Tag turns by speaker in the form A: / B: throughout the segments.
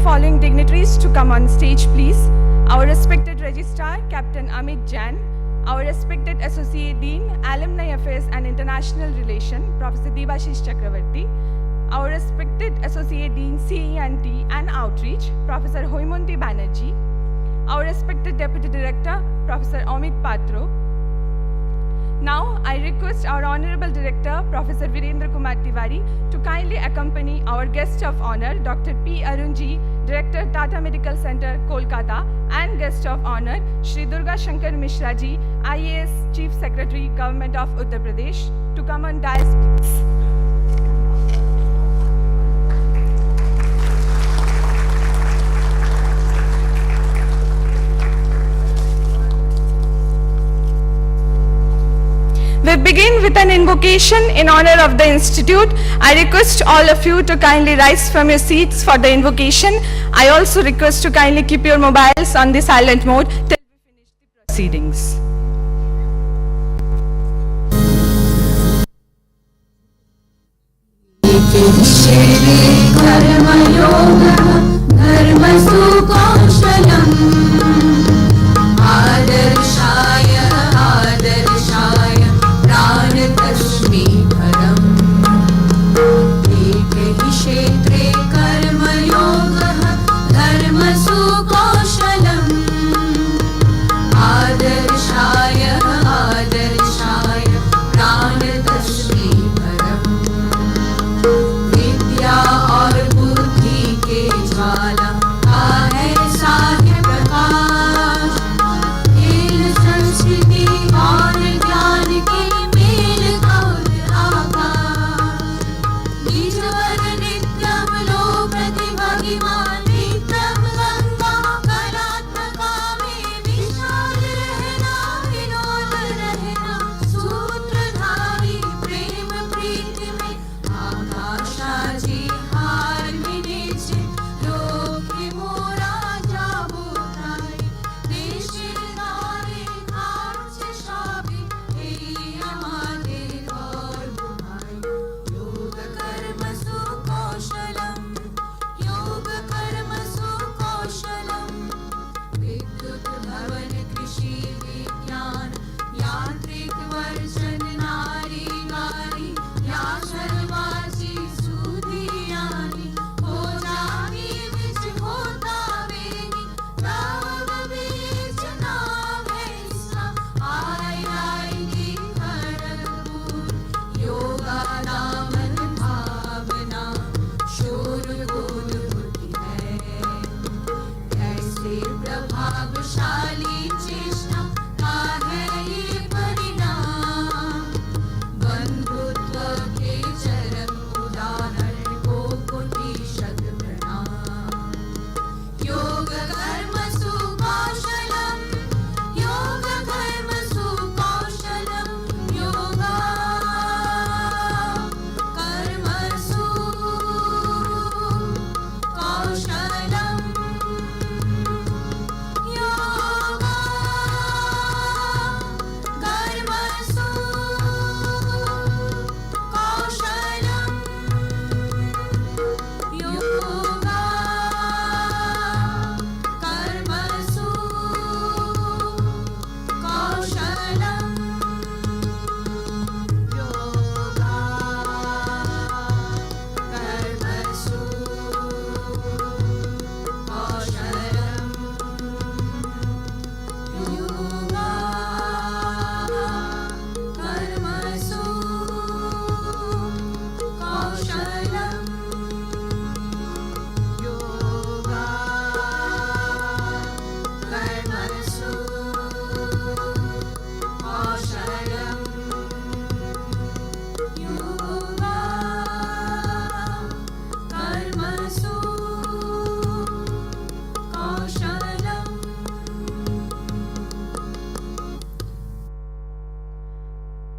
A: following dignitaries to come on stage, please. Our respected Registrar, Captain Amit Jain. Our respected Associate Dean, Alumni Affairs and International Relations, Professor Debashish Chakravarti. Our respected Associate Dean, CE&T and Outreach, Professor Hoimunti Banerjee. Our respected Deputy Director, Professor Amit Patro. Now, I request our Honorable Director, Professor Virendra Kumar Tiwari, to kindly accompany our guest of honor, Dr. P. Arunji, Director, Tata Medical Center, Kolkata, and guest of honor, Shri Durga Shankar Mishra Ji, IAS Chief Secretary, Government of Uttar Pradesh, to come on dais, please. We begin with an invocation in honor of the Institute. I request all of you to kindly rise from your seats for the invocation. I also request to kindly keep your mobiles on the silent mode till we finish the proceedings.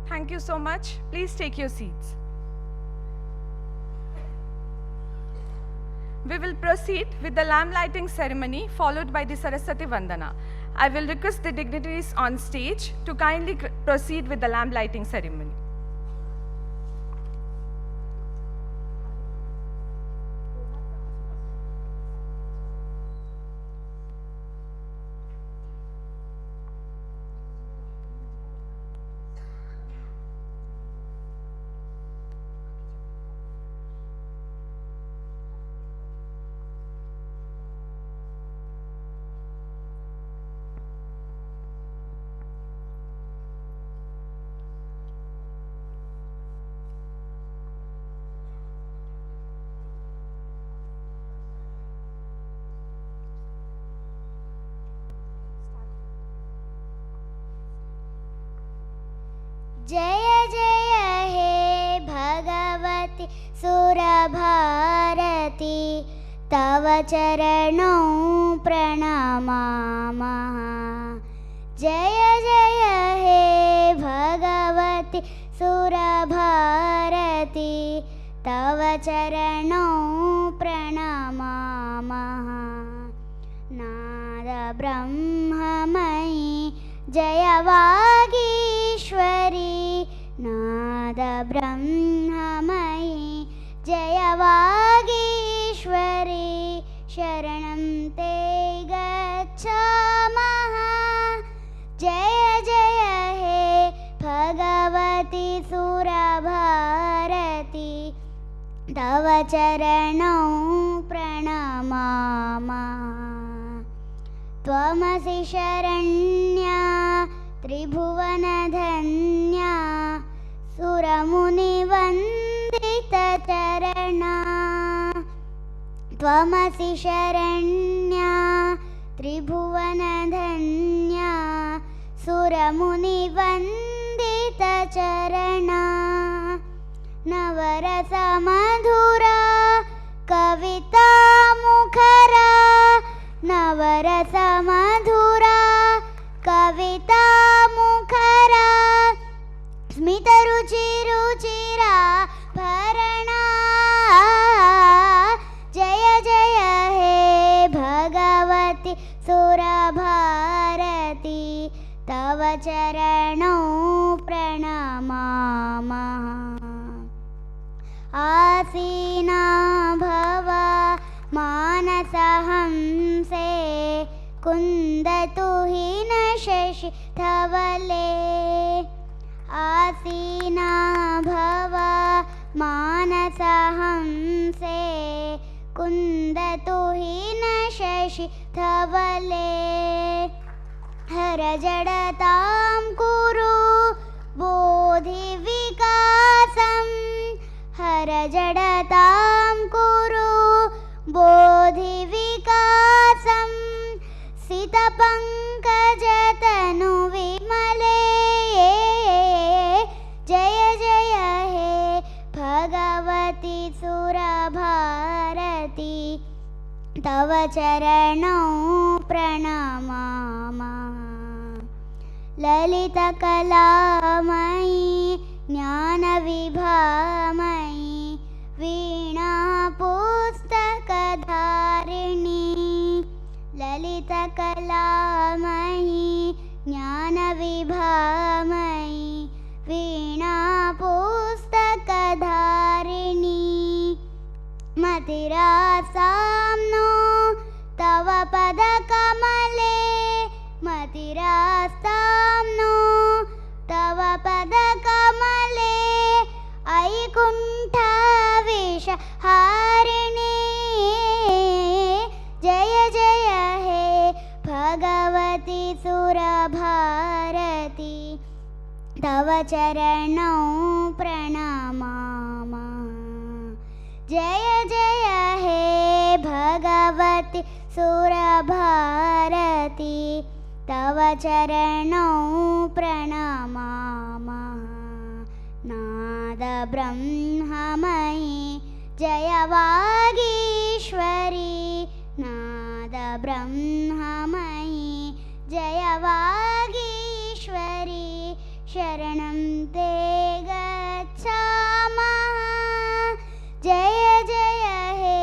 A: Thank you so much. Please take your seats. We will proceed with the lamp lighting ceremony followed by the Saraswati Vandana. I will request the dignitaries on stage to kindly proceed with the lamp lighting ceremony.
B: जय जय हे भगवति सुरभारती तव चरणौ प्रणमामः। जय जय हे भगवति सुरभारती तव चरणौ प्रणमामः। नाद ब्रह्ममयी जय वागीश्वरी नाद ब्रह्ममयी जय वागीश्वरी शरणं ते गच्छामः। जय जय हे भगवति सुरभारती तव चरणौ प्रणमामः। त्वमसि शरण्या त्रिभुवनधन्या सुरमुनिवन्दितचरणा। त्वमसि शरण्या त्रिभुवनधन्या सुरमुनिवन्दितचरणा। नवरसमधुरा कविता मुखरा नवरसमधुरा कविता मुखरा स्मितरुचिरुचिरा भरणा। जय जय हे भगवति सुरभारती तव चरणौ प्रणमामः। आसीना भव मानसहंसे कुन्दतुहिन शशि धवले। आसीना भव मानसहंसे कुन्दतुहिन शशि धवले। हर जडतां कुरु बोधिविकासं हर जडतां कुरु बोधिविकासं सितपङ्कजतनु विमले। जय जय हे भगवति सुरभारती तव चरणौ प्रणमामः। ललितकलामयी ज्ञानविभामयी वीणा पुस्तकधारिणी। ललितकलामयी ज्ञानविभामयी वीणा पुस्तकधारिणी। मतिरासां नो तव पदकमले मतिरास्तां नो तव पदकमले। ऐकुण्ठविषहारिणी जय जय हे भगवति सुरभारती तव चरणौ प्रणमामः। जय जय हे भगवति सुरभारती तव चरणौ प्रणमामः। नाद ब्रह्ममयी जय वागीश्वरी नाद ब्रह्ममयी जय वागीश्वरी शरणं ते गच्छामः। जय जय हे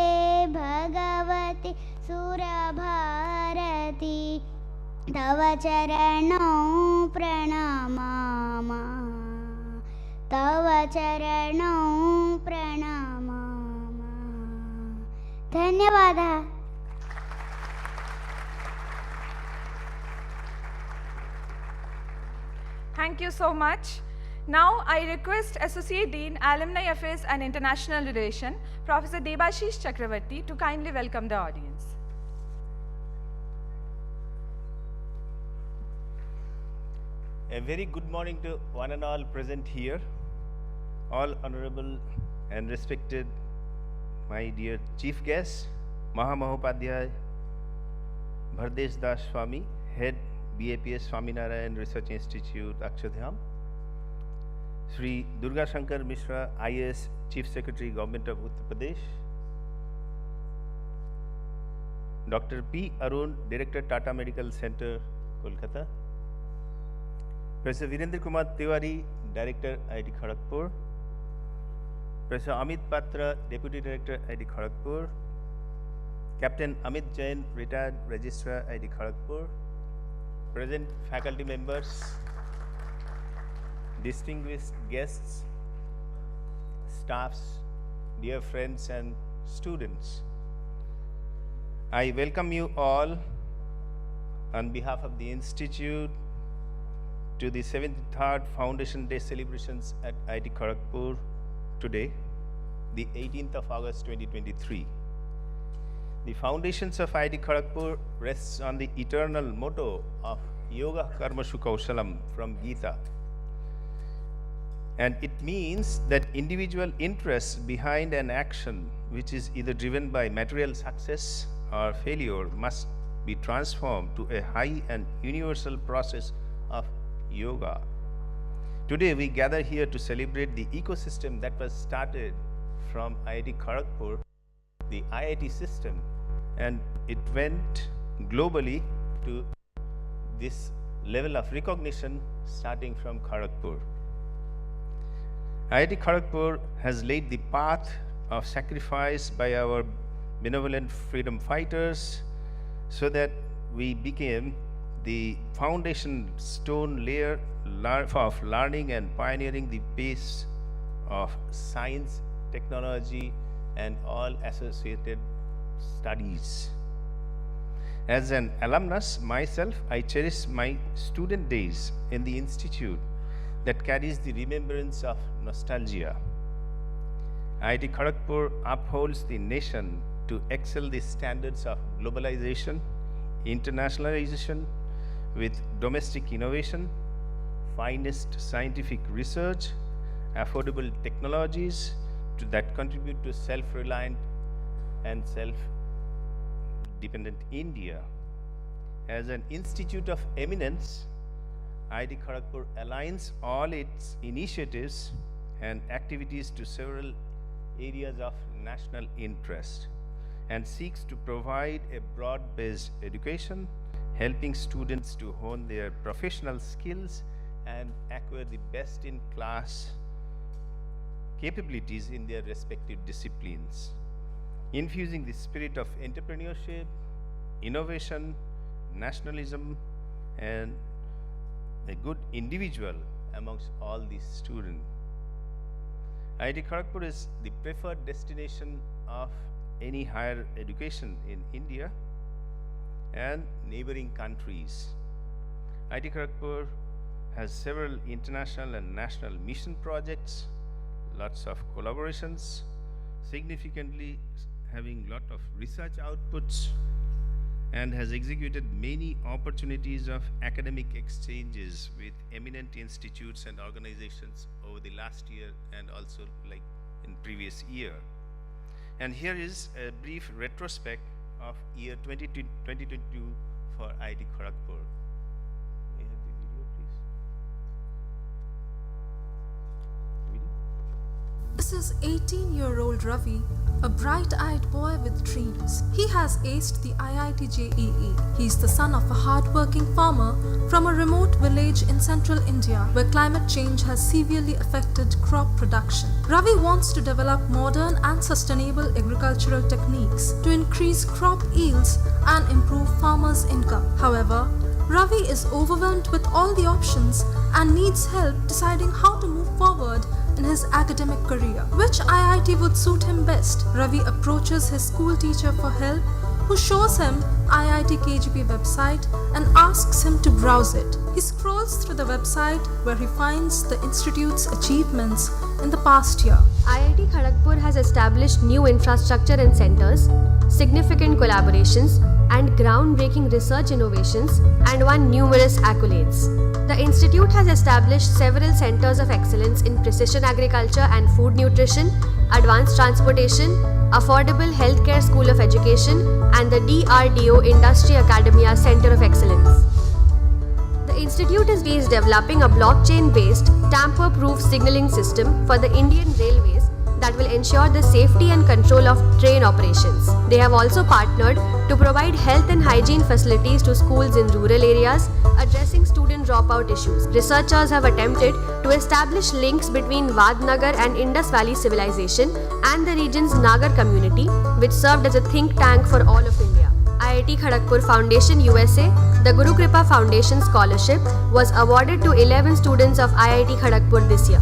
B: भगवति सुरभारती तव चरणौ प्रणमामः। तव चरणौ प्रणमामः। धन्यवादः।
A: Thank you so much. Now I request Associate Dean, Alumni Affairs and International Relations, Professor Debashish Chakravarti, to kindly welcome the audience.
C: A very good morning to one and all present here, all honorable and respected my dear chief guest, Mahamahopadhyay Bhardesh Das Swami, Head BAPS Swaminarayan Research Institute, Akshardham, Sri Durga Shankar Mishra, IAS, Chief Secretary, Government of Uttar Pradesh. Dr. P. Arun, Director, Tata Medical Center, Kolkata. Professor Virendra Kumar Tiwari, Director, IIT Kharagpur. Professor Amit Patra, Deputy Director, IIT Kharagpur. Captain Amit Jain, Retired Registrar, IIT Kharagpur. Present faculty members, distinguished guests, staffs, dear friends and students. I welcome you all on behalf of the Institute to the 73rd Foundation Day celebrations at IIT Kharagpur today, the 18th of August 2023. The foundations of IIT Kharagpur rests on the eternal motto of Yoga Karmashu Kaushalam from Gita. And it means that individual interest behind an action which is either driven by material success or failure must be transformed to a high and universal process of yoga. Today we gather here to celebrate the ecosystem that was started from IIT Kharagpur, the IIT system, and it went globally to this level of recognition starting from Kharagpur. IIT Kharagpur has laid the path of sacrifice by our benevolent freedom fighters so that we became the foundation stone layer of learning and pioneering the base of science, technology, and all associated studies. As an alumnus myself, I cherish my student days in the institute that carries the remembrance of nostalgia. IIT Kharagpur upholds the nation to excel the standards of globalization, internationalization with domestic innovation, finest scientific research, affordable technologies that contribute to self-reliant and self-dependent India. As an institute of eminence, IIT Kharagpur aligns all its initiatives and activities to several areas of national interest and seeks to provide a broad-based education, helping students to hone their professional skills and acquire the best-in-class capabilities in their respective disciplines, infusing the spirit of entrepreneurship, innovation, nationalism, and a good individual amongst all these students. IIT Kharagpur is the preferred destination of any higher education in India and neighboring countries. IIT Kharagpur has several international and national mission projects, lots of collaborations, significantly having lot of research outputs, and has executed many opportunities of academic exchanges with eminent institutes and organizations over the last year and also like in previous year. And here is a brief retrospect of year 2022 for IIT Kharagpur. May I have the video, please? Video?
D: This is 18-year-old Ravi, a bright-eyed boy with dreams. He has aced the IIT JEE. He is the son of a hard-working farmer from a remote village in central India where climate change has severely affected crop production. Ravi wants to develop modern and sustainable agricultural techniques to increase crop yields and improve farmers' income. However, Ravi is overwhelmed with all the options and needs help deciding how to move forward in his academic career. Which IIT would suit him best? Ravi approaches his school teacher for help, who shows him IIT KGP website and asks him to browse it. He scrolls through the website where he finds the institute's achievements in the past year.
E: IIT Kharagpur has established new infrastructure and centers, significant collaborations, and groundbreaking research innovations, and won numerous accolades. The institute has established several centers of excellence in precision agriculture and food nutrition, advanced transportation, affordable healthcare school of education, and the DRDO Industry Academia Center of Excellence. The The institute is developing a blockchain-based, tamper-proof signaling system for the Indian Railways that will ensure the safety and control of train operations. They have also partnered to provide health and hygiene facilities to schools in rural areas, addressing student dropout issues. Researchers have attempted to establish links between Vadnagar and Indus Valley civilization and the region's Nagar community, which served as a think tank for all of India. IIT Kharagpur Foundation USA, the Guru Kripa Foundation Scholarship was awarded to 11 students of IIT Kharagpur this year.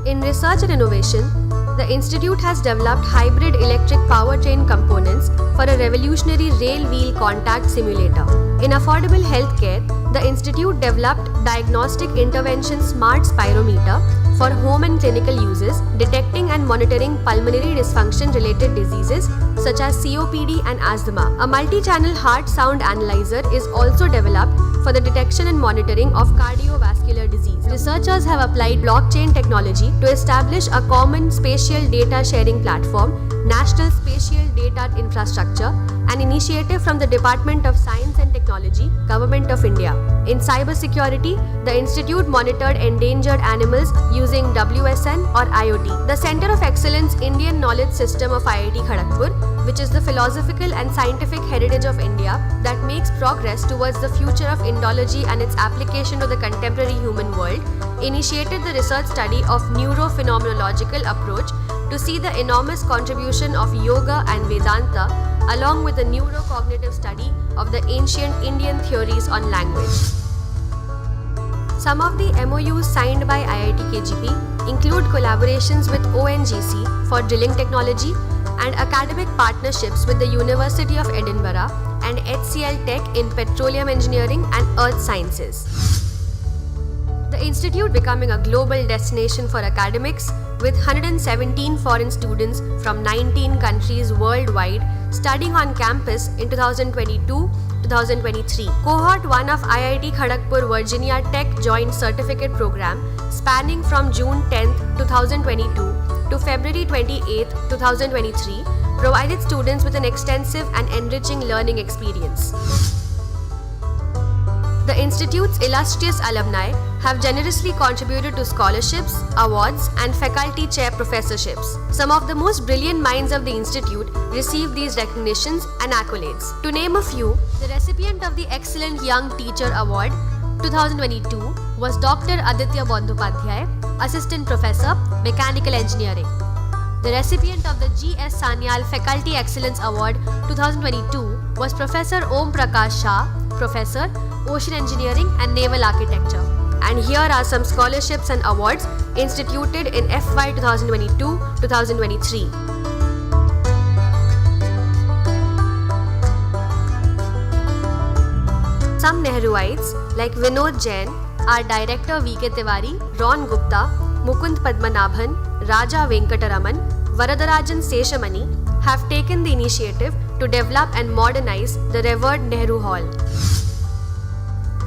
E: In research and innovation, the institute has developed hybrid electric powertrain components for a revolutionary rail wheel contact simulator. In affordable healthcare, the institute developed diagnostic intervention smart spirometer for home and clinical uses, detecting and monitoring pulmonary dysfunction related diseases such as COPD and asthma. A multi-channel heart sound analyzer is also developed for the detection and monitoring of cardiovascular disease. Researchers have applied blockchain technology to establish a common spatial data sharing platform, National Spatial Data Infrastructure, an initiative from the Department of Science and Technology, Government of India. In cybersecurity, the institute monitored endangered animals using WSN or IoT. The Center of Excellence Indian Knowledge System of IIT Kharagpur, which is the philosophical and scientific heritage of India that makes progress towards the future of Indology and its application to the contemporary human world, initiated the research study of neurophenomenological approach to see the enormous contribution of yoga and Vedanta along with the neurocognitive study of the ancient Indian theories on language. Some of the MOUs signed by IIT KGP include collaborations with ONGC for drilling technology and academic partnerships with the University of Edinburgh and HCL Tech in petroleum engineering and earth sciences. The institute becoming a global destination for academics with 117 foreign students from 19 countries worldwide studying on campus in 2022-2023. Cohort 1 of IIT Kharagpur Virginia Tech Joint Certificate Program spanning from June 10, 2022 to February 28, 2023 provided students with an extensive and enriching learning experience. The institute's illustrious alumni have generously contributed to scholarships, awards, and faculty chair professorships. Some of the most brilliant minds of the institute received these recognitions and accolades. To name a few, the recipient of the Excellent Young Teacher Award 2022 was Dr. Aditya Bandyopadhyay, Assistant Professor, Mechanical Engineering. The recipient of the G.S. Sanyal Faculty Excellence Award 2022 was Professor Om Prakash Shah, Professor, Ocean Engineering and Naval Architecture. And here are some scholarships and awards instituted in FY 2022-2023. Some Nehruites like Vinod Jain, our Director V.K. Tiwari, Ron Gupta, Mukund Padmanabhan, Raja Venkataraman, Varadarajan Seshamani have taken the initiative to develop and modernize the revered Nehru Hall.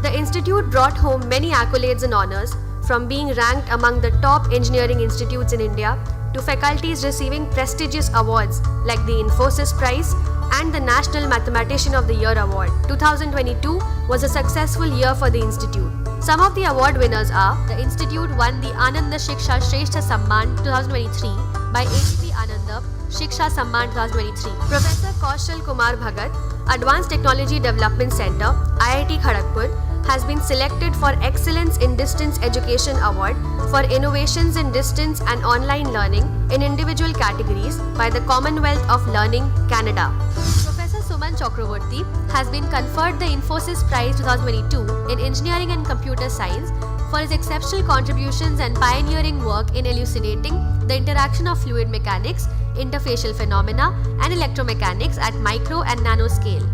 E: The institute brought home many accolades and honors, from being ranked among the top engineering institutes in India to faculties receiving prestigious awards like the Infosys Prize and the National Mathematician of the Year Award. 2022 was a successful year for the institute. Some of the award winners are: the institute won the Ananda Shiksha Shrestha Samman 2023 by ATP Ananda Shiksha Samman 2023. Professor Kaushal Kumar Bhagat, Advanced Technology Development Center, IIT Kharagpur, has been selected for Excellence in Distance Education Award for Innovations in Distance and Online Learning in individual categories by the Commonwealth of Learning, Canada. Professor Suman Chakraborty has been conferred the Infosys Prize 2022 in Engineering and Computer Science for his exceptional contributions and pioneering work in elucidating the interaction of fluid mechanics, interfacial phenomena, and electromechanics at micro and nano scale.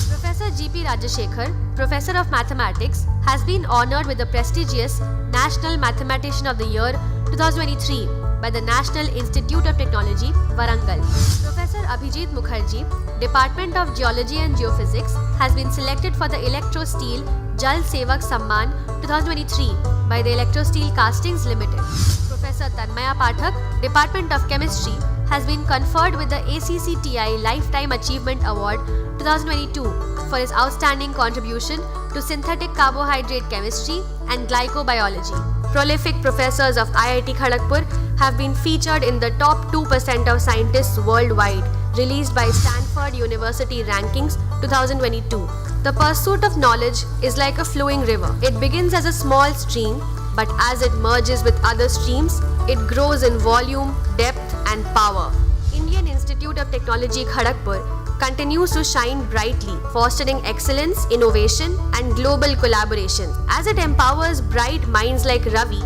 E: Professor G.P. Rajashekhar, Professor of Mathematics, has been honored with the prestigious National Mathematician of the Year 2023 by the National Institute of Technology, Warangal. Professor Abhijit Mukherjee, Department of Geology and Geophysics, has been selected for the Electro-Steel Jal Sevak Samman 2023 by the Electro-Steel Castings Limited. Professor Tanmaya Pathak, Department of Chemistry, has been conferred with the ACCTI Lifetime Achievement Award 2022 for his outstanding contribution to synthetic carbohydrate chemistry and glycobiology. Prolific professors of IIT Kharagpur have been featured in the top 2% of scientists worldwide, released by Stanford University Rankings 2022. The pursuit of knowledge is like a flowing river. It begins as a small stream, but as it merges with other streams, it grows in volume, depth, and power. Indian Institute of Technology Kharagpur continues to shine brightly, fostering excellence, innovation, and global collaboration. As it empowers bright minds like Ravi,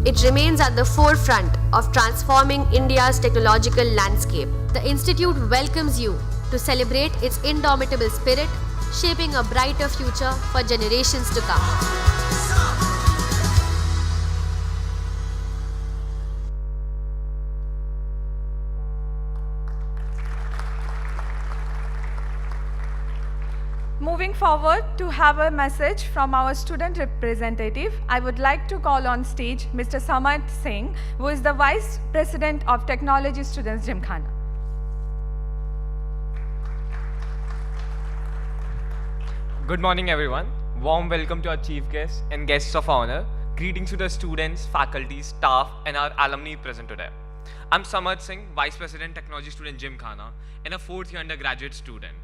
E: it remains at the forefront of transforming India's technological landscape. The Institute welcomes you to celebrate its indomitable spirit, shaping a brighter future for generations to come.
A: Moving forward to have a message from our student representative, I would like to call on stage Mr. Samarth Singh, who is the Vice President of Technology Students Gymkhana.
F: Good morning, everyone. Warm welcome to our chief guests and guests of honor. Greetings to the students, faculty, staff, and our alumni present today. I'm Samarth Singh, Vice President, Technology Student Gymkhana, and a fourth-year undergraduate student.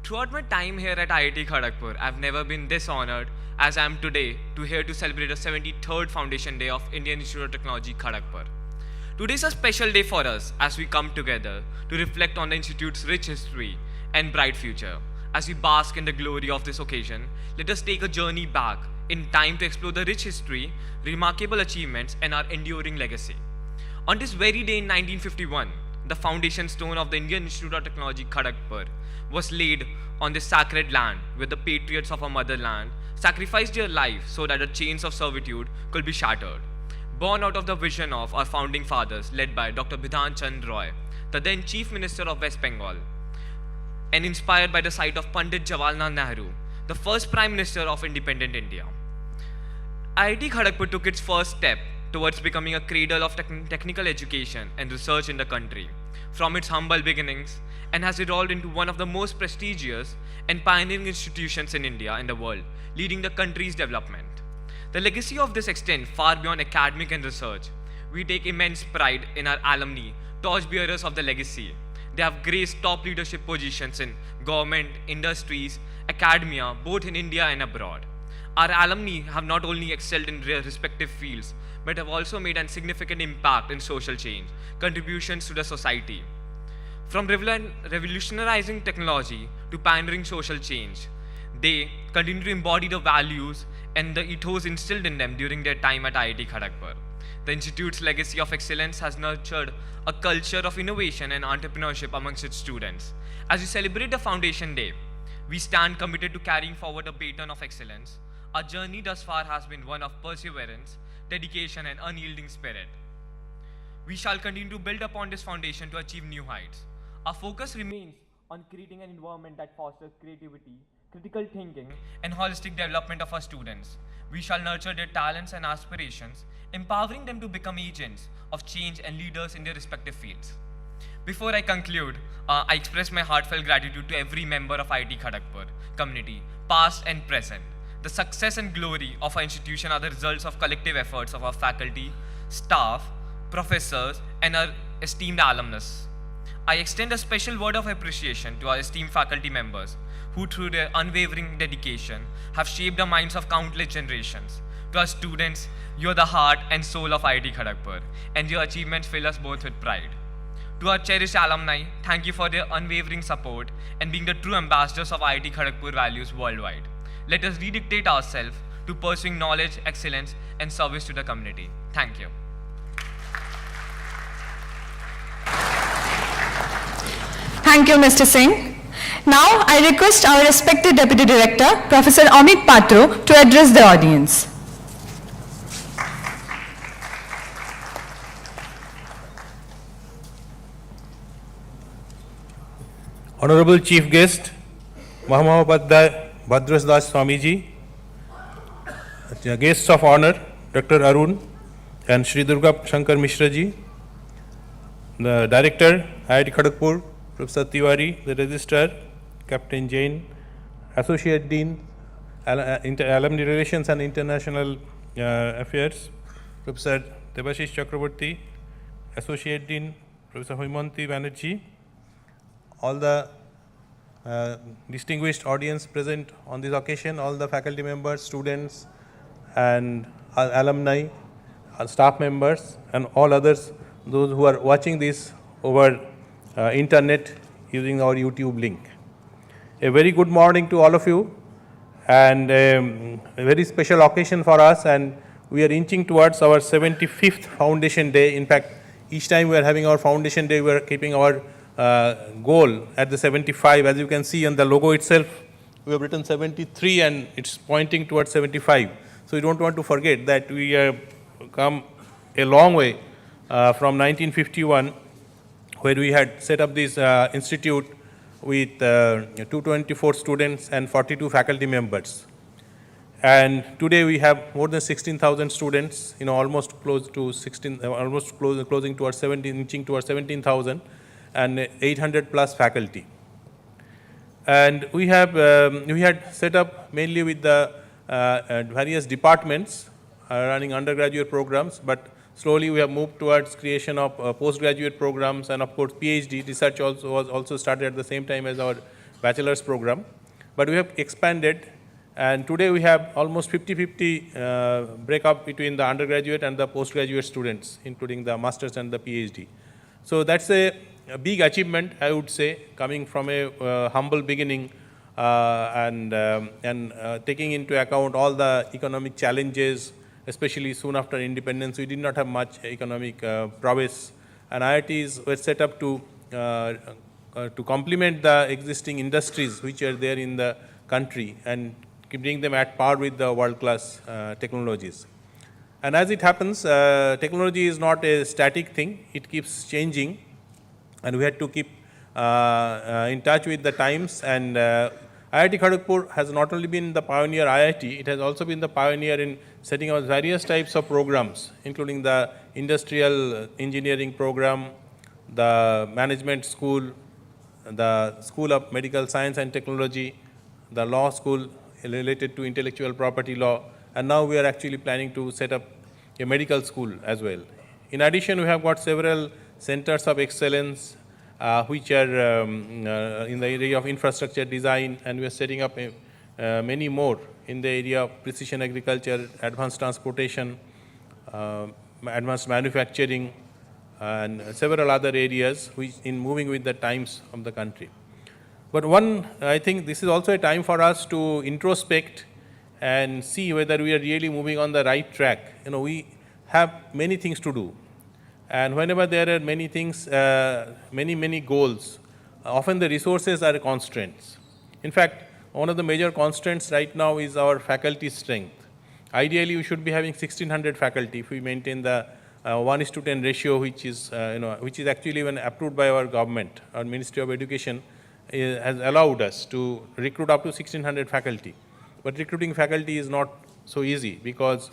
F: Throughout my time here at IIT Kharagpur, I've never been this honored as I am today to celebrate the 73rd Foundation Day of Indian Institute of Technology Kharagpur. Today is a special day for us as we come together to reflect on the Institute's rich history and bright future. As we bask in the glory of this occasion, let us take a journey back in time to explore the rich history, remarkable achievements, and our enduring legacy. On this very day in 1951, the foundation stone of the Indian Institute of Technology Kharagpur was laid on this sacred land where the patriots of our motherland sacrificed their lives so that the chains of servitude could be shattered. Born out of the vision of our founding fathers led by Dr. Bidhan Chand Roy, the then Chief Minister of West Bengal, and inspired by the sight of Pandit Jawaharlal Nehru, the first Prime Minister of independent India. IIT Kharagpur took its first step towards becoming a cradle of technical education and research in the country from its humble beginnings, and has evolved into one of the most prestigious and pioneering institutions in India and the world, leading the country's development. The legacy of this extends far beyond academic and research. We take immense pride in our alumni, torchbearers of the legacy. They have graced top leadership positions in government, industries, academia, both in India and abroad. Our alumni have not only excelled in their respective fields, but have also made a significant impact in social change, contributions to the society. From revolutionizing technology to pioneering social change, they continue to embody the values and the ethos instilled in them during their time at IIT Kharagpur. The Institute's legacy of excellence has nurtured a culture of innovation and entrepreneurship amongst its students. As we celebrate the Foundation Day, we stand committed to carrying forward the baton of excellence. Our journey thus far has been one of perseverance, dedication, and unyielding spirit. We shall continue to build upon this foundation to achieve new heights. Our focus remains on creating an environment that fosters creativity, critical thinking, and holistic development of our students. We shall nurture their talents and aspirations, empowering them to become agents of change and leaders in their respective fields. Before I conclude, I express my heartfelt gratitude to every member of IIT Kharagpur community, past and present. The success and glory of our institution are the results of collective efforts of our faculty, staff, professors, and our esteemed alumnus. I extend a special word of appreciation to our esteemed faculty members who, through their unwavering dedication, have shaped the minds of countless generations. To our students, you are the heart and soul of IIT Kharagpur, and your achievements fill us both with pride. To our cherished alumni, thank you for their unwavering support and being the true ambassadors of IIT Kharagpur values worldwide. Let us rededicate ourselves to pursuing knowledge, excellence, and service to the community. Thank you.
A: Thank you, Mr. Singh. Now, I request our respected Deputy Director, Professor Amit Patro, to address the audience.
G: Honorable Chief Guest, Mahamahopadhyay Bhadras Das Swamiji, Guests of Honor, Dr. Arun and Shri Durga Shankar Mishra ji, the Director, IIT Kharagpur, Professor Tiwari, the Registrar, Captain Jain, Associate Dean, Alumni Relations and International Affairs, Professor Debashish Chakraborty, Associate Dean, Professor Hoimanti Banerjee, all the distinguished audience present on this occasion, all the faculty members, students, and alumni, staff members, and all others, those who are watching this over internet using our YouTube link. A very good morning to all of you, and a very special occasion for us, and we are inching towards our 75th Foundation Day. In fact, each time we are having our Foundation Day, we are keeping our goal at the 75. As you can see on the logo itself, we have written 73 and it's pointing towards 75. So we don't want to forget that we have come a long way from 1951, where we had set up this institute with 224 students and 42 faculty members. And today we have more than 16,000 students, almost close to 16, closing towards 17, inching towards 17,000, and 800 plus faculty. And we had set up mainly with the various departments running undergraduate programs, but slowly we have moved towards creation of postgraduate programs, and of course PhD research was also started at the same time as our bachelor's program. But we have expanded, and today we have almost 50-50 breakup between the undergraduate and the postgraduate students, including the master's and the PhD. So that's a big achievement, I would say, coming from a humble beginning and taking into account all the economic challenges, especially soon after independence. We did not have much economic prowess, and IITs were set up to complement the existing industries which are there in the country and bring them at par with the world-class technologies. And as it happens, technology is not a static thing, it keeps changing, and we had to keep in touch with the times. And IIT Kharagpur has not only been the pioneer IIT, it has also been the pioneer in setting up various types of programs, including the industrial engineering program, the management school, the School of Medical Science and Technology, the law school related to intellectual property law, and now we are actually planning to set up a medical school as well. In addition, we have got several centers of excellence which are in the area of infrastructure design, and we are setting up many more in the area of precision agriculture, advanced transportation, advanced manufacturing, and several other areas which in moving with the times of the country. But I think this is also a time for us to introspect and see whether we are really moving on the right track. We have many things to do. And whenever there are many things, many goals, often the resources are constraints. In fact, one of the major constraints right now is our faculty strength. Ideally, we should be having 1,600 faculty if we maintain the 1:10 ratio, which is actually even approved by our government. Our Ministry of Education has allowed us to recruit up to 1,600 faculty. But recruiting faculty is not so easy because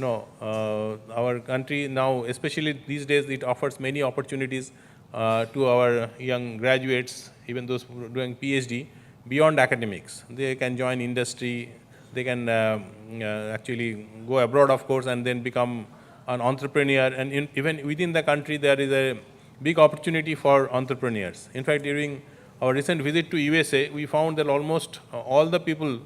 G: our country now, especially these days, it offers many opportunities to our young graduates, even those who are doing PhD, beyond academics. They can join industry, they can actually go abroad, of course, and then become an entrepreneur. And even within the country, there is a big opportunity for entrepreneurs. In fact, during our recent visit to USA, we found that almost all the people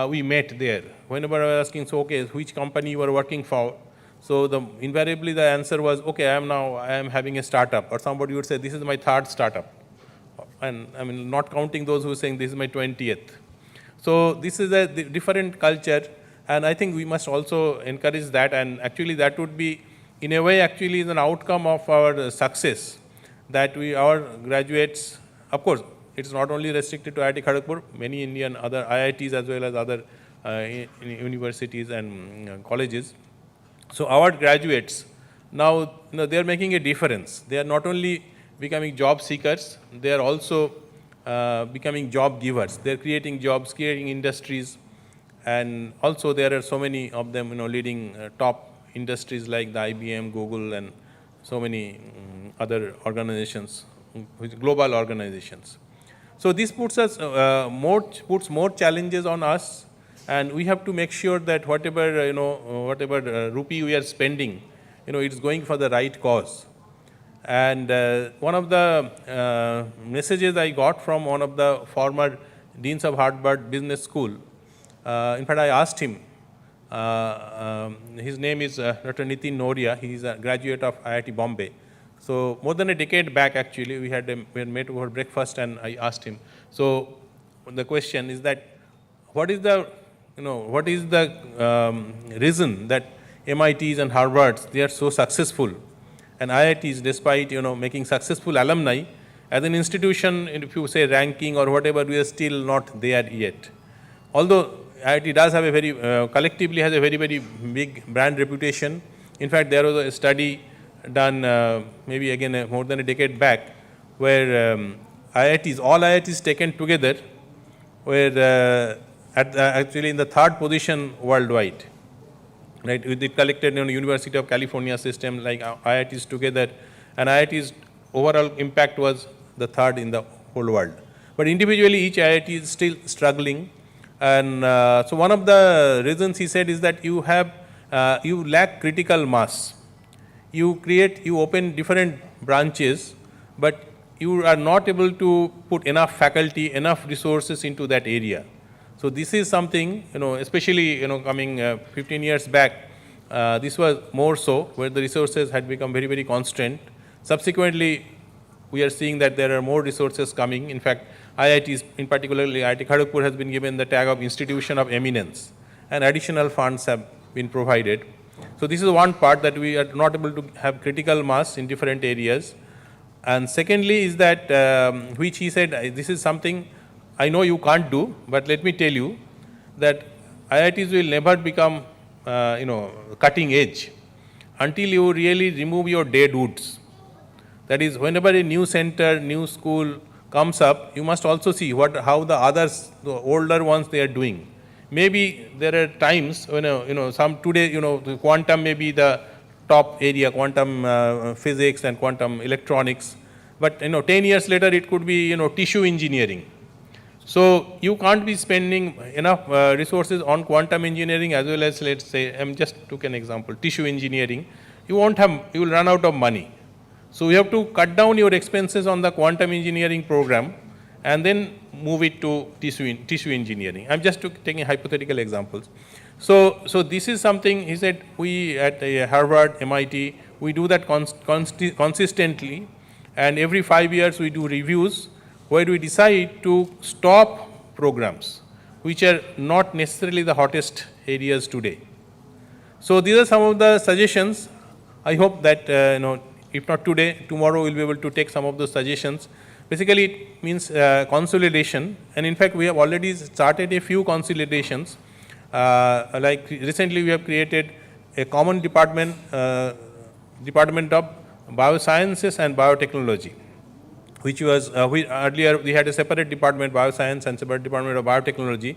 G: we met there, whenever I was asking, so okay, which company you are working for? So invariably the answer was, okay, I am having a startup, or somebody would say, this is my third startup. And I mean, not counting those who are saying this is my 20th. So this is a different culture, and I think we must also encourage that, and actually that would be, in a way, actually is an outcome of our success, that our graduates, of course, it's not only restricted to IIT Kharagpur, many Indian other IITs as well as other universities and colleges. So our graduates now, they are making a difference. They are not only becoming job seekers, they are also becoming job givers. They are creating jobs, creating industries, and also there are so many of them, leading top industries like the IBM, Google, and so many other organizations, global organizations. So this puts more challenges on us, and we have to make sure that whatever rupee we are spending, it's going for the right cause. And one of the messages I got from one of the former deans of Harvard Business School, in fact I asked him, his name is Dr. Nitin Noria, he is a graduate of IIT Bombay. So more than a decade back actually, we had met over breakfast and I asked him. So the question is that what is the reason that MITs and Harvards, they are so successful, and IITs, despite making successful alumni, as an institution, if you say ranking or whatever, we are still not there yet. Although IIT does have a very, collectively has a very, very big brand reputation. In fact, there was a study done maybe again more than a decade back, where all IITs taken together were actually in the third position worldwide. Right, we did collected University of California system like IITs together, and IIT's overall impact was the third in the whole world. But individually, each IIT is still struggling, and so one of the reasons he said is that you lack critical mass. You open different branches, but you are not able to put enough faculty, enough resources into that area. So this is something, especially, coming 15 years back, this was more so, where the resources had become very, very constrained. Subsequently, we are seeing that there are more resources coming. In fact, IITs, in particular, IIT Kharagpur has been given the tag of Institution of Eminence, and additional funds have been provided. So this is one part, that we are not able to have critical mass in different areas. And secondly is that, which he said, this is something I know you can't do, but let me tell you that IITs will never become, cutting edge until you really remove your dead woods. That is, whenever a new center, new school comes up, you must also see how the others, the older ones, they are doing. Maybe there are times when, some today, the quantum may be the top area, quantum physics and quantum electronics, but 10 years later it could be, tissue engineering. So you can't be spending enough resources on quantum engineering as well as, let's say, I just took an example, tissue engineering. You will run out of money. So you have to cut down your expenses on the quantum engineering program and then move it to tissue engineering. I'm just taking hypothetical examples. So this is something, he said, we at Harvard, MIT, we do that consistently, and every 5 years we do reviews where we decide to stop programs which are not necessarily the hottest areas today. So these are some of the suggestions. I hope that, if not today, tomorrow we'll be able to take some of those suggestions. Basically, it means consolidation, and in fact, we have already started a few consolidations. Like recently, we have created a common department, Department of Biosciences and Biotechnology, which was, earlier we had a separate department, Bioscience, and separate department of Biotechnology,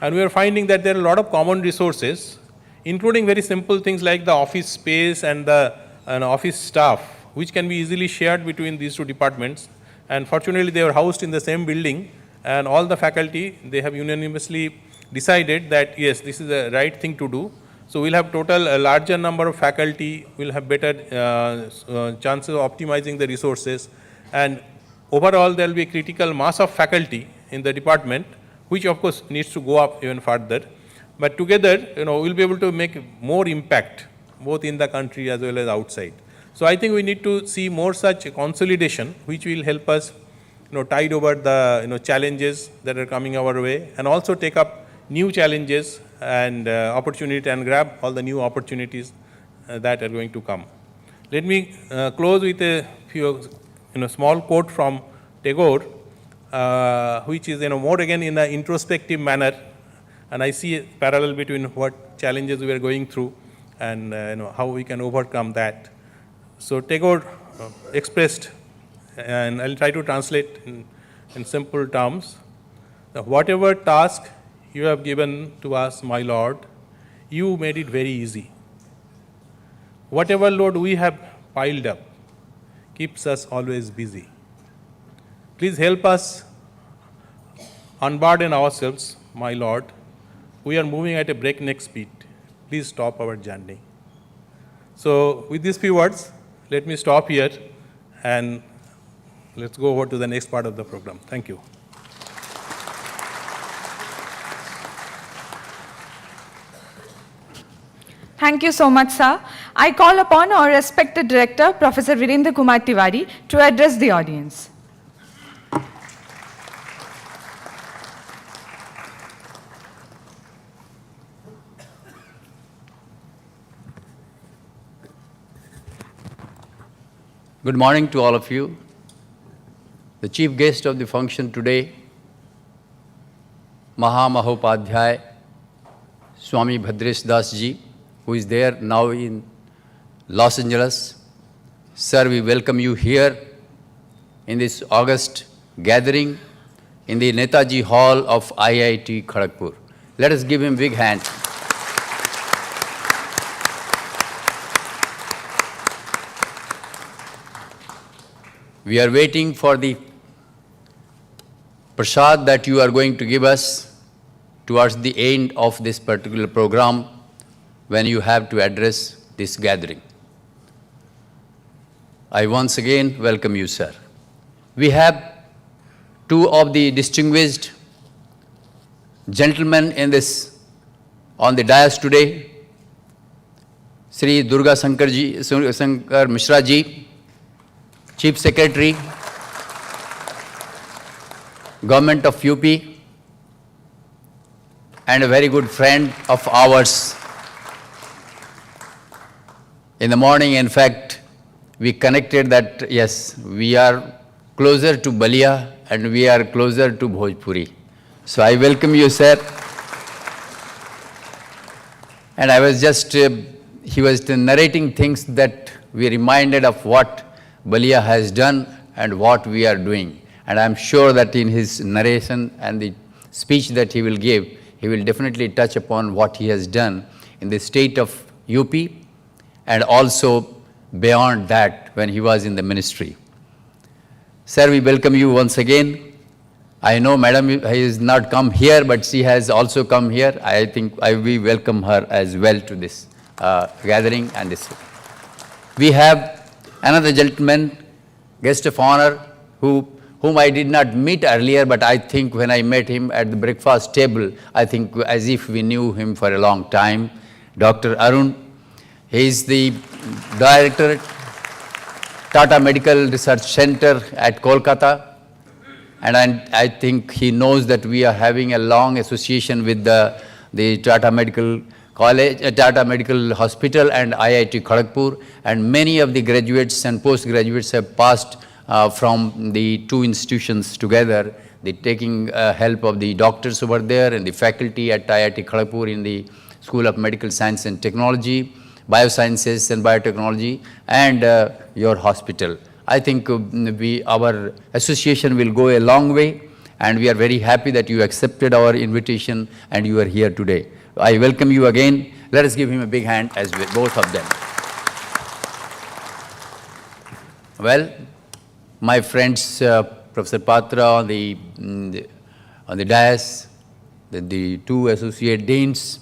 G: and we are finding that there are a lot of common resources, including very simple things like the office space and the office staff, which can be easily shared between these two departments. And fortunately, they were housed in the same building, and all the faculty, they have unanimously decided that yes, this is the right thing to do. So we'll have a larger number of faculty, we'll have better chances of optimizing the resources, and overall there will be a critical mass of faculty in the department, which of course needs to go up even further. But together, we'll be able to make more impact, both in the country as well as outside. So I think we need to see more such consolidation, which will help us, tide over the challenges that are coming our way, and also take up new challenges and opportunity, and grab all the new opportunities that are going to come. Let me close with a few, small quote from Tagore, which is, more again in an introspective manner, and I see a parallel between what challenges we are going through and how we can overcome that. So Tagore expressed, and I'll try to translate in simple terms, that whatever task you have given to us, my Lord, you made it very easy. Whatever load we have piled up, keeps us always busy. Please help us unburden ourselves, my Lord. We are moving at a breakneck speed. Please stop our journey. So with these few words, let me stop here and let's go over to the next part of the program. Thank you.
A: Thank you so much, sir. I call upon our respected director, Professor Virendra Kumar Tiwari, to address the audience.
H: Good morning to all of you. The chief guest of the function today, Mahamahopadhyay Swami Bhadresh Das Ji, who is there now in Los Angeles. Sir, we welcome you here in this August gathering in the Netaji Hall of IIT Kharagpur. Let us give him a big hand. We are waiting for the prasad that you are going to give us towards the end of this particular program when you have to address this gathering. I once again welcome you, sir. We have two of the distinguished gentlemen in this, on the dais today, Sri Durga Shankar Mishra Ji, Chief Secretary, Government of UP, and a very good friend of ours. In the morning, in fact, we connected that, yes, we are closer to Balia and we are closer to Bhojpuri. So I welcome you, sir. And I was just, he was narrating things that we reminded of what Balia has done and what we are doing. And I'm sure that in his narration and the speech that he will give, he will definitely touch upon what he has done in the state of UP and also beyond that when he was in the ministry. Sir, we welcome you once again. I know Madam has not come here, but she has also come here. I think we welcome her as well to this gathering and this. We have another gentleman, guest of honor, whom I did not meet earlier, but I think when I met him at the breakfast table, I think as if we knew him for a long time, Dr. Arun. He is the director, Tata Medical Research Center at Kolkata, and I think he knows that we are having a long association with the Tata Medical College, Tata Medical Hospital and IIT Kharagpur, and many of the graduates and postgraduates have passed from the two institutions together, taking help of the doctors over there and the faculty at IIT Kharagpur in the School of Medical Science and Technology, Biosciences and Biotechnology, and your hospital. I think our association will go a long way, and we are very happy that you accepted our invitation and you are here today. I welcome you again. Let us give him a big hand as well, both of them. Well, my friends, Professor Patra on the dais, the two associate deans,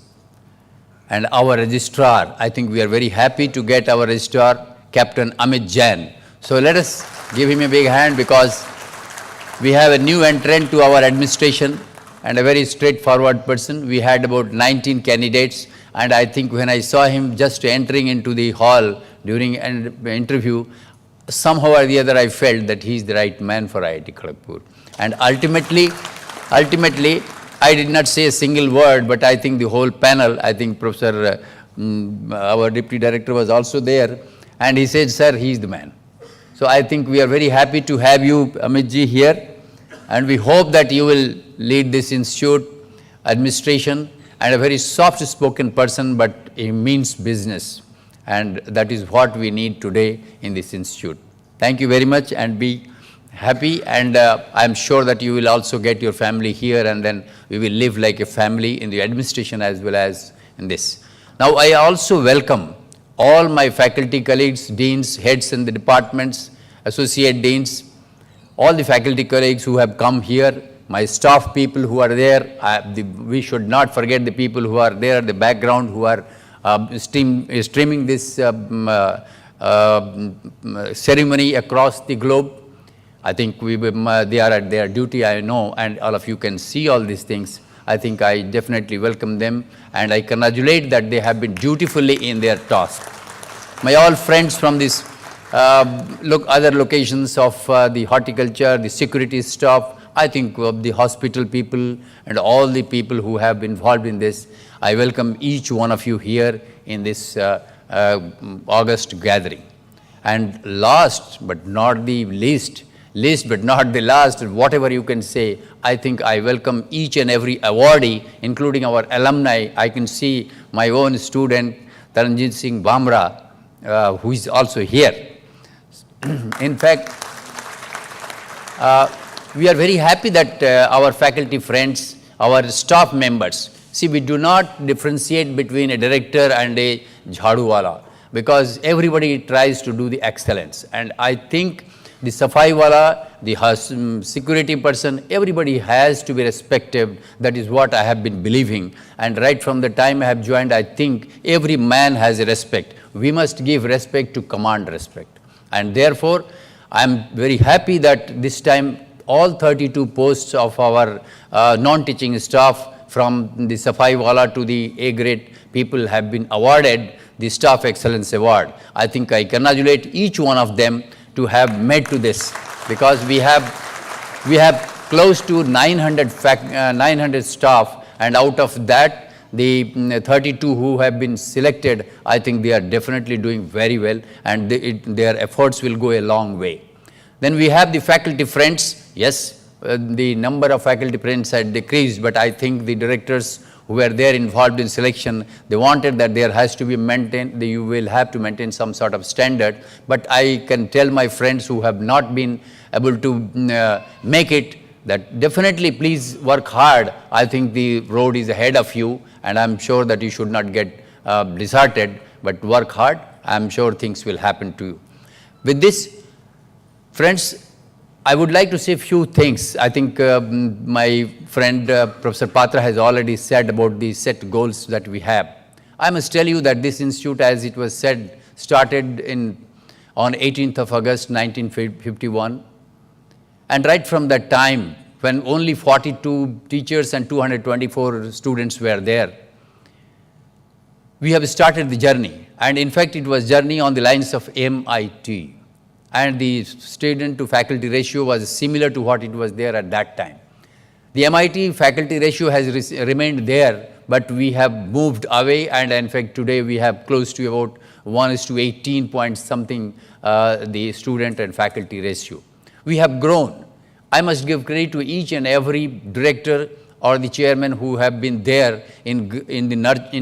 H: and our registrar. I think we are very happy to get our registrar, Captain Amit Jain. So let us give him a big hand because we have a new entrant to our administration and a very straightforward person. We had about 19 candidates, and I think when I saw him just entering into the hall during an interview, somehow or the other I felt that he is the right man for IIT Kharagpur. And ultimately, I did not say a single word, but I think the whole panel, I think Professor, our Deputy Director was also there, and he said, sir, he is the man. So I think we are very happy to have you, Amit ji, here, and we hope that you will lead this institute, administration, and a very soft-spoken person, but he means business. And that is what we need today in this institute. Thank you very much, and be happy, and I'm sure that you will also get your family here, and then we will live like a family in the administration as well as in this. Now, I also welcome all my faculty colleagues, deans, heads in the departments, associate deans, all the faculty colleagues who have come here, my staff people who are there. We should not forget the people who are there at the background who are streaming this ceremony across the globe. I think they are at their duty, I know, and all of you can see all these things. I think I definitely welcome them, and I congratulate that they have been dutifully in their task. My all friends from this other locations of the horticulture, the security staff, I think of the hospital people and all the people who have been involved in this, I welcome each one of you here in this August gathering. And last but not the least but not the last, whatever you can say, I think I welcome each and every awardee, including our alumni. I can see my own student, Taranjit Singh Bhamra, who is also here. In fact, we are very happy that our faculty friends, our staff members, see, we do not differentiate between a director and a jhaduwala, because everybody tries to do the excellence. And I think the safai wala, the security person, everybody has to be respected. That is what I have been believing. And right from the time I have joined, I think every man has a respect. We must give respect to command respect. And therefore, I am very happy that this time all 32 posts of our non-teaching staff, from the safai wala to the A-grade people, have been awarded the Staff Excellence Award. I think I congratulate each one of them to have made to this, because we have close to 900 staff, and out of that, the 32 who have been selected, I think they are definitely doing very well, and their efforts will go a long way. Then we have the faculty friends. Yes, the number of faculty friends had decreased, but I think the directors who were there involved in selection, they wanted that there has to be maintained, you will have to maintain some sort of standard. But I can tell my friends who have not been able to make it, that definitely please work hard. I think the road is ahead of you, and I'm sure that you should not get disheartened, but work hard. I'm sure things will happen to you. With this, friends, I would like to say a few things. I think my friend Professor Patra has already said about the set goals that we have. I must tell you that this institute, as it was said, started on 18th of August 1951. And right from that time, when only 42 teachers and 224 students were there, we have started the journey. And in fact, it was journey on the lines of MIT. And the student to faculty ratio was similar to what it was there at that time. The MIT faculty ratio has remained there, but we have moved away, and in fact today we have close to about 1:18 point something the student and faculty ratio. We have grown. I must give credit to each and every director or the chairman who have been there in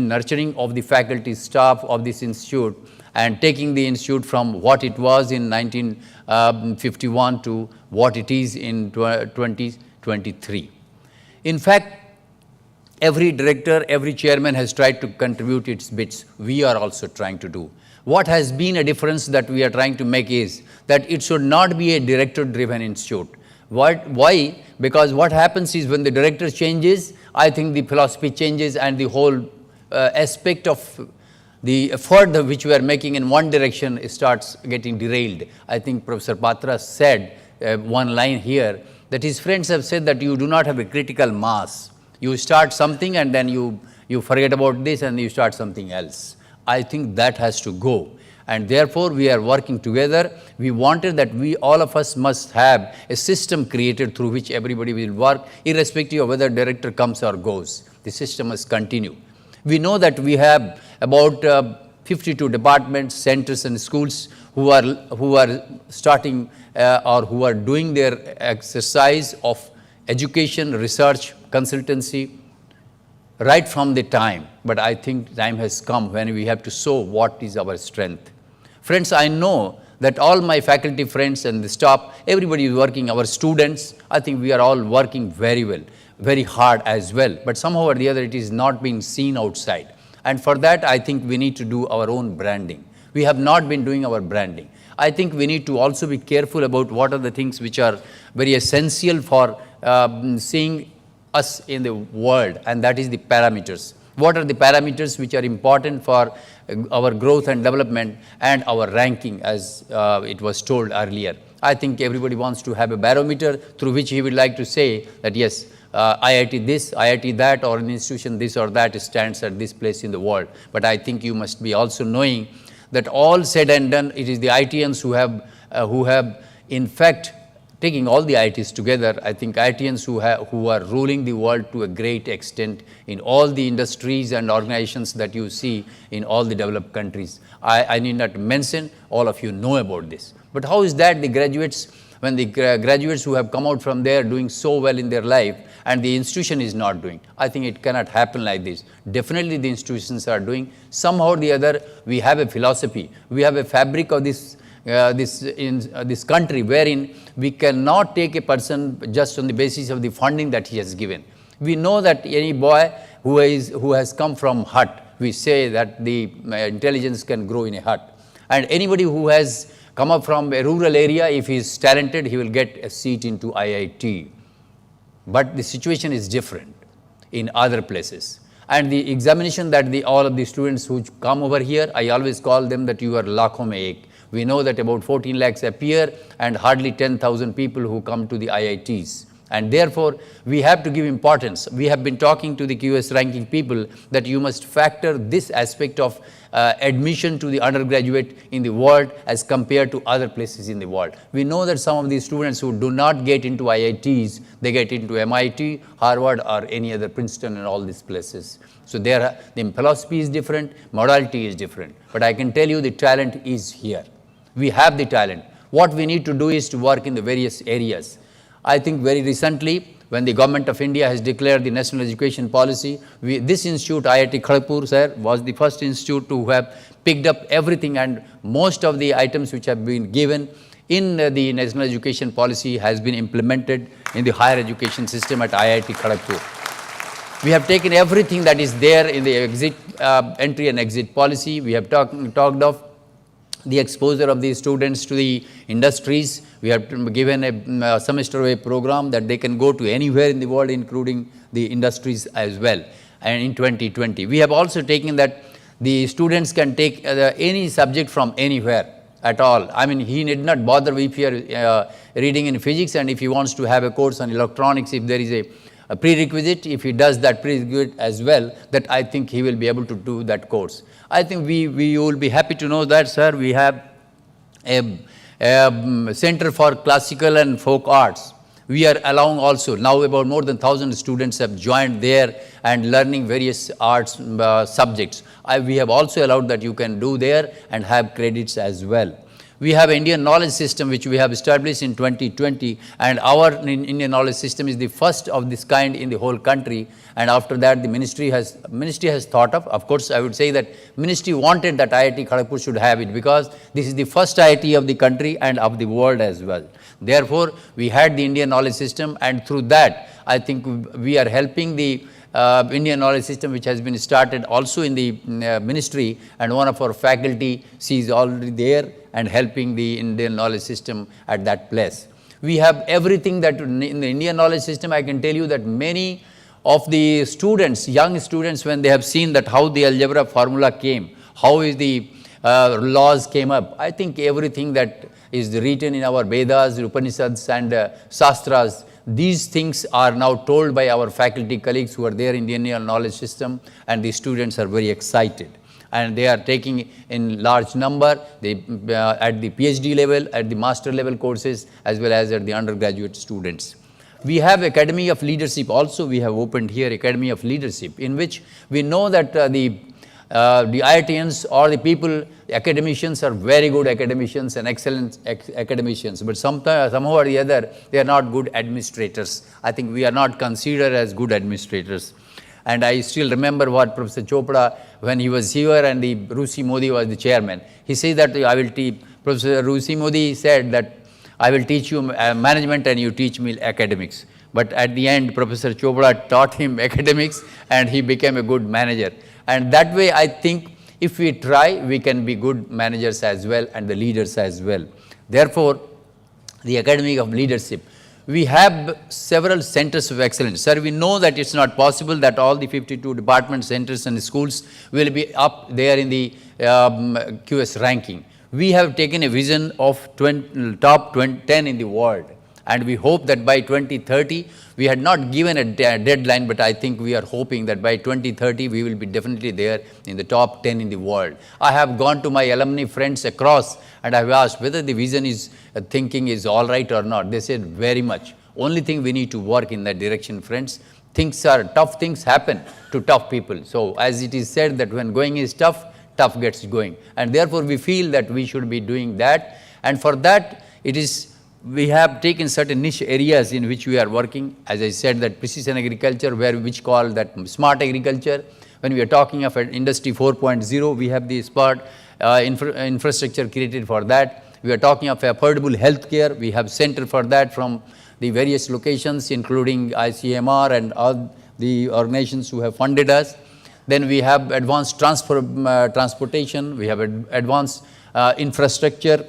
H: nurturing of the faculty staff of this institute, and taking the institute from what it was in 1951 to what it is in 2023. In fact, every director, every chairman has tried to contribute its bits. We are also trying to do. What has been a difference that we are trying to make is that it should not be a director-driven institute. Why? Because what happens is when the director changes, I think the philosophy changes, and the whole aspect of the effort which we are making in one direction starts getting derailed. I think Professor Patra said one line here, that his friends have said that you do not have a critical mass. You start something and then you forget about this and you start something else. I think that has to go. And therefore, we are working together. We wanted that all of us must have a system created through which everybody will work, irrespective of whether director comes or goes. The system must continue. We know that we have about 52 departments, centers and schools who are starting or who are doing their exercise of education, research, consultancy right from the time. But I think time has come when we have to show what is our strength. Friends, I know that all my faculty friends and the staff, everybody is working, our students, I think we are all working very well, very hard as well. But somehow or the other, it is not being seen outside. And for that, I think we need to do our own branding. We have not been doing our branding. I think we need to also be careful about what are the things which are very essential for seeing us in the world, and that is the parameters. What are the parameters which are important for our growth and development and our ranking, as it was told earlier. I think everybody wants to have a barometer through which he would like to say that yes, IIT this, IIT that, or an institution this or that stands at this place in the world. But I think you must be also knowing that all said and done, it is the IITians who have in fact taking all the IITs together. I think IITians who are ruling the world to a great extent in all the industries and organizations that you see in all the developed countries. I need not mention, all of you know about this. But how is that the graduates, when the graduates who have come out from there doing so well in their life and the institution is not doing? I think it cannot happen like this. Definitely the institutions are doing. Somehow or the other, we have a philosophy, we have a fabric of this country wherein we cannot take a person just on the basis of the funding that he has given. We know that any boy who has come from hut, we say that the intelligence can grow in a hut. And anybody who has come up from a rural area, if he is talented, he will get a seat into IIT. But the situation is different in other places. And the examination that all of the students who come over here, I always call them that you are lakhon mein ek. We know that about 14 lakhs appear and hardly 10,000 people who come to the IITs. And therefore, we have to give importance. We have been talking to the QS ranking people that you must factor this aspect of admission to the undergraduate in the world as compared to other places in the world. We know that some of these students who do not get into IITs, they get into MIT, Harvard, or any other Princeton and all these places. So the philosophy is different, modality is different. But I can tell you the talent is here. We have the talent. What we need to do is to work in the various areas. I think very recently, when the Government of India has declared the National Education Policy, this institute, IIT Kharagpur, sir, was the first institute to have picked up everything, and most of the items which have been given in the National Education Policy has been implemented in the higher education system at IIT Kharagpur. We have taken everything that is there in the entry and exit policy. We have talked of the exposure of these students to the industries. We have given a semester-away program that they can go to anywhere in the world, including the industries as well. And in 2020, we have also taken that the students can take any subject from anywhere at all. I mean, he need not bother if you are reading in physics, and if he wants to have a course on electronics, if there is a prerequisite, if he does that prerequisite as well, that I think he will be able to do that course. I think we will be happy to know that, sir, we have a Center for Classical and Folk Arts. We are allowing also, now about more than 1,000 students have joined there and learning various arts subjects. We have also allowed that you can do there and have credits as well. We have Indian knowledge system which we have established in 2020, and our Indian knowledge system is the first of this kind in the whole country. And after that, the ministry has thought of course, I would say that ministry wanted that IIT Kharagpur should have it, because this is the first IIT of the country and of the world as well. Therefore, we had the Indian knowledge system, and through that, I think we are helping the Indian knowledge system which has been started also in the ministry, and one of our faculty, she is already there and helping the Indian knowledge system at that place. We have everything that in the Indian knowledge system. I can tell you that many of the students, young students, when they have seen that how the algebra formula came, how is the laws came up, I think everything that is written in our Vedas, Upanishads and Shastras, these things are now told by our faculty colleagues who are there in the Indian knowledge system, and the students are very excited. And they are taking in large number at the PhD level, at the master level courses, as well as at the undergraduate students. We have Academy of Leadership also. We have opened here Academy of Leadership, in which we know that the IITians or the people, the academicians are very good academicians and excellent academicians, but somehow or the other, they are not good administrators. I think we are not considered as good administrators. And I still remember what Professor Chopra, when he was here and the Rusi Modi was the chairman, he said that I will teach, Professor Rusi Modi said that I will teach you management and you teach me academics. But at the end, Professor Chopra taught him academics and he became a good manager. And that way, I think If we try, we can be good managers as well and the leaders as well. Therefore, the Academy of Leadership, we have several centers of excellence. Sir, we know that it's not possible that all the 52 department centers and schools will be up there in the QS ranking. We have taken a vision of top 10 in the world, and we hope that by 2030, we had not given a deadline, but I think we are hoping that by 2030, we will be definitely there in the top 10 in the world. I have gone to my alumni friends across and I have asked whether the vision is, thinking is all right or not. They said very much. Only thing we need to work in that direction, friends. Tough things happen to tough people. So as it is said that when going is tough, tough gets going. And therefore, we feel that we should be doing that. And for that, we have taken certain niche areas in which we are working. As I said, that precision agriculture, which call that smart agriculture. When we are talking of Industry 4.0, we have the smart infrastructure created for that. We are talking of affordable healthcare. We have center for that from the various locations, including ICMR and all the organizations who have funded us. Then we have advanced transportation. We have advanced infrastructure.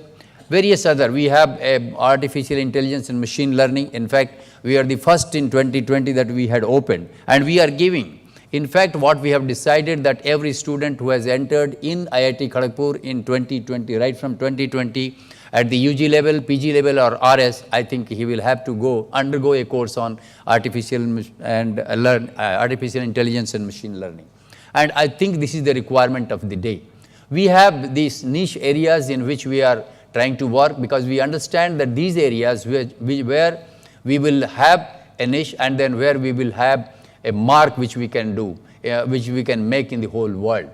H: Various other, we have artificial intelligence and machine learning. In fact, we are the first in 2020 that we had opened, and we are giving. In fact, what we have decided that every student who has entered in IIT Kharagpur in 2020, right from 2020, at the UG level, PG level or RS, I think he will have to undergo a course on artificial intelligence and machine learning. And I think this is the requirement of the day. We have these niche areas in which we are trying to work, because we understand that these areas where we will have a niche and then where we will have a mark which we can do, which we can make in the whole world.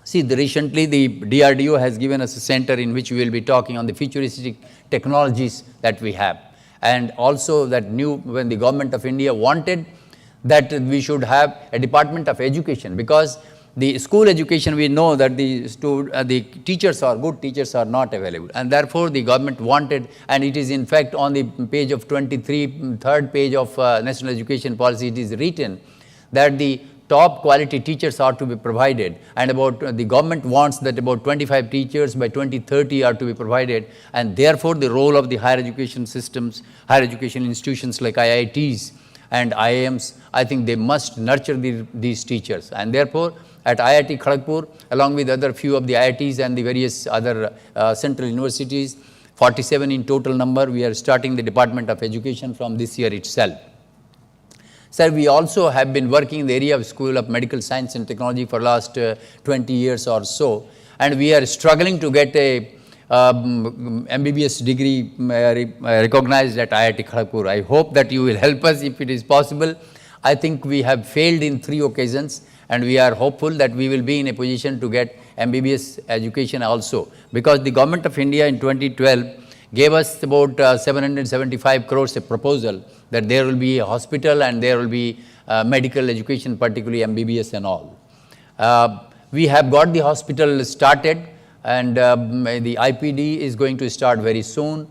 H: See, recently the DRDO has given us a center in which we will be talking on the futuristic technologies that we have. And also that when the government of India wanted that we should have a department of education, because the school education, we know that the teachers are good, teachers are not available. And therefore, the government wanted, and it is in fact on the page of 23, third page of National Education Policy, it is written that the top quality teachers are to be provided. And the government wants that about 25 teachers by 2030 are to be provided. And therefore, the role of the higher education systems, higher education institutions like IITs and IIMs, I think they must nurture these teachers. And therefore, at IIT Kharagpur, along with other few of the IITs and the various other central universities, 47 in total number, we are starting the Department of Education from this year itself. Sir, we also have been working in the area of School of Medical Science and Technology for last 20 years or so, and we are struggling to get a MBBS degree recognized at IIT Kharagpur. I hope that you will help us if it is possible. I think we have failed in 3 occasions, and we are hopeful that we will be in a position to get MBBS education also, because the government of India in 2012 gave us about 775 crores a proposal that there will be a hospital and there will be medical education, particularly MBBS and all. We have got the hospital started, and the IPD is going to start very soon.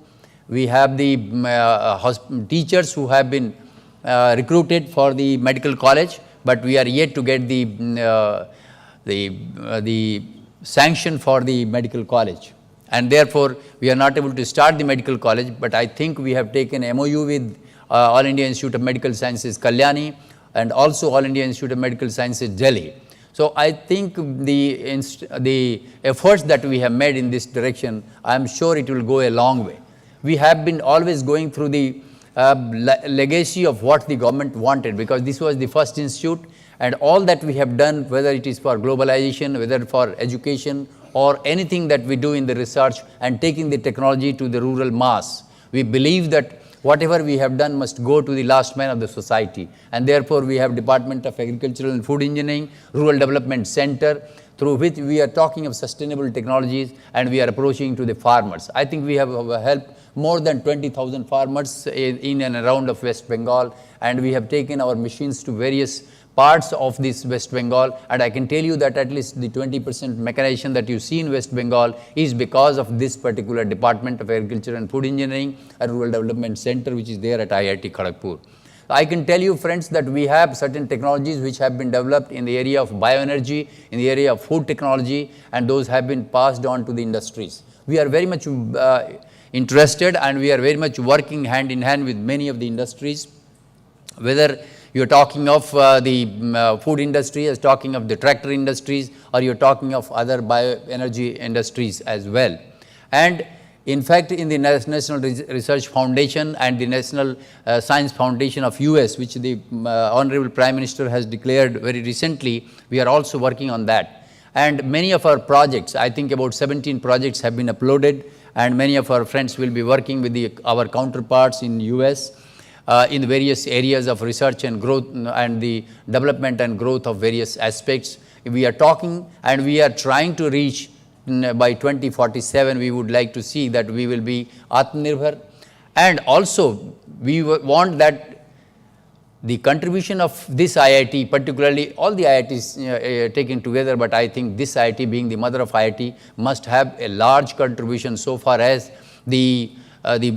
H: We have the teachers who have been recruited for the medical college, but we are yet to get the sanction for the medical college. And therefore, we are not able to start the medical college, but I think we have taken MOU with All India Institute of Medical Sciences, Kalyani, and also All India Institute of Medical Sciences, Delhi. So I think the efforts that we have made in this direction, I am sure it will go a long way. We have been always going through the legacy of what the government wanted, because this was the first institute, and all that we have done, whether it is for globalization, whether for education, or anything that we do in the research and taking the technology to the rural mass, we believe that whatever we have done must go to the last man of the society. And therefore, we have Department of Agricultural and Food Engineering, Rural Development Center, through which we are talking of sustainable technologies, and we are approaching to the farmers. I think we have helped more than 20,000 farmers in and around of West Bengal, and we have taken our machines to various parts of this West Bengal, and I can tell you that at least the 20% mechanization that you see in West Bengal is because of this particular Department of Agriculture and Food Engineering and Rural Development Center, which is there at IIT Kharagpur. I can tell you, friends, that we have certain technologies which have been developed in the area of bioenergy, in the area of food technology, and those have been passed on to the industries. We are very much interested, and we are very much working hand in hand with many of the industries, whether you're talking of the food industry, as talking of the tractor industries, or you're talking of other bioenergy industries as well. And in fact, in the National Research Foundation and the National Science Foundation of US, which the Honorable Prime Minister has declared very recently, we are also working on that. And many of our projects, I think about 17 projects have been uploaded, and many of our friends will be working with our counterparts in US in the various areas of research and growth and the development and growth of various aspects. We are talking and we are trying to reach by 2047, we would like to see that we will be Atmanirbhar. And also, we want that the contribution of this IIT, particularly all the IITs taken together, but I think this IIT being the mother of IIT must have a large contribution so far as the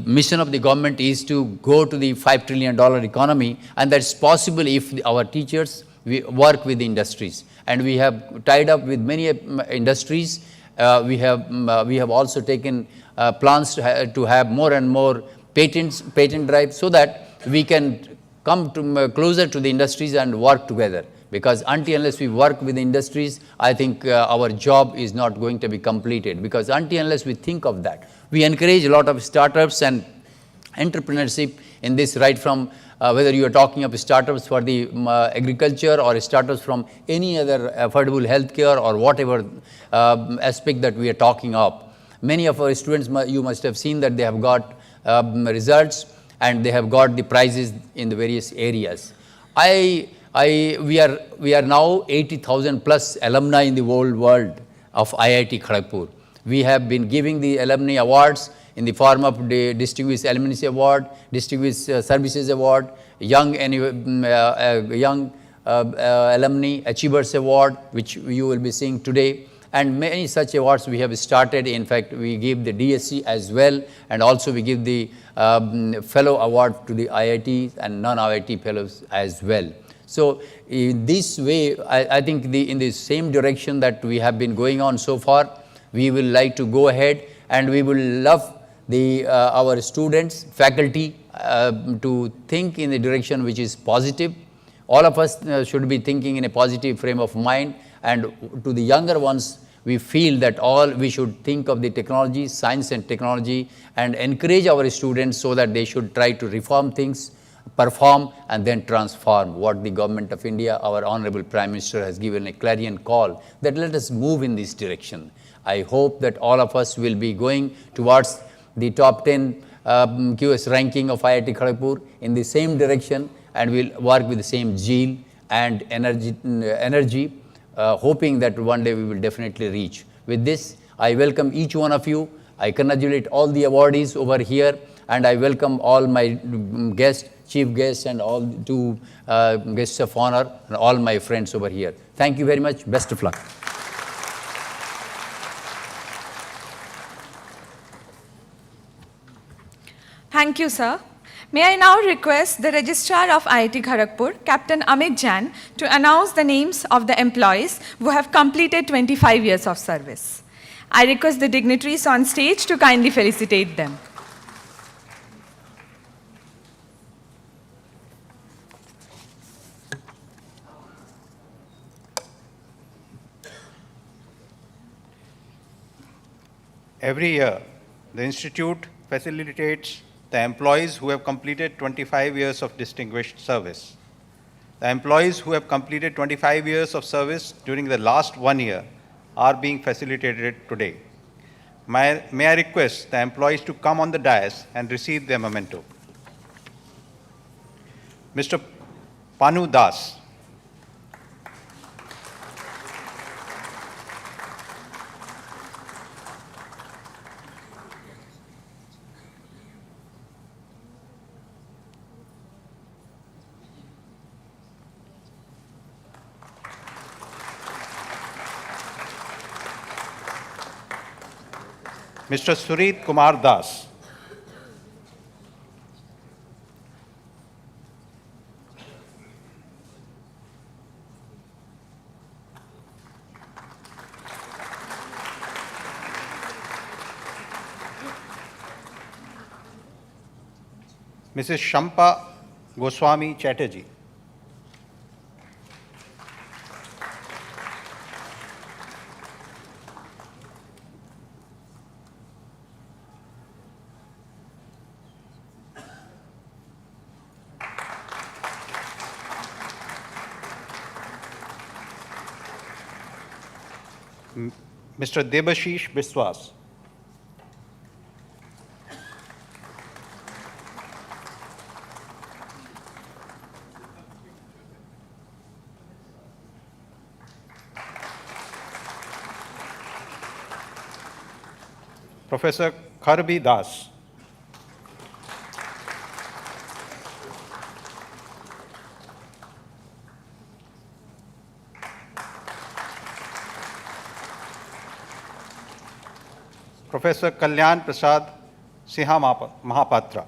H: mission of the government is to go to the $5 trillion economy, and that's possible if our teachers work with the industries. And we have tied up with many industries. We have also taken plans to have more and more patent drives, so that we can come to closer to the industries and work together. Because unless we work with the industries, I think our job is not going to be completed. Because unless we think of that, we encourage a lot of startups and entrepreneurship in this, right from whether you are talking of startups for the agriculture or startups from any other affordable healthcare or whatever aspect that we are talking of. Many of our students, you must have seen that they have got results and they have got the prizes in the various areas. We are now 80,000 plus alumni in the whole world of IIT Kharagpur. We have been giving the alumni awards in the form of the Distinguished Alumni Award, Distinguished Services Award, Young Alumni Achievers Award, which you will be seeing today. And many such awards we have started. In fact, we give the DSC as well, and also we give the Fellow Award to the IITs and non-IIT fellows as well. So in this way, I think in the same direction that we have been going on so far, we will like to go ahead, and we will love our students, faculty to think in the direction which is positive. All of us should be thinking in a positive frame of mind, and to the younger ones, we feel that we should think of the technology, science and technology, and encourage our students so that they should try to reform things, perform, and then transform. What the Government of India, our Honorable Prime Minister, has given a clarion call, that let us move in this direction. I hope that all of us will be going towards the top 10 QS ranking of IIT Kharagpur in the same direction, and will work with the same zeal and energy, hoping that one day we will definitely reach. With this, I welcome each one of you. I congratulate all the awardees over here, and I welcome all my guests, chief guests, and all two guests of honor, and all my friends over here. Thank you very much. Best of luck.
A: Thank you, sir. May I now request the Registrar of IIT Kharagpur, Captain Amit Jain, to announce the names of the employees who have completed 25 years of service. I request the dignitaries on stage to kindly felicitate them.
I: Every year, the Institute facilitates the employees who have completed 25 years of distinguished service. The employees who have completed 25 years of service during the last 1 year are being facilitated today. May I request the employees to come on the dais and receive their memento. Mr. Panu Das. Mr. Surit Kumar Das. Mrs. Shampa Goswami Chatterjee. Mr. Debashish Biswas. Professor Karbi Das. Professor Kalyan Prasad Siha Mahapatra.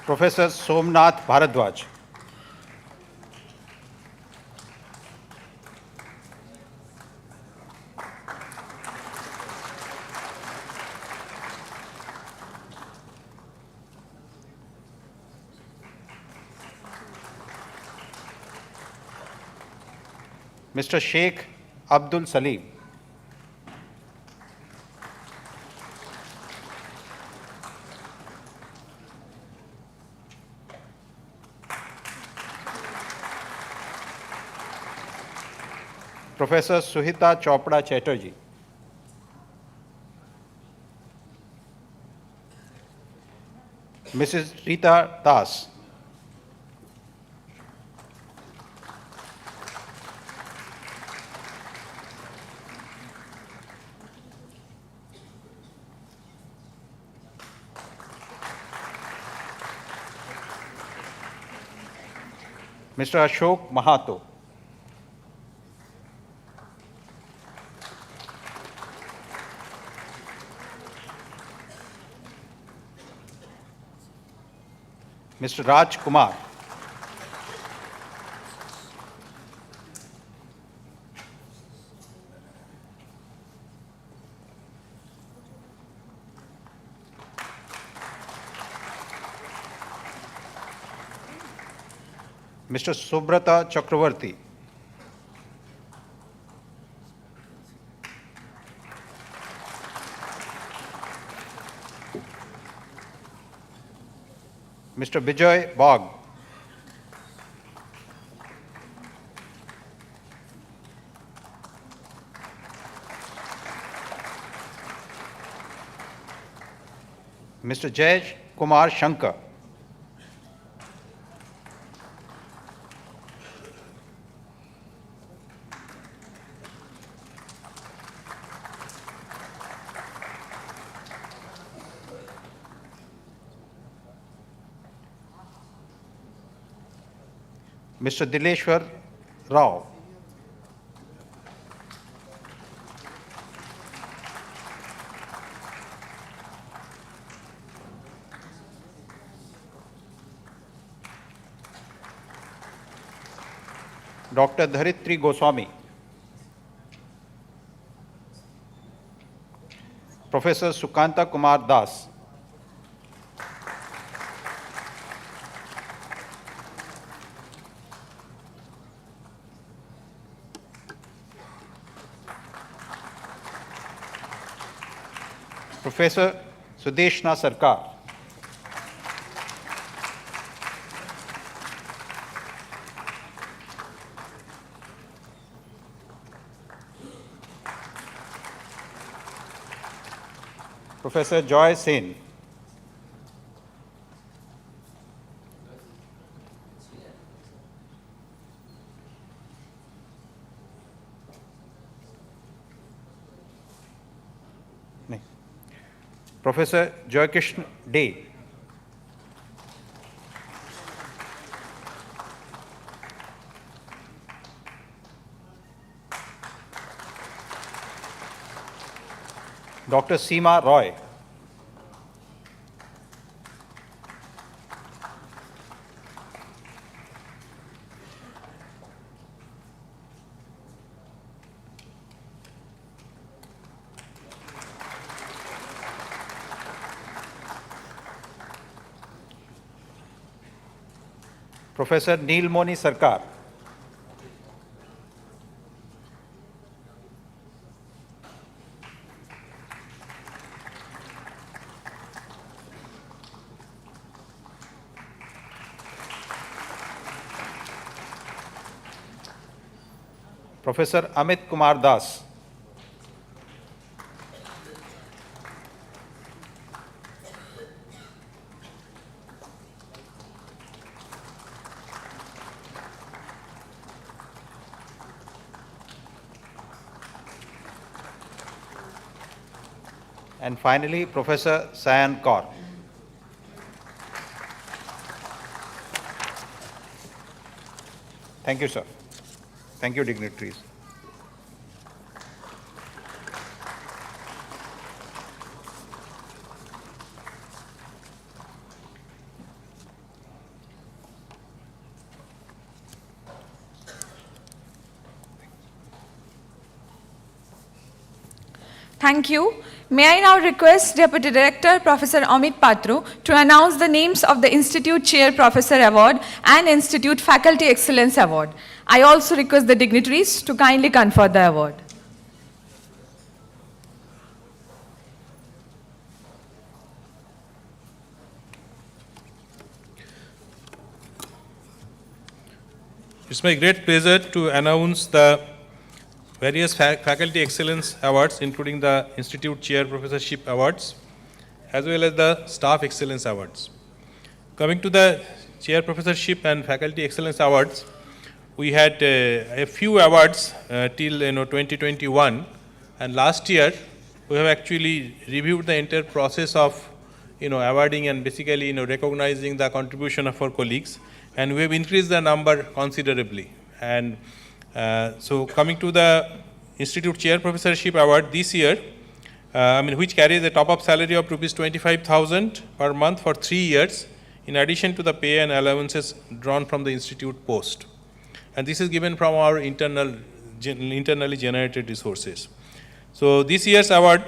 I: Professor Somnath Bharadwaj. Mr. Sheikh Abdul Salim. Professor Suhita Chopra Chatterjee. Mrs. Rita Das. Mr. Ashok Mahato. Mr. Raj Kumar. Mr. Subrata Chakravarti. Mr. Bijoy Bog. Mr. Jay Kumar Shankar. Mr. Dileshwar Rao. Dr. Dharitri Goswami. Professor Sukanta Kumar Das. Professor Sudeshna Sarkar. Professor Joy Sen. Professor Joykishn Day. Dr. Seema Roy. Professor Neelmoni Sarkar. Professor Amit Kumar Das. And finally, Professor Sayan Kaur. Thank you, sir. Thank you, dignitaries.
A: Thank you. May I now request Deputy Director Professor Amit Patru to announce the names of the Institute Chair Professor Award and Institute Faculty Excellence Award. I also request the dignitaries to kindly confer the award.
G: It's my great pleasure to announce the various Faculty Excellence Awards, including the Institute Chair Professorship Awards, as well as the Staff Excellence Awards. Coming to the Chair Professorship and Faculty Excellence Awards, we had a few awards till 2021, and last year we have actually reviewed the entire process of awarding and basically recognizing the contribution of our colleagues, and we have increased the number considerably. And so coming to the Institute Chair Professorship Award this year, which carries a top-up salary of rupees 25,000 per month for 3 years, in addition to the pay and allowances drawn from the institute post. And this is given from our internally generated resources. So this year's award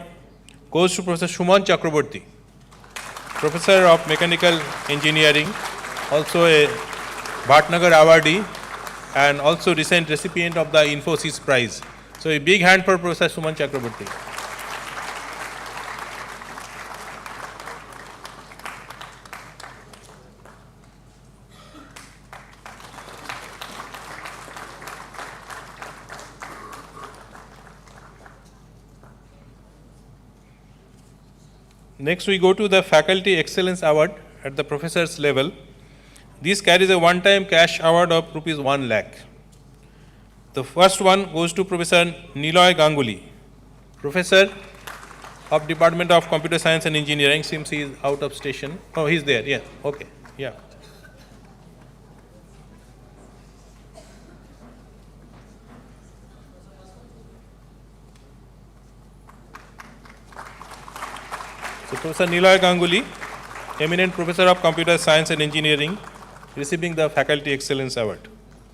G: goes to Professor Suman Chakraborty, Professor of Mechanical Engineering, also a Bhatnagar awardee, and also recent recipient of the Infosys Prize. So a big hand for Professor Suman Chakraborty. Next we go to the Faculty Excellence Award at the professor's level. This carries a one-time cash award of rupees 1 lakh. The first one goes to Professor Niloy Ganguly, Professor of Department of Computer Science and Engineering. Seems he is out of station. Oh, he's there. Yeah. Okay. Yeah. So Professor Niloy Ganguly, eminent Professor of Computer Science and Engineering, receiving the Faculty Excellence Award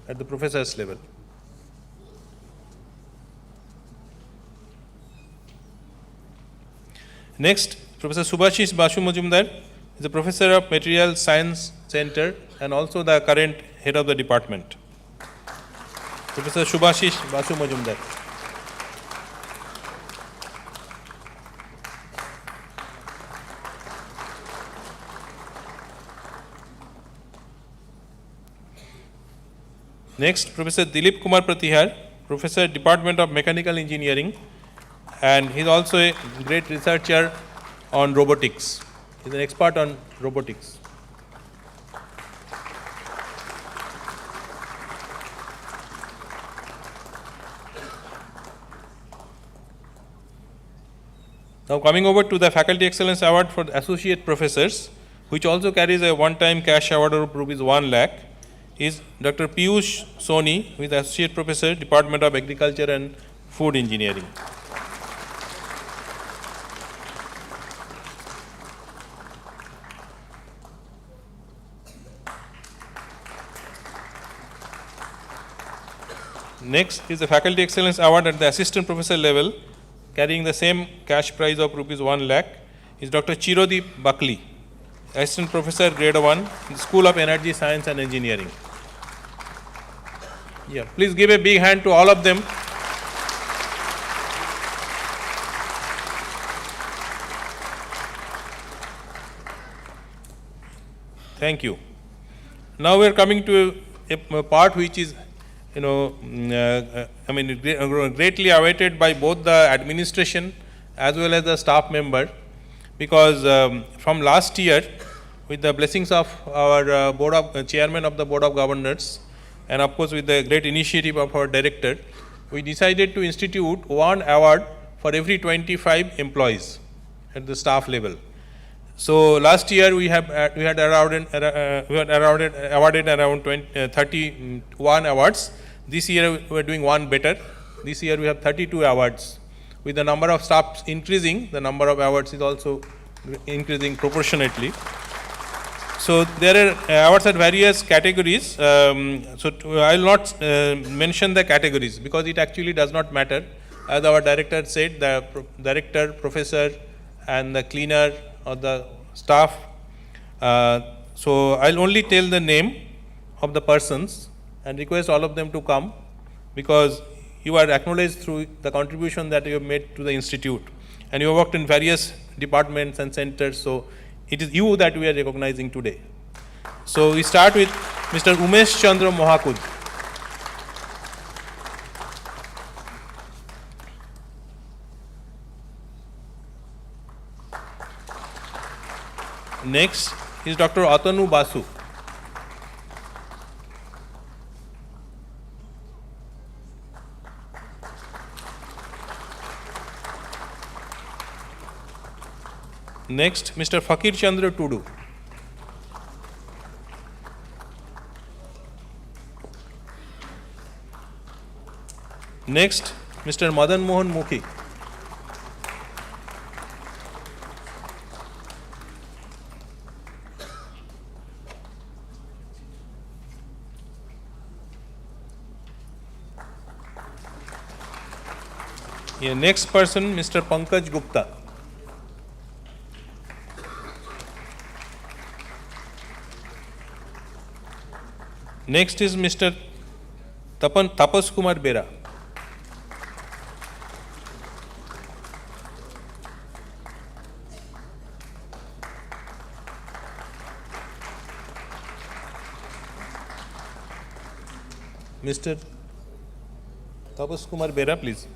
G: at the professor's level. Next, Professor Subhashish Basu Majumdar is a Professor of Material Science Center and also the current head of the department. Professor Subhashish Basu Majumdar. Next, Professor Dilip Kumar Pratihar, Professor, Department of Mechanical Engineering, and he is also a great researcher on robotics. He is an expert on robotics. Now coming over to the Faculty Excellence Award for Associate Professors, which also carries a one-time cash award of rupees 1 lakh, is Dr. Piyush Soni, who is Associate Professor, Department of Agriculture and Food Engineering. Next is the Faculty Excellence Award at the Assistant Professor level, carrying the same cash prize of rupees 1 lakh, is Dr. Chirodeep Buckley, Assistant Professor Grade 1, in the School of Energy Science and Engineering. Yeah, please give a big hand to all of them. Thank you. Now we are coming to a part which is, greatly awaited by both the administration as well as the staff member, because from last year, with the blessings of our chairman of the Board of Governors, and of course with the great initiative of our director, we decided to institute one award for every 25 employees at the staff level. So last year we had awarded around 31 awards. This year we are doing one better. This year we have 32 awards. With the number of staffs increasing, the number of awards is also increasing proportionately. So there are awards at various categories. I will not mention the categories because it actually does not matter. As our director said, the director, professor, and the cleaner or the staff. So I'll only tell the name of the persons and request all of them to come, because you are acknowledged through the contribution that you have made to the institute, and you have worked in various departments and centers. So it is you that we are recognizing today. So we start with Mr. Umesh Chandra Mohakud. Next is Dr. Atanu Basu. Next, Mr. Fakir Chandra Tudu. Next, Mr. Madan Mohan Mukhi. Next person, Mr. Pankaj Gupta. Next is Mr. Tapas Kumar Bera. Mr. Tapas Kumar Bera, please.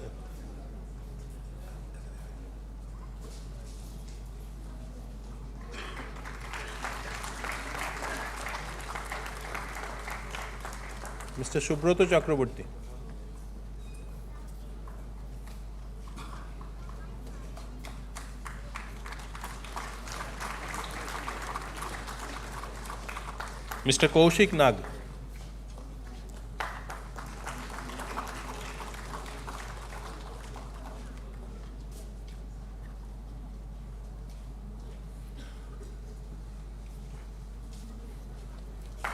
G: Mr. Shubroto Chakraborty. Mr. Kaushik Nag.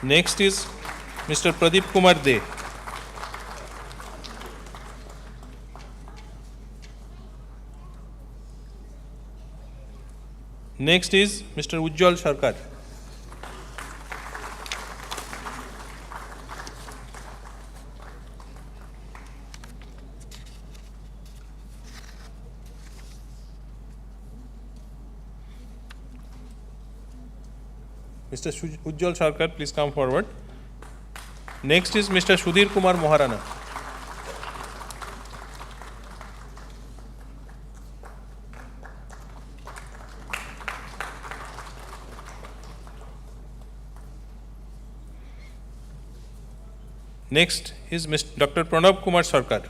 G: Next is Mr. Pradeep Kumar De. Next is Mr. Ujjwal Sarkar. Mr. Ujjwal Sarkar, please come forward. Next is Mr. Sudhir Kumar Moharana. Next is Dr. Pranab Kumar Sarkar.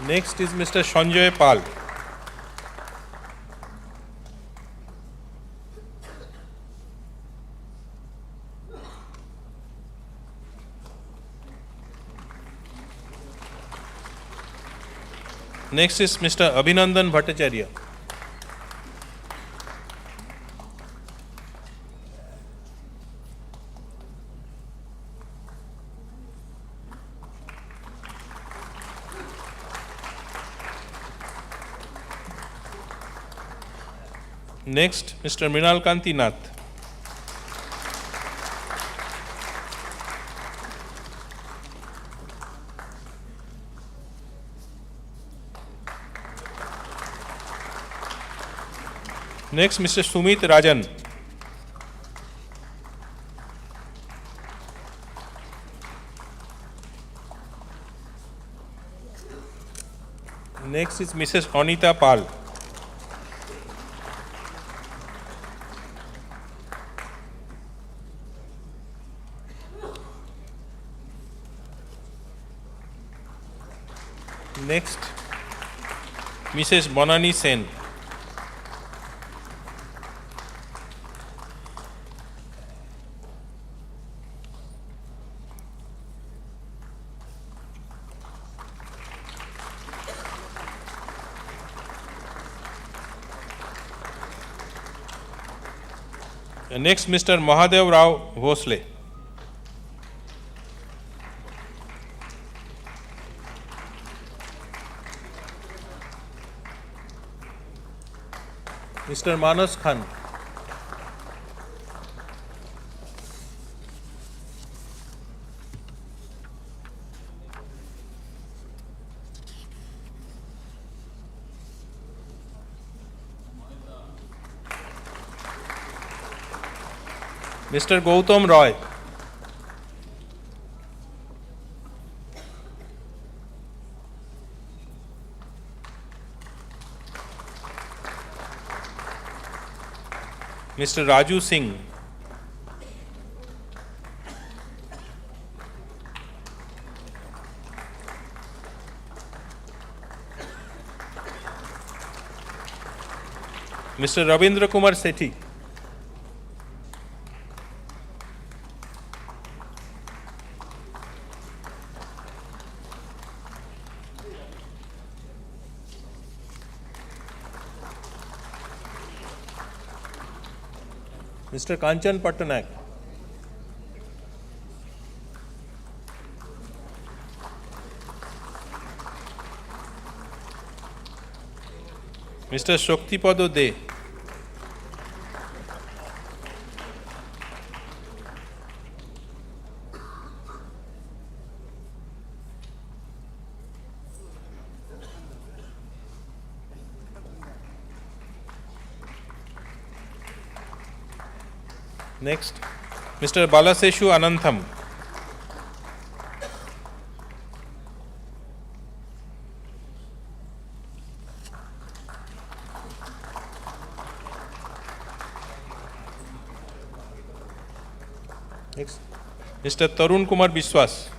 G: Next is Mr. Sanjay Pal. Next is Mr. Abhinandan Bhattacharya. Next, Mr. Mrinal Kanti Nath. Next, Mr. Sumit Rajan. Next is Mrs. Anita Pal. Next, Mrs. Bonani Sen. Next, Mr. Mahadev Rao Bhosle. Mr. Manas Khan. Mr. Gautam Roy. Mr. Raju Singh. Mr. Ravindra Kumar Sethi. Mr. Kanchan Patnaik. Mr. Shaktipada De. Next, Mr. Balaseshu Anantham. Next, Mr. Tarun Kumar Biswas.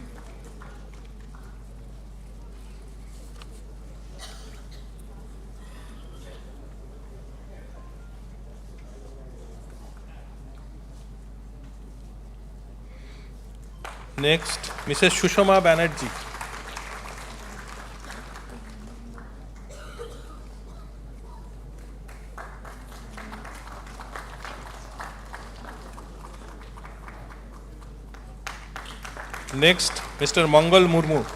G: Next, Mrs. Shushama Banerjee. Next, Mr. Mangal Murmu.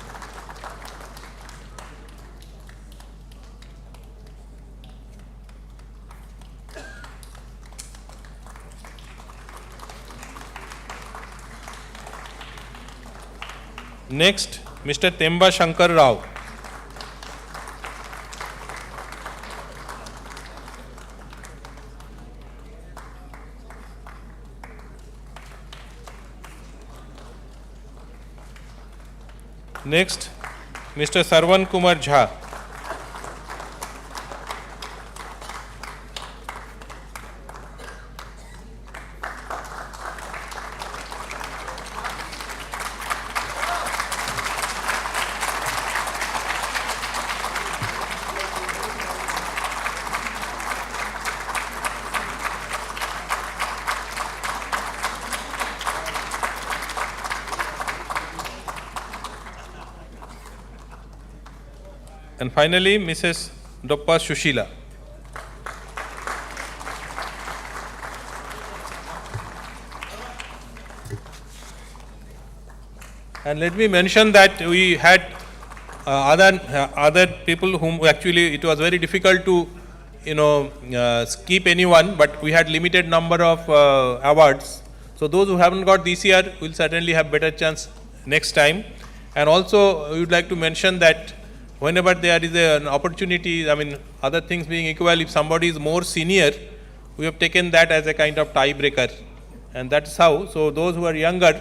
G: Next, Mr. Temba Shankar Rao. Next, Mr. Sarvan Kumar Jha. And finally, Mrs. Doppa Shushila. And let me mention that we had other people whom actually it was very difficult to skip anyone, but we had limited number of awards. So those who haven't got this year will certainly have better chance next time. And also, we would like to mention that whenever there is an opportunity, other things being equal, if somebody is more senior, we have taken that as a kind of tiebreaker. And that's how. So those who are younger,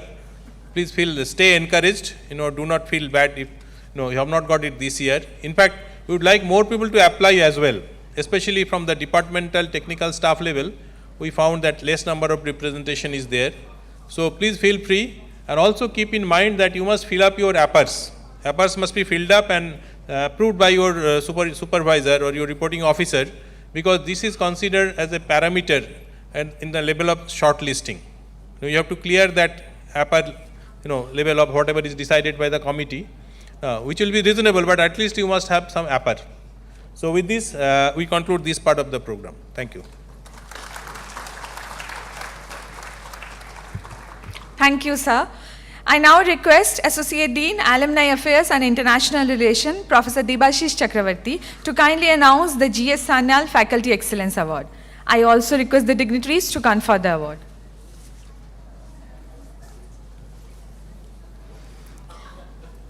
G: please stay encouraged. Do not feel bad if you have not got it this year. In fact, we would like more people to apply as well, especially from the departmental technical staff level. We found that less number of representation is there. So please feel free, and also keep in mind that you must fill up your APARs. APARs must be filled up and approved by your supervisor or your reporting officer, because this is considered as a parameter and in the level of shortlisting. You have to clear that APAR level of whatever is decided by the committee, which will be reasonable, but at least you must have some APAR. So with this, we conclude this part of the program. Thank you.
A: Thank you, sir. I now request Associate Dean, Alumni Affairs and International Relations, Professor Debashish Chakravarti, to kindly announce the GS Sanyal Faculty Excellence Award. I also request the dignitaries to confer the award.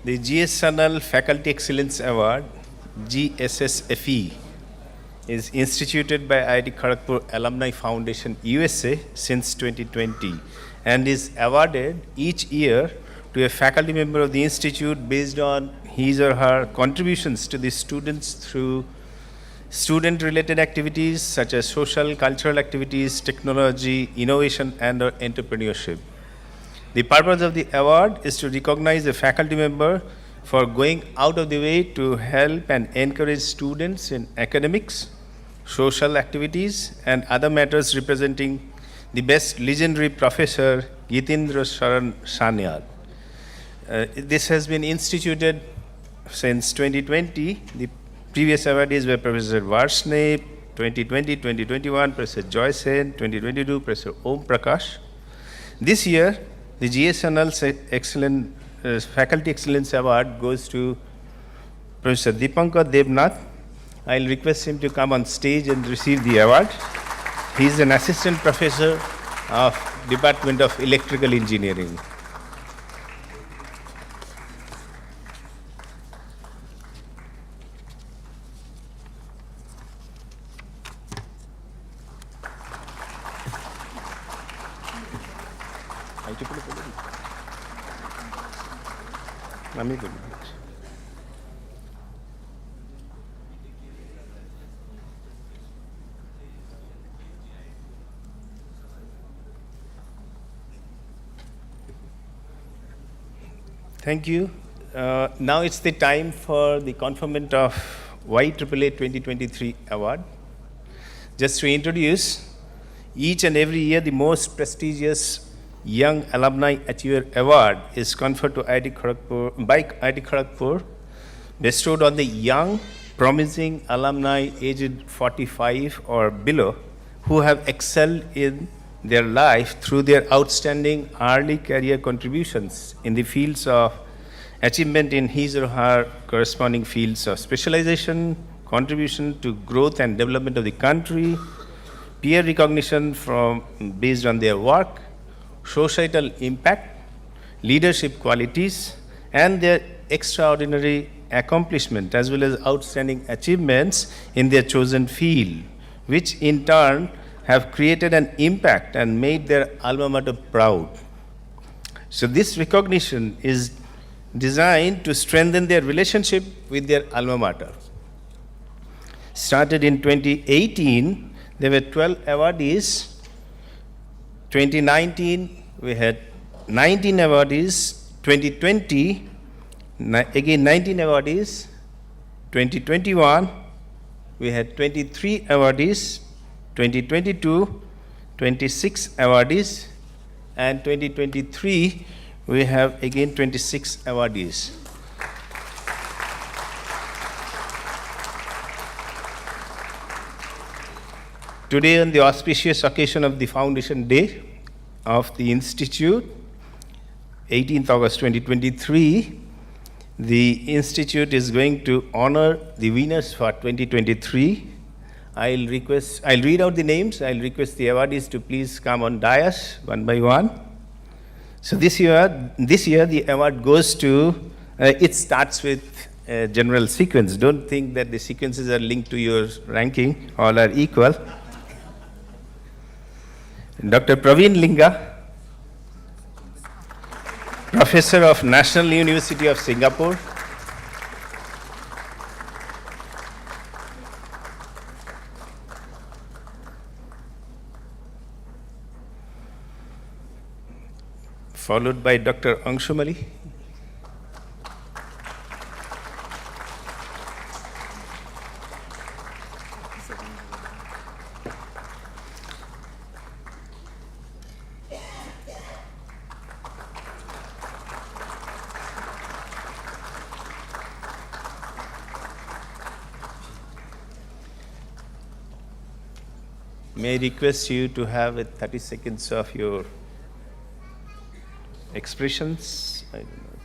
C: The GS Sanyal Faculty Excellence Award, GSSFE, is instituted by IIT Kharagpur Alumni Foundation, USA since 2020, and is awarded each year to a faculty member of the institute based on his or her contributions to the students through student-related activities such as social, cultural activities, technology, innovation, and entrepreneurship. The purpose of the award is to recognize a faculty member for going out of the way to help and encourage students in academics, social activities, and other matters representing the best legendary Professor Gitendra Sharan Sanyal. This has been instituted since 2020. The previous awardees were Professor Varshney, 2020, 2021, Professor Joy Sen, 2022, Professor Om Prakash. This year, the GS Sanyal Faculty Excellence Award goes to Professor Dipankar Devnath. I'll request him to come on stage and receive the award. He is an assistant professor of Department of Electrical Engineering. Thank you. Now it's the time for the conferment of YAAA 2023 award. Just to introduce, each and every year the most prestigious Young Alumni Achiever Award is conferred to IIT Kharagpur, by IIT Kharagpur, bestowed on the young, promising alumni aged 45 or below who have excelled in their life through their outstanding early career contributions in the fields of achievement in his or her corresponding fields of specialization, contribution to growth and development of the country, peer recognition based on their work, societal impact, leadership qualities, and their extraordinary accomplishment as well as outstanding achievements in their chosen field, which in turn have created an impact and made their alma mater proud. So this recognition is designed to strengthen their relationship with their alma mater. Started in 2018, there were 12 awardees. 2019, we had 19 awardees. 2020, again 19 awardees. 2021, we had 23 awardees. 2022, 26 awardees. And 2023, we have again 26 awardees. Today, on the auspicious occasion of the Foundation Day of the Institute, 18th August 2023, the Institute is going to honor the winners for 2023. I'll read out the names. I'll request the awardees to please come on dais one by one. So this year the award goes to, it starts with a general sequence. Don't think that the sequences are linked to your ranking, all are equal. Dr. Praveen Linga, Professor of National University of Singapore. Followed by Dr. Anshumali. May I request you to have 30 seconds of your expressions. I don't know.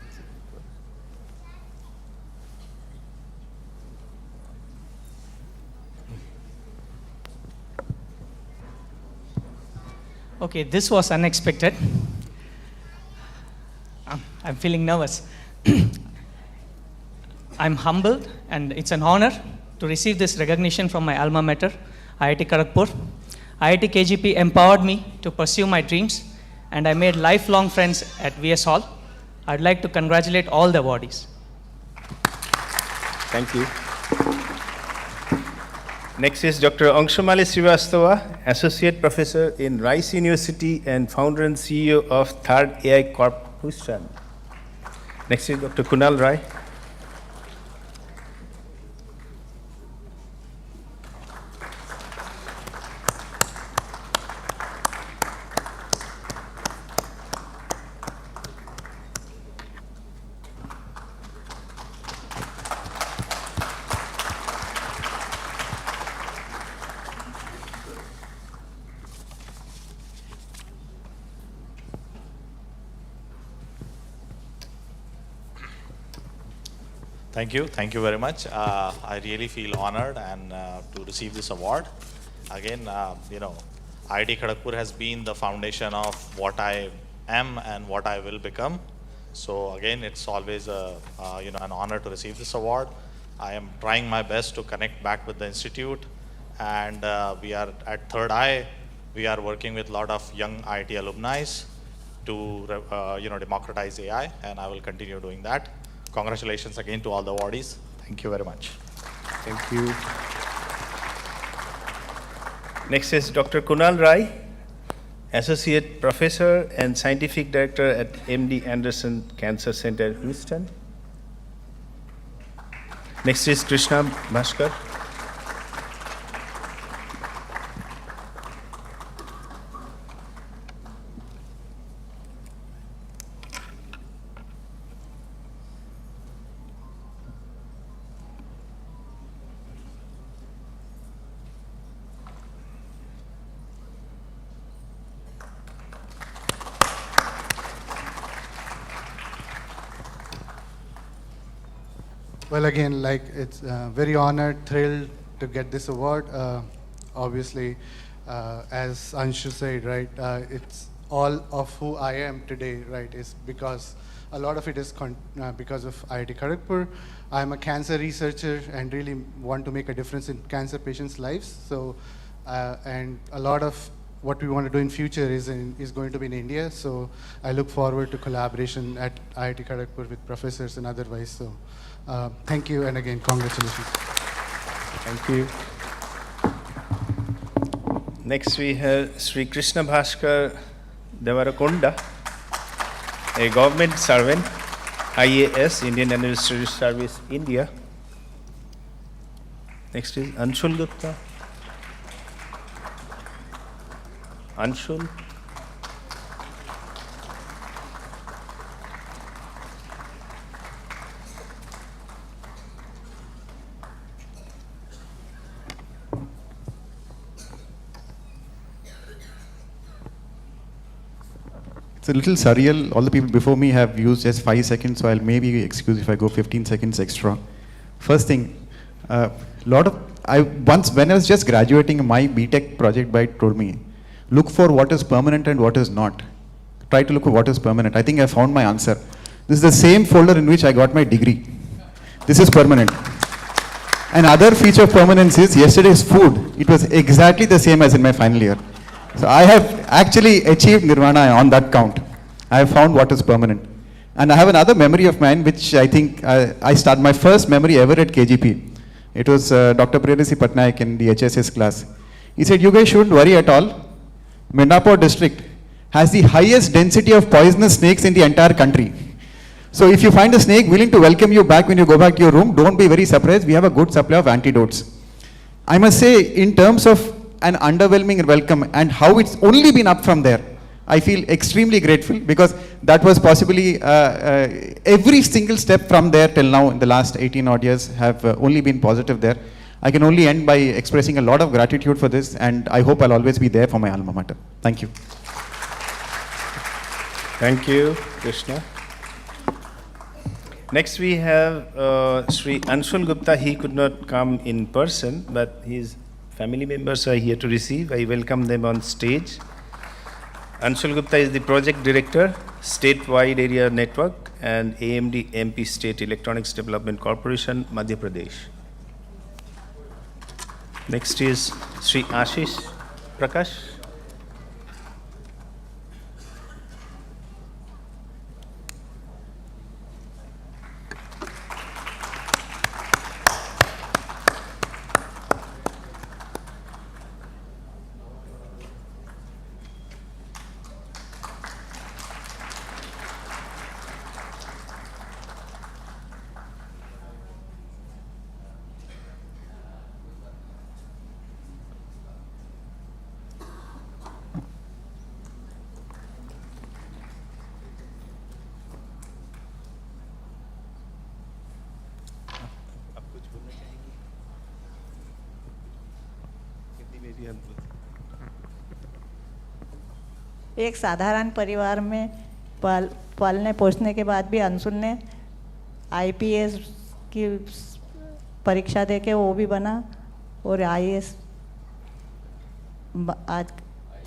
J: Okay, this was unexpected. I'm feeling nervous. I'm humbled, and it's an honor to receive this recognition from my alma mater, IIT Kharagpur. IIT KGP empowered me to pursue my dreams, and I made lifelong friends at VS Hall. I'd like to congratulate all the awardees.
C: Thank you. Next is Dr. Anshumali Srivastava, Associate Professor in Rice University and founder and CEO of Third AI Corp. Houston. Next is Dr. Kunal Rai.
K: Thank you very much. I really feel honored and to receive this award. Again, IIT Kharagpur has been the foundation of what I am and what I will become. So again, it's always an honor to receive this award. I am trying my best to connect back with the institute, and we are at Third Eye. We are working with a lot of young IIT alumni to democratize AI, and I will continue doing that. Congratulations again to all the awardees. Thank you very much.
C: Thank you. Next is Dr. Kunal Rai, Associate Professor and Scientific Director at MD Anderson Cancer Center, Houston. Next is Krishna Bhaskar.
L: Well, again, it's very honored, thrilled to get this award. Obviously, as Anshu said, right, it's all of who I am today, right, is because a lot of it is because of IIT Kharagpur. I'm a cancer researcher and really want to make a difference in cancer patients' lives. So, and a lot of what we want to do in future is going to be in India. So I look forward to collaboration at IIT Kharagpur with professors and otherwise. So thank you, and again, congratulations.
C: Thank you. Next we have Sri Krishna Bhaskar Devarakonda, a government servant, IAS, Indian Administrative Service, India. Next is Anshul Gupta. Anshul.
M: It's a little surreal. All the people before me have used just 5 seconds, so I'll maybe excuse if I go 15 seconds extra. First thing, a lot of when I was just graduating, my BTech project guide told me, look for what is permanent and what is not. Try to look for what is permanent. I think I found my answer. This is the same folder in which I got my degree. This is permanent. Another feature of permanence is yesterday's food. It was exactly the same as in my final year. So I have actually achieved nirvana on that count. I have found what is permanent. And I have another memory of mine, which I think I started my first memory ever at KGP. It was Dr. Priyadasi Patnaik in the HSS class. He said, you guys shouldn't worry at all. Midnapore district has the highest density of poisonous snakes in the entire country. So if you find a snake willing to welcome you back when you go back to your room, don't be very surprised. We have a good supply of antidotes. I must say, in terms of an underwhelming welcome and how it's only been up from there, I feel extremely grateful because that was possibly every single step from there till now in the last 18 odd years have only been positive there. I can only end by expressing a lot of gratitude for this, and I hope I'll always be there for my alma mater. Thank you.
C: Thank you, Krishna. Next we have Sri Anshul Gupta. He could not come in person, but his family members are here to receive. I welcome them on stage. Anshul Gupta is the Project Director, Statewide Area Network and AMD MP State Electronics Development Corporation, Madhya Pradesh. Next is Sri Ashish Prakash.
N: एक साधारण परिवार में पालने पोसने के बाद भी अंशुल ने आईपीएस की परीक्षा दे के वो भी बना और आईएएस आज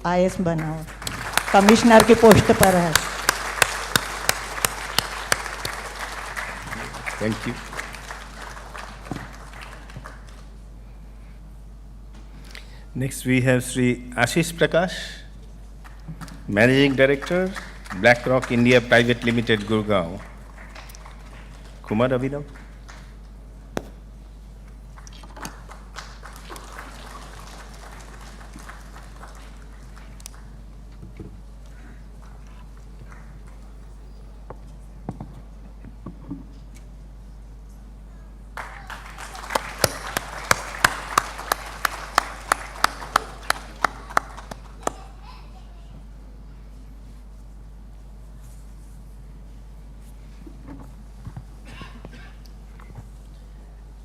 N: आईएएस बना और कमिश्नर की पोस्ट पर है.
C: Thank you. Next we have Sri Ashish Prakash, Managing Director, BlackRock India Private Limited, Gurgaon. Kumar Abhinav.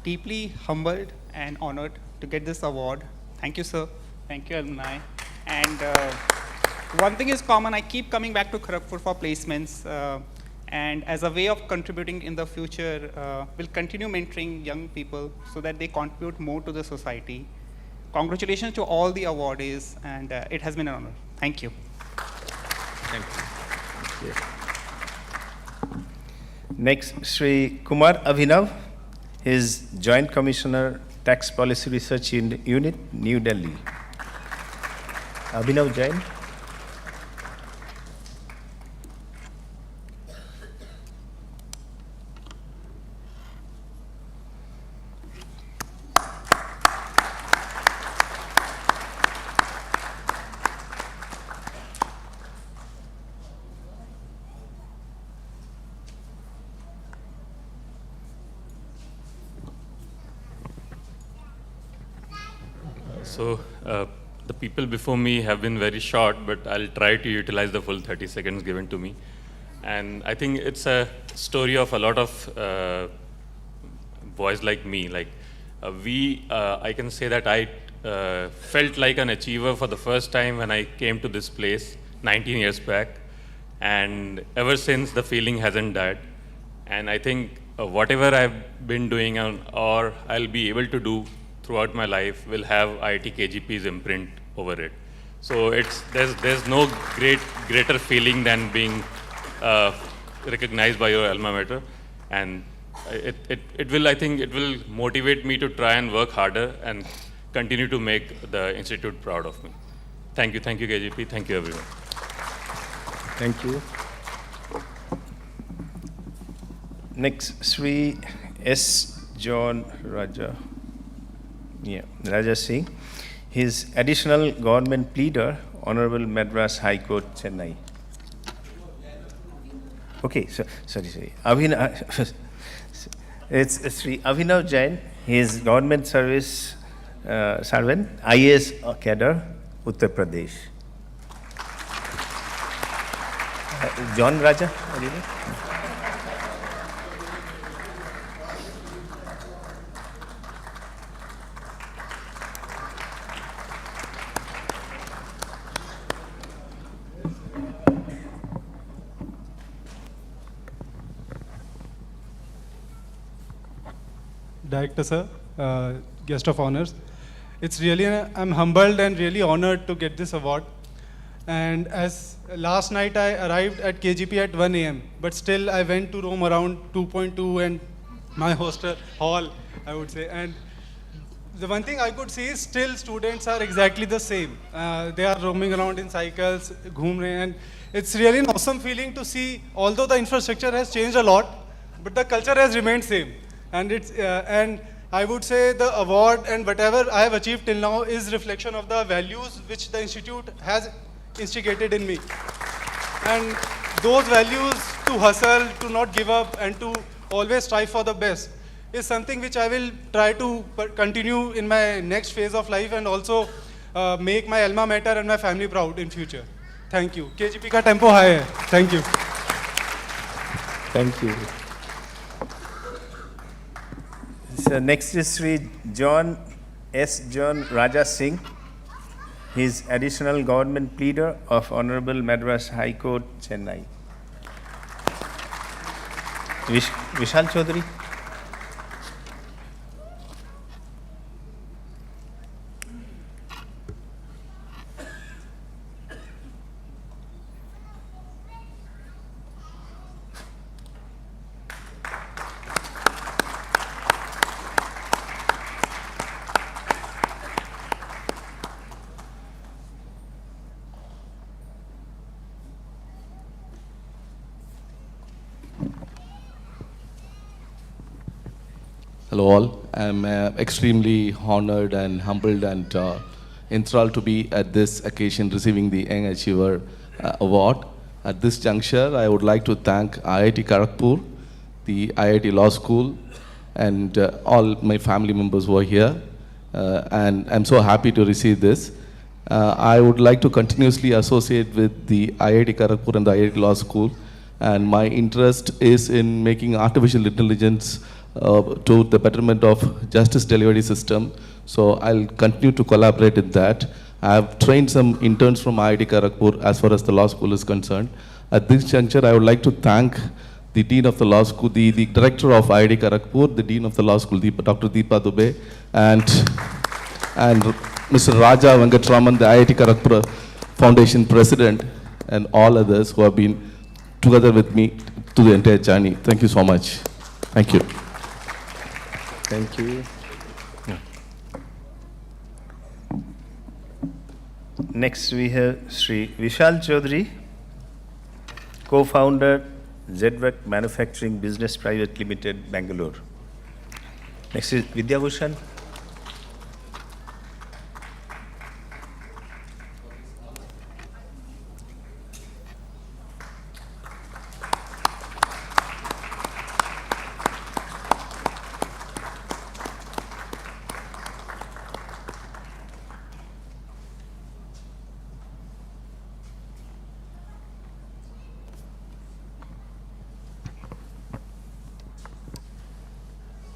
O: Deeply humbled and honored to get this award. Thank you, sir. Thank you, alumni. And one thing is common, I keep coming back to Kharagpur for placements. And as a way of contributing in the future, we'll continue mentoring young people so that they contribute more to the society. Congratulations to all the awardees, and it has been an honor. Thank you.
C: Thank you. Yeah. Next, Sri Kumar Abhinav. He is Joint Commissioner, Tax Policy Research Unit, New Delhi. Abhinav Jain.
P: So the people before me have been very short, but I'll try to utilize the full 30 seconds given to me. And I think it's a story of a lot of boys like me. Like I can say that I felt like an achiever for the first time when I came to this place 19 years back. And ever since, the feeling hasn't died. And I think whatever I've been doing or I'll be able to do throughout my life will have IIT KGP's imprint over it. So there's no greater feeling than being recognized by your alma mater, and I think it will motivate me to try and work harder and continue to make the institute proud of me. Thank you KGP, thank you everyone.
C: Thank you. Next, Sri S. John Raja Singh. His additional government pleader, Honorable Madras High Court, Chennai. Okay, sorry. It's Sri Abhinav Jain. He is government service servant, IAS cadre, Uttar Pradesh. John Raja, are you there?
Q: Director sir, guest of honors. It's really, I'm humbled and really honored to get this award. And as last night I arrived at KGP at 1 a.m., but still I went to roam around 2.2 and my hostel hall, I would say. And the one thing I could see is still students are exactly the same. They are roaming around in cycles, ghoom rahe, and it's really an awesome feeling to see, although the infrastructure has changed a lot, but the culture has remained same. And and I would say the award and whatever I have achieved till now is reflection of the values which the institute has instigated in me. And those values to hustle, to not give up, and to always strive for the best is something which I will try to continue in my next phase of life, and also make my alma mater and my family proud in future. Thank you. KGP ka tempo high hai. Thank you.
C: Thank you. So next is Sri John S. John Raja Singh. He is additional government pleader of Honorable Madras High Court, Chennai. Vishal Chaudhary.
R: Hello all, I'm extremely honored and humbled and enthralled to be at this occasion receiving the Young Achiever Award. At this juncture, I would like to thank IIT Kharagpur, the IIT Law School, and all my family members who are here. And I'm so happy to receive this. I would like to continuously associate with the IIT Kharagpur and the IIT Law School, and my interest is in making artificial intelligence to the betterment of justice delivery system. So I'll continue to collaborate in that. I have trained some interns from IIT Kharagpur as far as the law school is concerned. At this juncture, I would like to thank the Dean of the Law School, the Director of IIT Kharagpur, the Dean of the Law School, Dr. Deepa Dubey, and Mr. Raja Venkatraman, the IIT Kharagpur Foundation President, and all others who have been together with me to the entire journey. Thank you so much. Thank you.
C: Thank you. Next we have Sri Vishal Chaudhary, co-founder ZVAC Manufacturing Business Private Limited, Bangalore. Next is Vidya Bhushan.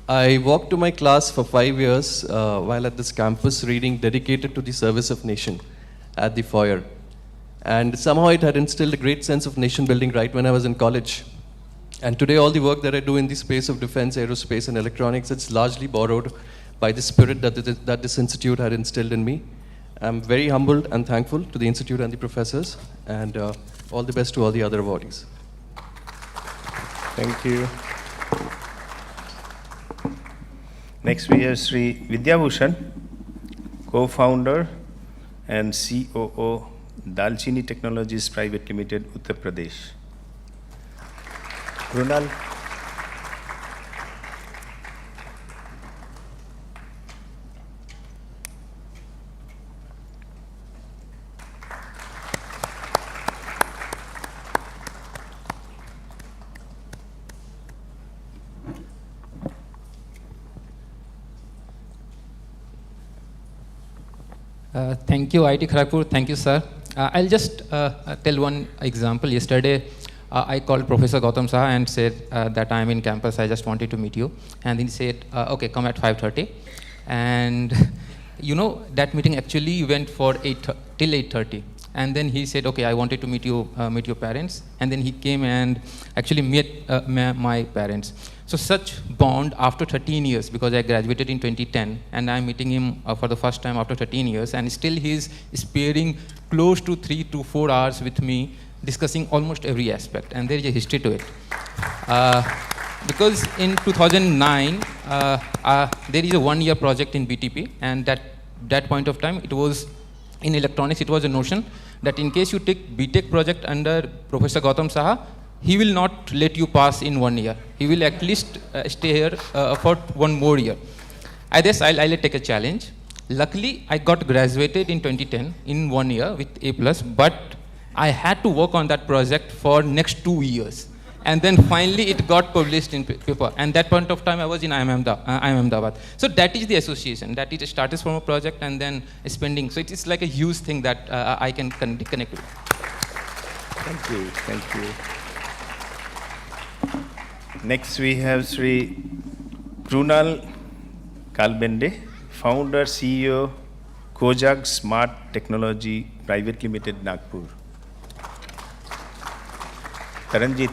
S: I walked to my class for 5 years while at this campus reading Dedicated to the Service of Nation at the foyer. And somehow it had instilled a great sense of nation building right when I was in college. And today all the work that I do in the space of defense, aerospace and electronics, it's largely borrowed by the spirit that this institute had instilled in me. I'm very humbled and thankful to the institute and the professors, and all the best to all the other awardees.
C: Thank you. Next we have Sri Vidyabhushan, co-founder and COO, Dalchini Technologies Private Limited, Uttar Pradesh. Krunal.
T: Thank you, IIT Kharagpur. Thank you, sir. I'll just tell one example. Yesterday, I called Professor Gautam Saha and said that I'm in campus. I just wanted to meet you. And he said, okay, come at 5:30. And you know, that meeting actually went for till 8:30. And then he said, okay, I wanted to meet your parents. And then he came and actually met my parents. So such bond after 13 years, because I graduated in 2010, and I'm meeting him for the first time after 13 years, and still he's sparing close to 3 to 4 hours with me, discussing almost every aspect, and there is a history to it. Because in 2009, there is a one-year project in BTP, and that point of time, it was in electronics, it was a notion that in case you take BTech project under Professor Gautam Saha, he will not let you pass in 1 year. He will at least stay here for 1 more year. I guess I'll take a challenge. Luckily, I got graduated in 2010 in 1 year with A+, but I had to work on that project for next 2 years. And then finally it got published in paper. And that point of time I was in IIM Ahmedabad. So that is the association. That it started from a project and then spending. So it is like a huge thing that I can connect with.
C: Thank you. Thank you. Next we have Sri Krunal Kalbende, founder, CEO, Kojag Smart Technology Private Limited, Nagpur. Taranjit.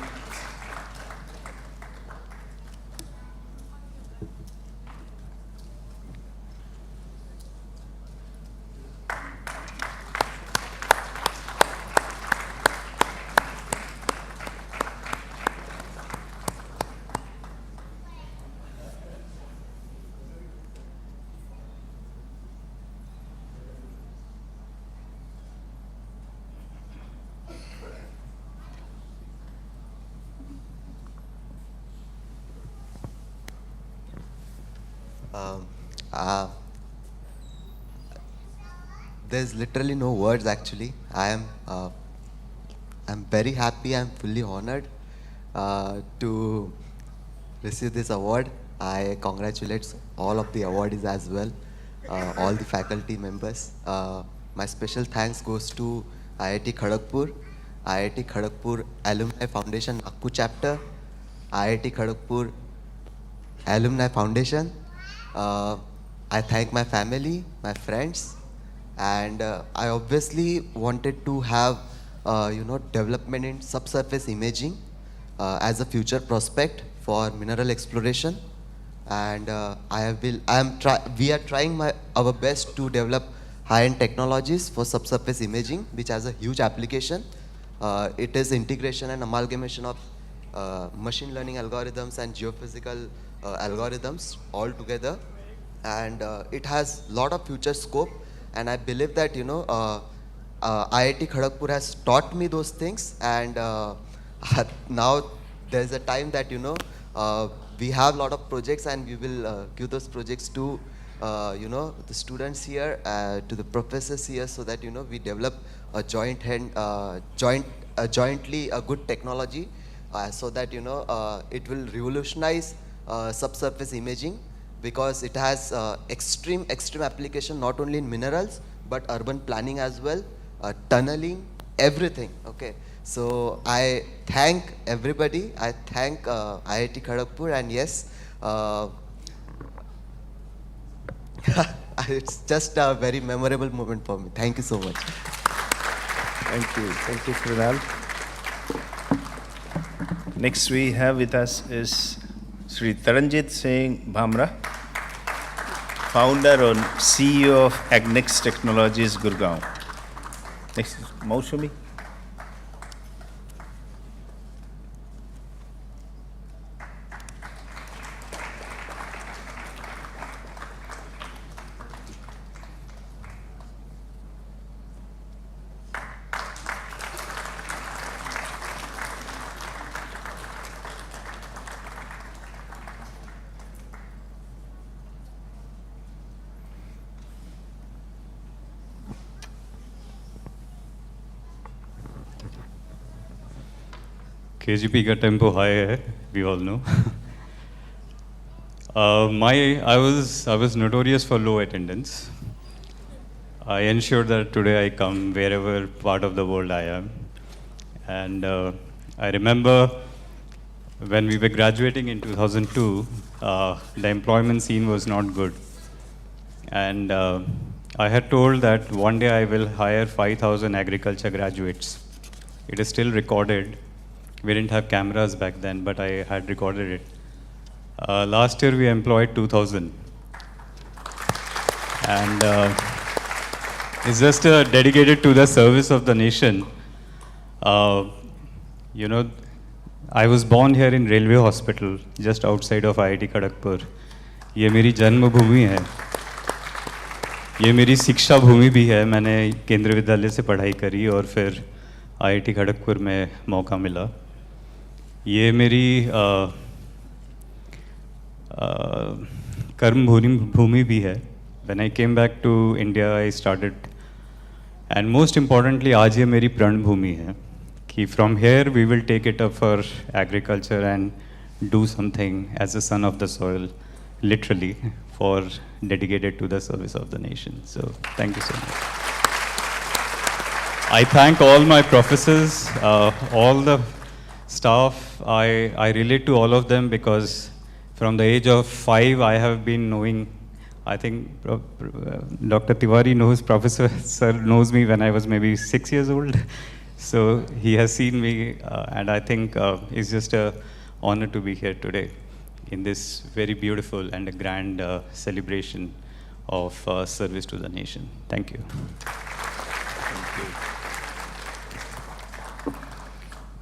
U: There's literally no words actually. I'm very happy, I'm fully honored to receive this award. I congratulate all of the awardees as well, all the faculty members. My special thanks goes to IIT Kharagpur Alumni Foundation Nagpur Chapter, IIT Kharagpur Alumni Foundation. I thank my family, my friends, and I obviously wanted to have development in subsurface imaging as a future prospect for mineral exploration, and we are trying our best to develop high-end technologies for subsurface imaging, which has a huge application. It is integration and amalgamation of machine learning algorithms and geophysical algorithms all together, and it has a lot of future scope. And I believe that IIT Kharagpur has taught me those things, and now there's a time that we have a lot of projects, and we will give those projects to the students here, to the professors here, so that we develop a jointly a good technology, so that it will revolutionize subsurface imaging, because it has extreme application not only in minerals but urban planning as well, tunneling, everything. Okay, so I thank everybody. I thank IIT Kharagpur, and yes, it's just a very memorable moment for me. Thank you so much.
C: Thank you, Krunal. Next we have with us is Sri Taranjit Singh Bhamra, founder and CEO of Agnex Technologies, Gurgaon. Next is Mausumi.
B: KGP का tempo high है, we all know. I was notorious for low attendance. I ensure that today I come wherever part of the world I am. And I remember when we were graduating in 2002, the employment scene was not good. And I had told that one day I will hire 5,000 agriculture graduates. It is still recorded. We didn't have cameras back then, but I had recorded it. Last year we employed 2,000. And it's just dedicated to the service of the nation. You know, I was born here in Railway Hospital, just outside of IIT Kharagpur. ये मेरी जन्म भूमि है. ये मेरी शिक्षा भूमि भी है. मैंने केंद्रीय विद्यालय से पढ़ाई करी और फिर IIT खड़गपुर में मौका मिला. ये मेरी कर्म भूमि भी है. When I came back to India, I started, and most importantly, आज ये मेरी प्रण भूमि है. कि from here we will take it up for agriculture and do something as a son of the soil, literally, for dedicated to the service of the nation. So thank you so much. I thank all my professors, all the staff. I relate to all of them because from the age of 5, I have been knowing, I think Dr. Tiwari knows, Professor Sir knows me when I was maybe 6 years old. So he has seen me, and I think it's just an honor to be here today in this very beautiful and a grand celebration of service to the nation. Thank you.
C: Thank you.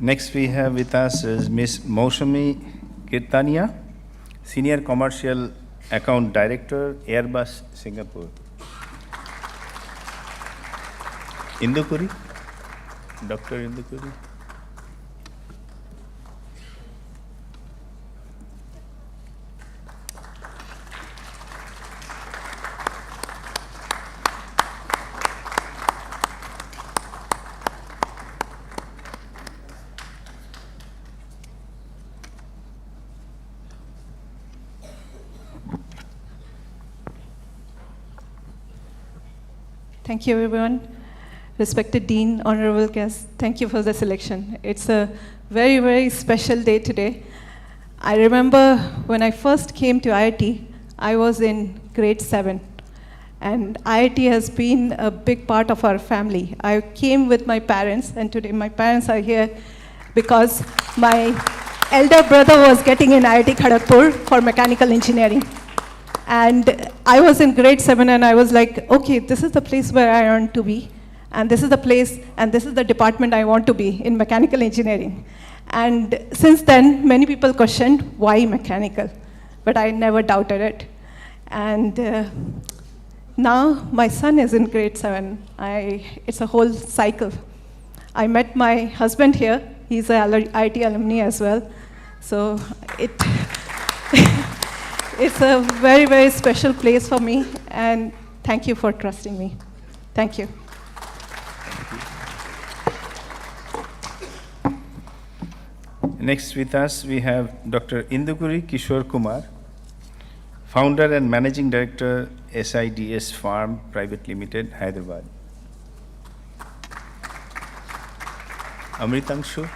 C: Next we have with us is Ms. Mausami Kirtania, Senior Commercial Account Director, Airbus Singapore. Indukuri, Dr. Indukuri.
V: Thank you, everyone. Respected Dean, honorable guests, thank you for the selection. It's a very, very special day today. I remember when I first came to IIT, I was in grade 7. And IIT has been a big part of our family. I came with my parents, and today my parents are here because my elder brother was getting in IIT Kharagpur for mechanical engineering. And I was in grade 7 and I was like, okay, this is the place where I want to be. And this is the place, and this is the department I want to be in mechanical engineering. And since then, many people questioned why mechanical, but I never doubted it. And now my son is in grade 7. It's a whole cycle. I met my husband here. He's an IIT alumni as well. So it's a very, very special place for me, and thank you for trusting me. Thank you.
C: Next with us, we have Dr. Indukuri Kishore Kumar, Founder and Managing Director, SIDS Farm Private Limited, Hyderabad. Amritangshu.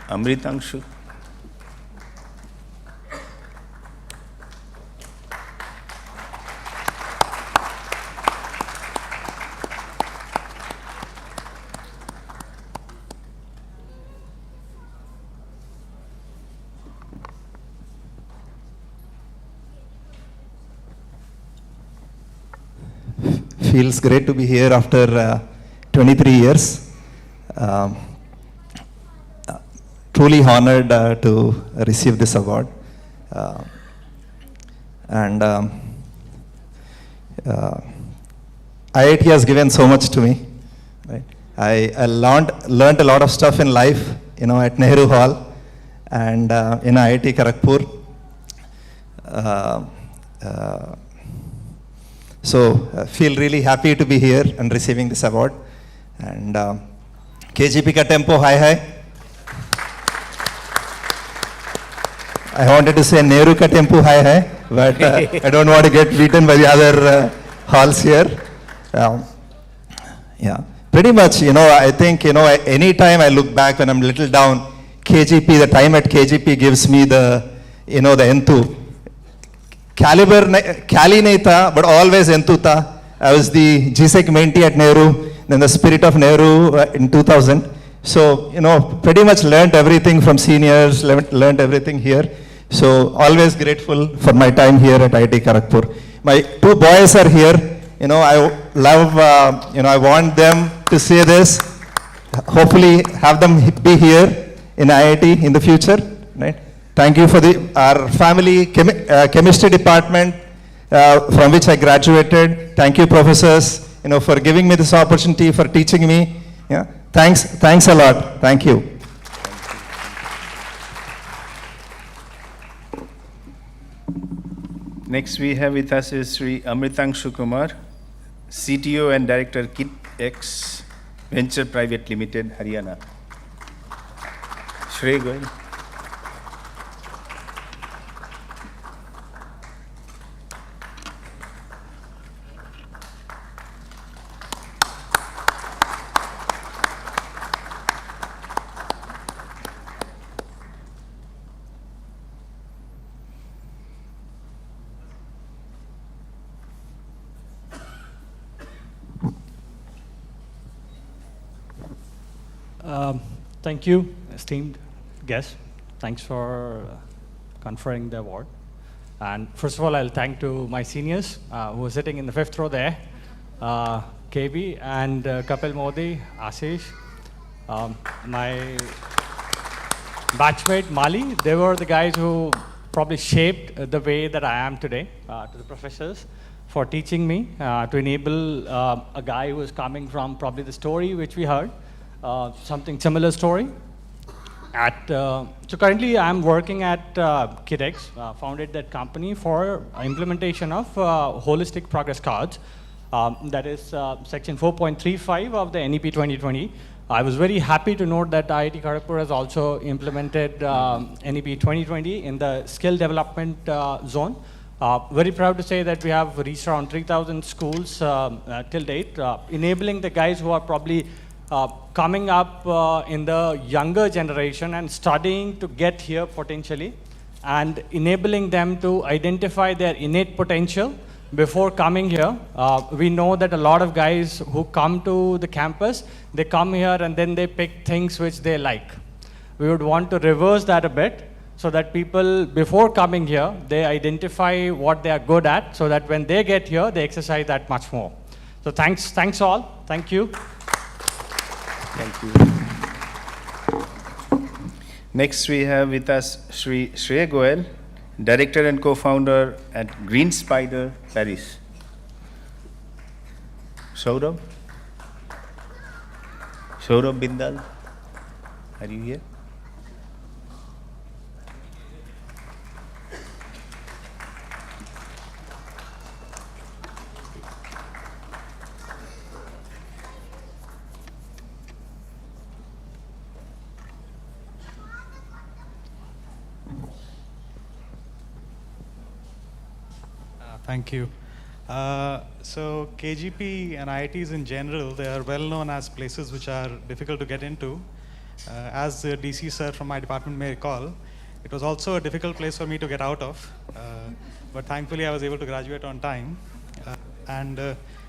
C: Amritangshu.
D: feels great to be here after 23 years. Truly honored to receive this award. IIT has given so much to me. Right? I learned a lot of stuff in life, at Nehru Hall and in IIT Kharagpur. So I feel really happy to be here and receiving this award. And KGP ka tempo high hai. I wanted to say Nehru ka tempo high hai, but I don't want to get beaten by the other halls here. Yeah, pretty much, I think, any time I look back when I'm a little down, KGP, the time at KGP gives me the, the entu. Caliber, Cali nahi tha, but always entu tha. I was the GSEC mentee at Nehru, then the Spirit of Nehru in 2000. So, pretty much learned everything from seniors, learned everything here. So, always grateful for my time here at IIT Kharagpur. My two boys are here. I love, I want them to say this. Hopefully, have them be here in IIT in the future, right? Thank you for our family chemistry department from which I graduated. Thank you, professors, for giving me this opportunity, for teaching me. Yeah, thanks a lot. Thank you.
C: Next we have with us is Sri Amritangshu Kumar, CTO and Director KitX Venture Private Limited, Haryana. Shreya Goyal.
E: Thank you, esteemed guests. Thanks for conferring the award. And first of all, I'll thank to my seniors who are sitting in the 5th row there, KB and Kapil Modi, Ashish, my batchmate Mali. They were the guys who probably shaped the way that I am today. To the professors for teaching me to enable a guy who is coming from probably the story which we heard. Something similar story. So currently I'm working at KitX, founded that company for implementation of holistic progress cards. That is section 4.35 of the NEP 2020. I was very happy to note that IIT Kharagpur has also implemented NEP 2020 in the skill development zone. Very proud to say that we have reached around 3,000 schools till date, enabling the guys who are probably coming up in the younger generation and studying to get here potentially, and enabling them to identify their innate potential before coming here. We know that a lot of guys who come to the campus, they come here and then they pick things which they like. We would want to reverse that a bit so that people, before coming here, they identify what they are good at so that when they get here, they exercise that much more. So thanks all. Thank you.
C: Thank you. Next we have with us Shri Shreya Goyal, Director and Co-founder at Green Spider, Paris. Saurabh Bindal, are you here?
W: Thank you. So KGP and IITs in general, they are well known as places which are difficult to get into. As the DC sir from my department may recall, it was also a difficult place for me to get out of. But thankfully I was able to graduate on time.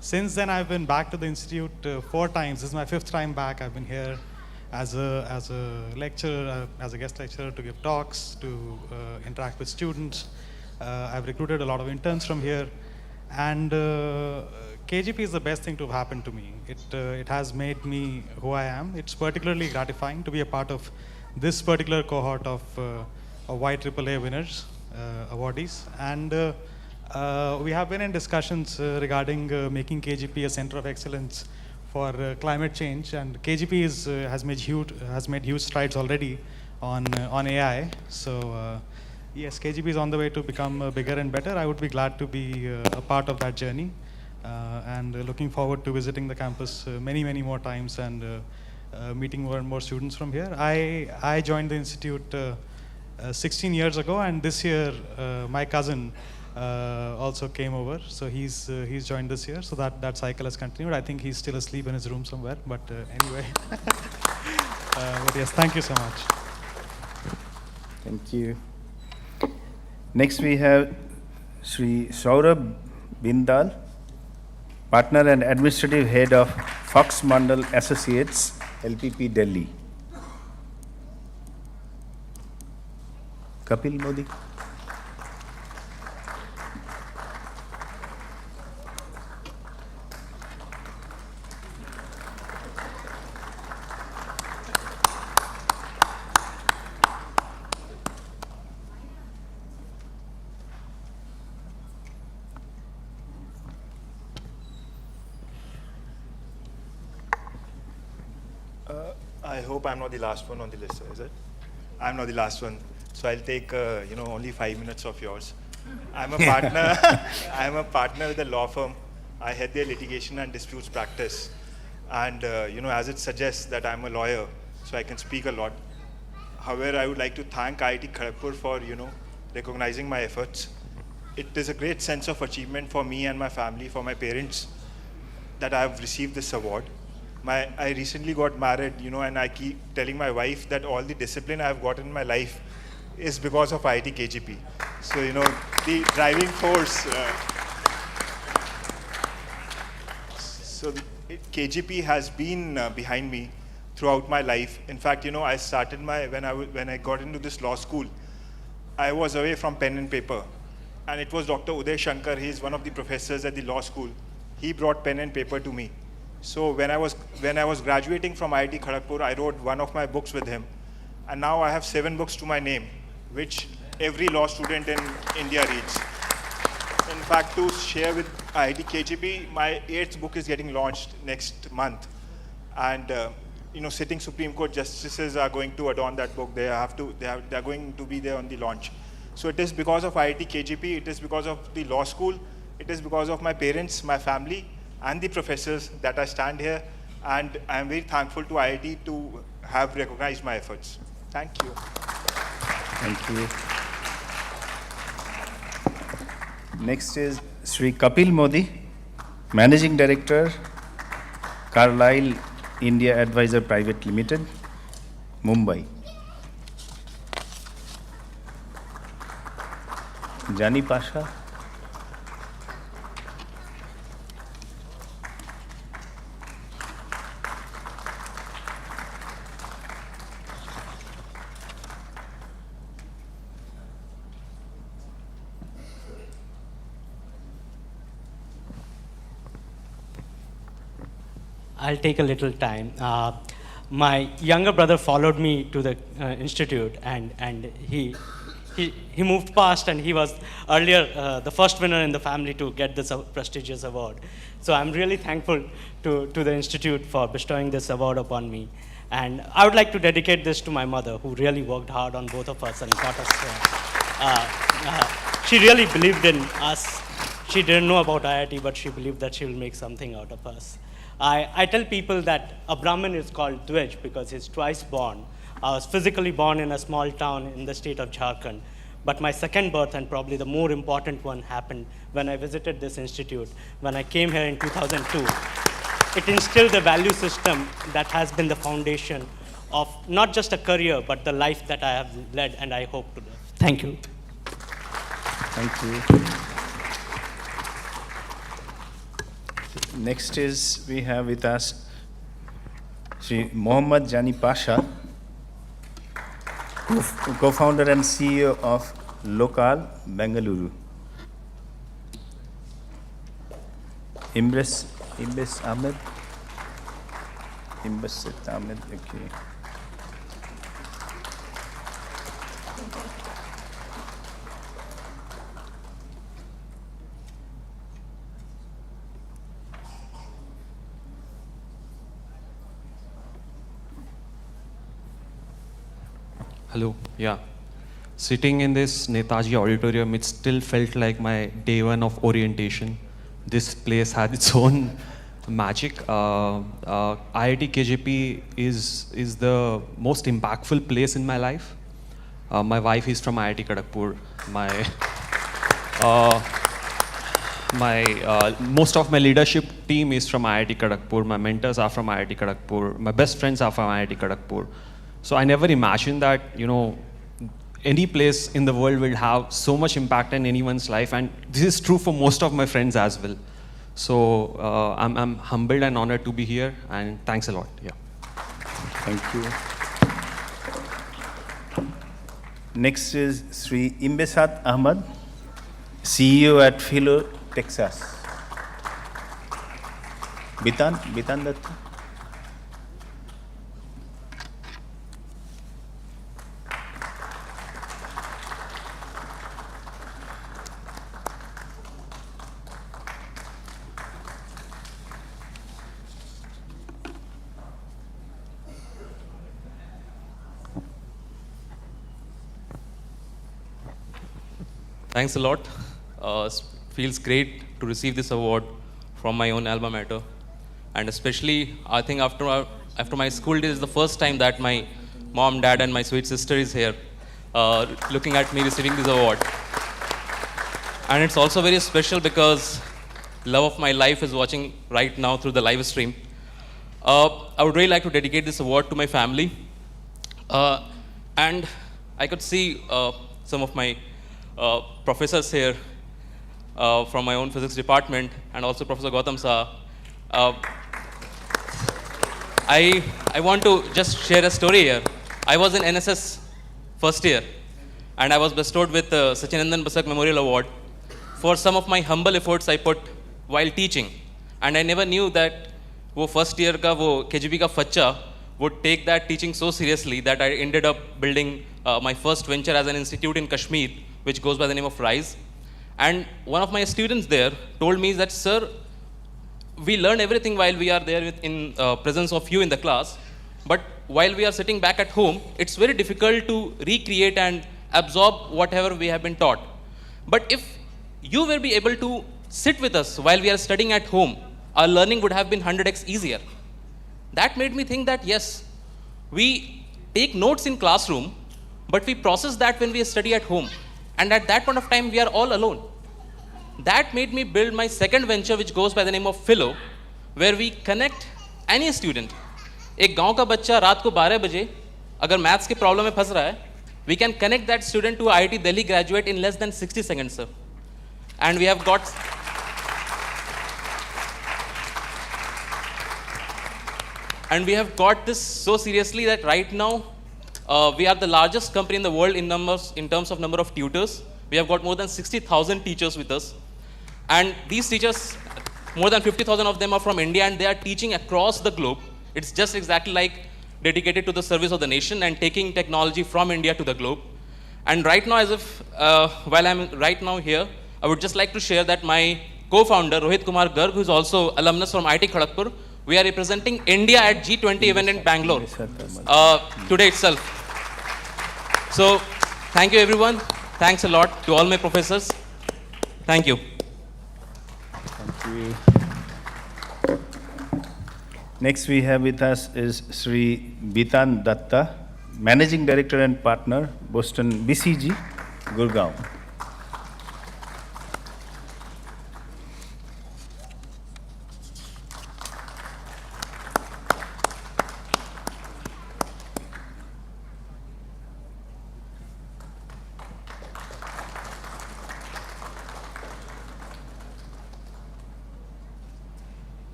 W: Since then I've been back to the institute 4 times. This is my 5th time back. I've been here as a lecturer, as a guest lecturer, to give talks, to interact with students. I've recruited a lot of interns from here, and KGP is the best thing to have happened to me. It has made me who I am. It's particularly gratifying to be a part of this particular cohort of YAAA winners, awardees. And we have been in discussions regarding making KGP a center of excellence for climate change. And KGP has made huge strides already on AI. So yes, KGP is on the way to become bigger and better. I would be glad to be a part of that journey. And looking forward to visiting the campus many more times and meeting more and more students from here. I joined the institute 16 years ago, and this year my cousin also came over, so he's joined this year, so that cycle has continued. I think he's still asleep in his room somewhere, but anyway. But yes, thank you so much.
C: Thank you. Next we have Sri Saurabh Bindal, Partner and Administrative Head of Fox Mandal Associates, LPP Delhi. Kapil Modi.
F: I hope I'm not the last one on the list, is it? I'm not the last one, so I'll take only 5 minutes of yours. I'm a partner. I'm a partner with a law firm. I head their litigation and disputes practice, and as it suggests that I'm a lawyer, so I can speak a lot. However, I would like to thank IIT Kharagpur for recognizing my efforts. It is a great sense of achievement for me and my family, for my parents, that I have received this award. I recently got married, and I keep telling my wife that all the discipline I've got in my life is because of IIT KGP. So, the driving force. KGP has been behind me throughout my life. In fact, I started when I got into this law school, I was away from pen and paper. And it was Dr. Uday Shankar, he's one of the professors at the law school. He brought pen and paper to me. So when I was graduating from IIT Kharagpur, I wrote one of my books with him. And now I have 7 books to my name, which every law student in India reads. In fact, to share with IIT KGP, my 8th book is getting launched next month. And sitting Supreme Court justices are going to adorn that book. They are going to be there on the launch. So it is because of IIT KGP, it is because of the law school, it is because of my parents, my family, and the professors that I stand here, and I am very thankful to IIT to have recognized my efforts. Thank you.
C: Thank you. Next is Sri Kapil Modi, Managing Director, Carlyle India Advisor Private Limited, Mumbai. Jani Pasha.
H: I'll take a little time. My younger brother followed me to the institute, and he moved past, and he was earlier the first winner in the family to get this prestigious award. So I'm really thankful to the institute for bestowing this award upon me. And I would like to dedicate this to my mother, who really worked hard on both of us and got us there. She really believed in us. She didn't know about IIT, but she believed that she will make something out of us. I tell people that a Brahmin is called Dwej because he's twice born. I was physically born in a small town in the state of Jharkhand, but my second birth, and probably the more important one, happened when I visited this institute. When I came here in 2002, it instilled the value system that has been the foundation of not just a career, but the life that I have led and I hope to live. Thank you.
C: Thank you. Next is, we have with us Sri Mohammad Jani Pasha, co-founder and CEO of Lokal, Bengaluru. Imres Ahmed. Imbasit Ahmed, okay.
A: Hello, yeah. Sitting in this Netaji auditorium, it still felt like my day one of orientation. This place had its own magic. IIT KGP is the most impactful place in my life. My wife is from IIT Kharagpur. Most of my leadership team is from IIT Kharagpur. My mentors are from IIT Kharagpur. My best friends are from IIT Kharagpur. So I never imagined that, any place in the world will have so much impact in anyone's life, and this is true for most of my friends as well. So I'm humbled and honored to be here, and thanks a lot. Yeah.
C: Thank you. Next is Sri Imbesat Ahmad, CEO at Philo, Texas. Bitan Datta.
G: Thanks a lot. Feels great to receive this award from my own alma mater. And especially, I think after my school days, is the first time that my mom, dad, and my sweet sister is here looking at me receiving this award. And it's also very special because love of my life is watching right now through the live stream. I would really like to dedicate this award to my family. And I could see some of my professors here from my own physics department, and also Professor Gautam Saha. I want to just share a story here. I was in NSS first year, and I was bestowed with Sachinandan Basak Memorial Award for some of my humble efforts I put while teaching. And I never knew that wo first year ka wo KGP ka facha would take that teaching so seriously that I ended up building my first venture as an institute in Kashmir, which goes by the name of RISE. And one of my students there told me that, sir, we learn everything while we are there in presence of you in the class, but while we are sitting back at home, it's very difficult to recreate and absorb whatever we have been taught. But if you will be able to sit with us while we are studying at home, our learning would have been 100x easier. That made me think that, yes, we take notes in classroom, but we process that when we study at home. And at that point of time, we are all alone. That made me build my second venture, which goes by the name of Philo, where we connect any student. एक गांव का बच्चा रात को 12 बजे अगर maths के problem में फंस रहा है, we can connect that student to IIT Delhi graduate in less than 60 seconds, sir. And we have got this so seriously that right now we are the largest company in the world in terms of number of tutors. We have got more than 60,000 teachers with us. And these teachers, more than 50,000 of them are from India, and they are teaching across the globe. It's just exactly like dedicated to the service of the nation and taking technology from India to the globe. And right now, while I'm right now here, I would just like to share that my co-founder, Rohit Kumar Garg, who is also alumnus from IIT Kharagpur, we are representing India at G20 event in Bangalore today itself. So, thank you everyone. Thanks a lot to all my professors. Thank you.
C: Thank you. Next we have with us is Sri Bitan Datta, Managing Director and Partner, Boston BCG, Gurgaon.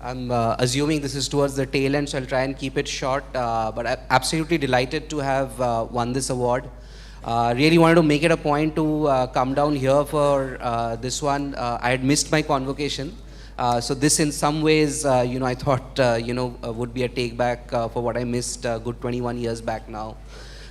I: I'm assuming this is towards the tail end, so I'll try and keep it short. But I'm absolutely delighted to have won this award. Really wanted to make it a point to come down here for this one. I had missed my convocation. So this in some ways, I thought, would be a take back for what I missed good 21 years back now.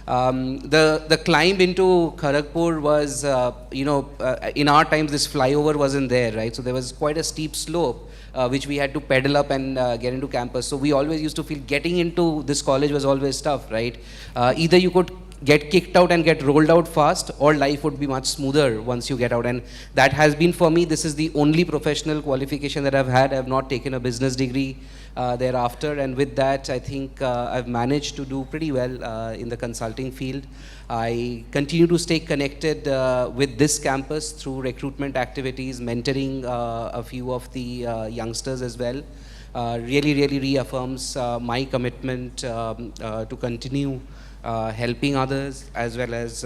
I: The climb into Kharagpur was, in our times this flyover wasn't there, right? So there was quite a steep slope which we had to pedal up and get into campus. So we always used to feel getting into this college was always tough, right? Either you could get kicked out and get rolled out fast, or life would be much smoother once you get out. And that has been for me, this is the only professional qualification that I've had. I've not taken a business degree thereafter, and with that I think I've managed to do pretty well in the consulting field. I continue to stay connected with this campus through recruitment activities, mentoring a few of the youngsters as well. Really reaffirms my commitment to continue helping others, as well as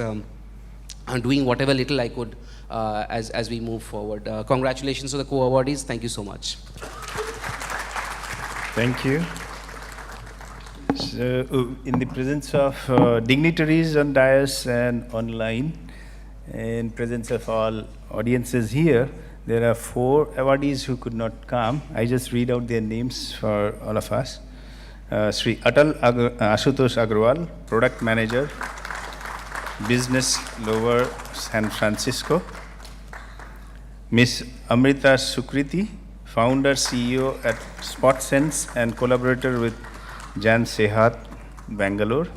I: doing whatever little I could as we move forward. Congratulations to the co-awardees. Thank you so much.
C: Thank you. So, in the presence of dignitaries on dais and online, in presence of all audiences here, there are 4 awardees who could not come. I just read out their names for all of us. Sri Ashutosh Agrawal, Product Manager, Business Lower San Francisco. Ms. Amrita Sukriti, Founder, CEO at SpotSense and collaborator with Jan Sehat, Bangalore.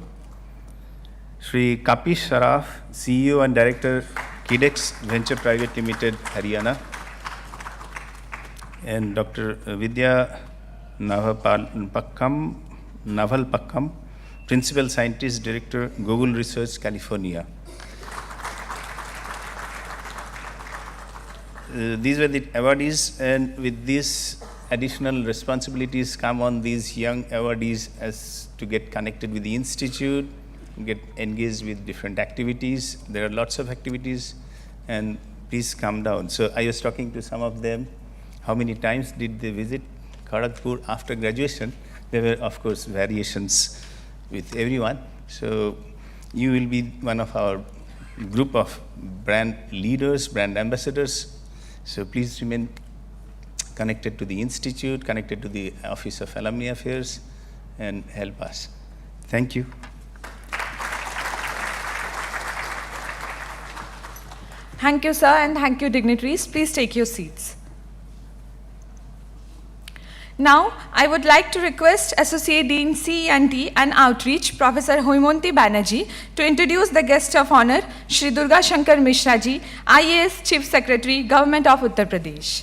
C: Sri Kapish Saraf, CEO and Director, KIDEX Venture Private Limited, Haryana. And Dr. Vidya Navalpakkam, Principal Scientist, Director, Google Research, California. These were the awardees, and with these additional responsibilities come on these young awardees as to get connected with the institute, get engaged with different activities. There are lots of activities, and please come down. So I was talking to some of them. How many times did they visit Kharagpur after graduation? There were, of course, variations with everyone. So you will be one of our group of brand leaders, brand ambassadors. So please remain connected to the institute, connected to the Office of Alumni Affairs, and help us. Thank you.
J: Thank you, sir, and thank you, dignitaries. Please take your seats. Now, I would like to request Associate Dean C&T and Outreach, Professor Hoimonti Banerjee, to introduce the guest of honor, Shri Durga Shankar Mishra ji, IAS Chief Secretary, Government of Uttar Pradesh.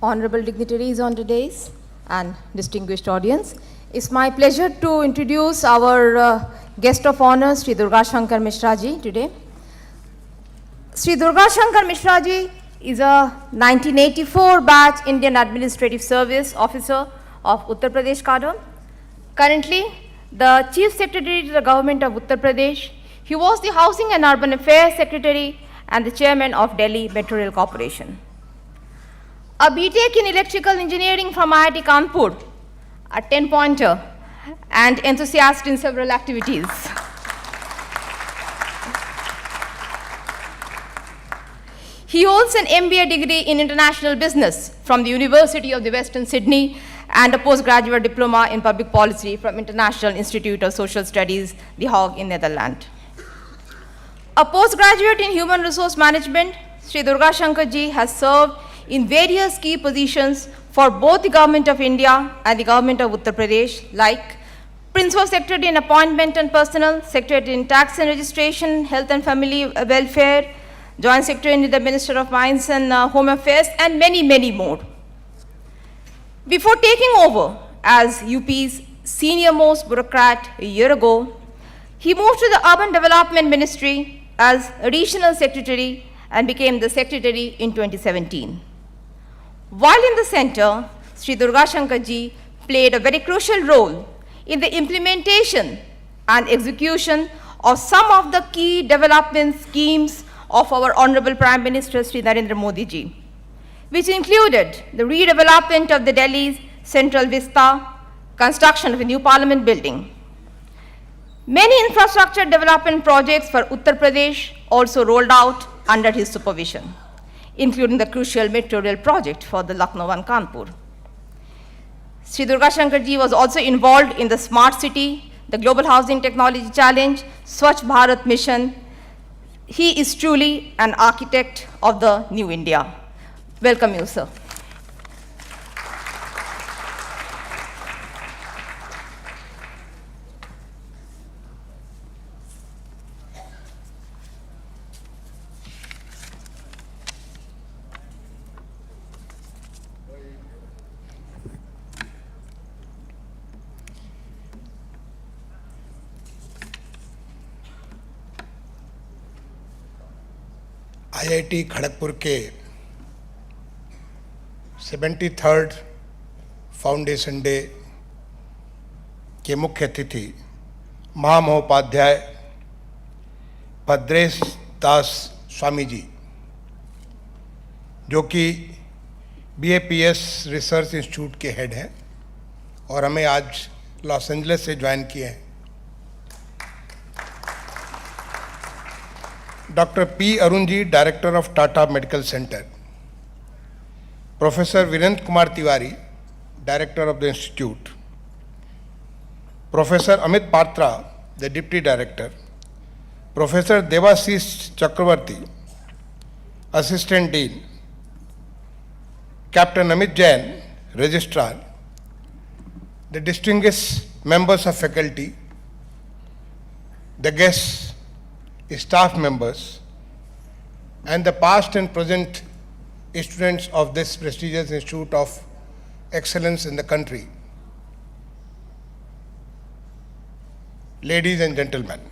K: Honorable dignitaries on the dais and distinguished audience, it's my pleasure to introduce our guest of honor, Sri Durga Shankar Mishra ji, today. Sri Durga Shankar Mishra ji is a 1984 batch Indian Administrative Service officer of Uttar Pradesh cadre. Currently, the Chief Secretary to the Government of Uttar Pradesh. He was the Housing and Urban Affairs Secretary and the Chairman of Delhi Metro Rail Corporation. A BTech in Electrical Engineering from IIT Kanpur, a 10-pointer, and enthusiast in several activities. He holds an MBA degree in International Business from the University of the Western Sydney and a postgraduate diploma in Public Policy from International Institute of Social Studies, The Hague in Netherlands. A postgraduate in Human Resource Management, Sri Durga Shankar ji has served in various key positions for both the Government of India and the Government of Uttar Pradesh, like Principal Secretary in Appointment and Personnel, Secretary in Tax and Registration, Health and Family Welfare, Joint Secretary in the Minister of Mines and Home Affairs, and many, many more. Before taking over as UP's senior-most bureaucrat a year ago, he moved to the Urban Development Ministry as Additional Secretary and became the Secretary in 2017. While in the center, Sri Durga Shankar ji played a very crucial role in the implementation and execution of some of the key development schemes of our Honorable Prime Minister Sri Narendra Modi ji. which included the redevelopment of the Delhi's Central Vista, construction of a new parliament building. Many infrastructure development projects for Uttar Pradesh also rolled out under his supervision, including the crucial metro rail project for the Lucknow and Kanpur. Sri Durga Shankar ji was also involved in the Smart City, the Global Housing Technology Challenge, Swachh Bharat Mission. He is truly an architect of the new India. Welcome you, sir.
L: IIT Kharagpur के 73rd foundation day के मुख्य अतिथि महामहोपाध्याय भद्रेश दास स्वामी जी, जो कि BAPS research institute के head हैं और हमें आज लॉस एंजलिस से ज्वाइन किए हैं। Doctor P. Arun ji, director of Tata medical centre, professor Virendra Kumar Tiwari, director of the institute, professor Amit Patra, the deputy director, professor Devashish Chakravarti, assistant dean, captain Amit Jain, registrar, the distinguished members of faculty, the guest staff members, and the past and present students of this prestigious institute of excellence in the country. Ladies and gentlemen,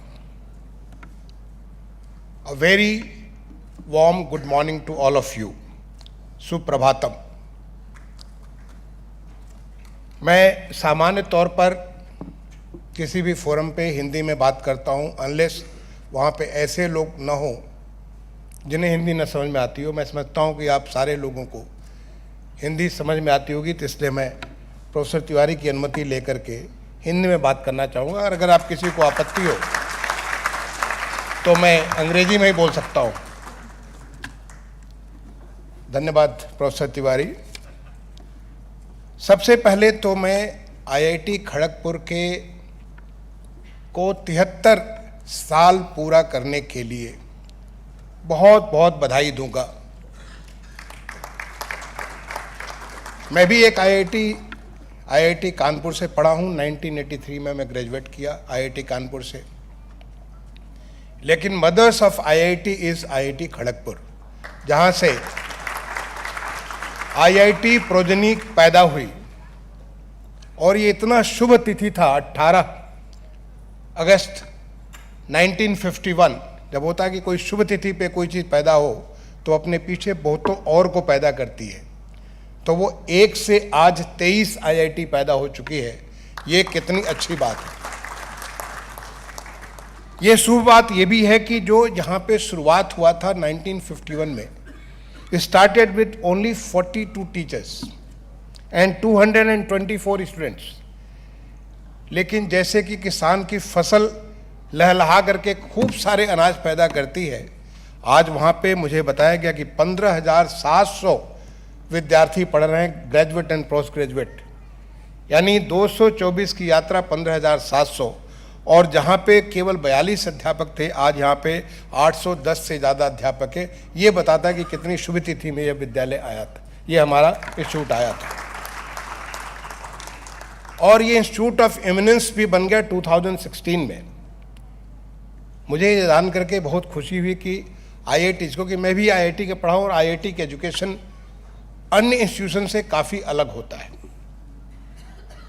L: a very warm good morning to all of you. सुप्रभातम। मैं सामान्य तौर पर किसी भी forum पे हिंदी में बात करता हूँ अनलेस वहाँ पे ऐसे लोग न हो जिन्हें हिंदी न समझ में आती हो। मैं समझता हूँ कि आप सारे लोगों को हिंदी समझ में आती होगी, तो इसलिए मैं प्रोफेसर तिवारी की अनुमति लेकर के हिंदी में बात करना चाहूँगा। और अगर आप किसी को आपत्ति हो तो मैं अंग्रेजी में ही बोल सकता हूँ। धन्यवाद प्रोफेसर तिवारी। सबसे पहले तो मैं IIT खड़गपुर के को 73 साल पूरा करने के लिए बहुत बहुत बधाई दूंगा। मैं भी एक IIT कानपुर से पढ़ा हूं। 1983 में मैं ग्रेजुएट किया IIT कानपुर से, लेकिन mothers of IIT is IIT Kharagpur, जहां से IIT प्रोजनी पैदा हुई। और ये इतना शुभ तिथि था 18 अगस्त 1951, जब होता है कि कोई शुभ तिथि पे कोई चीज़ पैदा हो तो अपने पीछे बहुतों और को पैदा करती है। तो वो एक से आज 23 IIT पैदा हो चुकी है। ये कितनी अच्छी बात है। ये शुभ बात ये भी है कि जो यहाँ पे शुरुआत हुआ था 1951 में, started with only 42 teachers and 224 students. लेकिन जैसे कि किसान की फसल लहलहा करके खूब सारे अनाज पैदा करती है, आज वहाँ पे मुझे बताया गया कि 15,700 विद्यार्थी पढ़ रहे हैं, ग्रेजुएट एंड पोस्ट ग्रेजुएट, यानी 224 की यात्रा 15,700। और जहाँ पे केवल 42 अध्यापक थे, आज यहाँ पे 810 से ज़्यादा अध्यापक है। ये बताता है कि कितनी शुभ तिथि में यह विद्यालय आया था, ये हमारा इंस्टीट्यूट आया था। और ये इंस्टीट्यूट ऑफ एमिनेंस भी बन गया 2016 में। मुझे ये जान करके बहुत खुशी हुई कि IIT, क्योंकि मैं भी IIT के पढ़ा हूँ और IIT के एजुकेशन अन्य इंस्टीट्यूशन से काफ़ी अलग होता है,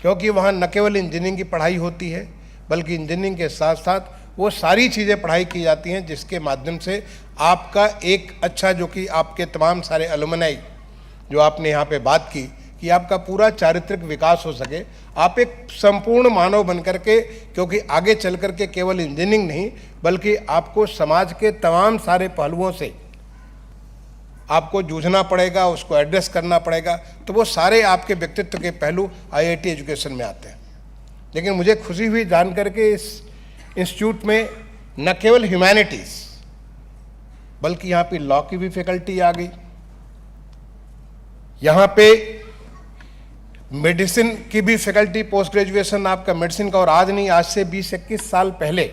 L: क्योंकि वहाँ न केवल इंजीनियरिंग की पढ़ाई होती है, बल्कि इंजीनियरिंग के साथ साथ वो सारी चीज़ें पढ़ाई की जाती हैं जिसके माध्यम से आपका एक अच्छा, जो कि आपके तमाम सारे अलुमनाई जो आपने यहाँ पे बात की, कि आपका पूरा चारित्रिक विकास हो सके, आप एक संपूर्ण मानव बन करके, क्योंकि आगे चल करके केवल इंजीनियरिंग नहीं बल्कि आपको समाज के तमाम सारे पहलुओं से आपको जूझना पड़ेगा, उसको एड्रेस करना पड़ेगा, तो वो सारे आपके व्यक्तित्व के पहलू आईआईटी एजुकेशन में आते हैं। लेकिन मुझे खुशी हुई जानकर के इस इंस्टीट्यूट में न केवल ह्यूमैनिटीज़ बल्कि यहाँ पे लॉ की भी फैकल्टी आ गई, यहाँ पे मेडिसिन की भी फैकल्टी, पोस्ट ग्रेजुएशन आपका मेडिसिन का, और आज नहीं, आज से 20-21 साल पहले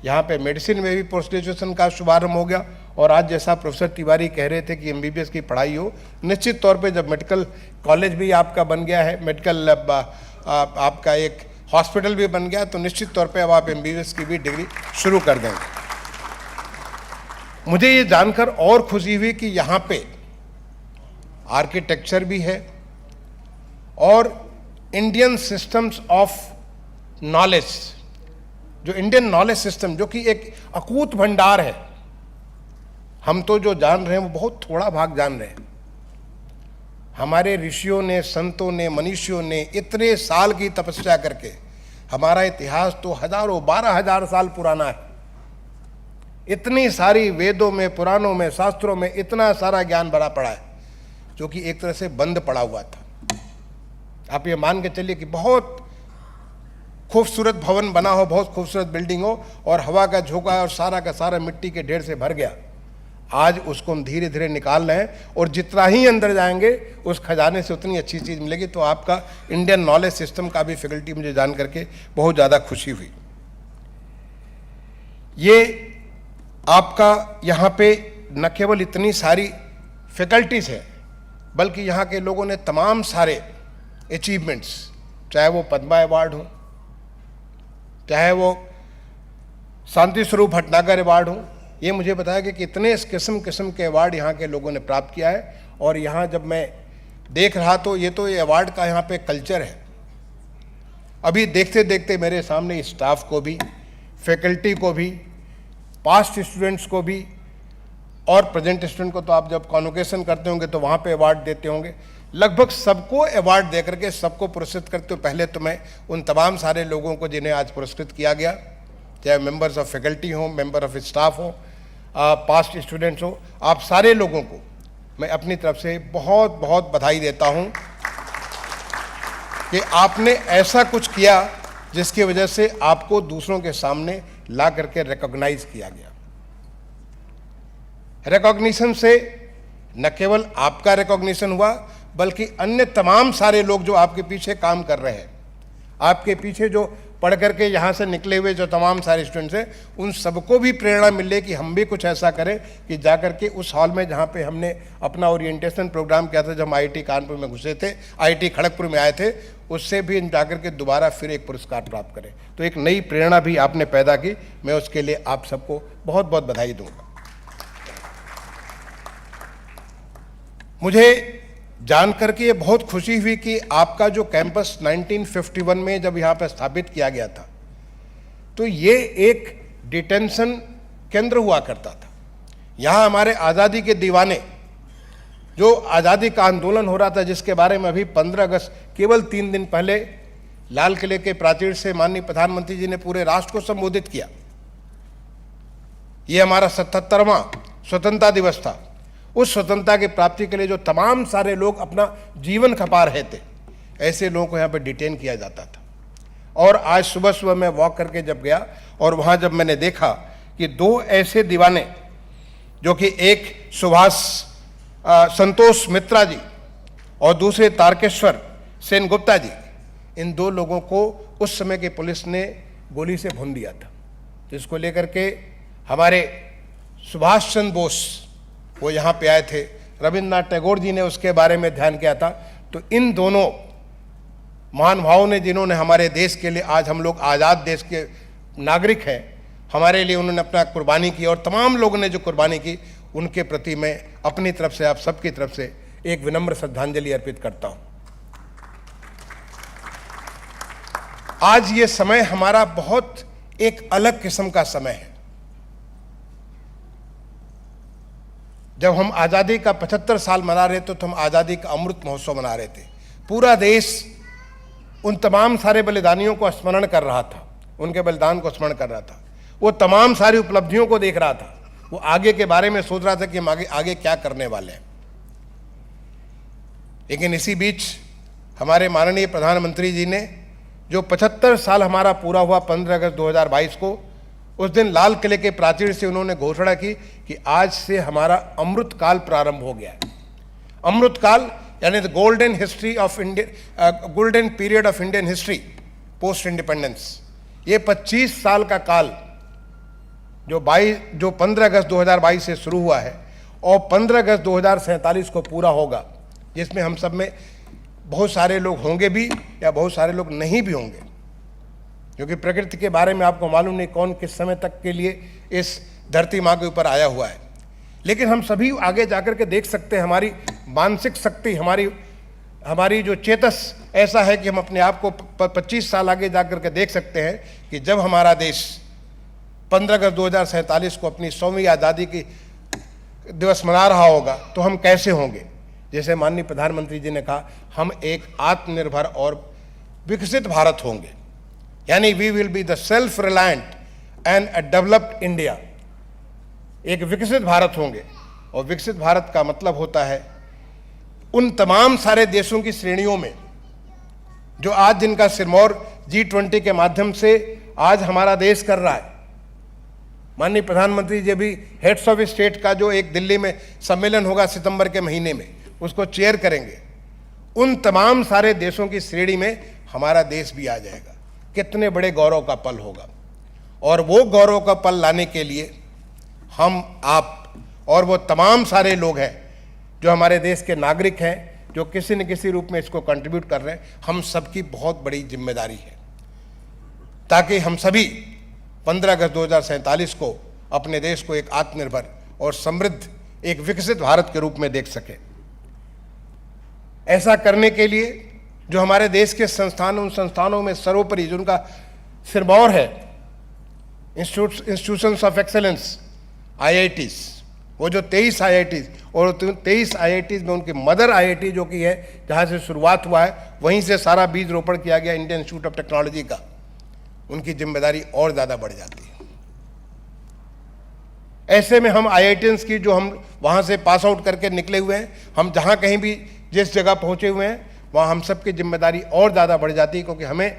L: यहाँ पे मेडिसिन में भी पोस्ट ग्रेजुएशन का शुभारंभ हो गया। और आज जैसा प्रोफेसर तिवारी कह रहे थे कि एमबीबीएस की पढ़ाई हो, निश्चित तौर पे जब मेडिकल कॉलेज भी आपका बन गया है, मेडिकल आपका एक हॉस्पिटल भी बन गया, तो निश्चित तौर पे अब आप एमबीबीएस की भी डिग्री शुरू कर देंगे। मुझे ये जानकर और खुशी हुई कि यहाँ पे आर्किटेक्चर भी है और इंडियन सिस्टम्स ऑफ नॉलेज, जो इंडियन नॉलेज सिस्टम, जो कि एक अकूत भंडार है। हम तो जो जान रहे हैं वो बहुत थोड़ा भाग जान रहे हैं। हमारे ऋषियों ने, संतों ने, मनीषियों ने इतने साल की तपस्या करके, हमारा इतिहास तो हजारों, 12,000 साल पुराना है। इतनी सारी वेदों में, पुराणों में, शास्त्रों में इतना सारा ज्ञान भरा पड़ा है, जो कि एक तरह से बंद पड़ा हुआ था। आप ये मान के चलिए कि बहुत खूबसूरत भवन बना हो, बहुत खूबसूरत बिल्डिंग हो, और हवा का झोंका और सारा का सारा मिट्टी के ढेर से भर गया। आज उसको हम धीरे धीरे निकाल रहे हैं, और जितना ही अंदर जाएंगे उस खजाने से उतनी अच्छी चीज़ मिलेगी। तो आपका इंडियन नॉलेज सिस्टम का भी फैकल्टी मुझे जान करके बहुत ज़्यादा खुशी हुई। ये आपका यहाँ पे न केवल इतनी सारी फैकल्टीज़ है, बल्कि यहाँ के लोगों ने तमाम सारे अचीवमेंट्स, चाहे वो पद्मा अवार्ड हो, चाहे वो शांति स्वरूप भटनागर अवार्ड हो, ये मुझे बताया कि कितने किस्म किस्म के अवार्ड यहाँ के लोगों ने प्राप्त किया है। और यहाँ जब मैं देख रहा तो ये अवार्ड का यहाँ पे कल्चर है। अभी देखते देखते मेरे सामने स्टाफ को भी, फैकल्टी को भी, पास्ट स्टूडेंट्स को भी, और प्रेजेंट स्टूडेंट को तो आप जब कॉन्वोकेशन करते होंगे तो वहाँ पे अवार्ड देते होंगे, लगभग सबको अवार्ड दे करके सबको पुरस्कृत करते हो। पहले तो मैं उन तमाम सारे लोगों को जिन्हें आज पुरस्कृत किया गया, चाहे मेंबर्स ऑफ फैकल्टी हो, मेंबर ऑफ स्टाफ हो, पास्ट स्टूडेंट्स हो, आप सारे लोगों को मैं अपनी तरफ से बहुत बहुत बधाई देता हूं कि आपने ऐसा कुछ किया जिसकी वजह से आपको दूसरों के सामने ला करके रिकॉग्नाइज किया गया। रिकॉग्निशन से न केवल आपका रिकॉग्निशन हुआ, बल्कि अन्य तमाम सारे लोग जो आपके पीछे काम कर रहे हैं, आपके पीछे जो पढ़ करके यहाँ से निकले हुए जो तमाम सारे स्टूडेंट्स हैं, उन सबको भी प्रेरणा मिले कि हम भी कुछ ऐसा करें कि जा करके उस हॉल में जहाँ पे हमने अपना ओरिएंटेशन प्रोग्राम किया था, जब हम आईआईटी कानपुर में घुसे थे, आईआईटी खड़गपुर में आए थे, उससे भी जा करके दोबारा फिर एक पुरस्कार प्राप्त करें। तो एक नई प्रेरणा भी आपने पैदा की, मैं उसके लिए आप सबको बहुत बहुत बधाई दूंगा। मुझे जान करके ये बहुत खुशी हुई कि आपका जो कैंपस 1951 में जब यहाँ पर स्थापित किया गया था, तो ये एक डिटेंशन केंद्र हुआ करता था। यहाँ हमारे आज़ादी के दीवाने, जो आज़ादी का आंदोलन हो रहा था, जिसके बारे में अभी 15 अगस्त केवल 3 दिन पहले लाल किले के प्राचीर से माननीय प्रधानमंत्री जी ने पूरे राष्ट्र को संबोधित किया। ये हमारा 77वां स्वतंत्रता दिवस था। उस स्वतंत्रता की प्राप्ति के लिए जो तमाम सारे लोग अपना जीवन खपा रहे थे, ऐसे लोगों को यहाँ पे डिटेन किया जाता था। और आज सुबह सुबह मैं वॉक करके जब गया और वहाँ जब मैंने देखा कि 2 ऐसे दीवाने, जो कि एक संतोष मित्रा जी और दूसरे तारकेश्वर सेनगुप्ता जी, इन 2 लोगों को उस समय की पुलिस ने गोली से भून दिया था, जिसको लेकर के हमारे सुभाष चंद्र बोस वो यहाँ पे आए थे, रविंद्रनाथ टैगोर जी ने उसके बारे में ध्यान किया था। तो इन दोनों महानुभावों ने, जिन्होंने हमारे देश के लिए, आज हम लोग आज़ाद देश के नागरिक हैं, हमारे लिए उन्होंने अपना कुर्बानी की, और तमाम लोगों ने जो कुर्बानी की, उनके प्रति मैं अपनी तरफ से, आप सबकी तरफ से एक विनम्र श्रद्धांजलि अर्पित करता हूँ। आज ये समय हमारा बहुत एक अलग किस्म का समय है। जब हम आज़ादी का 75 साल मना रहे थे, तो हम आज़ादी का अमृत महोत्सव मना रहे थे। पूरा देश उन तमाम सारे बलिदानियों को स्मरण कर रहा था, उनके बलिदान को स्मरण कर रहा था, वो तमाम सारी उपलब्धियों को देख रहा था, वो आगे के बारे में सोच रहा था कि हम आगे क्या करने वाले हैं। लेकिन इसी बीच हमारे माननीय प्रधानमंत्री जी ने जो 75 साल हमारा पूरा हुआ 15 अगस्त 2022 को, उस दिन लाल किले के प्राचीर से उन्होंने घोषणा की कि आज से हमारा अमृत काल प्रारंभ हो गया है। अमृत काल यानी the golden history of India, golden period of Indian history post independence. ये 25 साल का काल जो 15 अगस्त 2022 से शुरू हुआ है और 15 अगस्त 2047 को पूरा होगा, जिसमें हम सब में बहुत सारे लोग होंगे भी या बहुत सारे लोग नहीं भी होंगे, क्योंकि प्रकृति के बारे में आपको मालूम नहीं कौन किस समय तक के लिए इस धरती माँ के ऊपर आया हुआ है। लेकिन हम सभी आगे जाकर के देख सकते हैं, हमारी मानसिक शक्ति, हमारी जो चेतस ऐसा है कि हम अपने आप को 25 साल आगे जाकर के देख सकते हैं कि जब हमारा देश 15 अगस्त 2047 को अपनी 100वीं आज़ादी की दिवस मना रहा होगा तो हम कैसे होंगे। जैसे माननीय प्रधानमंत्री जी ने कहा, हम एक आत्मनिर्भर और विकसित भारत होंगे, यानी we will be the self reliant and a developed India. एक विकसित भारत होंगे, और विकसित भारत का मतलब होता है उन तमाम सारे देशों की श्रेणियों में जो आज जिनका सिरमौर G20 के माध्यम से आज हमारा देश कर रहा है। माननीय प्रधानमंत्री जी भी हेड्स ऑफ स्टेट का जो एक दिल्ली में सम्मेलन होगा सितंबर के महीने में, उसको चेयर करेंगे। उन तमाम सारे देशों की श्रेणी में हमारा देश भी आ जाएगा। कितने बड़े गौरव का पल होगा, और वो गौरव का पल लाने के लिए हम, आप और वो तमाम सारे लोग हैं जो हमारे देश के नागरिक हैं, जो किसी न किसी रूप में इसको कंट्रीब्यूट कर रहे हैं, हम सबकी बहुत बड़ी जिम्मेदारी है, ताकि हम सभी 15 अगस्त 2047 को अपने देश को एक आत्मनिर्भर और समृद्ध, एक विकसित भारत के रूप में देख सके। ऐसा करने के लिए जो हमारे देश के संस्थान, उन संस्थानों में सर्वोपरि जिनका सिरमौर है, इंस्टीट्यूशंस ऑफ एक्सेलेंस, IITs, वो जो 23 IITs, और 23 IITs में उनकी मदर IIT जो कि है, जहाँ से शुरुआत हुआ है, वहीं से सारा बीज रोपण किया गया इंडियन इंस्टीट्यूट ऑफ टेक्नोलॉजी का, उनकी जिम्मेदारी और ज़्यादा बढ़ जाती है। ऐसे में हम IITians की, जो हम वहाँ से पास आउट करके निकले हुए हैं, हम जहाँ कहीं भी जिस जगह पहुँचे हुए हैं, वहाँ हम सब की जिम्मेदारी और ज़्यादा बढ़ जाती है, क्योंकि हमें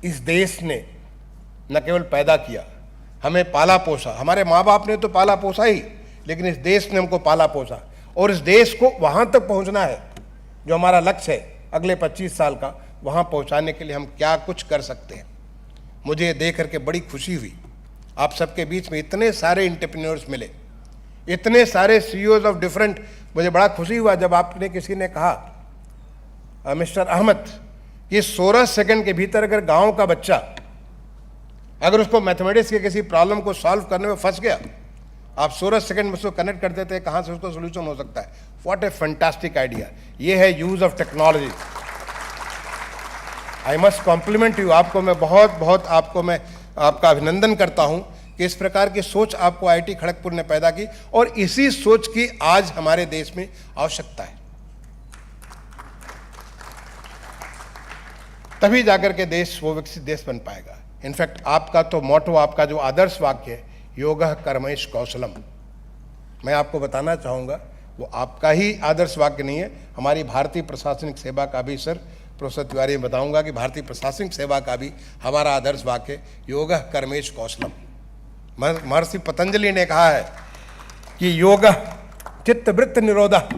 L: इस देश ने न केवल पैदा किया, हमें पाला पोसा। हमारे माँ बाप ने तो पाला पोसा ही, लेकिन इस देश ने हमको पाला पोसा, और इस देश को वहाँ तक पहुँचना है जो हमारा लक्ष्य है अगले 25 साल का। वहाँ पहुँचाने के लिए हम क्या कुछ कर सकते हैं। मुझे ये देख करके बड़ी खुशी हुई, आप सबके बीच में इतने सारे एंटरप्रेन्योर्स मिले, इतने सारे CEOs ऑफ डिफरेंट। मुझे बड़ा खुशी हुआ जब आपने, किसी ने कहा, मिस्टर अहमद, कि 16 सेकंड के भीतर अगर गांव का बच्चा, अगर उसको मैथमेटिक्स के किसी प्रॉब्लम को सॉल्व करने में फंस गया, आप 16 सेकंड में उसको कनेक्ट कर देते हैं, कहाँ से उसको सोल्यूशन हो सकता है। What A fantastic idea. ये है use of technology. I must compliment you. आपको मैं बहुत आपका अभिनंदन करता हूँ कि इस प्रकार की सोच आपको IIT खड़गपुर ने पैदा की, और इसी सोच की आज हमारे देश में आवश्यकता है। तभी जाकर के देश वो विकसित देश बन पाएगा। इनफैक्ट आपका तो मोटो, आपका जो आदर्श वाक्य है, योगः कर्मैष कौशलम, मैं आपको बताना चाहूँगा वो आपका ही आदर्श वाक्य नहीं है, हमारी भारतीय प्रशासनिक सेवा का भी, सर प्रोफेसर तिवारी में बताऊँगा कि भारतीय प्रशासनिक सेवा का भी हमारा आदर्श वाक्य योगः कर्मैष कौशलम। महर्षि पतंजलि ने कहा है कि योगः चित्तवृत्त निरोधः,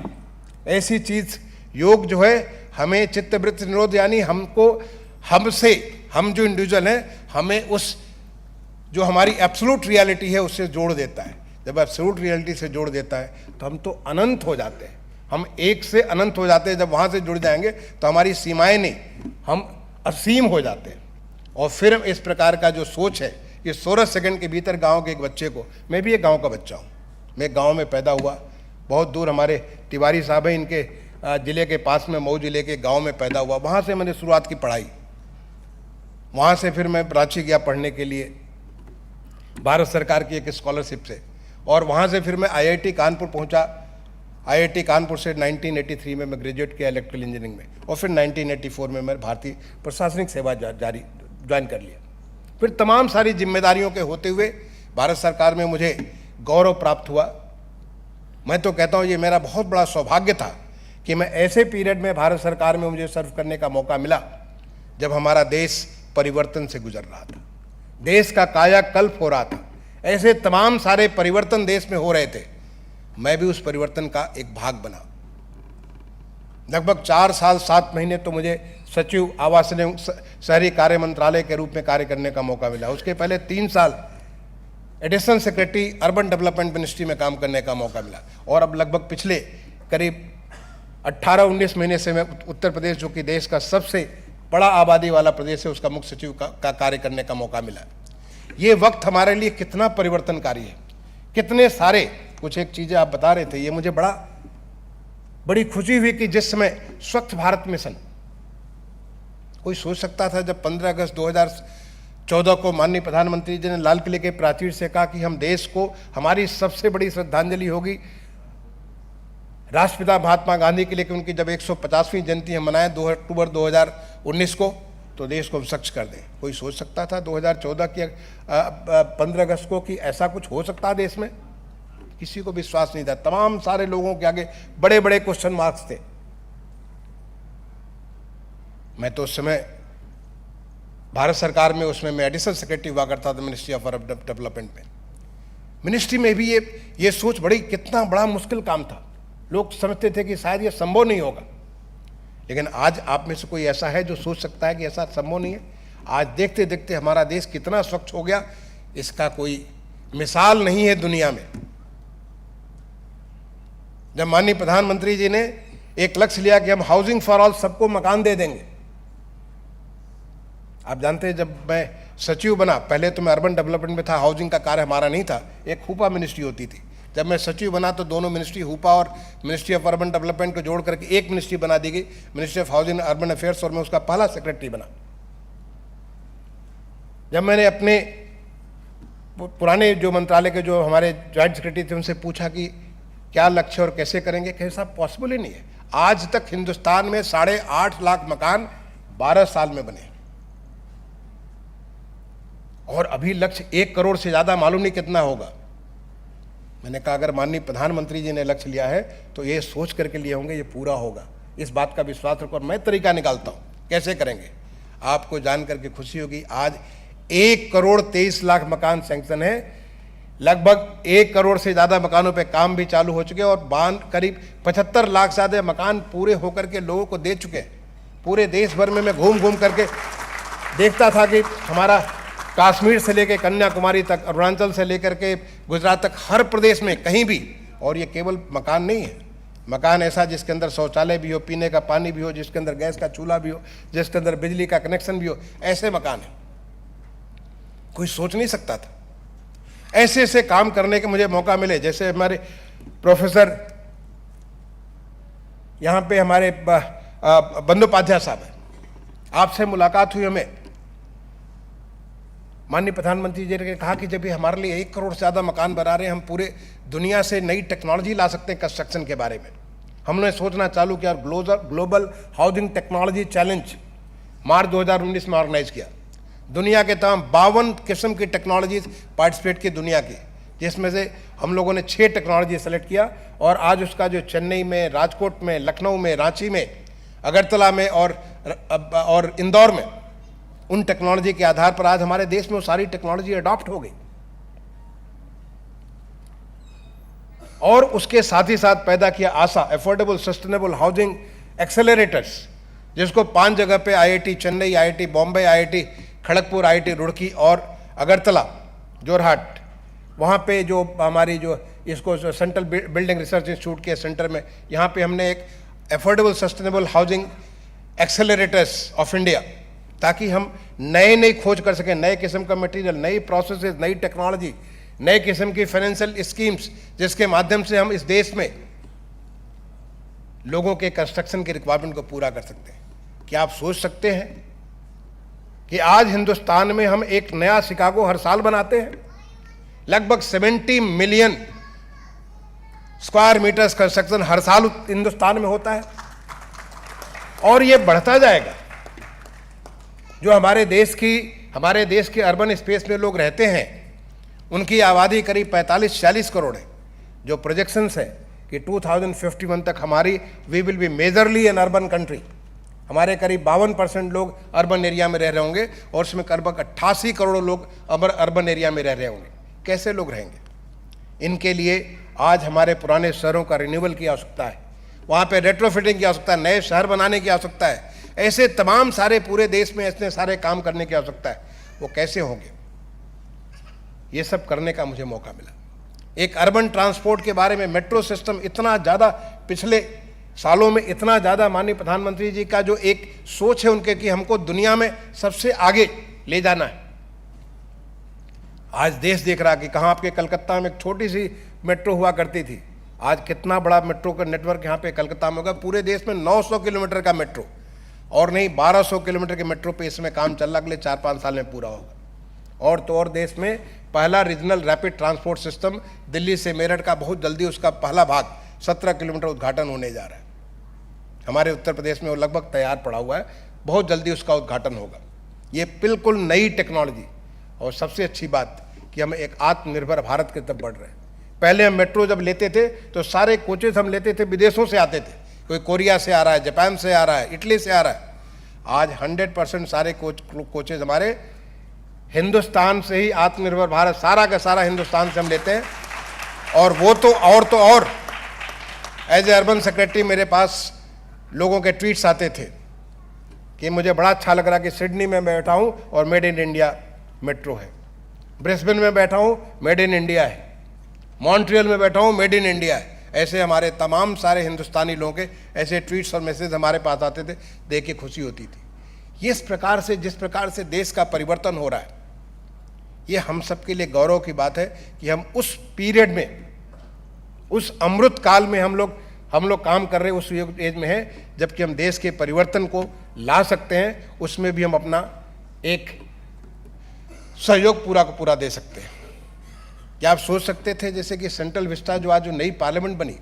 L: ऐसी चीज़ योग जो है हमें चित्तवृत्त निरोध, यानी हम जो इंडिविजुअल हैं, हमें उस जो हमारी एब्सोल्यूट रियलिटी है उससे जोड़ देता है। जब एब्सोल्यूट रियलिटी से जोड़ देता है तो हम तो अनंत हो जाते हैं, हम एक से अनंत हो जाते हैं। जब वहाँ से जुड़ जाएंगे तो हमारी सीमाएं नहीं, हम असीम हो जाते हैं। और फिर इस प्रकार का जो सोच है कि 16 सेकंड के भीतर गाँव के एक बच्चे को, मैं भी एक गाँव का बच्चा हूँ, मैं गाँव में पैदा हुआ, बहुत दूर हमारे तिवारी साहब हैं, इनके ज़िले के पास में मऊ ज़िले के गाँव में पैदा हुआ। वहाँ से मैंने शुरुआत की पढ़ाई, वहाँ से फिर मैं रांची गया पढ़ने के लिए भारत सरकार की एक स्कॉलरशिप से, और वहाँ से फिर मैं IIT कानपुर पहुँचा। IIT कानपुर से 1983 में मैं ग्रेजुएट किया इलेक्ट्रिकल इंजीनियरिंग में, और फिर 1984 में मैं भारतीय प्रशासनिक सेवा ज्वाइन कर लिया। फिर तमाम सारी जिम्मेदारियों के होते हुए भारत सरकार में मुझे गौरव प्राप्त हुआ। मैं तो कहता हूँ ये मेरा बहुत बड़ा सौभाग्य था कि मैं ऐसे पीरियड में भारत सरकार में मुझे सर्व करने का मौका मिला जब हमारा देश परिवर्तन से गुजर रहा था, देश का कायाकल्प हो रहा था, ऐसे तमाम सारे परिवर्तन देश में हो रहे थे। मैं भी उस परिवर्तन का एक भाग बना। लगभग 4 साल 7 महीने तो मुझे सचिव आवास एवं शहरी कार्य मंत्रालय के रूप में कार्य करने का मौका मिला। उसके पहले 3 साल additional secretary urban development ministry में काम करने का मौका मिला। और अब लगभग पिछले करीब 18-19 महीने से मैं उत्तर प्रदेश, जो कि देश का सबसे बड़ा आबादी वाला प्रदेश है, उसका मुख्य सचिव का कार्य करने का मौका मिला। ये वक्त हमारे लिए कितना परिवर्तनकारी है, कितने सारे कुछ एक चीज़ें आप बता रहे थे, ये मुझे बड़ी खुशी हुई कि जिस समय स्वच्छ भारत मिशन, कोई सोच सकता था जब 15 अगस्त 2014 को माननीय प्रधानमंत्री जी ने लाल किले के प्राचीर से कहा कि हम देश को, हमारी सबसे बड़ी श्रद्धांजलि होगी राष्ट्रपिता महात्मा गांधी के लिए कि उनकी जब 150वीं जयंती हम मनाएं 2 अक्टूबर 2019 को, तो देश को हम स्वच्छ कर दें। कोई सोच सकता था 2014 की 15 अगस्त को कि ऐसा कुछ हो सकता है देश में? किसी को विश्वास नहीं था। तमाम सारे लोगों के आगे बड़े बड़े क्वेश्चन मार्क्स थे। मैं तो उस समय भारत सरकार में, उसमें मैं एडिशनल सेक्रेटरी हुआ करता था मिनिस्ट्री ऑफ अर्बन डेवलपमेंट में। मिनिस्ट्री में भी ये सोच कितना बड़ा मुश्किल काम था। लोग समझते थे कि शायद ये संभव नहीं होगा, लेकिन आज आप में से कोई ऐसा है जो सोच सकता है कि ऐसा संभव नहीं है? आज देखते देखते हमारा देश कितना स्वच्छ हो गया, इसका कोई मिसाल नहीं है दुनिया में। जब माननीय प्रधानमंत्री जी ने एक लक्ष्य लिया कि हम हाउसिंग फॉर ऑल, सबको मकान दे देंगे। आप जानते हैं जब मैं सचिव बना, पहले तो मैं अर्बन डेवलपमेंट में था, हाउसिंग का कार्य हमारा नहीं था, एक हुपा मिनिस्ट्री होती थी। जब मैं सचिव बना तो दोनों मिनिस्ट्री, हुपा और मिनिस्ट्री ऑफ अर्बन डेवलपमेंट को जोड़ करके एक मिनिस्ट्री बना दी गई, ministry of housing and urban affairs, और मैं उसका पहला सेक्रेटरी बना। जब मैंने अपने पुराने जो मंत्रालय के जो हमारे जॉइंट सेक्रेटरी थे उनसे पूछा कि क्या लक्ष्य और कैसे करेंगे, कहे साहब पॉसिबल ही नहीं है। आज तक हिंदुस्तान में 8.5 लाख मकान 12 साल में बने, और अभी लक्ष्य 1 करोड़ से ज़्यादा मालूम नहीं कितना होगा। मैंने कहा अगर माननीय प्रधानमंत्री जी ने लक्ष्य लिया है तो ये सोच करके लिए होंगे ये पूरा होगा, इस बात का विश्वास रखो। और मैं तरीका निकालता हूँ कैसे करेंगे, आपको जान करके खुशी होगी। आज 1 करोड़ 23 लाख मकान सैंक्शन है, लगभग 1 करोड़ से ज़्यादा मकानों पे काम भी चालू हो चुके हैं, और करीब 75 लाख से ज़्यादा मकान पूरे होकर के लोगों को दे चुके हैं। पूरे देश भर में मैं घूम घूम करके देखता था कि हमारा कश्मीर से लेकर कन्याकुमारी तक, अरुणाचल से लेकर के गुजरात तक, हर प्रदेश में कहीं भी, और ये केवल मकान नहीं है, मकान ऐसा जिसके अंदर शौचालय भी हो, पीने का पानी भी हो, जिसके अंदर गैस का चूल्हा भी हो, जिसके अंदर बिजली का कनेक्शन भी हो, ऐसे मकान है। कोई सोच नहीं सकता था ऐसे ऐसे काम करने के मुझे मौका मिले। जैसे हमारे प्रोफेसर यहाँ पे हमारे बंदोपाध्याय साहब हैं, आपसे मुलाकात हुई हमें, माननीय प्रधानमंत्री जी ने कहा कि जब ये हमारे लिए 1 करोड़ से ज़्यादा मकान बना रहे हैं, हम पूरे दुनिया से नई टेक्नोलॉजी ला सकते हैं कंस्ट्रक्शन के बारे में। हमने सोचना चालू किया और ग्लोबल हाउसिंग टेक्नोलॉजी चैलेंज मार्च 2019 में ऑर्गेनाइज किया। दुनिया के तमाम 52 किस्म की टेक्नोलॉजीज पार्टिसिपेट की दुनिया की, जिसमें से हम लोगों ने 6 टेक्नोलॉजी सेलेक्ट किया, और आज उसका जो चेन्नई में, राजकोट में, लखनऊ में, रांची में, अगरतला में और इंदौर में, उन टेक्नोलॉजी के आधार पर आज हमारे देश में वो सारी टेक्नोलॉजी अडॉप्ट हो गई। और उसके साथ ही साथ पैदा किया आशा, अफोर्डेबल सस्टेनेबल हाउसिंग एक्सेलरेटर्स, जिसको 5 जगह पे IIT Chennai, IIT Bombay, IIT Kharagpur, IIT Roorkee और अगरतला, जोरहाट, वहाँ पे जो हमारी जो इसको सेंट्रल बिल्डिंग रिसर्च इंस्टीट्यूट के सेंटर में, यहाँ पे हमने एक affordable sustainable housing accelerators of India, ताकि हम नई खोज कर सकें, नए किस्म का मटेरियल, नई प्रोसेसेस, नई टेक्नोलॉजी, नए किस्म की फाइनेंशियल स्कीम्स, जिसके माध्यम से हम इस देश में लोगों के कंस्ट्रक्शन की रिक्वायरमेंट को पूरा कर सकते हैं। क्या आप सोच सकते हैं कि आज हिंदुस्तान में हम एक नया शिकागो हर साल बनाते हैं? लगभग 70 मिलियन स्क्वायर मीटर्स कंस्ट्रक्शन हर साल हिंदुस्तान में होता है, और ये बढ़ता जाएगा। जो हमारे देश के अर्बन स्पेस में लोग रहते हैं, उनकी आबादी करीब 45-46 करोड़ है। जो प्रोजेक्शंस है कि 2051 तक हमारी we will be majorly an urban country. हमारे करीब 52% लोग अर्बन एरिया में रह रहे होंगे और उसमें करीब 88 करोड़ लोग अर्बन एरिया में रह रहे होंगे। कैसे लोग रहेंगे? इनके लिए आज हमारे पुराने शहरों का रिन्यूअल की आवश्यकता है, वहाँ पे रेट्रोफिटिंग की आवश्यकता है, नए शहर बनाने की आवश्यकता है, ऐसे तमाम सारे पूरे देश में ऐसे सारे काम करने की आवश्यकता है। वो कैसे होंगे? ये सब करने का मुझे मौका मिला। एक अर्बन ट्रांसपोर्ट के बारे में मेट्रो सिस्टम इतना ज़्यादा पिछले सालों में इतना ज़्यादा माननीय प्रधानमंत्री जी का जो एक सोच है उनके कि हमको दुनिया में सबसे आगे ले जाना है। आज देश देख रहा कि कहाँ आपके कलकत्ता में एक छोटी सी मेट्रो हुआ करती थी, आज कितना बड़ा मेट्रो का नेटवर्क यहाँ पे कलकत्ता में होगा। पूरे देश में 900 किलोमीटर का मेट्रो और नहीं 1200 किलोमीटर के मेट्रो पे इसमें काम चल रहा, अगले 4-5 साल में पूरा होगा। और तो और देश में पहला regional rapid transport system Delhi से मेरठ का बहुत जल्दी उसका पहला भाग 17 किलोमीटर उद्घाटन होने जा रहा है। हमारे उत्तर प्रदेश में वो लगभग तैयार पड़ा हुआ है, बहुत जल्दी उसका उद्घाटन होगा। ये बिल्कुल नई टेक्नोलॉजी और सबसे अच्छी बात कि हम एक आत्मनिर्भर भारत की तरफ बढ़ रहे हैं। पहले हम मेट्रो जब लेते थे तो सारे कोचेस हम लेते थे विदेशों से आते थे, कोई कोरिया से आ रहा है, जापान से आ रहा है, इटली से आ रहा है। आज 100% सारे कोचेस हमारे हिंदुस्तान से ही, आत्मनिर्भर भारत सारा का सारा हिंदुस्तान से हम लेते हैं। और वो तो और एज ए अर्बन सेक्रेटरी मेरे पास लोगों के ट्वीट्स आते थे कि मुझे बड़ा अच्छा लग रहा कि सिडनी में बैठा हूँ और मेड इन इंडिया मेट्रो है, ब्रिस्बेन में बैठा हूँ मेड इन इंडिया है, मॉन्ट्रियल में बैठा हूँ मेड इन इंडिया है। ऐसे हमारे तमाम सारे हिंदुस्तानी लोगों के ऐसे ट्वीट्स और मैसेज हमारे पास आते थे, देख के खुशी होती थी। इस प्रकार से जिस प्रकार से देश का परिवर्तन हो रहा है, ये हम सबके लिए गौरव की बात है कि हम उस पीरियड में, उस अमृत काल में हम लोग काम कर रहे हैं, उस एज में है जबकि हम देश के परिवर्तन को ला सकते हैं। उसमें भी हम अपना एक सहयोग पूरा को पूरा दे सकते हैं। क्या आप सोच सकते थे जैसे कि सेंट्रल विस्टा जो आज जो नई पार्लियामेंट बनी,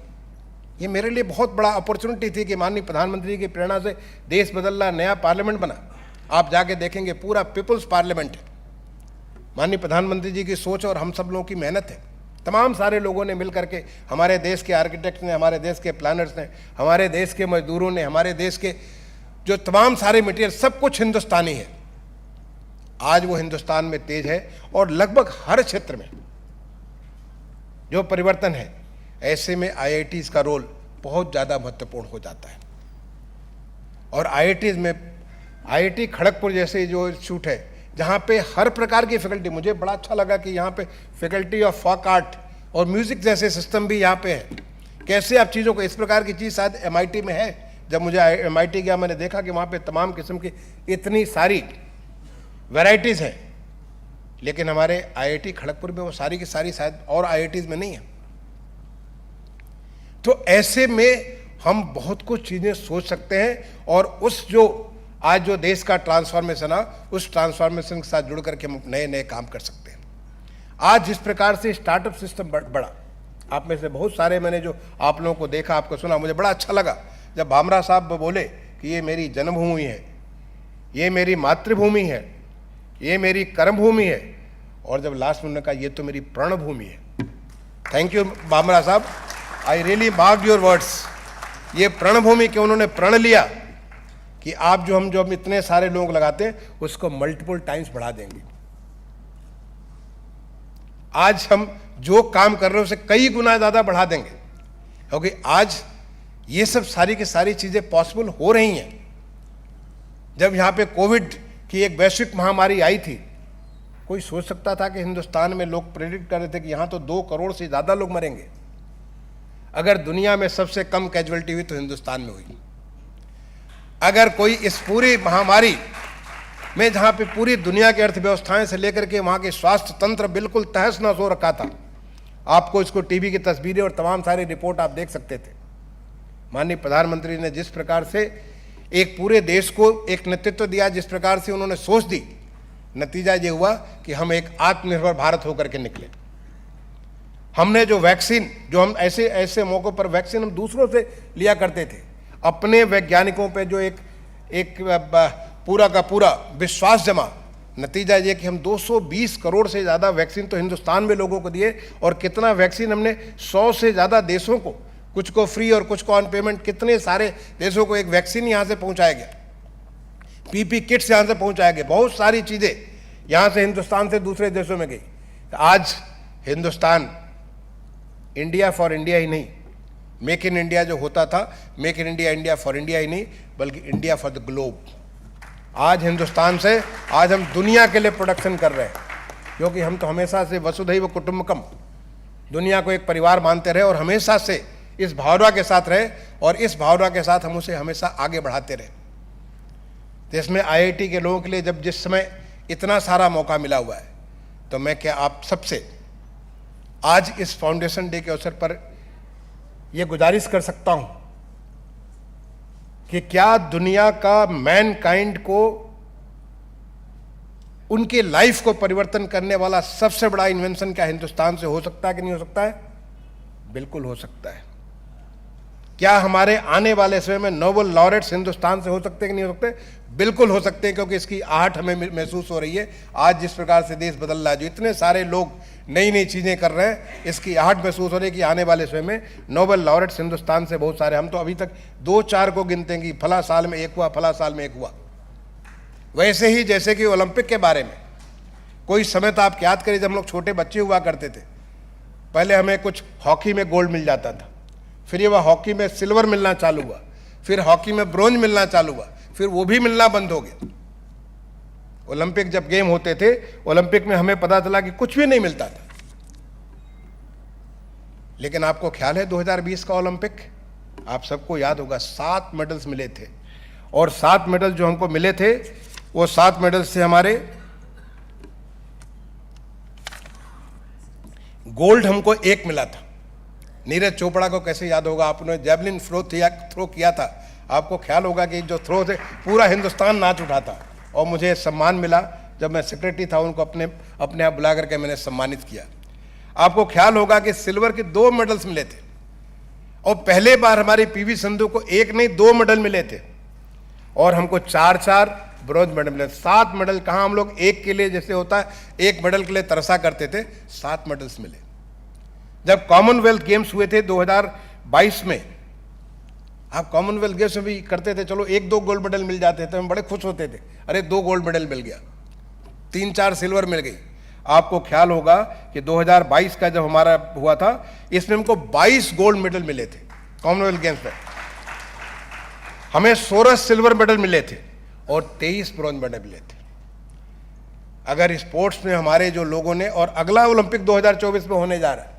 L: ये मेरे लिए बहुत बड़ा अपॉर्चुनिटी थी कि माननीय प्रधानमंत्री की प्रेरणा से देश बदल रहा, नया पार्लियामेंट बना। आप जाके देखेंगे पूरा पीपल्स पार्लियामेंट है। माननीय प्रधानमंत्री जी की सोच और हम सब लोगों की मेहनत है। तमाम सारे लोगों ने मिल करके, हमारे देश के आर्किटेक्ट्स ने, हमारे देश के प्लानर्स ने, हमारे देश के मजदूरों ने, हमारे देश के जो तमाम सारे मटेरियल, सब कुछ हिंदुस्तानी है। आज वो हिंदुस्तान में तेज है और लगभग हर क्षेत्र में जो परिवर्तन है, ऐसे में IITs का रोल बहुत ज़्यादा महत्वपूर्ण हो जाता है। और IITs में IIT खड़गपुर जैसे जो इंस्टीट्यूट है जहाँ पे हर प्रकार की फैकल्टी, मुझे बड़ा अच्छा लगा कि यहाँ पे फैकल्टी ऑफ फोक आर्ट और म्यूज़िक जैसे सिस्टम भी यहाँ पे है। कैसे आप चीज़ों को, इस प्रकार की चीज़ शायद MIT में है। जब मुझे MIT गया मैंने देखा कि वहाँ पे तमाम किस्म की इतनी सारी वैरायटीज़ हैं, लेकिन हमारे IIT खड़गपुर में वो सारी की सारी शायद और IITs में नहीं है। तो ऐसे में हम बहुत कुछ चीज़ें सोच सकते हैं और उस जो आज जो देश का ट्रांसफॉर्मेशन है, उस ट्रांसफॉर्मेशन के साथ जुड़ करके हम नए नए काम कर सकते हैं। आज जिस प्रकार से स्टार्टअप सिस्टम बढ़ा, आप में से बहुत सारे मैंने जो आप लोगों को देखा, आपको सुना, मुझे बड़ा अच्छा लगा जब भामरा साहब बोले कि ये मेरी जन्मभूमि है, ये मेरी मातृभूमि है, ये मेरी कर्मभूमि है, और जब लास्ट में उन्होंने कहा ये तो मेरी प्रणभूमि है। थैंक यू भामरा साहब, I really mark your words. ये प्रणभूमि के उन्होंने प्रण लिया कि आप जो हम इतने सारे लोग लगाते हैं उसको मल्टीपल टाइम्स बढ़ा देंगे। आज हम जो काम कर रहे हैं उसे कई गुना ज़्यादा बढ़ा देंगे, क्योंकि आज ये सब सारी की सारी चीज़ें पॉसिबल हो रही हैं। जब यहाँ पे कोविड की एक वैश्विक महामारी आई थी, कोई सोच सकता था कि हिंदुस्तान में लोग प्रेडिक्ट कर रहे थे कि यहाँ तो 2 करोड़ से ज़्यादा लोग मरेंगे। अगर दुनिया में सबसे कम कैजुअलिटी हुई तो हिंदुस्तान में हुई। अगर कोई इस पूरी महामारी में, जहाँ पे पूरी दुनिया की अर्थव्यवस्थाएं से लेकर के वहाँ के स्वास्थ्य तंत्र बिल्कुल तहस नहस हो रखा था, आपको इसको टीवी की तस्वीरें और तमाम सारी रिपोर्ट आप देख सकते थे। माननीय प्रधानमंत्री ने जिस प्रकार से एक पूरे देश को एक नेतृत्व दिया, जिस प्रकार से उन्होंने सोच दी, नतीजा ये हुआ कि हम एक आत्मनिर्भर भारत होकर के निकले। हमने जो वैक्सीन, जो हम ऐसे ऐसे मौक़ों पर वैक्सीन हम दूसरों से लिया करते थे, अपने वैज्ञानिकों पे जो एक पूरा का पूरा विश्वास जमा, नतीजा ये कि हम 220 करोड़ से ज़्यादा वैक्सीन तो हिंदुस्तान में लोगों को दिए, और कितना वैक्सीन हमने 100 से ज़्यादा देशों को कुछ को फ्री और कुछ को ऑन पेमेंट, कितने सारे देशों को एक वैक्सीन यहाँ से पहुँचाया गया, पीपी किट्स यहाँ से पहुँचाया गया, बहुत सारी चीज़ें यहाँ से हिंदुस्तान से दूसरे देशों में गई। आज हिंदुस्तान इंडिया फॉर इंडिया ही नहीं, मेक इन इंडिया जो होता था, make in India, India for India ही नहीं, बल्कि इंडिया फॉर द ग्लोब। आज हिंदुस्तान से आज हम दुनिया के लिए प्रोडक्शन कर रहे हैं, क्योंकि हम तो हमेशा से वसुधैव कुटुंबकम, दुनिया को एक परिवार मानते रहे और हमेशा से इस भावना के साथ रहे, और इस भावना के साथ हम उसे हमेशा आगे बढ़ाते रहे। तो इसमें आईआईटी के लोगों के लिए जब जिस समय इतना सारा मौका मिला हुआ है, तो मैं क्या आप सबसे आज इस फाउंडेशन डे के अवसर पर यह गुजारिश कर सकता हूं कि क्या दुनिया का मैनकाइंड को, उनके लाइफ को परिवर्तन करने वाला सबसे बड़ा इन्वेंशन क्या हिंदुस्तान से हो सकता है कि नहीं हो सकता है? बिल्कुल हो सकता है। क्या हमारे आने वाले समय में नोबेल लॉरेट्स हिंदुस्तान से हो सकते हैं कि नहीं हो सकते? बिल्कुल हो सकते हैं, क्योंकि इसकी आहट हमें महसूस हो रही है। आज जिस प्रकार से देश बदल रहा है, जो इतने सारे लोग नई नई चीज़ें कर रहे हैं, इसकी आहट महसूस हो रही है कि आने वाले समय में नोबेल लॉरेट्स हिंदुस्तान से बहुत सारे, हम तो अभी तक 2-4 को गिनते हैं कि फला साल में एक हुआ, फला साल में एक हुआ। वैसे ही जैसे कि ओलंपिक के बारे में कोई समय तो आप याद करिए, जब हम लोग छोटे बच्चे हुआ करते थे, पहले हमें कुछ हॉकी में गोल्ड मिल जाता था, फिर ये वह हॉकी में सिल्वर मिलना चालू हुआ, फिर हॉकी में ब्रोंज मिलना चालू हुआ, फिर वो भी मिलना बंद हो गया। ओलंपिक जब गेम होते थे, ओलंपिक में हमें पता चला कि कुछ भी नहीं मिलता था। लेकिन आपको ख्याल है 2020 का ओलंपिक, आप सबको याद होगा, 7 मेडल्स मिले थे, और 7 मेडल जो हमको मिले थे, वो 7 मेडल से हमारे गोल्ड हमको 1 मिला था। नीरज चोपड़ा को कैसे याद होगा, आपने जेवलिन थ्रो किया था, आपको ख्याल होगा कि जो थ्रो से पूरा हिंदुस्तान नाच उठा था, और मुझे सम्मान मिला जब मैं सेक्रेटरी था, उनको अपने आप बुला करके मैंने सम्मानित किया। आपको ख्याल होगा कि सिल्वर के 2 मेडल्स मिले थे, और पहले बार हमारी पीवी संधू को 1 नहीं 2 मेडल मिले थे, और हमको 4-4 ब्रॉन्ज मेडल मिले। 7 मेडल कहाँ, हम लोग एक के लिए जैसे होता है 1 मेडल के लिए तरसा करते थे, 7 मेडल्स मिले। जब कॉमनवेल्थ गेम्स हुए थे 2022 में, आप कॉमनवेल्थ गेम्स में भी करते थे, चलो 1-2 गोल्ड मेडल मिल जाते थे, हम बड़े खुश होते थे, अरे 2 गोल्ड मेडल मिल गया, 3-4 सिल्वर मिल गई। आपको ख्याल होगा कि 2022 का जब हमारा हुआ था, इसमें हमको 22 गोल्ड मेडल मिले थे कॉमनवेल्थ गेम्स में, हमें 16 सिल्वर मेडल मिले थे और 23 ब्रॉन्ज मेडल मिले थे। अगर स्पोर्ट्स में हमारे जो लोगों ने, और अगला ओलंपिक 2024 में होने जा रहा है,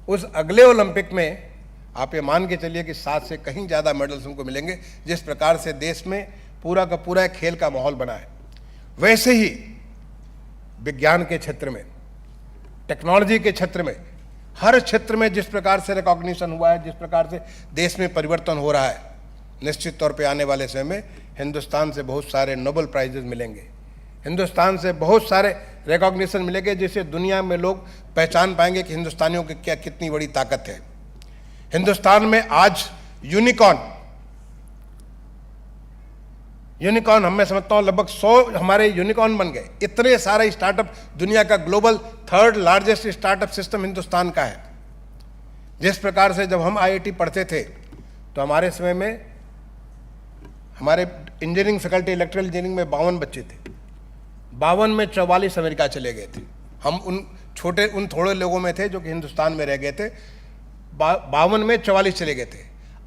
L: उस अगले ओलंपिक में आप ये मान के चलिए कि 7 से कहीं ज़्यादा मेडल्स हमको मिलेंगे। जिस प्रकार से देश में पूरा का पूरा एक खेल का माहौल बना है, वैसे ही विज्ञान के क्षेत्र में, टेक्नोलॉजी के क्षेत्र में, हर क्षेत्र में जिस प्रकार से रिकॉग्निशन हुआ है, जिस प्रकार से देश में परिवर्तन हो रहा है, निश्चित तौर पे आने वाले समय में हिंदुस्तान से बहुत सारे नोबेल प्राइजेस मिलेंगे, हिंदुस्तान से बहुत सारे रिकॉग्निशन मिलेंगे, जिससे दुनिया में लोग पहचान पाएंगे कि हिंदुस्तानियों की क्या कितनी बड़ी ताकत है। हिंदुस्तान में आज यूनिकॉर्न हमें समझता हूँ लगभग 100 हमारे यूनिकॉर्न बन गए। इतने सारे स्टार्टअप, दुनिया का global 3rd largest startup system Hindustan का है। जिस प्रकार से जब हम आईआईटी पढ़ते थे, तो हमारे समय में हमारे इंजीनियरिंग फैकल्टी इलेक्ट्रिकल इंजीनियरिंग में 52 बच्चे थे, 52 में 44 अमेरिका चले गए थे। हम उन थोड़े लोगों में थे जो कि हिंदुस्तान में रह गए थे। 52 में 44 चले गए थे।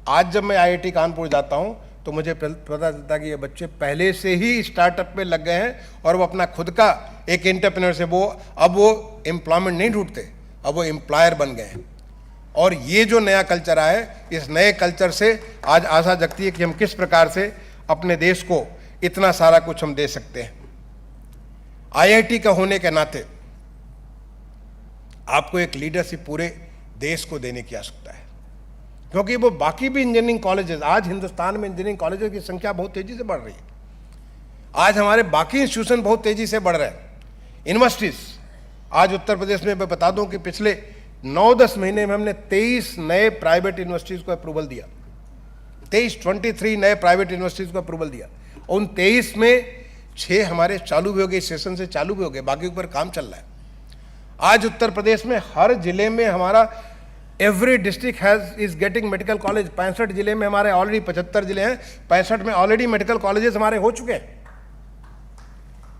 L: आज जब मैं आईआईटी कानपुर जाता हूं, तो मुझे पता चलता कि ये बच्चे पहले से ही स्टार्टअप में लग गए हैं, और वो अपना खुद का एक एंटरप्रेन्योर से अब वो एम्प्लॉयमेंट नहीं ढूंढते, अब वो एम्प्लॉयर बन गए हैं। और ये जो नया कल्चर आया है, इस नए कल्चर से आज आशा जगती है कि हम किस प्रकार से अपने देश को इतना सारा कुछ हम दे सकते हैं। आईआईटी का होने के नाते आपको एक लीडरशिप पूरे देश को देने की आवश्यकता है, क्योंकि वो बाकी भी इंजीनियरिंग कॉलेजेस, आज हिंदुस्तान में इंजीनियरिंग कॉलेजेस की संख्या बहुत तेजी से बढ़ रही है। आज हमारे बाकी इंस्टीट्यूशन बहुत तेजी से बढ़ रहे हैं। यूनिवर्सिटीज, आज उत्तर प्रदेश में मैं बता दूं कि पिछले 9-10 महीने में हमने 23 नए प्राइवेट यूनिवर्सिटीज को अप्रूवल दिया। 23 नए प्राइवेट यूनिवर्सिटीज को अप्रूवल दिया। उन 23 में 6 हमारे चालू भी हो गए, सेशन से चालू भी हो गए, बाकी ऊपर काम चल रहा है। आज उत्तर प्रदेश में हर जिले में हमारा every district is getting medical college. 65 जिले में हमारे ऑलरेडी 75 जिले हैं, 65 में ऑलरेडी मेडिकल कॉलेजेस हमारे हो चुके हैं।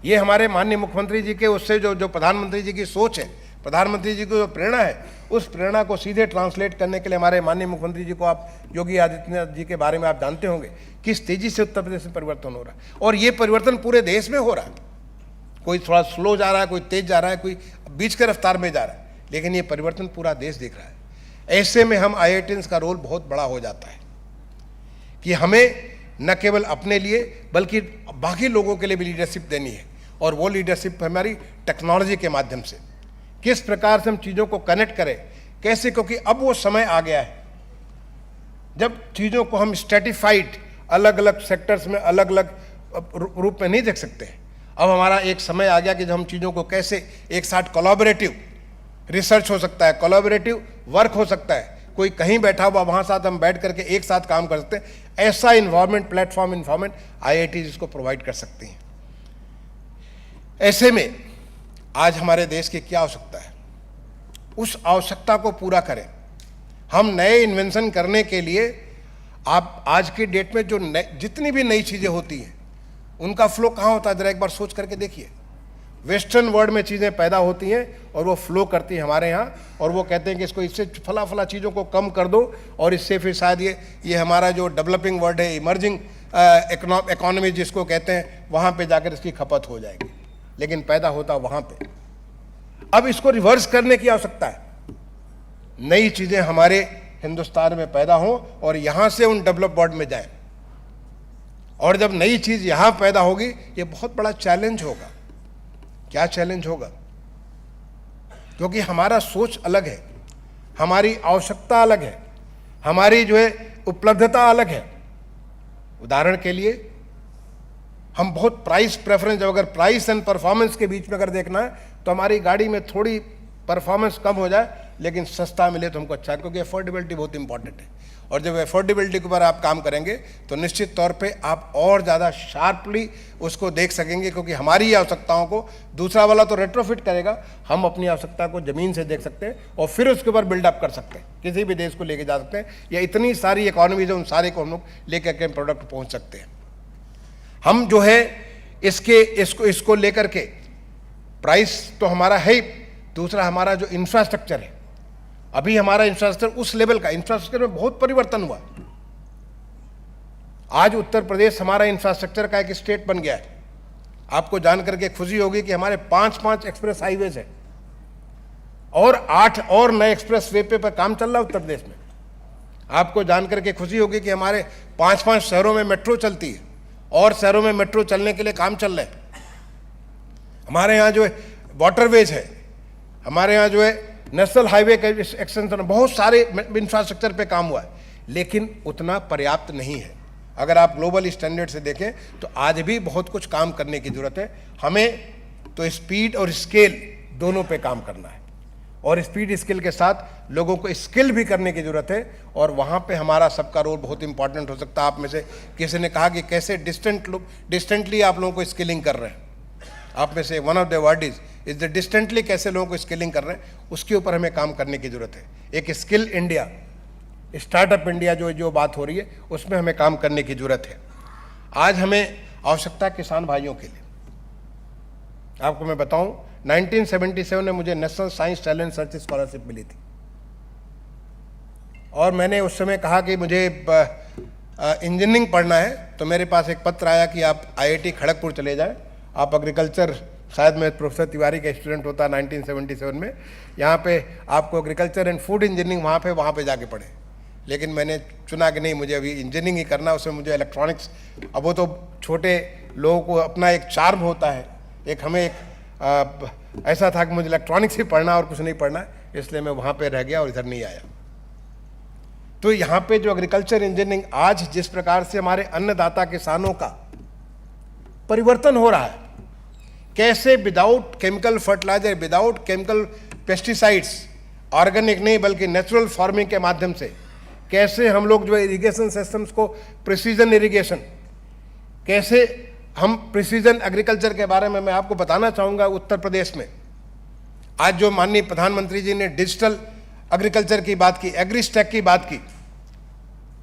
L: ये हमारे माननीय मुख्यमंत्री जी के उससे जो प्रधानमंत्री जी की सोच है, प्रधानमंत्री जी की जो प्रेरणा है, उस प्रेरणा को सीधे ट्रांसलेट करने के लिए हमारे माननीय मुख्यमंत्री जी को, आप योगी आदित्यनाथ जी के बारे में आप जानते होंगे किस तेजी से उत्तर प्रदेश में परिवर्तन हो रहा है, और ये परिवर्तन पूरे देश में हो रहा है। कोई थोड़ा स्लो जा रहा है, कोई तेज जा रहा है, कोई बीच के रफ्तार में जा रहा है, लेकिन ये परिवर्तन पूरा देश देख रहा है। ऐसे में हम IITians का रोल बहुत बड़ा हो जाता है कि हमें न केवल अपने लिए बल्कि बाकी लोगों के लिए भी लीडरशिप देनी है, और वो लीडरशिप हमारी टेक्नोलॉजी के माध्यम से किस प्रकार से हम चीज़ों को कनेक्ट करें, कैसे, क्योंकि अब वो समय आ गया है जब चीज़ों को हम स्ट्रेटिफाइड अलग अलग सेक्टर्स में अलग अलग रूप में नहीं देख सकते हैं। अब हमारा एक समय आ गया कि जब हम चीज़ों को कैसे एक साथ कोलैबोरेटिव रिसर्च हो सकता है, कोलैबोरेटिव वर्क हो सकता है, कोई कहीं बैठा हुआ वहाँ साथ हम बैठ करके एक साथ काम कर सकते हैं, ऐसा इन्वायरमेंट प्लेटफॉर्म इन्वायरमेंट IIT इसको प्रोवाइड कर सकती हैं। ऐसे में आज हमारे देश की क्या आवश्यकता है, उस आवश्यकता को पूरा करें। हम नए इन्वेंशन करने के लिए आप आज की डेट में जो जितनी भी नई चीज़ें होती हैं उनका फ्लो कहाँ होता है, जरा एक बार सोच करके देखिए। वेस्टर्न वर्ल्ड में चीज़ें पैदा होती हैं और वो फ्लो करती हैं हमारे यहाँ, और वो कहते हैं कि इसको इससे फला फला चीज़ों को कम कर दो, और इससे फिर शायद ये हमारा जो डेवलपिंग वर्ल्ड है, इमर्जिंग इकोनॉमी जिसको कहते हैं, वहाँ पे जाकर इसकी खपत हो जाएगी, लेकिन पैदा होता वहाँ पे। अब इसको रिवर्स करने की आवश्यकता है, नई चीज़ें हमारे हिंदुस्तान में पैदा हों और यहाँ से उन डेवलप वर्ल्ड में जाएं। और जब नई चीज़ यहाँ पैदा होगी, ये बहुत बड़ा चैलेंज होगा। क्या चैलेंज होगा? क्योंकि हमारा सोच अलग है, हमारी आवश्यकता अलग है, हमारी जो है उपलब्धता अलग है। उदाहरण के लिए हम बहुत प्राइस प्रेफरेंस, अगर प्राइस एंड परफॉर्मेंस के बीच में अगर देखना है तो हमारी गाड़ी में थोड़ी परफॉर्मेंस कम हो जाए लेकिन सस्ता मिले तो हमको अच्छा है, क्योंकि अफोर्डेबिलिटी बहुत इंपॉर्टेंट है। और जब अफोर्डेबिलिटी के ऊपर आप काम करेंगे तो निश्चित तौर पे आप और ज़्यादा शार्पली उसको देख सकेंगे, क्योंकि हमारी आवश्यकताओं को दूसरा वाला तो रेट्रोफिट करेगा, हम अपनी आवश्यकता को ज़मीन से देख सकते हैं और फिर उसके ऊपर बिल्डअप कर सकते हैं, किसी भी देश को लेके जा सकते हैं, या इतनी सारी इकोनॉमीज है उन सारे को हम लोग लेकर के प्रोडक्ट पहुँच सकते हैं। हम जो है इसको लेकर के प्राइस तो हमारा है ही, दूसरा हमारा जो इंफ्रास्ट्रक्चर है, अभी हमारा इंफ्रास्ट्रक्चर उस लेवल का, इंफ्रास्ट्रक्चर में बहुत परिवर्तन हुआ। आज उत्तर प्रदेश हमारा इंफ्रास्ट्रक्चर का एक स्टेट बन गया है। आपको जान करके खुशी होगी कि हमारे 5 एक्सप्रेस हाईवेज है और 8 और नए एक्सप्रेस वे पे पर काम चल रहा है उत्तर प्रदेश में। आपको जान करके खुशी होगी कि हमारे 5 शहरों में मेट्रो चलती है और शहरों में मेट्रो चलने के लिए काम चल रहे हैं। हमारे यहाँ जो है वाटरवेज है, हमारे यहाँ जो है नेशनल हाईवे का एक्सटेंशन, बहुत सारे इंफ्रास्ट्रक्चर पे काम हुआ है, लेकिन उतना पर्याप्त नहीं है। अगर आप ग्लोबल स्टैंडर्ड से देखें तो आज भी बहुत कुछ काम करने की ज़रूरत है। हमें तो स्पीड और स्केल दोनों पे काम करना है, और स्पीड स्किल के साथ लोगों को स्किल भी करने की ज़रूरत है, और वहाँ पे हमारा सबका रोल बहुत इंपॉर्टेंट हो सकता है। आप में से किसी ने कहा कि कैसे डिस्टेंटली आप लोगों को स्किलिंग कर रहे हैं। आप में से one of the word is the distantly, कैसे लोगों को स्किलिंग कर रहे हैं, उसके ऊपर हमें काम करने की ज़रूरत है। एक स्किल इंडिया, स्टार्टअप इंडिया जो बात हो रही है, उसमें हमें काम करने की ज़रूरत है। आज हमें आवश्यकता किसान भाइयों के लिए। आपको मैं बताऊं, 1977 में मुझे national science talent search scholarship मिली थी, और मैंने उस समय कहा कि मुझे इंजीनियरिंग पढ़ना है, तो मेरे पास एक पत्र आया कि आप IIT खड़गपुर चले जाएं, आप एग्रीकल्चर, शायद मैं प्रोफेसर तिवारी का स्टूडेंट होता 1977 में, यहाँ पे आपको एग्रीकल्चर एंड फूड इंजीनियरिंग वहाँ पे जाके पढ़े। लेकिन मैंने चुना कि नहीं, मुझे अभी इंजीनियरिंग ही करना, उसमें मुझे इलेक्ट्रॉनिक्स, अब वो तो छोटे लोगों को अपना एक चार्म होता है, एक हमें एक ऐसा था कि मुझे इलेक्ट्रॉनिक्स ही पढ़ना और कुछ नहीं पढ़ना, इसलिए मैं वहाँ पे रह गया और इधर नहीं आया। तो यहाँ पे जो एग्रीकल्चर इंजीनियरिंग आज जिस प्रकार से हमारे अन्नदाता किसानों का परिवर्तन हो रहा है, कैसे without chemical fertiliser, without chemical pesticides, organic नहीं बल्कि नेचुरल फार्मिंग के माध्यम से कैसे हम लोग जो इरिगेशन सिस्टम्स को, प्रिसीजन इरिगेशन, कैसे हम प्रिसीजन एग्रीकल्चर के बारे में मैं आपको बताना चाहूँगा। उत्तर प्रदेश में आज जो माननीय प्रधानमंत्री जी ने डिजिटल एग्रीकल्चर की बात की, एग्रीस्टेक की बात की।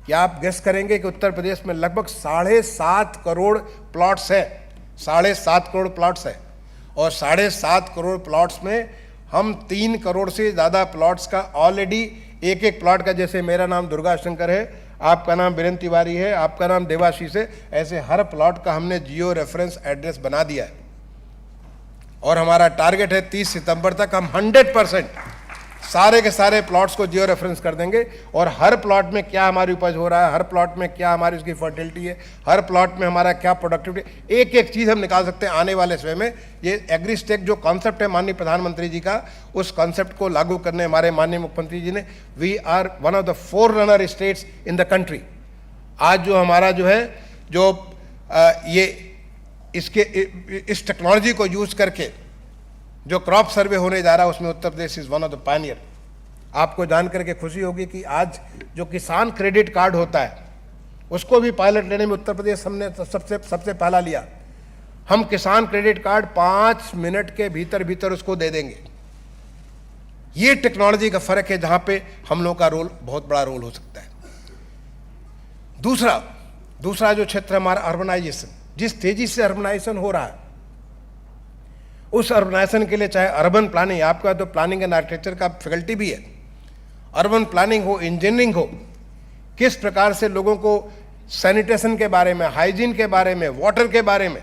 L: क्या आप गेस करेंगे कि उत्तर प्रदेश में लगभग 7.5 करोड़ प्लॉट्स हैं, 7.5 करोड़ प्लॉट्स हैं, और 7.5 करोड़ प्लॉट्स में हम 3 करोड़ से ज़्यादा प्लॉट्स का ऑलरेडी एक एक प्लॉट का, जैसे मेरा नाम दुर्गा शंकर है, आपका नाम बीरेन तिवारी है, आपका नाम देवाशीष है, ऐसे हर प्लॉट का हमने जियो रेफरेंस एड्रेस बना दिया है। और हमारा टारगेट है 30 सितंबर तक हम 100% सारे के सारे प्लॉट्स को जियो रेफरेंस कर देंगे, और हर प्लॉट में क्या हमारी उपज हो रहा है, हर प्लॉट में क्या हमारी उसकी फर्टिलिटी है, हर प्लॉट में हमारा क्या प्रोडक्टिविटी, एक एक चीज़ हम निकाल सकते हैं आने वाले समय में। ये एग्रीस्टेक जो कॉन्सेप्ट है माननीय प्रधानमंत्री जी का, उस कॉन्सेप्ट को लागू करने हमारे माननीय मुख्यमंत्री जी ने, we are one of the forerunner states in the country. आज जो हमारा जो है जो ये इस टेक्नोलॉजी को यूज़ करके जो क्रॉप सर्वे होने जा रहा है, उसमें Uttar Pradesh is one of the pioneer. आपको जान करके खुशी होगी कि आज जो किसान क्रेडिट कार्ड होता है, उसको भी पायलट लेने में उत्तर प्रदेश हमने सबसे पहला लिया। हम किसान क्रेडिट कार्ड 5 मिनट के भीतर भीतर उसको दे देंगे। ये टेक्नोलॉजी का फ़र्क है, जहाँ पे हम लोग का रोल, बहुत बड़ा रोल हो सकता है। दूसरा जो क्षेत्र है हमारा अर्बनाइजेशन, जिस तेज़ी से अर्बनाइजेशन हो रहा है, उस अर्बनाइजेशन के लिए चाहे अर्बन प्लानिंग, आपका तो प्लानिंग एंड आर्किटेक्चर का फैकल्टी भी है, अर्बन प्लानिंग हो, इंजीनियरिंग हो, किस प्रकार से लोगों को सैनिटेशन के बारे में, हाइजीन के बारे में, वाटर के बारे में,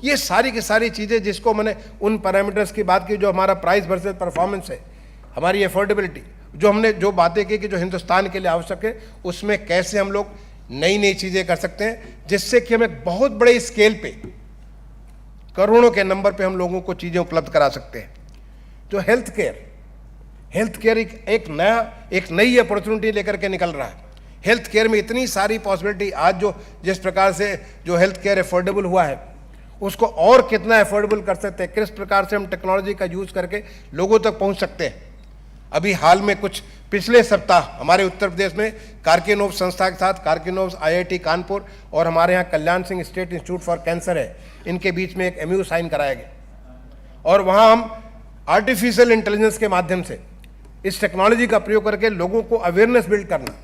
L: ये सारी की सारी चीज़ें, जिसको मैंने उन पैरामीटर्स की बात की जो हमारा प्राइस वर्सेस परफॉर्मेंस है, हमारी एफोर्डेबिलिटी, जो हमने जो बातें की कि जो हिंदुस्तान के लिए आवश्यक है, उसमें कैसे हम लोग नई नई चीज़ें कर सकते हैं, जिससे कि हम एक बहुत बड़े स्केल पे, करोड़ों के नंबर पे हम लोगों को चीज़ें उपलब्ध करा सकते हैं। जो हेल्थ केयर एक नई अपॉर्चुनिटी लेकर के निकल रहा है। हेल्थ केयर में इतनी सारी पॉसिबिलिटी, आज जो जिस प्रकार से जो हेल्थ केयर अफोर्डेबल हुआ है, उसको और कितना अफोर्डेबल कर सकते हैं, किस प्रकार से हम टेक्नोलॉजी का यूज़ करके लोगों तक पहुंच सकते हैं। अभी हाल में कुछ पिछले सप्ताह हमारे उत्तर प्रदेश में कार्किनोव संस्था के साथ, कार्किनोव IIT कानपुर और हमारे यहाँ Kalyan Singh state institute for cancer है, इनके बीच में एक MOU साइन कराया गया। और वहाँ हम आर्टिफिशियल इंटेलिजेंस के माध्यम से इस टेक्नोलॉजी का प्रयोग करके लोगों को अवेयरनेस बिल्ड करना,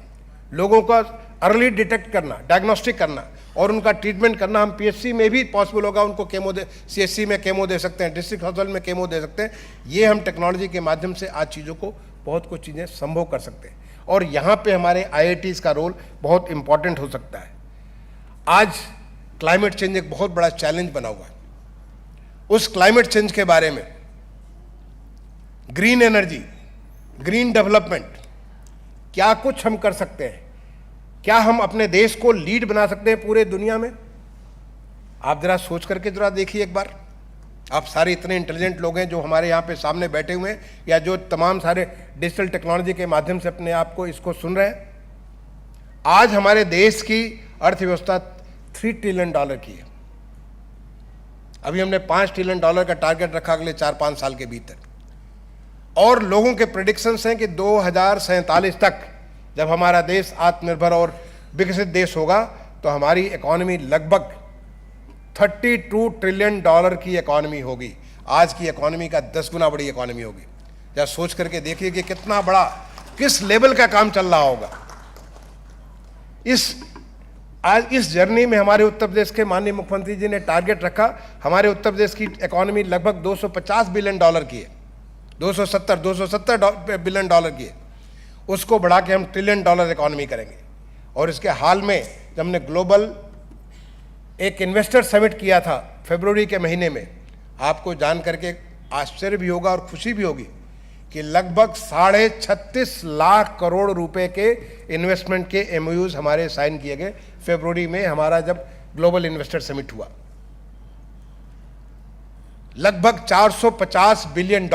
L: लोगों का अर्ली डिटेक्ट करना, डायग्नोस्टिक करना और उनका ट्रीटमेंट करना। हम PHC में भी पॉसिबल होगा, उनको केमो CHC में केमो दे सकते हैं, डिस्ट्रिक्ट हॉस्पिटल में केमो दे सकते हैं। ये हम टेक्नोलॉजी के माध्यम से आज चीज़ों को, बहुत कुछ चीज़ें संभव कर सकते हैं, और यहाँ पे हमारे IITs का रोल बहुत इंपॉर्टेंट हो सकता है। आज क्लाइमेट चेंज एक बहुत बड़ा चैलेंज बना हुआ है। उस क्लाइमेट चेंज के बारे में ग्रीन एनर्जी, ग्रीन डेवलपमेंट, क्या कुछ हम कर सकते हैं, क्या हम अपने देश को लीड बना सकते हैं पूरे दुनिया में? आप जरा सोच करके जरा देखिए एक बार। आप सारे इतने इंटेलिजेंट लोग हैं जो हमारे यहाँ पे सामने बैठे हुए हैं, या जो तमाम सारे डिजिटल टेक्नोलॉजी के माध्यम से अपने आप को इसको सुन रहे हैं। आज हमारे देश की अर्थव्यवस्था $3 ट्रिलियन की है। अभी हमने $5 ट्रिलियन का टारगेट रखा अगले 4-5 साल के भीतर, और लोगों के प्रेडिक्शंस हैं कि 2047 तक जब हमारा देश आत्मनिर्भर और विकसित देश होगा, तो हमारी इकोनॉमी लगभग $32 ट्रिलियन की इकोनॉमी होगी। आज की इकोनॉमी का 10 गुना बड़ी इकोनॉमी होगी। जरा सोच करके देखिए कि कितना बड़ा, किस लेवल का काम चल रहा होगा। आज इस जर्नी में हमारे उत्तर प्रदेश के माननीय मुख्यमंत्री जी ने टारगेट रखा, हमारे उत्तर प्रदेश की इकोनॉमी लगभग $250 बिलियन की है, 270 बिलियन की है। उसको बढ़ा के हम $1 ट्रिलियन इकोनॉमी करेंगे। और इसके हाल में जब हमने ग्लोबल एक इन्वेस्टर समिट किया था फरवरी के महीने में, आपको जान करके आश्चर्य भी होगा और खुशी भी होगी कि लगभग 36.5 लाख करोड़ रुपए के इन्वेस्टमेंट के MOUs हमारे साइन किए गए फरवरी में, हमारा जब ग्लोबल इन्वेस्टर समिट हुआ। लगभग $450 बिलियन।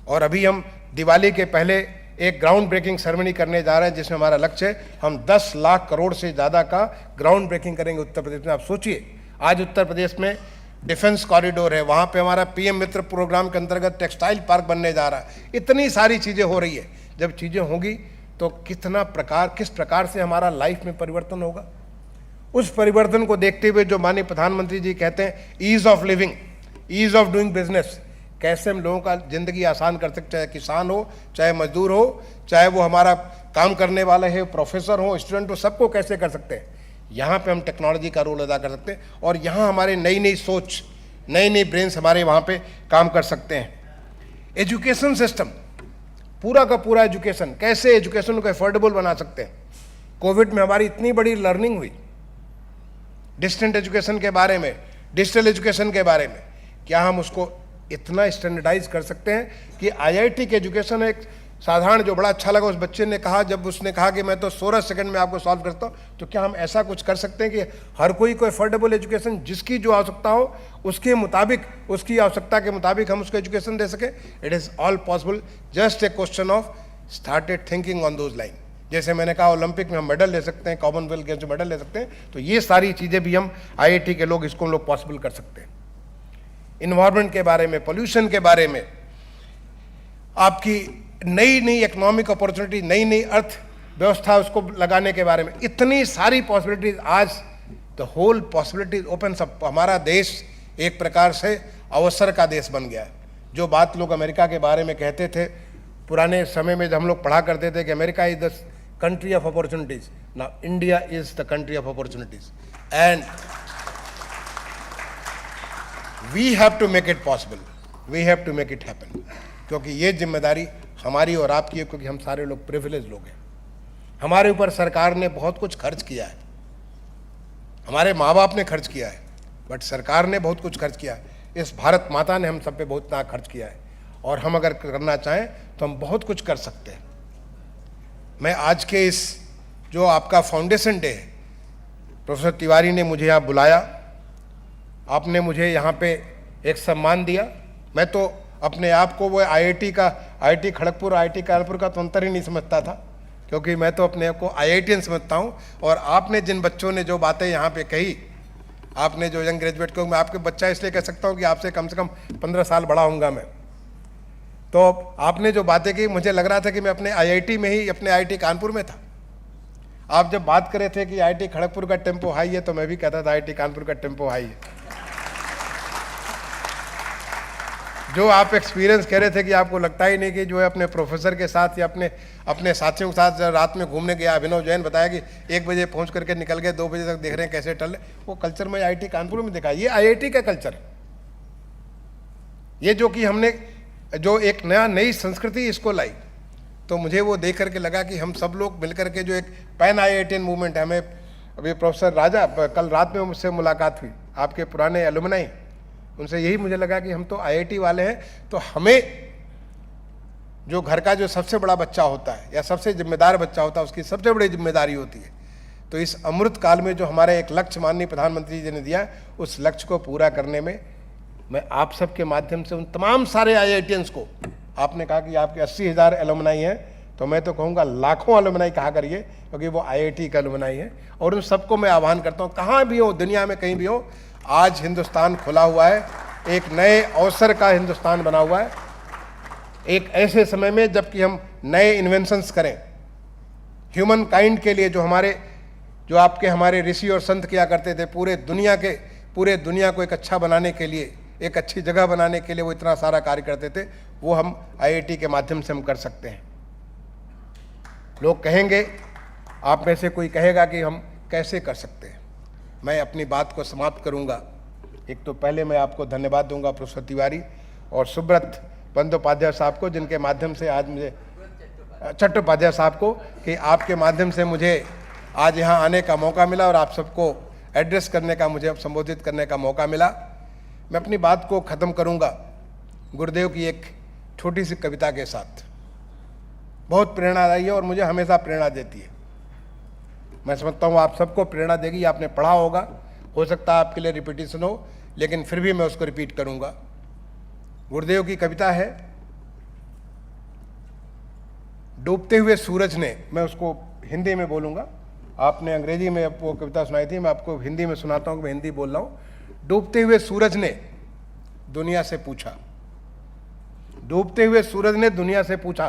L: और अभी हम दिवाली के पहले एक ग्राउंड ब्रेकिंग सेरेमनी करने जा रहे हैं, जिसमें हमारा लक्ष्य है हम 10 लाख करोड़ से ज़्यादा का ग्राउंड ब्रेकिंग करेंगे उत्तर प्रदेश में। आप सोचिए, आज उत्तर प्रदेश में डिफेंस कॉरिडोर है, वहाँ पे हमारा PM मित्र प्रोग्राम के अंतर्गत टेक्सटाइल पार्क बनने जा रहा है। इतनी सारी चीज़ें हो रही है। जब चीज़ें होंगी तो किस प्रकार से हमारा लाइफ में परिवर्तन होगा। उस परिवर्तन को देखते हुए जो माननीय प्रधानमंत्री जी कहते हैं ease of living, ease of doing business, कैसे हम लोगों का ज़िंदगी आसान कर सकते, चाहे किसान हो, चाहे मजदूर हो, चाहे वो हमारा काम करने वाले है, प्रोफेसर हो, स्टूडेंट हो, सबको कैसे कर सकते हैं। यहाँ पे हम टेक्नोलॉजी का रोल अदा कर सकते हैं और यहाँ हमारे नई नई सोच, नई नई ब्रेन्स हमारे वहाँ पे काम कर सकते हैं। एजुकेशन सिस्टम, पूरा का पूरा एजुकेशन, कैसे एजुकेशन को अफोर्डेबल बना सकते हैं। कोविड में हमारी इतनी बड़ी लर्निंग हुई डिस्टेंट एजुकेशन के बारे में, डिजिटल एजुकेशन के बारे में, क्या हम उसको इतना स्टैंडर्डाइज कर सकते हैं कि आईआईटी की एजुकेशन एक साधारण, जो बड़ा अच्छा लगा उस बच्चे ने कहा, जब उसने कहा कि मैं तो 16 सेकंड में आपको सॉल्व करता हूँ, तो क्या हम ऐसा कुछ कर सकते हैं कि हर कोई को अफोर्डेबल एजुकेशन, जिसकी जो आवश्यकता हो उसके मुताबिक, उसकी आवश्यकता के मुताबिक हम उसको एजुकेशन दे सकें। It is all possible, just a question of started thinking on those line. जैसे मैंने कहा ओलंपिक में हम मेडल ले सकते हैं, कॉमनवेल्थ गेम्स में मेडल ले सकते हैं, तो ये सारी चीज़ें भी हम आईआईटी के लोग, इसको हम लोग पॉसिबल कर सकते हैं। इन्वायरमेंट के बारे में, पोल्यूशन के बारे में, आपकी नई नई इकोनॉमिक अपॉर्चुनिटी, नई नई अर्थ व्यवस्था उसको लगाने के बारे में, इतनी सारी पॉसिबिलिटीज। आज the whole possibilities open up. हमारा देश एक प्रकार से अवसर का देश बन गया है। जो बात लोग अमेरिका के बारे में कहते थे पुराने समय में, जब हम लोग पढ़ा करते थे कि America is the country of opportunities, now India is the country of opportunities and we have to make it possible, we have to make it happen. क्योंकि ये जिम्मेदारी हमारी और आपकी है, क्योंकि हम सारे लोग प्रिविलेज लोग हैं। हमारे ऊपर सरकार ने बहुत कुछ खर्च किया है, हमारे माँ बाप ने खर्च किया है, बट सरकार ने बहुत कुछ खर्च किया है। इस भारत माता ने हम सब पे बहुत ना खर्च किया है, और हम अगर करना चाहें तो हम बहुत कुछ कर सकते हैं। मैं आज के इस जो आपका फाउंडेशन डे है, प्रोफेसर तिवारी ने मुझे यहाँ बुलाया, आपने मुझे यहाँ पे एक सम्मान दिया। मैं तो अपने आप को वो आईआईटी खड़गपुर, आईआईटी कानपुर का तो अंतर ही नहीं समझता था, क्योंकि मैं तो अपने आप को आईआईटीएन समझता हूँ। और आपने जिन बच्चों ने जो बातें यहाँ पे कही, आपने जो यंग ग्रेजुएट को, मैं आपके बच्चा इसलिए कह सकता हूँ कि आपसे कम से कम 15 साल बड़ा हूँगा मैं। तो आपने जो बातें की, मुझे लग रहा था कि मैं अपने आईआईटी में ही, अपने आईआईटी कानपुर में था। आप जब बात कर रहे थे कि आईआईटी खड़गपुर का टेम्पो हाई है, तो मैं भी कहता था आईआईटी कानपुर का टेम्पो हाई है। जो आप एक्सपीरियंस कह रहे थे कि आपको लगता ही नहीं कि जो है अपने प्रोफेसर के साथ या अपने साथियों के साथ रात में घूमने गया, अभिनव जैन बताया कि 1 बजे पहुंच करके निकल गए, 2 बजे तक देख रहे हैं कैसे टल, वो कल्चर में आईआईटी कानपुर में देखा। ये आईआईटी का कल्चर है, ये जो कि हमने जो एक नई संस्कृति इसको लाई। तो मुझे वो देख करके लगा कि हम सब लोग मिलकर के जो एक पैन आईआईटीएन मूवमेंट है, हमें अभी प्रोफेसर राजा, कल रात में मुझसे मुलाकात हुई, आपके पुराने एलुमनाई, उनसे यही मुझे लगा कि हम तो आईआईटी वाले हैं, तो हमें जो घर का जो सबसे बड़ा बच्चा होता है या सबसे जिम्मेदार बच्चा होता है, उसकी सबसे बड़ी जिम्मेदारी होती है। तो इस अमृत काल में जो हमारा एक लक्ष्य माननीय प्रधानमंत्री जी ने दिया, उस लक्ष्य को पूरा करने में मैं आप सबके माध्यम से उन तमाम सारे आईआईटीएंस को, आपने कहा कि आपके 80,000 एलुमनाई हैं, तो मैं तो कहूँगा लाखों एलुमनाई कहा करिए, क्योंकि वो आईआईटी का एलुमनाई है। और उन सबको मैं आह्वान करता हूँ, कहाँ भी हो दुनिया में, कहीं भी हो, आज हिंदुस्तान खुला हुआ है, एक नए अवसर का हिंदुस्तान बना हुआ है। एक ऐसे समय में जबकि हम नए इन्वेंशंस करें ह्यूमन काइंड के लिए, जो आपके हमारे ऋषि और संत किया करते थे, पूरे दुनिया को एक अच्छा बनाने के लिए, एक अच्छी जगह बनाने के लिए वो इतना सारा कार्य करते थे, वो हम आईआईटी के माध्यम से हम कर सकते हैं। लोग कहेंगे, आप में से कोई कहेगा कि हम कैसे कर सकते हैं। मैं अपनी बात को समाप्त करूंगा। एक तो पहले मैं आपको धन्यवाद दूंगा प्रोफेसर तिवारी और सुब्रत बंदोपाध्याय साहब को, जिनके माध्यम से आज मुझे, चट्टोपाध्याय साहब को, कि आपके माध्यम से मुझे आज यहाँ आने का मौका मिला और आप सबको एड्रेस करने का, मुझे संबोधित करने का मौका मिला। मैं अपनी बात को ख़त्म करूँगा गुरुदेव की एक छोटी सी कविता के साथ। बहुत प्रेरणादायी है और मुझे हमेशा प्रेरणा देती है। मैं समझता हूँ आप सबको प्रेरणा देगी। आपने पढ़ा होगा, हो सकता है आपके लिए रिपीटिशन हो, लेकिन फिर भी मैं उसको रिपीट करूँगा। गुरुदेव की कविता है, डूबते हुए सूरज ने, मैं उसको हिंदी में बोलूँगा, आपने अंग्रेजी में वो कविता सुनाई थी, मैं आपको हिंदी में सुनाता हूँ, मैं हिंदी बोल रहा हूँ। डूबते हुए सूरज ने दुनिया से पूछा, डूबते हुए सूरज ने दुनिया से पूछा,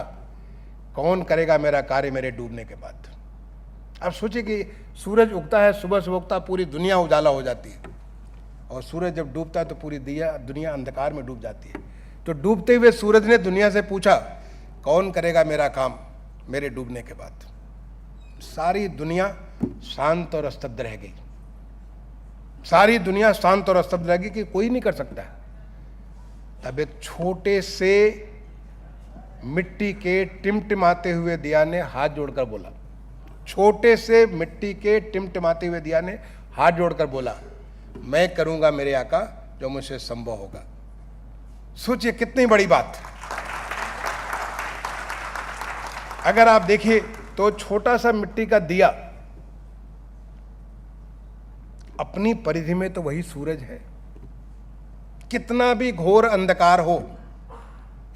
L: कौन करेगा मेरा कार्य मेरे डूबने के बाद। अब सोचिए कि सूरज उगता है, सुबह सुबह उगता, पूरी दुनिया उजाला हो जाती है, और सूरज जब डूबता है तो पूरी दुनिया अंधकार में डूब जाती है। तो डूबते हुए सूरज ने दुनिया से पूछा, कौन करेगा मेरा काम मेरे डूबने के बाद? सारी दुनिया शांत और स्तब्ध रह गई। सारी दुनिया शांत और स्तब्ध रह गई कि कोई नहीं कर सकता। तब एक छोटे से मिट्टी के टिमटिमाते हुए दिया ने हाथ जोड़कर बोला, छोटे से मिट्टी के टिमटिमाते हुए दिया ने हाथ जोड़कर बोला, मैं करूंगा मेरे आका जो मुझसे संभव होगा। सोचिए कितनी बड़ी बात। अगर आप देखिए तो छोटा सा मिट्टी का दिया, अपनी परिधि में तो वही सूरज है। कितना भी घोर अंधकार हो,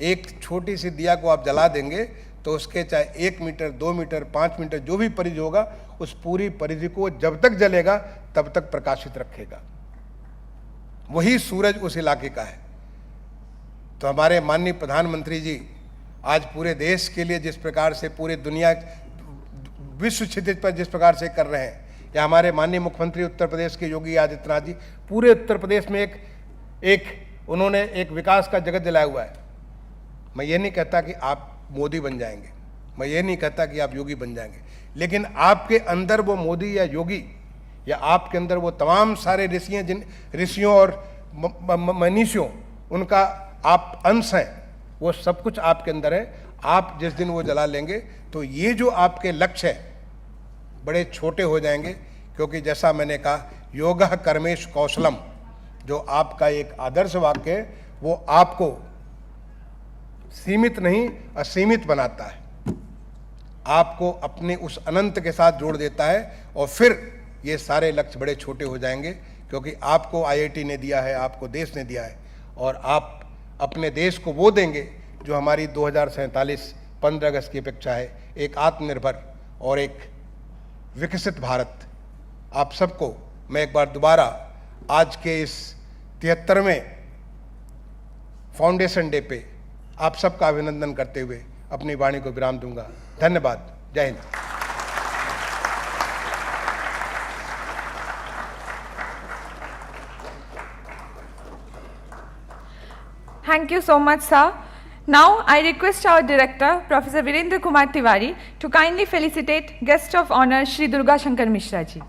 L: एक छोटी सी दिया को आप जला देंगे तो उसके चाहे 1 मीटर 2 मीटर 5 मीटर जो भी परिधि होगा, उस पूरी परिधि को जब तक जलेगा तब तक प्रकाशित रखेगा। वही सूरज उस इलाके का है। तो हमारे माननीय प्रधानमंत्री जी आज पूरे देश के लिए जिस प्रकार से, पूरे दुनिया विश्व क्षितिज पर जिस प्रकार से कर रहे हैं, या हमारे माननीय मुख्यमंत्री उत्तर प्रदेश के योगी आदित्यनाथ जी पूरे उत्तर प्रदेश में उन्होंने एक विकास का जगत जलाया हुआ है। मैं ये नहीं कहता कि आप मोदी बन जाएंगे, मैं ये नहीं कहता कि आप योगी बन जाएंगे, लेकिन आपके अंदर वो मोदी या योगी, या आपके अंदर वो तमाम सारे ऋषियों और मनीषियों, उनका आप अंश हैं, वो सब कुछ आपके अंदर है। आप जिस दिन वो जला लेंगे तो ये जो आपके लक्ष्य है बड़े छोटे हो जाएंगे, क्योंकि जैसा मैंने कहा, योगः कर्मेश कौशलम, जो आपका एक आदर्श वाक्य है, वो आपको सीमित नहीं असीमित बनाता है, आपको अपने उस अनंत के साथ जोड़ देता है, और फिर ये सारे लक्ष्य बड़े छोटे हो जाएंगे, क्योंकि आपको IIT ने दिया है, आपको देश ने दिया है, और आप अपने देश को वो देंगे जो हमारी 2047 15 अगस्त की अपेक्षा है, एक आत्मनिर्भर और एक विकसित भारत। आप सबको मैं एक बार दोबारा आज के इस 73वें फाउंडेशन डे पे आप सबका अभिनंदन करते हुए अपनी वाणी को विराम दूंगा। धन्यवाद। जय Hind.
J: Thank you so much, sir. Now, I request our director, Professor Virendra Kumar Tiwari, to kindly felicitate Guest of Honor, Shri Durga Shankar Mishra ji.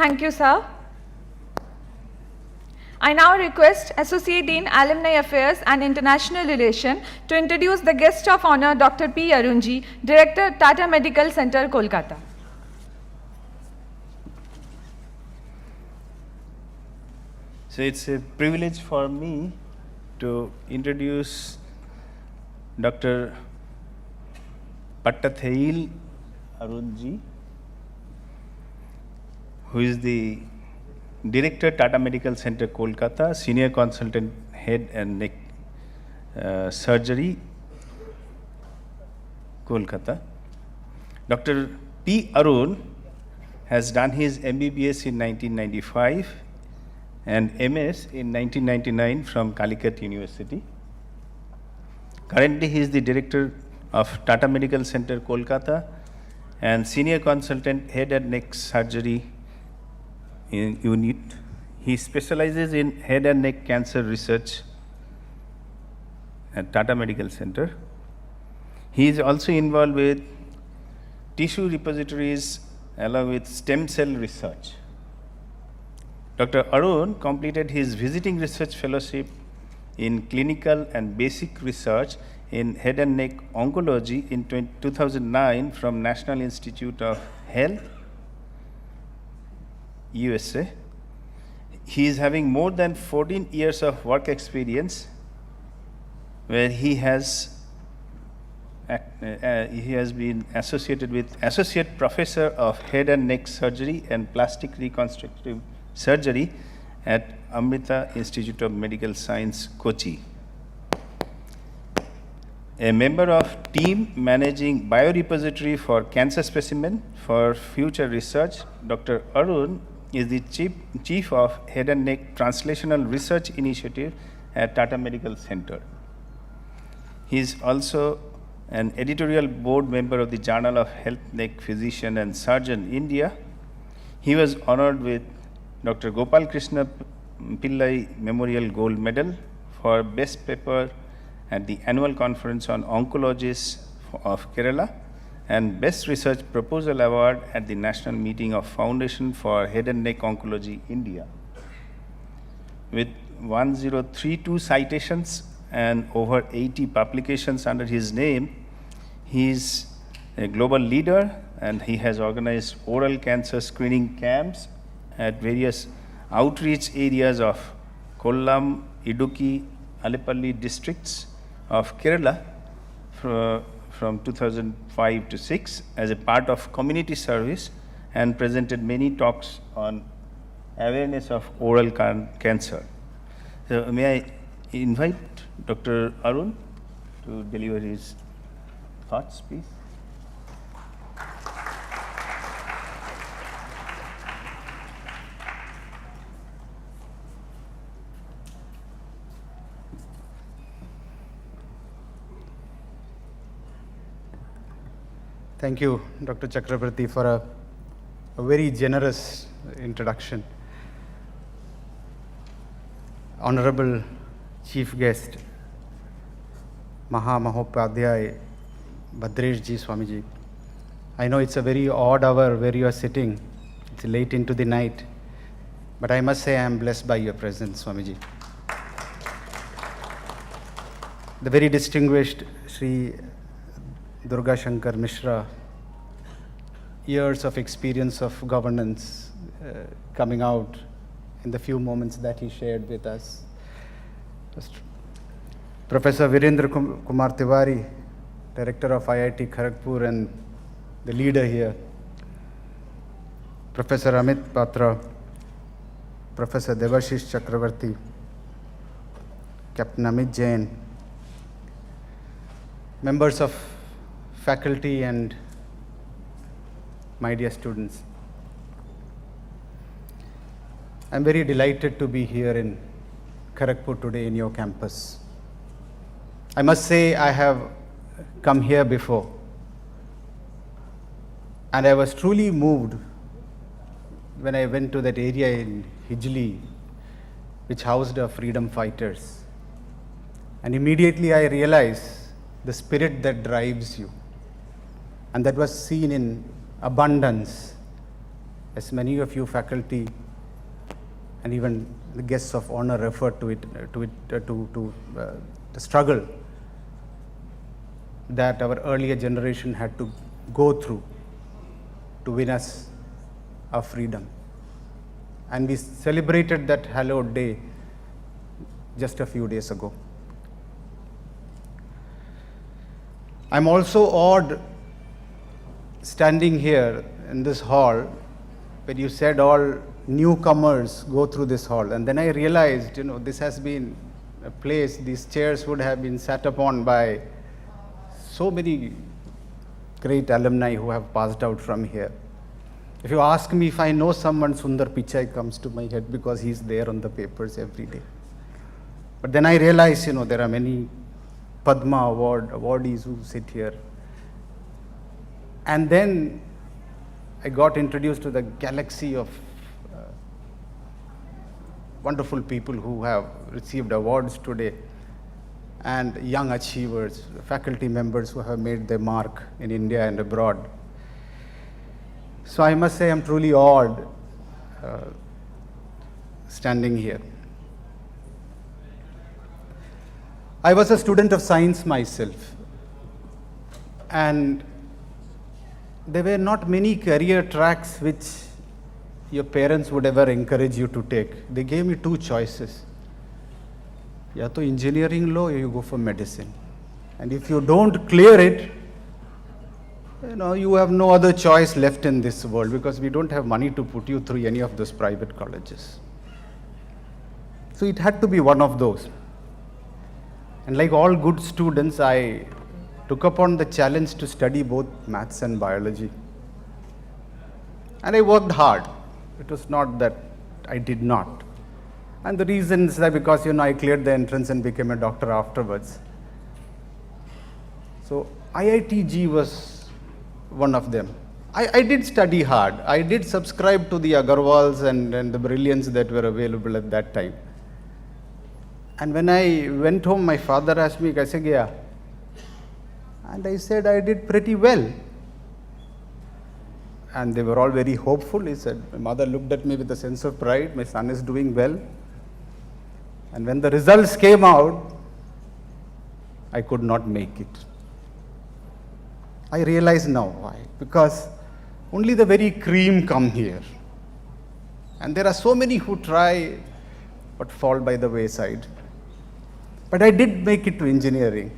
J: Thank you, sir. I now request Associate Dean, Alumni Affairs and International Relations to introduce the guest of honor, Dr. P. Arunji, Director, Tata Medical Center, Kolkata.
C: So it's a privilege for me to introduce Dr. Pattatheil Arunji, who is the Director, Tata Medical Center, Kolkata, Senior Consultant, Head and Neck Surgery, Kolkata. Dr. P. Arun has done his MBBS in 1995 and MS in 1999 from Calicut University. Currently, he is the Director of Tata Medical Center, Kolkata, and Senior Consultant, Head and Neck Surgery unit. He specializes in head and neck cancer research at Tata Medical Center. He is also involved with tissue repositories along with stem cell research. Dr. Arun completed his visiting research fellowship in clinical and basic research in head and neck oncology in 2009 from National Institute of Health, USA. He is having more than 14 years of work experience where he has he has been associated with Associate Professor of Head and Neck Surgery and Plastic Reconstructive Surgery at Amrita Institute of Medical Science, Kochi. A member of team managing biorepository for cancer specimen for future research, Dr. Arun is the chief of Head and Neck Translational Research Initiative at Tata Medical Center. He is also an editorial board member of the Journal of Health, Neck Physician and Surgeon, India. He was honored with Dr. Gopal Krishna Pillai Memorial Gold Medal for Best Paper at the Annual Conference on Oncologists of Kerala and Best Research Proposal Award at the National Meeting of Foundation for Head and Neck Oncology, India. With 1032 citations and over 80 publications under his name, he is a global leader and he has organized oral cancer screening camps at various outreach areas of Kollam, Idukki, Alepalli districts of Kerala from 2005 to 6 as a part of community service and presented many talks on awareness of oral cancer. So may I invite Dr. Arun to deliver his thoughts, please.
M: Thank you, Dr. Chakrabarti, for a very generous introduction. Honorable Chief Guest, Mahamahopadhyay Bhadresh Ji Swamiji. I know it's a very odd hour where you are sitting. It's late into the night. But I must say I am blessed by your presence, Swamiji. The very distinguished Sri Durga Shankar Mishra, years of experience of governance coming out in the few moments that he shared with us. Professor Virendra Kumar Tiwari, Director of IIT Kharagpur and the leader here. Professor Amit Patra, Professor Devashish Chakravarti, Captain Amit Jain, members of faculty and my dear students. I'm very delighted to be here in Kharagpur today in your campus. I must say I have come here before and I was truly moved when I went to that area in Hijli which housed our freedom fighters. And immediately I realized the spirit that drives you. And that was seen in abundance, as many of you faculty and even the guests of honor referred to the struggle that our earlier generation had to go through to win us our freedom. And we celebrated that hallowed day just a few days ago. I'm also awed standing here in this hall when you said all newcomers go through this hall. And then I realized, this has been a place, these chairs would have been sat upon by so many great alumni who have passed out from here. If you ask me if I know someone, Sundar Pichai comes to my head because he's there on the papers every day. But then I realized, there are many Padma awardees who sit here. And then I got introduced to the galaxy of wonderful people who have received awards today and young achievers, faculty members who have made their mark in India and abroad. So I must say I'm truly awed standing here. I was a student of science myself, and there were not many career tracks which your parents would ever encourage you to take. They gave me two choices. Ya to engineering law or you go for medicine. And if you don't clear it, you have no other choice left in this world because we don't have money to put you through any of those private colleges. So it had to be one of those. And like all good students, I took upon the challenge to study both maths and biology. And I worked hard. It was not that I did not. And the reason is that because, I cleared the entrance and became a doctor afterwards. So IITG was one of them. I did study hard. I did subscribe to the Agarwals and the brilliance that were available at that time. And when I went home, my father asked me, "Kaise gaya?" And I said, "I did pretty well." And they were all very hopeful. He said, my mother looked at me with a sense of pride. My son is doing well. And when the results came out, I could not make it. I realize now why. Because only the very cream come here. And there are so many who try but fall by the wayside. But I did make it to engineering.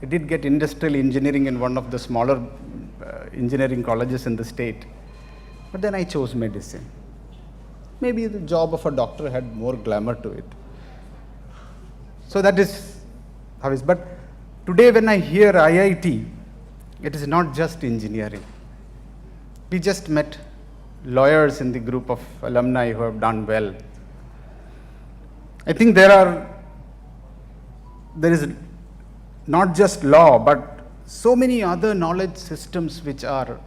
M: I did get industrial engineering in one of the smaller engineering colleges in the state. But then I chose medicine. Maybe the job of a doctor had more glamour to it. So that is how it is. But today when I hear IIT, it is not just engineering. We just met lawyers in the group of alumni who have done well. I think there is not just law, but so many other knowledge systems which are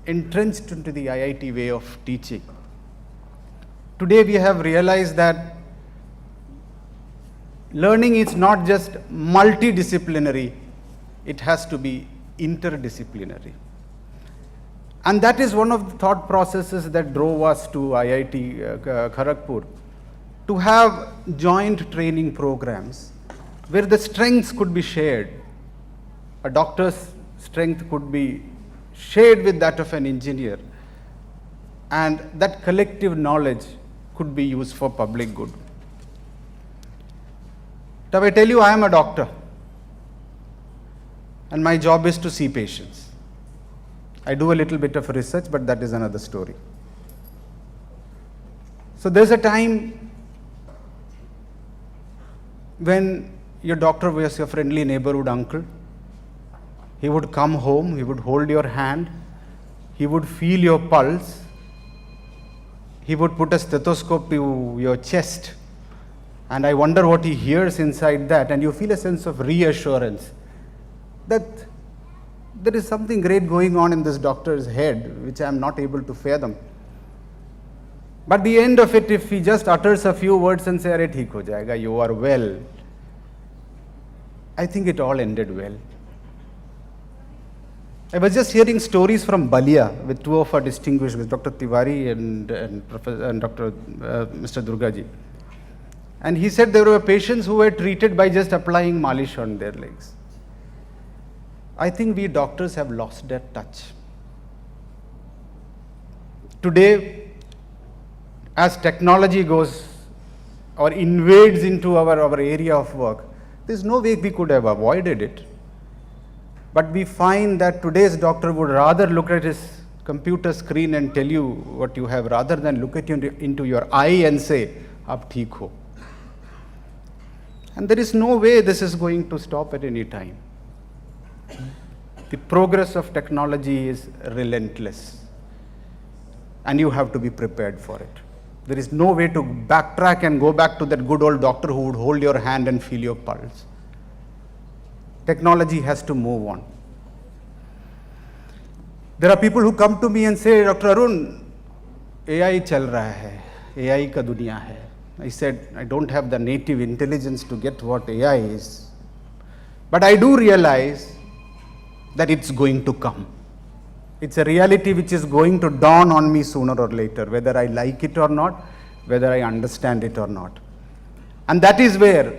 M: entrenched into the IIT way of teaching. Today we have realized that learning is not just multidisciplinary, it has to be interdisciplinary. And that is one of the thought processes that drove us to IIT Kharagpur, to have joint training programs where the strengths could be shared. A doctor's strength could be shared with that of an engineer, and that collective knowledge could be used for public good. Now I tell you, I am a doctor, and my job is to see patients. I do a little bit of research, but that is another story. So there's a time when your doctor was your friendly neighborhood uncle. He would come home, he would hold your hand, he would feel your pulse, he would put a stethoscope to your chest, and I wonder what he hears inside that, and you feel a sense of reassurance that there is something great going on in this doctor's head which I am not able to fathom. But the end of it, if he just utters a few words and says, "Arey theek ho jayega, you are well," I think it all ended well. I was just hearing stories from Balia with two of our distinguished, Dr. Tiwari and Mr. Durgaji. And he said there were patients who were treated by just applying malish on their legs. I think we doctors have lost that touch. Today, as technology goes or invades into our area of work, there's no way we could have avoided it. But we find that today's doctor would rather look at his computer screen and tell you what you have, rather than look at you into your eye and say, "Ab theek ho." And there is no way this is going to stop at any time. The progress of technology is relentless, and you have to be prepared for it. There is no way to backtrack and go back to that good old doctor who would hold your hand and feel your pulse. Technology has to move on. There are people who come to me and say, "Dr. Arun, AI chal raha hai, AI ka duniya hai." I said, I don't have the native intelligence to get what AI is. But I do realize that it's going to come. It's a reality which is going to dawn on me sooner or later, whether I like it or not, whether I understand it or not. And that is where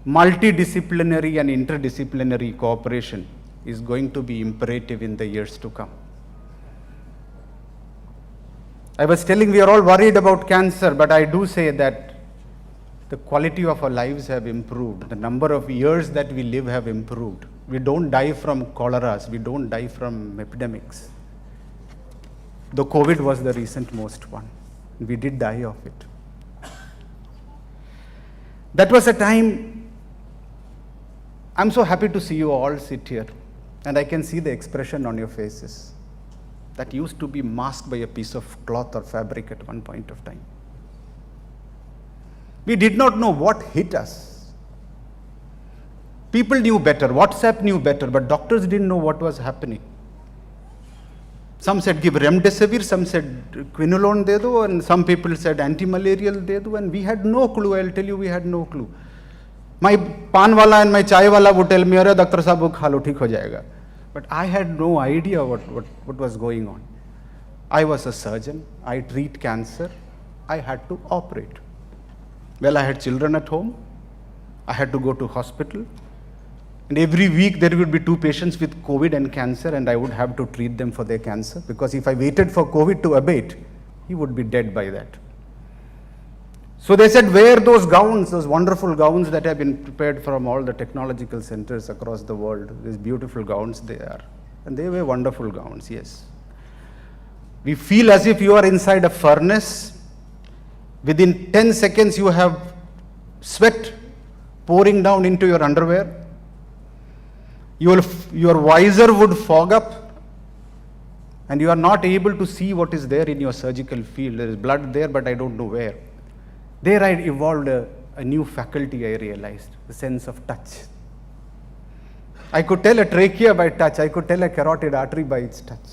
M: multidisciplinary and interdisciplinary cooperation is going to be imperative in the years to come. I was telling we are all worried about cancer, but I do say that the quality of our lives have improved. The number of years that we live have improved. We don't die from choleras. We don't die from epidemics. Though COVID was the recent most one. We did die of it. That was a time, I'm so happy to see you all sit here, and I can see the expression on your faces. That used to be masked by a piece of cloth or fabric at one point of time. We did not know what hit us. People knew better, WhatsApp knew better, but doctors didn't know what was happening. Some said give remdesivir, some said quinolone de do, and some people said anti-malarial de do, and we had no clue. I'll tell you, we had no clue. My pan wala and my chai wala would tell me, "Arey doctor sahab wo kha lo, theek ho jayega." But I had no idea what was going on. I was a surgeon. I treat cancer. I had to operate. Well, I had children at home. I had to go to hospital. And every week there would be 2 patients with COVID and cancer, and I would have to treat them for their cancer, because if I waited for COVID to abate, he would be dead by that. So they said, wear those gowns, those wonderful gowns that have been prepared from all the technological centers across the world. These beautiful gowns they are. And they were wonderful gowns, yes. We feel as if you are inside a furnace. Within 10 seconds you have sweat pouring down into your underwear. Your visor would fog up, and you are not able to see what is there in your surgical field. There is blood there, but I don't know where. There I evolved a new faculty, I realized, the sense of touch. I could tell a trachea by touch. I could tell a carotid artery by its touch.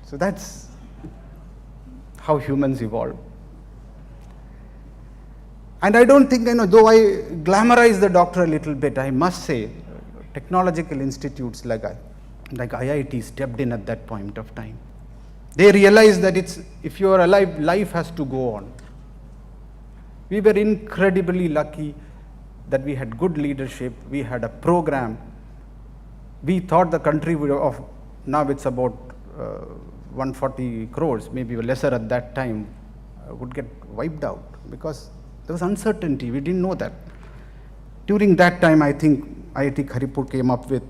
M: So that's how humans evolve. And I don't think, though I glamorize the doctor a little bit, I must say, technological institutes like IIT stepped in at that point of time. They realized that if you are alive, life has to go on. We were incredibly lucky that we had good leadership, we had a program. We thought the country now it's about 140 crores, maybe lesser at that time, would get wiped out, because there was uncertainty, we didn't know that. During that time, I think IIT Kharagpur came up with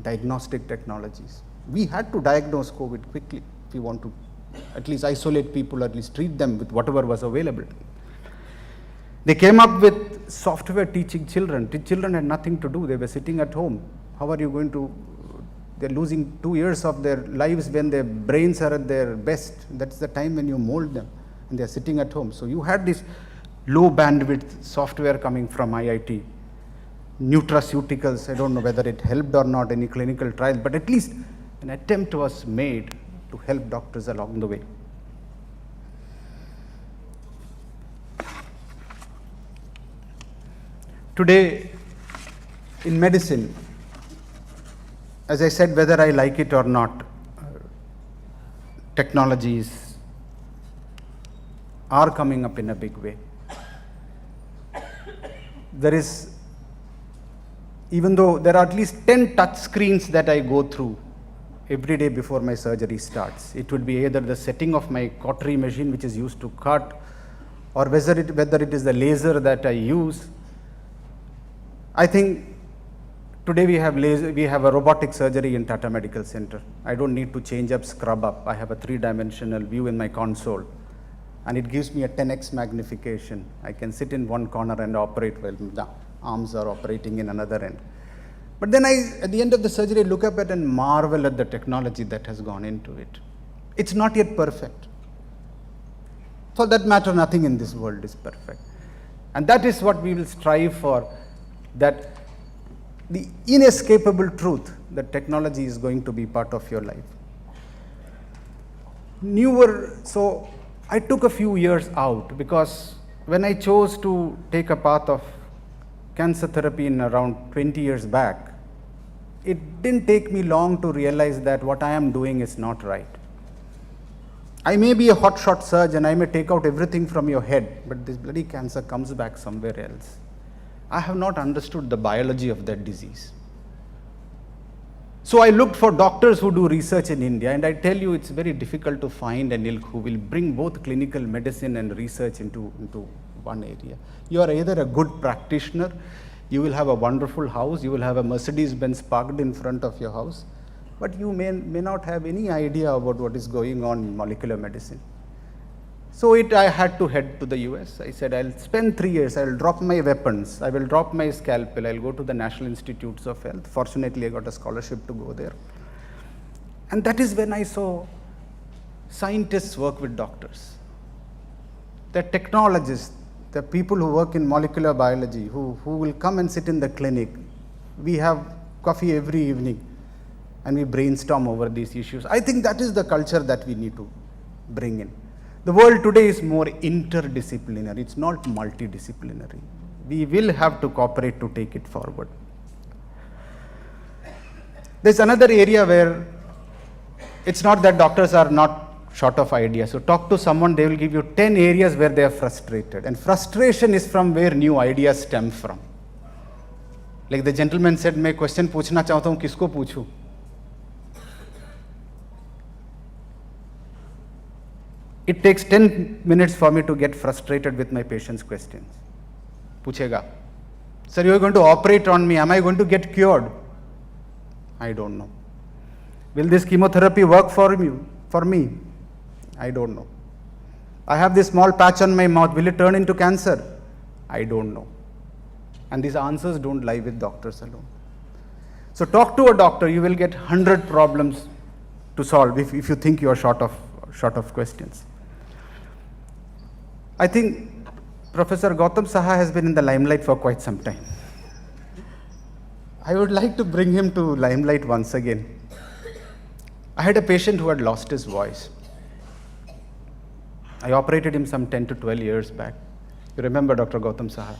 M: diagnostic technologies. We had to diagnose COVID quickly if we want to at least isolate people, at least treat them with whatever was available. They came up with software teaching children. The children had nothing to do. They were sitting at home. How are you going to, they're losing 2 years of their lives when their brains are at their best. That's the time when you mold them, and they're sitting at home. So you had this low bandwidth software coming from IIT. Nutraceuticals, I don't know whether it helped or not, any clinical trials, but at least an attempt was made to help doctors along the way. Today, in medicine, as I said, whether I like it or not, technologies are coming up in a big way. There is, even though there are at least 10 touch screens that I go through every day before my surgery starts. It would be either the setting of my cautery machine, which is used to cut, or whether it is the laser that I use. I think today we have a robotic surgery in Tata Medical Center. I don't need to change up, scrub up. I have a 3-dimensional view in my console, and it gives me a 10x magnification. I can sit in one corner and operate while the arms are operating in another end. But then at the end of the surgery, I look up at and marvel at the technology that has gone into it. It's not yet perfect. For that matter, nothing in this world is perfect. And that is what we will strive for, that the inescapable truth that technology is going to be part of your life. So I took a few years out, because when I chose to take a path of cancer therapy in around 20 years back, it didn't take me long to realize that what I am doing is not right. I may be a hotshot surgeon, I may take out everything from your head, but this bloody cancer comes back somewhere else. I have not understood the biology of that disease. So I looked for doctors who do research in India, and I tell you, it's very difficult to find an ilk who will bring both clinical medicine and research into one area. You are either a good practitioner, You will have a wonderful house, you will have a Mercedes-Benz parked in front of your house, but you may not have any idea about what is going on in molecular medicine. So I had to head to the US. I said, I'll spend 3 years, I'll drop my weapons, I will drop my scalpel, I'll go to the National Institutes of Health. Fortunately, I got a scholarship to go there. And that is when I saw scientists work with doctors. The technologists, the people who work in molecular biology, who will come and sit in the clinic. We have coffee every evening and we brainstorm over these issues. I think that is the culture that we need to bring in. The world today is more interdisciplinary, it's not multidisciplinary. We will have to cooperate to take it forward. There's another area where it's not that doctors are not short of ideas. So talk to someone, they will give you 10 areas where they are frustrated. And frustration is from where new ideas stem from. Like the gentleman said, मैं question पूछना चाहता हूँ, किसको पूछूं? It takes 10 minutes for me to get frustrated with my patient's questions. Puchega, sir, you are going to operate on me. Am I going to get cured? I don't know. Will this chemotherapy work for me? I don't know. I have this small patch on my mouth. Will it turn into cancer? I don't know. And these answers don't lie with doctors alone. So talk to a doctor. You will get 100 problems to solve if you think you are short of questions. I think Professor Gautam Saha has been in the limelight for quite some time. I would like to bring him to limelight once again. I had a patient who had lost his voice. I operated him some 10 to 12 years back. You remember Dr. Gautam Saha?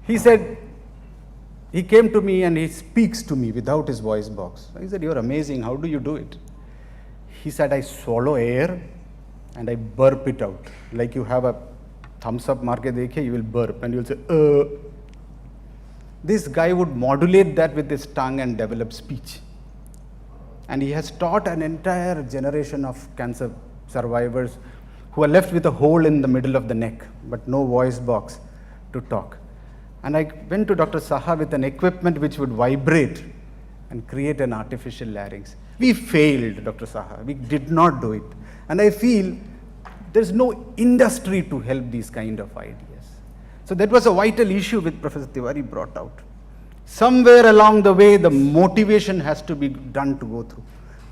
M: He said, he came to me and he speaks to me without his voice box. I said, you're amazing, how do you do it? He said, I swallow air and I burp it out. Like you have a thumbs up mark dekhe, you will burp and you'll say, This guy would modulate that with his tongue and develop speech. And he has taught an entire generation of cancer survivors who are left with a hole in the middle of the neck, but no voice box to talk. And I went to Dr. Saha with an equipment which would vibrate and create an artificial larynx. We failed, Dr. Saha. We did not do it. And I feel there's no industry to help these kind of ideas. So that was a vital issue which Professor Tiwari brought out. Somewhere along the way, the motivation has to be done to go through.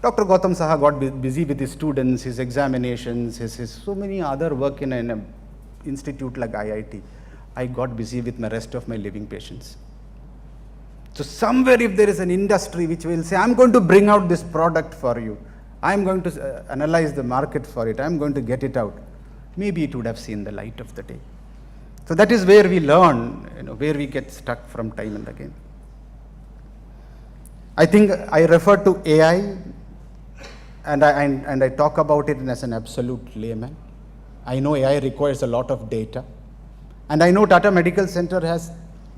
M: Dr. Gautam Saha got busy with his students, his examinations, his so many other work in an institute like IIT. I got busy with the rest of my living patients. So somewhere if there is an industry which will say, I'm going to bring out this product for you, I'm going to analyze the market for it, I'm going to get it out, maybe it would have seen the light of the day. So that is where we learn, where we get stuck from time and again. I think I refer to AI and I talk about it as an absolute layman. I know AI requires a lot of data. And I know Tata Medical Center has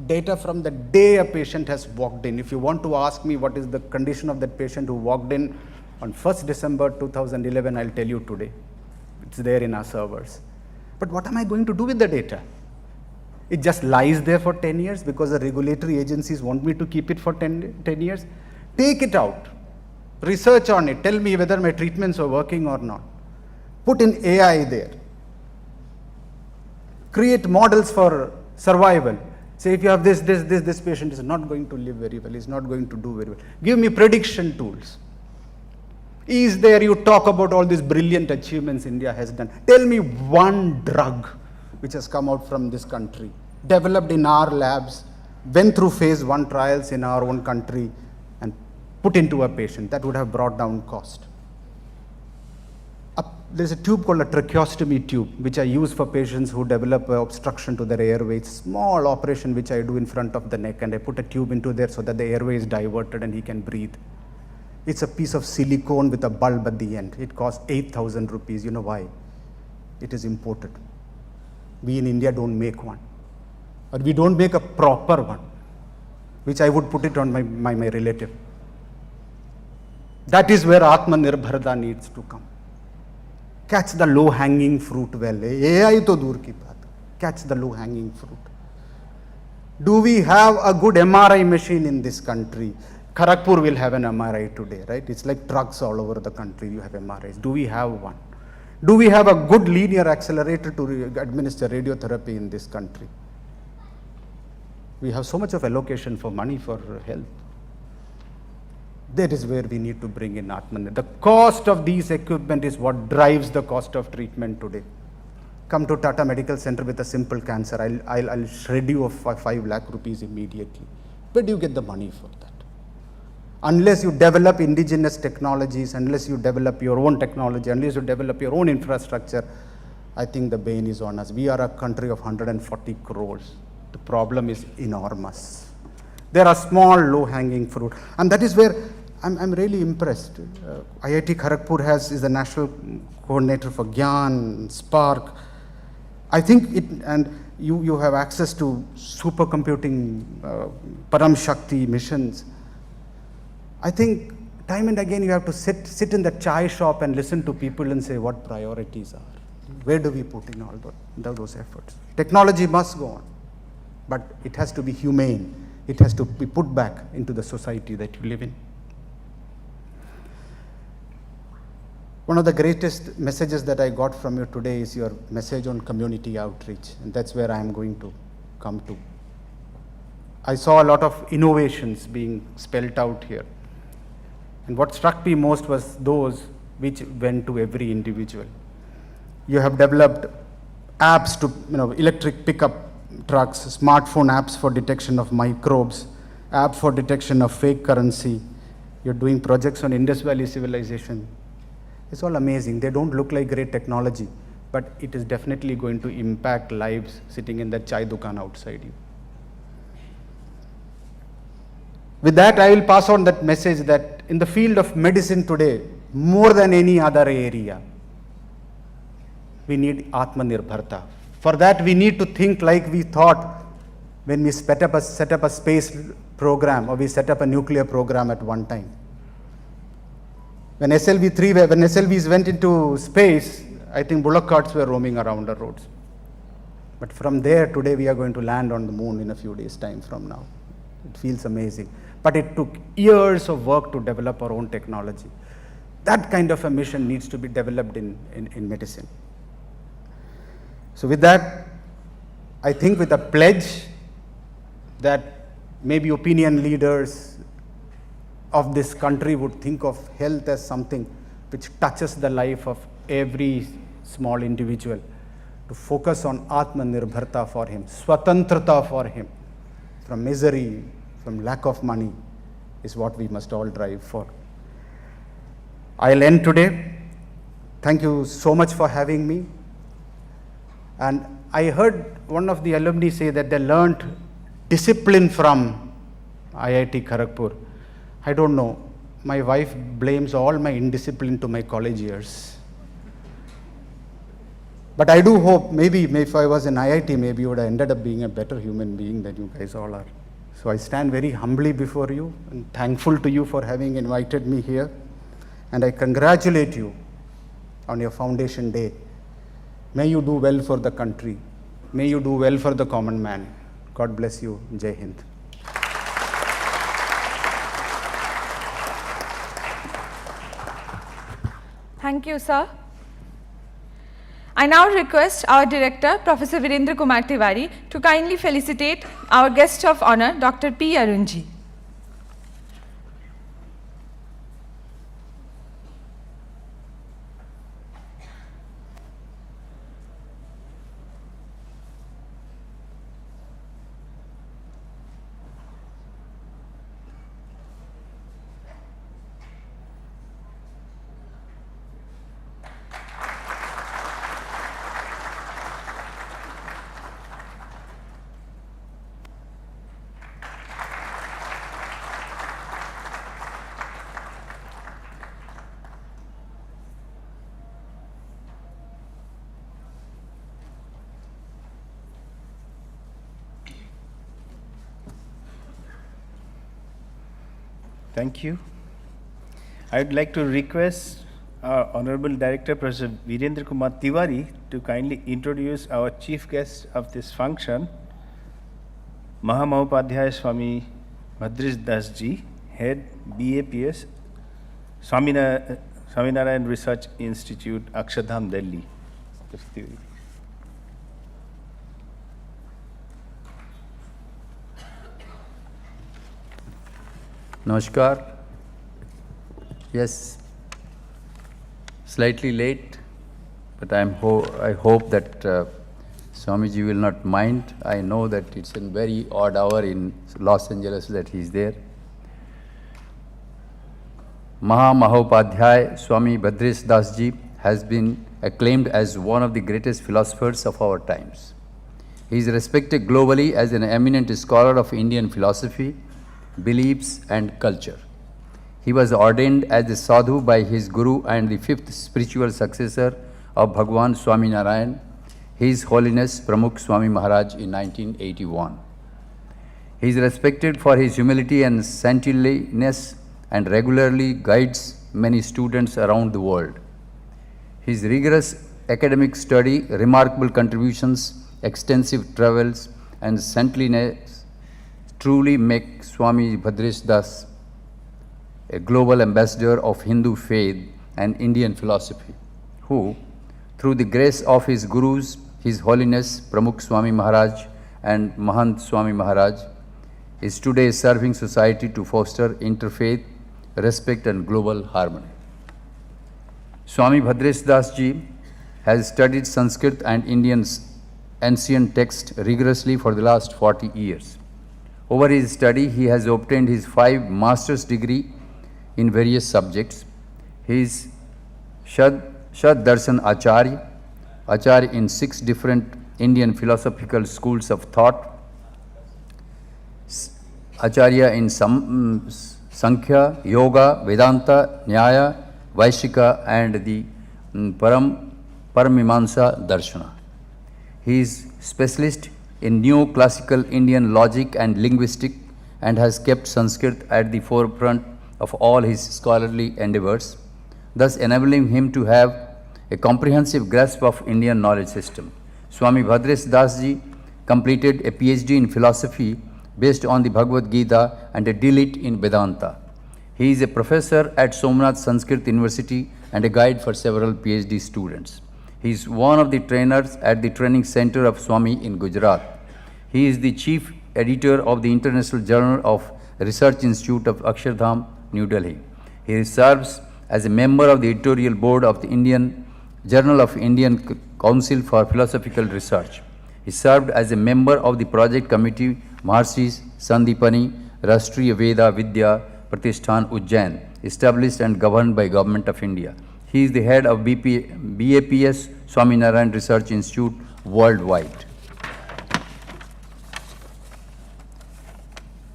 M: data from the day a patient has walked in. If you want to ask me what is the condition of that patient who walked in on 1st December 2011, I'll tell you today. It's there in our servers. But what am I going to do with the data? It just lies there for 10 years because the regulatory agencies want me to keep it for 10 years. Take it out. Research on it. Tell me whether my treatments are working or not. Put in AI there. Create models for survival. Say if you have this patient is not going to live very well, is not going to do very well. Give me prediction tools. Is there, you talk about all these brilliant achievements India has done. Tell me one drug which has come out from this country, developed in our labs, went through phase 1 trials in our own country and put into a patient. That would have brought down cost. There's a tube called a tracheostomy tube, which I use for patients who develop obstruction to their airway. It's a small operation which I do in front of the neck, and I put a tube into there so that the airway is diverted and he can breathe. It's a piece of silicone with a bulb at the end. It costs 8,000 rupees. You know why? It is imported. We in India don't make one. Or we don't make a proper one, which I would put it on my relative. That is where Atmanirbharta needs to come. Catch the low-hanging fruit well. AI to dur ki baat. Catch the low-hanging fruit. Do we have a good MRI machine in this country? Kharagpur will have an MRI today, right? It's like trucks all over the country, you have MRIs. Do we have one? Do we have a good linear accelerator to administer radiotherapy in this country? We have so much of allocation for money for health. That is where we need to bring in Atmanirbhar. The cost of these equipment is what drives the cost of treatment today. Come to Tata Medical Center with a simple cancer, I'll shred you of 5 lakh rupees immediately. Where do you get the money for that? Unless you develop indigenous technologies, unless you develop your own technology, unless you develop your own infrastructure, I think the bane is on us. We are a country of 140 crores. The problem is enormous. There are small, low-hanging fruit. And that is where I'm really impressed. IIT Kharagpur is the national coordinator for GYAN, Spark. I think you have access to supercomputing, Param Shakti missions. I think time and again you have to sit in the chai shop and listen to people and say what priorities are. Where do we put in all those efforts? Technology must go on, but it has to be humane. It has to be put back into the society that you live in. One of the greatest messages that I got from you today is your message on community outreach, and that's where I am going to come to. I saw a lot of innovations being spelled out here. And what struck me most was those which went to every individual. You have developed apps to, electric pickup trucks, smartphone apps for detection of microbes, app for detection of fake currency. You're doing projects on Indus Valley civilization. It's all amazing. They don't look like great technology, but it is definitely going to impact lives sitting in that chai dukan outside you. With that, I will pass on that message that in the field of medicine today, more than any other area, we need Atmanirbharta. For that, we need to think like we thought when we set up a space program or we set up a nuclear program at one time. When SLVs went into space, I think bullock carts were roaming around the roads. But from there, today we are going to land on the moon in a few days' time from now. It feels amazing. But it took years of work to develop our own technology. That kind of a mission needs to be developed in medicine. So with that, I think with a pledge that maybe opinion leaders of this country would think of health as something which touches the life of every small individual, to focus on Atmanirbharta for him, Swatantrata for him, from misery, from lack of money, is what we must all drive for. I'll end today. Thank you so much for having me. And I heard one of the alumni say that they learned discipline from IIT Kharagpur. I don't know. My wife blames all my indiscipline to my college years. But I do hope maybe if I was in IIT, maybe you would have ended up being a better human being than you guys all are. So I stand very humbly before you and thankful to you for having invited me here. And I congratulate you on your foundation day. May you do well for the country. May you do well for the common man. God bless you. Jai Hind.
J: Thank you, sir. I now request our director, Professor Virendra Kumar Tiwari, to kindly felicitate our guest of honor, Dr. P. Arunji.
C: Thank you. I would like to request our Honorable Director, Professor Virendra Kumar Tiwari, to kindly introduce our chief guest of this function, Mahamahopadhyay Swami Bhadresh Das Ji, Head BAPS, Swaminarayan Research Institute, Akshardham, Delhi.
N: Namaskar. Yes, slightly late, but I hope that Swamiji will not mind. I know that it's a very odd hour in Los Angeles that he's there. Mahamahopadhyay Swami Bhadresh Das Ji has been acclaimed as one of the greatest philosophers of our times. He is respected globally as an eminent scholar of Indian philosophy, beliefs and culture. He was ordained as a sadhu by his guru and the fifth spiritual successor of Bhagwan Swaminarayan, His Holiness Pramukh Swami Maharaj in 1981. He is respected for his humility and saintliness and regularly guides many students around the world. His rigorous academic study, remarkable contributions, extensive travels and saintliness truly make Swami Bhadresh Das a global ambassador of Hindu faith and Indian philosophy, who, through the grace of his gurus, His Holiness Pramukh Swami Maharaj and Mahant Swami Maharaj, is today serving society to foster interfaith, respect and global harmony. Swami Bhadresh Das Ji has studied Sanskrit and Indian ancient texts rigorously for the last 40 years. Over his study, he has obtained his 5 master's degree in various subjects. He is Shad Darshan Acharya in 6 different Indian philosophical schools of thought, Acharya in Sankhya, Yoga, Vedanta, Nyaya, Vaishika and the Paramimamsa Darshana. He is specialist in neoclassical Indian logic and linguistics and has kept Sanskrit at the forefront of all his scholarly endeavors, thus enabling him to have a comprehensive grasp of Indian knowledge system. Swami Bhadresh Das Ji completed a PhD in philosophy based on the Bhagavad Gita and a D.Litt in Vedanta. He is a professor at Somnath Sanskrit University and a guide for several PhD students. He is one of the trainers at the Training Center of Swami in Gujarat. He is the chief editor of the International Journal of Research Institute of Akshardham, New Delhi. He serves as a member of the editorial board of the Indian Journal of Indian Council for Philosophical Research. He served as a member of the project committee Maharshi Sandipani Rashtriya Veda Vidya Pratishthan Ujjain, established and governed by Government of India. He is the head of BAPS Swaminarayan Research Institute worldwide.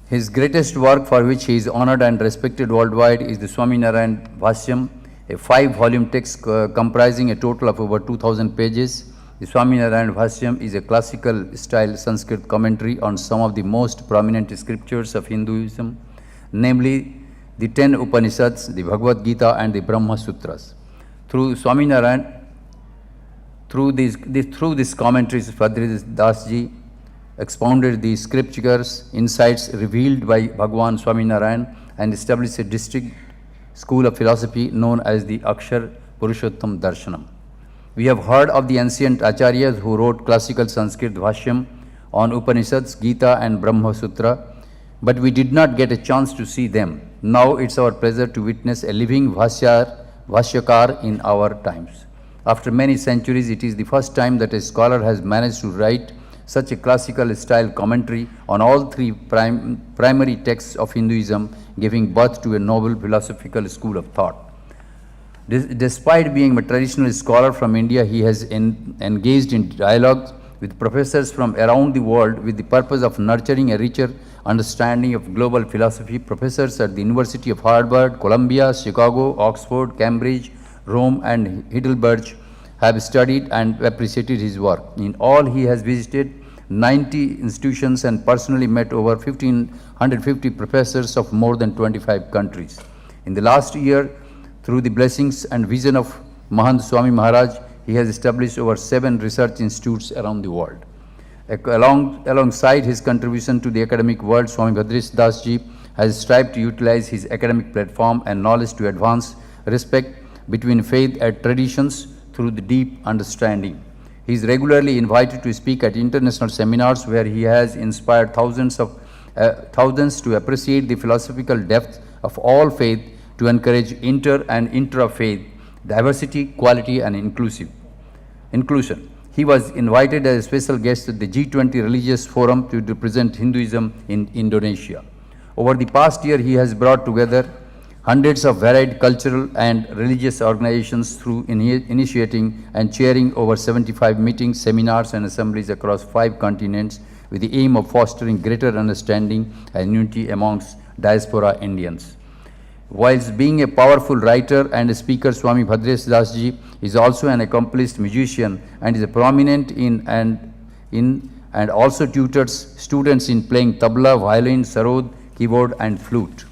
N: His greatest work, for which he is honored and respected worldwide, is the Swaminarayan Bhashyam, a 5-volume text comprising a total of over 2,000 pages. The Swaminarayan Bhashyam is a classical style Sanskrit commentary on some of the most prominent scriptures of Hinduism, namely the 10 Upanishads, the Bhagavad Gita and the Brahma Sutras. Through Swaminarayan, through these commentaries, Bhadresh Das Ji expounded the scriptures, insights revealed by Bhagwan Swaminarayan and established a district school of philosophy known as the Akshar Purushottam Darshanam. We have heard of the ancient Acharyas who wrote classical Sanskrit Bhashyam on Upanishads, Gita and Brahma Sutra, but we did not get a chance to see them. Now it's our pleasure to witness a living Bhashyakar in our times. After many centuries, it is the first time that a scholar has managed to write such a classical style commentary on all 3 primary texts of Hinduism, giving birth to a noble philosophical school of thought. Despite being a traditional scholar from India, he has engaged in dialogues with professors from around the world with the purpose of nurturing a richer understanding of global philosophy. Professors at the University of Harvard, Columbia, Chicago, Oxford, Cambridge, Rome and Heidelberg have studied and appreciated his work. In all, he has visited 90 institutions and personally met over 1,550 professors of more than 25 countries. In the last year, through the blessings and vision of Mahant Swami Maharaj, he has established over 7 research institutes around the world. Alongside his contribution to the academic world, Swami Bhadresh Das Ji has strived to utilize his academic platform and knowledge to advance respect between faith and traditions through the deep understanding. He is regularly invited to speak at international seminars where he has inspired thousands to appreciate the philosophical depth of all faith, to encourage inter and intra-faith diversity, quality and inclusion. He was invited as a special guest at the G20 Religious Forum to represent Hinduism in Indonesia. Over the past year, he has brought together hundreds of varied cultural and religious organizations through initiating and chairing over 75 meetings, seminars and assemblies across 5 continents with the aim of fostering greater understanding and unity amongst diaspora Indians. Whilst being a powerful writer and a speaker, Swami Bhadresh Das Ji is also an accomplished musician and is a prominent and also tutors students in playing tabla, violin, sarod, keyboard and flute.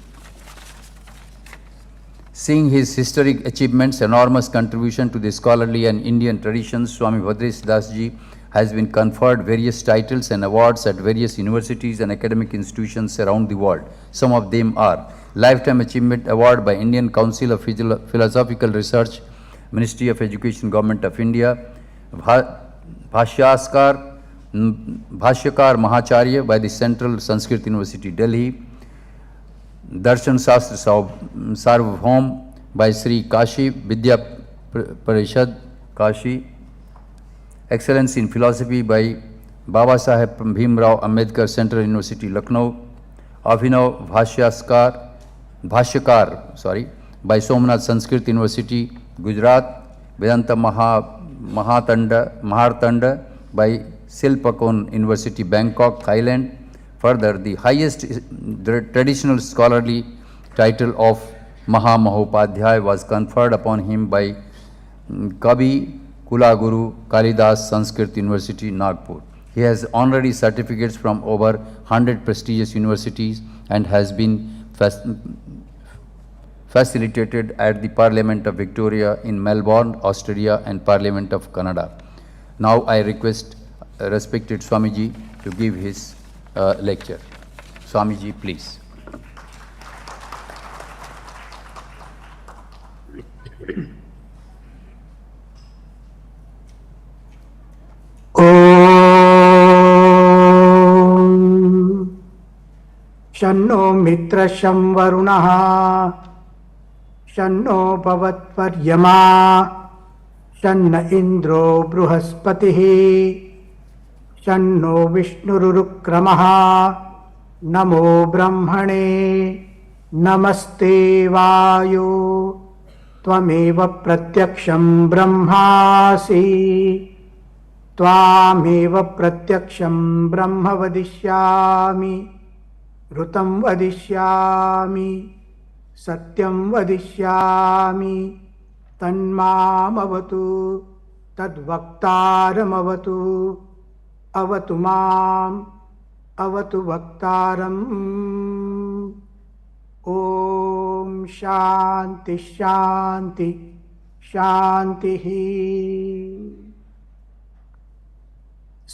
N: Seeing his historic achievements, enormous contribution to the scholarly and Indian traditions, Swami Bhadresh Das Ji has been conferred various titles and awards at various universities and academic institutions around the world. Some of them are Lifetime Achievement Award by Indian Council of Philosophical Research, Ministry of Education, Government of India, Bhashyakar Mahacharya by the Central Sanskrit University, Delhi, Darshan Shastra Sarvabhaum by Sri Kashi Vidya Parishad, Kashi, Excellence in Philosophy by Baba Saheb Bhimrao Ambedkar Central University, Lucknow, Abhinav Bhashyakar by Somnath Sanskrit University, Gujarat, Vedanta Mahartanda by Silpakon University, Bangkok, Thailand. Further, the highest traditional scholarly title of Mahamahopadhyay was conferred upon him by Kavi Kulaguru Kalidas Sanskrit University, Nagpur. He has honorary certificates from over 100 prestigious universities and has been facilitated at the Parliament of Victoria in Melbourne, Australia and Parliament of Canada. Now I request respected Swamiji to give his lecture. Swamiji, please.
O: शन्नो मित्रशं वरुणः शन्नो भवत्वर्यमा शन्न इन्द्रो बृहस्पतिः शन्नो विष्णुरुक्रमः नमो ब्रह्मणे नमस्ते वायो त्वमेव प्रत्यक्षं ब्रह्मासि त्वामेव प्रत्यक्षं ब्रह्म वदिष्यामि ऋतं वदिष्यामि सत्यं वदिष्यामि तन्मामवतु तद्वक्तारमवतु अवतु माम् अवतु वक्तारम् ॐ शान्ति शान्ति शान्तिः।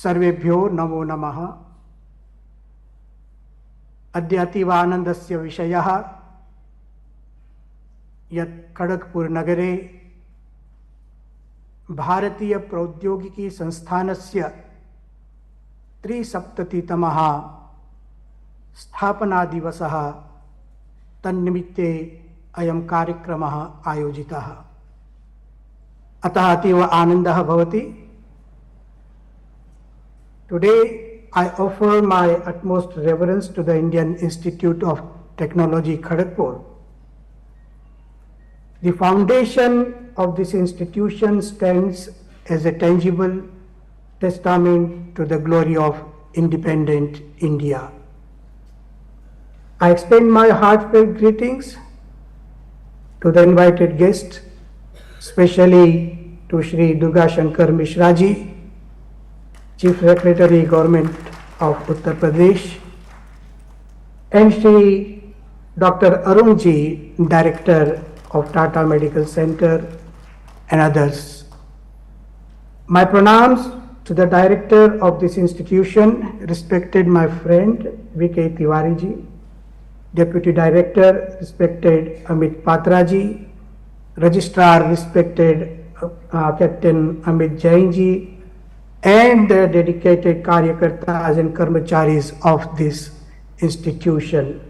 O: सर्वेभ्यो नमो नमः। अद्य अतीवानन्दस्य विषयः यत् खडगपुर नगरे भारतीय प्रौद्योगिकी संस्थानस्य 370तमः स्थापनादिवसः तन्निमित्ते अयं कार्यक्रमः आयोजितः। अतः अतीव आनन्दः भवति। Today I offer my utmost reverence to the Indian Institute of Technology, Kharagpur. The foundation of this institution stands as a tangible testament to the glory of independent India. I extend my heartfelt greetings to the invited guests, especially to Shri Durga Shankar Mishra Ji, Chief Secretary, Government of Uttar Pradesh, and Shri Dr. Arun Ji, Director of Tata Medical Center, and others. My pranams To the director of this institution, respected my friend V.K. Tiwari ji, Deputy Director, respected Amit Patra ji, Registrar, respected Captain Amit Jain ji, and the dedicated Karyakartas and Karmacharis of this institution.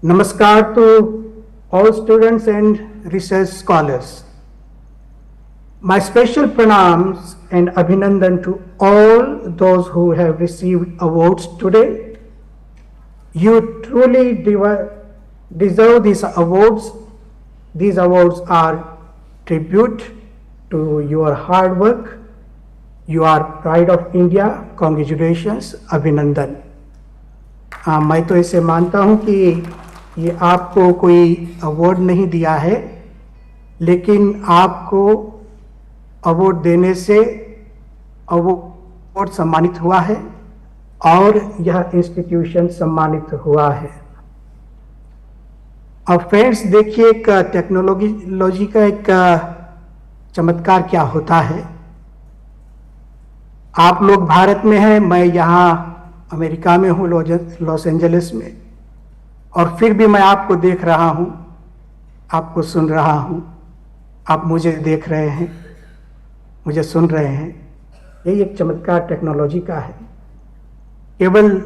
O: Namaskar to all students and research scholars. My special pranams and abhinandan to all those who have received awards today. You truly deserve these awards. These awards are tribute to your hard work. You are pride of India. Congratulations, abhinandan. मैं तो इसे मानता हूँ कि ये आपको कोई award नहीं दिया है, लेकिन आपको अवार्ड देने से अवार्ड सम्मानित हुआ है और यह इंस्टीट्यूशन सम्मानित हुआ है। अब फ्रेंड्स देखिए, एक टेक्नोलॉजी का एक चमत्कार क्या होता है। आप लोग भारत में हैं, मैं यहाँ अमेरिका में हूँ, लॉस एंजलिस में, और फिर भी मैं आपको देख रहा हूँ, आपको सुन रहा हूँ, आप मुझे देख रहे हैं, मुझे सुन रहे हैं। यही एक चमत्कार टेक्नोलॉजी का है। केवल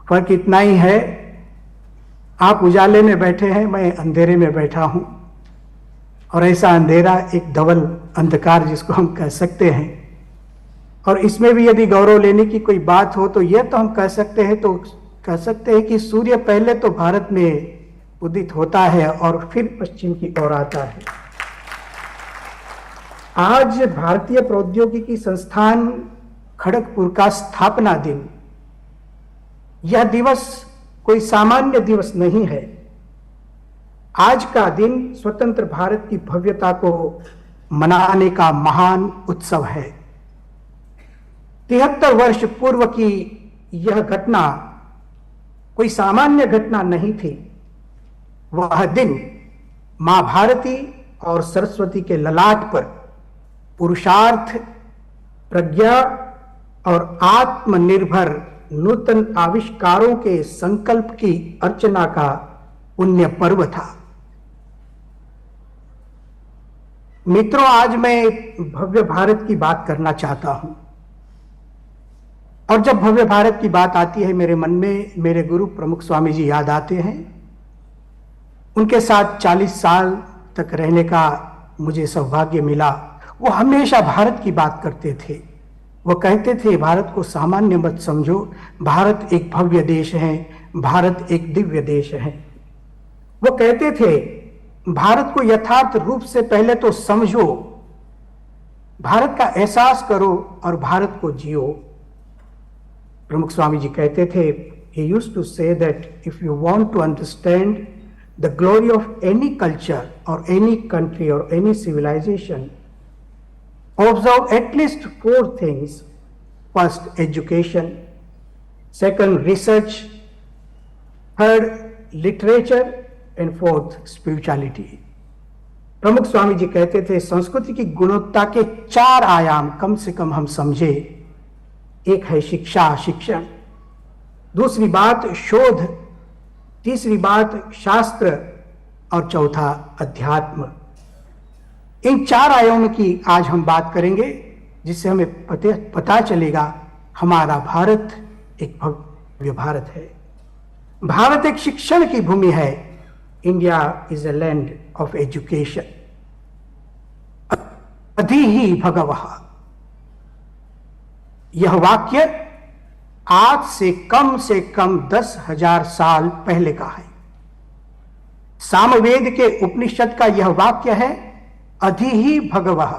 O: फर्क इतना ही है, आप उजाले में बैठे हैं, मैं अंधेरे में बैठा हूँ, और ऐसा अंधेरा एक डबल अंधकार जिसको हम कह सकते हैं। और इसमें भी यदि गौरव लेने की कोई बात हो तो यह तो हम कह सकते हैं कि सूर्य पहले तो भारत में उदित होता है और फिर पश्चिम की ओर आता है। आज भारतीय प्रौद्योगिकी संस्थान खड़गपुर का स्थापना दिन, यह दिवस कोई सामान्य दिवस नहीं है। आज का दिन स्वतंत्र भारत की भव्यता को मनाने का महान उत्सव है। 73 वर्ष पूर्व की यह घटना कोई सामान्य घटना नहीं थी। वह दिन मां भारती और सरस्वती के ललाट पर पुरुषार्थ, प्रज्ञा और आत्मनिर्भर नूतन आविष्कारों के संकल्प की अर्चना का पुण्य पर्व था। मित्रों, आज मैं भव्य भारत की बात करना चाहता हूं, और जब भव्य भारत की बात आती है मेरे मन में मेरे गुरु प्रमुख स्वामी जी याद आते हैं। उनके साथ 40 साल तक रहने का मुझे सौभाग्य मिला। वो हमेशा भारत की बात करते थे। वो कहते थे, भारत को सामान्य मत समझो, भारत एक भव्य देश है, भारत एक दिव्य देश है। वो कहते थे, भारत को यथार्थ रूप से पहले तो समझो, भारत का एहसास करो और भारत को जियो। प्रमुख स्वामी जी कहते थे, he used to say that if you want to understand the glory of any culture or any country or any civilization, observe at least 4 things. First, education. Second, research. Third, literature. And fourth, spirituality. प्रमुख स्वामी जी कहते थे, संस्कृति की गुणवत्ता के 4 आयाम कम से कम हम समझे। एक है शिक्षा, शिक्षण, दूसरी बात शोध, तीसरी बात शास्त्र, और चौथा अध्यात्म। इन 4 आयामों की आज हम बात करेंगे, जिससे हमें पता चलेगा हमारा भारत एक भव्य भारत है। भारत एक शिक्षण की भूमि है। India is a land of education. अधिहि भगवः, यह वाक्य आज से कम 10,000 साल पहले का है। सामवेद के उपनिषद का यह वाक्य है, अधिहि भगवः,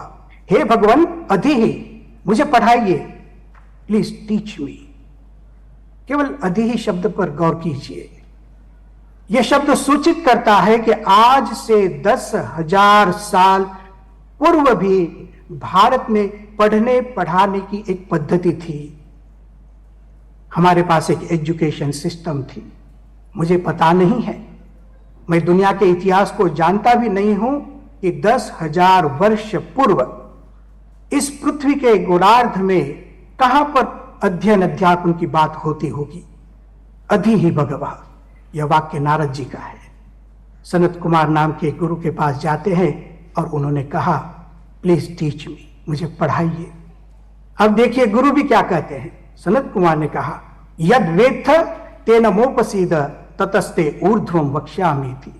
O: हे भगवान अधिहि, मुझे पढ़ाइए, प्लीज टीच मी। केवल अधिहि शब्द पर गौर कीजिए। यह शब्द सूचित करता है कि आज से 10,000 साल पूर्व भी भारत में पढ़ने पढ़ाने की एक पद्धति थी। हमारे पास एक एजुकेशन सिस्टम थी। मुझे पता नहीं है, मैं दुनिया के इतिहास को जानता भी नहीं हूं कि 10,000 वर्ष पूर्व इस पृथ्वी के गोलार्ध में कहां पर अध्ययन अध्यापन की बात होती होगी? अधि ही भगवा, यह वाक्य नारद जी का है। सनत कुमार नाम के गुरु के पास जाते हैं और उन्होंने कहा, प्लीज टीच मी, मुझे पढ़ाइए। अब देखिए गुरु भी क्या कहते हैं। सनत कुमार ने कहा, यद वेत्थ तेन मोपसीद ततस्ते ऊर्ध्वम वक्ष्यामि थी।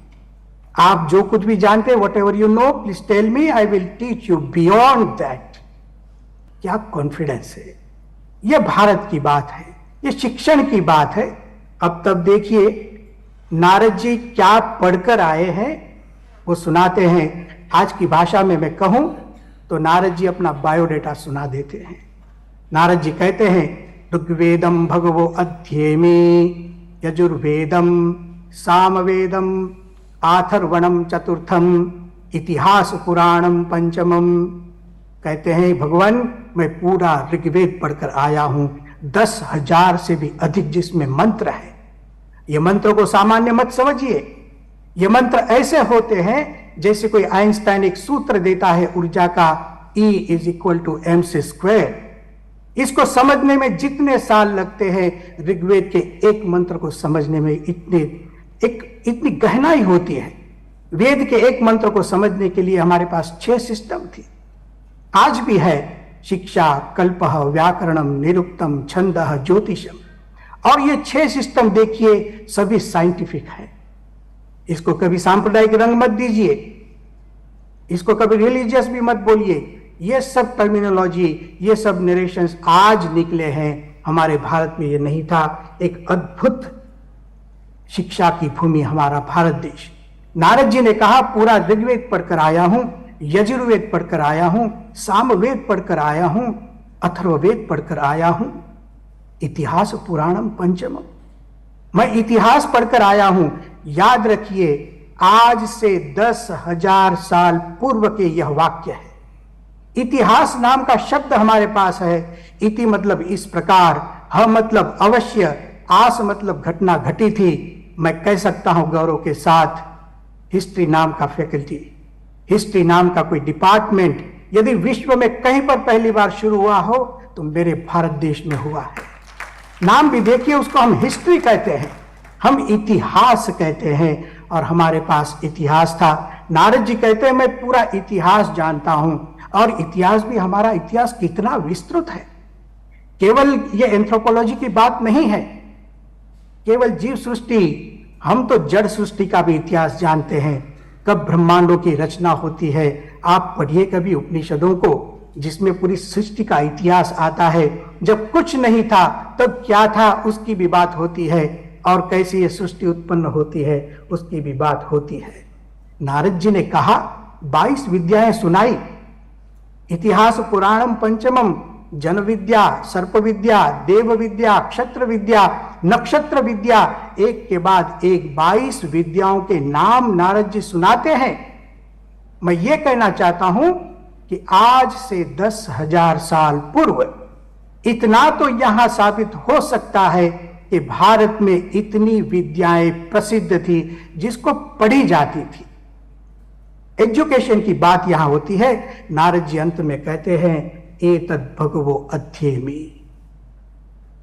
O: आप जो कुछ भी जानते हैं, whatever you know, please tell me, I will teach you beyond that. क्या कॉन्फिडेंस है! यह भारत की बात है, यह शिक्षण की बात है। अब तब देखिए नारद जी क्या पढ़कर आए हैं, वो सुनाते हैं। आज की भाषा में मैं कहूं तो नारद जी अपना बायोडेटा सुना देते हैं। नारद जी कहते हैं, ऋग्वेदम भगवो अध्येमि, यजुर्वेदम सामवेदम, आथर्वणम चतुर्थम, इतिहास पुराणम पंचमम। कहते हैं भगवान मैं पूरा ऋग्वेद पढ़कर आया हूं, 10,000 से भी अधिक जिसमें मंत्र है। ये मंत्रों को सामान्य मत समझिए, ये मंत्र ऐसे होते हैं जैसे कोई आइंस्टाइन एक सूत्र देता है ऊर्जा का, E = mc²। इसको समझने में जितने साल लगते हैं, ऋग्वेद के एक मंत्र को समझने में इतनी गहराई होती है। वेद के एक मंत्र को समझने के लिए हमारे पास 6 सिस्टम थी, आज भी है। शिक्षा, कल्पः, व्याकरणम, निरुक्तम, छंदः, ज्योतिषम। और ये 6 सिस्टम देखिए सभी साइंटिफिक है। इसको कभी सांप्रदायिक रंग मत दीजिए, इसको कभी रिलीजियस भी मत बोलिए। ये सब टर्मिनोलॉजी, ये सब नरेशंस आज निकले हैं, हमारे भारत में ये नहीं था। एक अद्भुत शिक्षा की भूमि हमारा भारत देश। नारद जी ने कहा, पूरा ऋग्वेद पढ़कर आया हूं, यजुर्वेद पढ़कर आया हूं, सामवेद पढ़कर आया हूं, अथर्ववेद पढ़कर आया हूं, इतिहास पुराणम पंचमम। मैं इतिहास पढ़कर आया हूं। याद रखिए, आज से 10,000 साल पूर्व के यह वाक्य है। इतिहास नाम का शब्द हमारे पास है। इति मतलब इस प्रकार, ह मतलब अवश्य, आस मतलब घटना घटी थी। मैं कह सकता हूं गौरव के साथ, हिस्ट्री नाम का फैकल्टी, हिस्ट्री नाम का कोई डिपार्टमेंट यदि विश्व में कहीं पर पहली बार शुरू हुआ हो तो मेरे भारत देश में हुआ है। नाम भी देखिए, उसको हम हिस्ट्री कहते हैं, हम इतिहास कहते हैं, और हमारे पास इतिहास था। नारद जी कहते हैं मैं पूरा इतिहास जानता हूं। और इतिहास भी, हमारा इतिहास कितना विस्तृत है। केवल ये एंथ्रोपोलॉजी की बात नहीं है, केवल जीव सृष्टि, हम तो जड़ सृष्टि का भी इतिहास जानते हैं। कब ब्रह्मांडों की रचना होती है, आप पढ़िए कभी उपनिषदों को, जिसमें पूरी सृष्टि का इतिहास आता है। जब कुछ नहीं था तब क्या था उसकी भी बात होती है, और कैसे ये सृष्टि उत्पन्न होती है उसकी भी बात होती है। नारद जी ने कहा, 22 विद्याएं सुनाई, इतिहास पुराणम पंचमम, जन विद्या, सर्प विद्या, देव विद्या, क्षत्र विद्या, नक्षत्र विद्या, एक के बाद एक 22 विद्याओं के नाम नारद जी सुनाते हैं। मैं ये कहना चाहता हूं कि आज से 10,000 साल पूर्व इतना तो यहां साबित हो सकता है कि भारत में इतनी विद्याएं प्रसिद्ध थी जिसको पढ़ी जाती थी। एजुकेशन की बात यहां होती है। नारद जी अंत में कहते हैं, एतद् भगवो अध्येमि,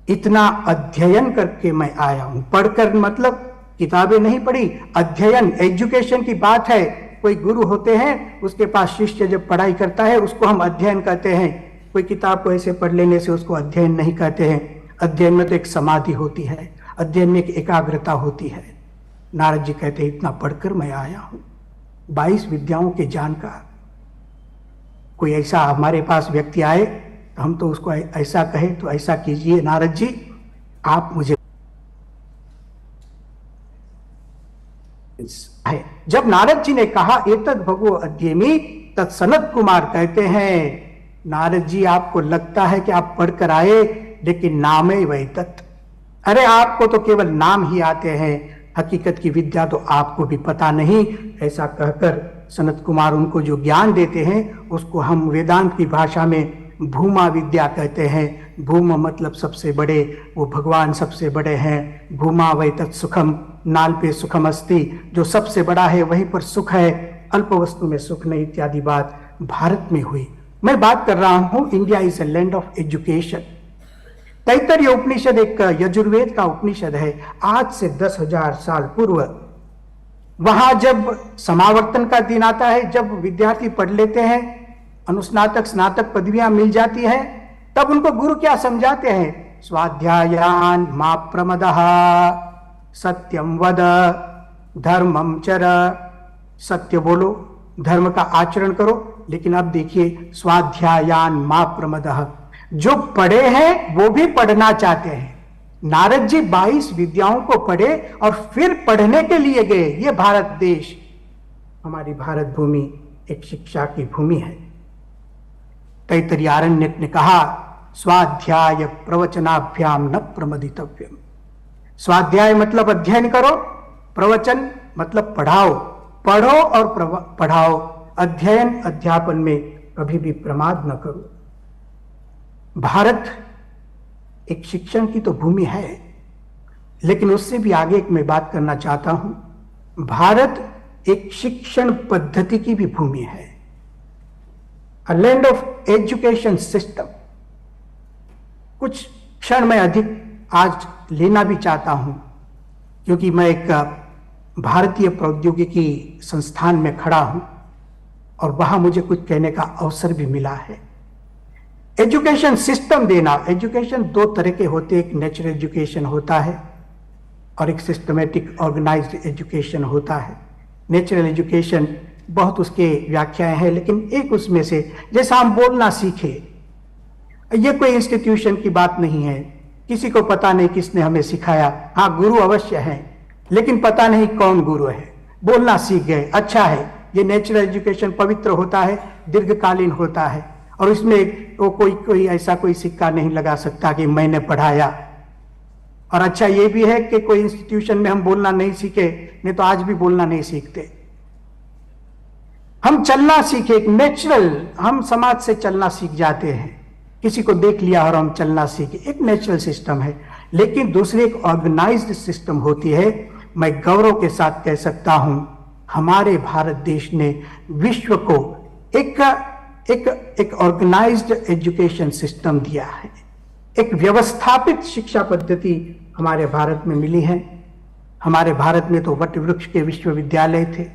O: इतना अध्ययन करके मैं आया हूं। पढ़कर मतलब किताबें नहीं पढ़ी, अध्ययन, एजुकेशन की बात है। कोई गुरु होते हैं, उसके पास शिष्य जब पढ़ाई करता है उसको हम अध्ययन कहते हैं। कोई किताब को ऐसे पढ़ लेने से उसको अध्ययन नहीं कहते हैं। अध्ययन में तो एक समाधि होती है, अध्ययन में एक एकाग्रता होती है। नारद जी कहते हैं, इतना पढ़कर मैं आया हूं, 22 विद्याओं के जानकार। कोई ऐसा हमारे पास व्यक्ति आए तो हम तो उसको ऐसा कहे तो ऐसा कीजिए, नारद जी आप मुझे है। जब नारद जी ने कहा एतद् भगवो अध्येमि, तत् सनत कुमार कहते हैं, नारद जी आपको लगता है कि आप पढ़कर आए, लेकिन नामे वैतत्, अरे आपको तो केवल नाम ही आते हैं, हकीकत की विद्या तो आपको भी पता नहीं। ऐसा कहकर सनत कुमार उनको जो ज्ञान देते हैं उसको हम वेदांत की भाषा में भूमा विद्या कहते हैं। भूम मतलब सबसे बड़े, वो भगवान सबसे बड़े हैं। भूमा वैतत् सुखम, नाल पे सुखम अस्ति, जो सबसे बड़ा है वहीं पर सुख है, अल्प वस्तु में सुख नहीं, इत्यादि बात भारत में हुई। मैं बात कर रहा हूं India is a land of education. Taittiriya Upanishad एक यजुर्वेद का उपनिषद है। आज से 10,000 साल पूर्व वहां जब समावर्तन का दिन आता है, जब विद्यार्थी पढ़ लेते हैं, अनुस्नातक स्नातक पदवियां मिल जाती हैं, तब उनको गुरु क्या समझाते हैं? स्वाध्यायान मा प्रमदः, सत्यम वद, धर्मम चर, सत्य बोलो, धर्म का आचरण करो। लेकिन अब देखिए, स्वाध्यायान मा प्रमदः, जो पढ़े हैं वो भी पढ़ना चाहते हैं। नारद जी 22 विद्याओं को पढ़े और फिर पढ़ने के लिए गए। ये भारत देश, हमारी भारत भूमि एक शिक्षा की भूमि है। तैत्तरीय आरण्यक ने कहा, स्वाध्याय प्रवचनाभ्याम न प्रमदितव्यम। स्वाध्याय मतलब अध्ययन करो, प्रवचन मतलब पढ़ाओ, पढ़ो और पढ़ाओ। अध्ययन अध्यापन में कभी भी प्रमाद न करो। भारत एक शिक्षण की तो भूमि है, लेकिन उससे भी आगे एक मैं बात करना चाहता हूं। भारत एक शिक्षण पद्धति की भी भूमि है, a land of education system. कुछ क्षण मैं अधिक आज लेना भी चाहता हूं, क्योंकि मैं एक भारतीय प्रौद्योगिकी संस्थान में खड़ा हूं और वहां मुझे कुछ कहने का अवसर भी मिला है। एजुकेशन सिस्टम देना, एजुकेशन दो तरह के होते हैं, एक नेचुरल एजुकेशन होता है और एक सिस्टमेटिक ऑर्गेनाइज्ड एजुकेशन होता है। नेचुरल एजुकेशन बहुत उसके व्याख्याएं हैं, लेकिन एक उसमें से, जैसा हम बोलना सीखे, ये कोई इंस्टीट्यूशन की बात नहीं है, किसी को पता नहीं किसने हमें सिखाया। हाँ, गुरु अवश्य हैं, लेकिन पता नहीं कौन गुरु है। बोलना सीख गए, अच्छा है। ये नेचुरल एजुकेशन पवित्र होता है, दीर्घकालीन होता है, और इसमें वो कोई ऐसा कोई सिक्का नहीं लगा सकता कि मैंने पढ़ाया। और अच्छा ये भी है कि कोई इंस्टीट्यूशन में हम बोलना नहीं सीखे, नहीं तो आज भी बोलना नहीं सीखते। हम चलना सीखे, एक नेचुरल, हम समाज से चलना सीख जाते हैं, किसी को देख लिया और हम चलना सीखे, एक नेचुरल सिस्टम है। लेकिन दूसरी एक ऑर्गेनाइज्ड सिस्टम होती है। मैं गौरव के साथ कह सकता हूं, हमारे भारत देश ने विश्व को एक ऑर्गेनाइज्ड एजुकेशन सिस्टम दिया है। एक व्यवस्थापित शिक्षा पद्धति हमारे भारत में मिली है। हमारे भारत में तो वट वृक्ष के विश्वविद्यालय थे,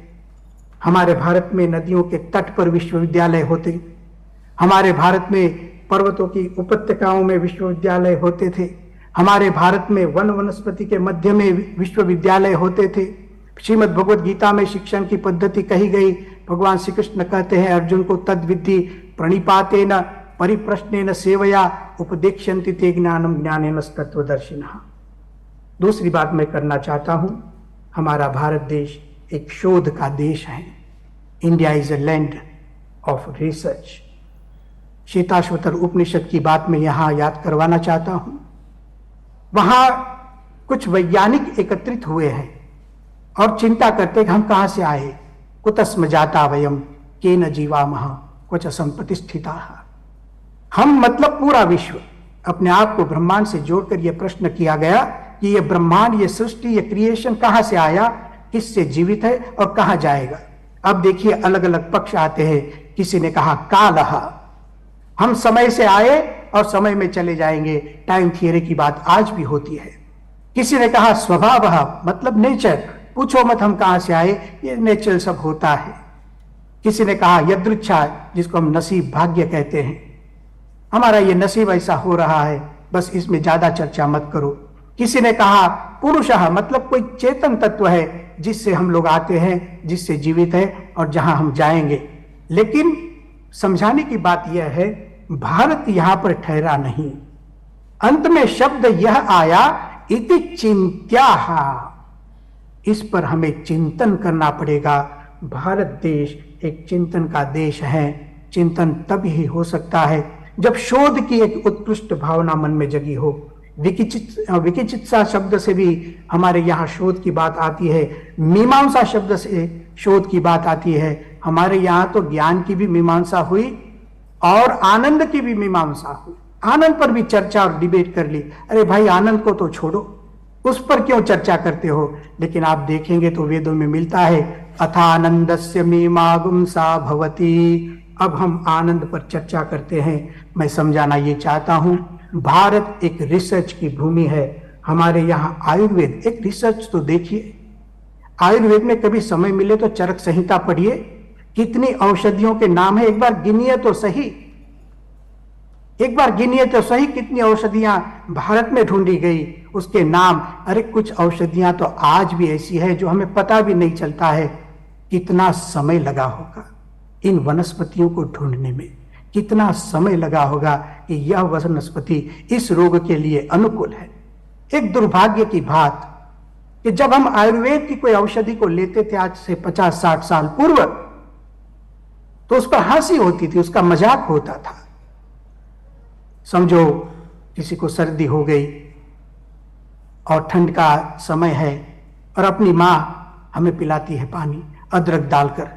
O: हमारे भारत में नदियों के तट पर विश्वविद्यालय होते, हमारे भारत में पर्वतों की उपत्यकाओं में विश्वविद्यालय होते थे, हमारे भारत में वन वनस्पति के मध्य में विश्वविद्यालय होते थे। श्रीमद् भगवद गीता में शिक्षण की पद्धति कही गई। भगवान श्री कृष्ण कहते हैं अर्जुन को, तद विद्धि प्रणिपातेन परिप्रश्नेन सेवया उपदेक्ष्यन्ति ते ज्ञानम ज्ञानेन तत्वदर्शिनः। दूसरी बात मैं करना चाहता हूं, हमारा भारत देश एक शोध का देश है। India is a land of research. Shvetashvatara Upanishad की बात मैं यहां याद करवाना चाहता हूं। वहां कुछ वैज्ञानिक एकत्रित हुए हैं और चिंता करते कि हम कहां से आए, कुतस्म जाता वयम केन जीवामः क्वच संप्रतिष्ठिताः। हम मतलब पूरा विश्व, अपने आप को ब्रह्मांड से जोड़कर यह प्रश्न किया गया कि यह ब्रह्मांड, यह सृष्टि, यह क्रिएशन कहां से आया, किससे जीवित है और कहां जाएगा। अब देखिए अलग अलग पक्ष आते हैं। किसी ने कहा कालः, हम समय से आए और समय में चले जाएंगे, टाइम थियरी की बात आज भी होती है। किसी ने कहा स्वभावः, मतलब नेचर, पूछो मत हम कहां से आए, ये नेचुरल सब होता है। किसी ने कहा यदृच्छा, जिसको हम नसीब भाग्य कहते हैं, हमारा ये नसीब ऐसा हो रहा है, बस इसमें ज्यादा चर्चा मत करो। किसी ने कहा पुरुषः, मतलब कोई चेतन तत्व है जिससे हम लोग आते हैं, जिससे जीवित है और जहां हम जाएंगे। लेकिन समझाने की बात यह है, भारत यहां पर ठहरा नहीं। अंत में शब्द यह आया इति चिंत्याः, इस पर हमें चिंतन करना पड़ेगा। भारत देश एक चिंतन का देश है। चिंतन तभी हो सकता है जब शोध की एक उत्कृष्ट भावना मन में जगी हो। विकिचित्सा शब्द से भी हमारे यहाँ शोध की बात आती है, मीमांसा शब्द से शोध की बात आती है। हमारे यहाँ तो ज्ञान की भी मीमांसा हुई और आनंद की भी मीमांसा हुई। आनंद पर भी चर्चा और डिबेट कर ली। अरे भाई, आनंद को तो छोड़ो, उस पर क्यों चर्चा करते हो। लेकिन आप देखेंगे तो वेदों में मिलता है, अथानंदस्य मीमागुंसा भवति अब हम आनंद पर चर्चा करते हैं। मैं समझाना ये चाहता हूं, भारत एक रिसर्च की भूमि है। हमारे यहाँ आयुर्वेद, एक रिसर्च तो देखिए, आयुर्वेद में कभी समय मिले तो चरक संहिता पढ़िए, कितनी औषधियों के नाम है, एक बार गिनिए तो सही, एक बार गिनिए तो सही कितनी औषधियां भारत में ढूंढी गई, उसके नाम। अरे कुछ औषधियां तो आज भी ऐसी है जो हमें पता भी नहीं चलता है। कितना समय लगा होगा इन वनस्पतियों को ढूंढने में, कितना समय लगा होगा कि यह वनस्पति इस रोग के लिए अनुकूल है। एक दुर्भाग्य की बात कि जब हम आयुर्वेद की कोई औषधि को लेते थे आज से 50-60 साल पूर्व, तो उस पर हंसी होती थी, उसका मजाक होता था। समझो किसी को सर्दी हो गई और ठंड का समय है और अपनी मां हमें पिलाती है पानी अदरक डालकर,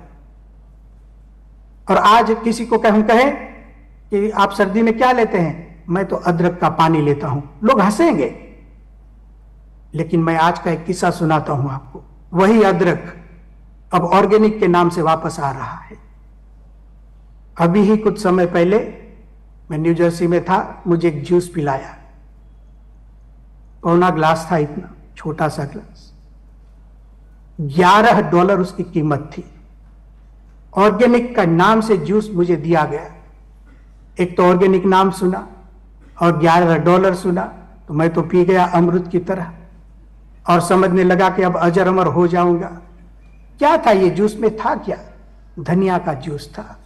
O: और आज किसी को कहे कि आप सर्दी में क्या लेते हैं, मैं तो अदरक का पानी लेता हूं, लोग हंसेंगे। लेकिन मैं आज का एक किस्सा सुनाता हूं आपको। वही अदरक अब ऑर्गेनिक के नाम से वापस आ रहा है। अभी ही कुछ समय पहले मैं न्यू जर्सी में था, मुझे एक जूस पिलाया, पौना ग्लास था, इतना छोटा सा ग्लास, $11 उसकी कीमत थी। ऑर्गेनिक का नाम से जूस मुझे दिया गया। एक तो ऑर्गेनिक नाम सुना और $11 सुना, तो मैं तो पी गया अमृत की तरह और समझने लगा कि अब अजर अमर हो जाऊंगा। क्या था ये जूस में, था क्या? धनिया का जूस था।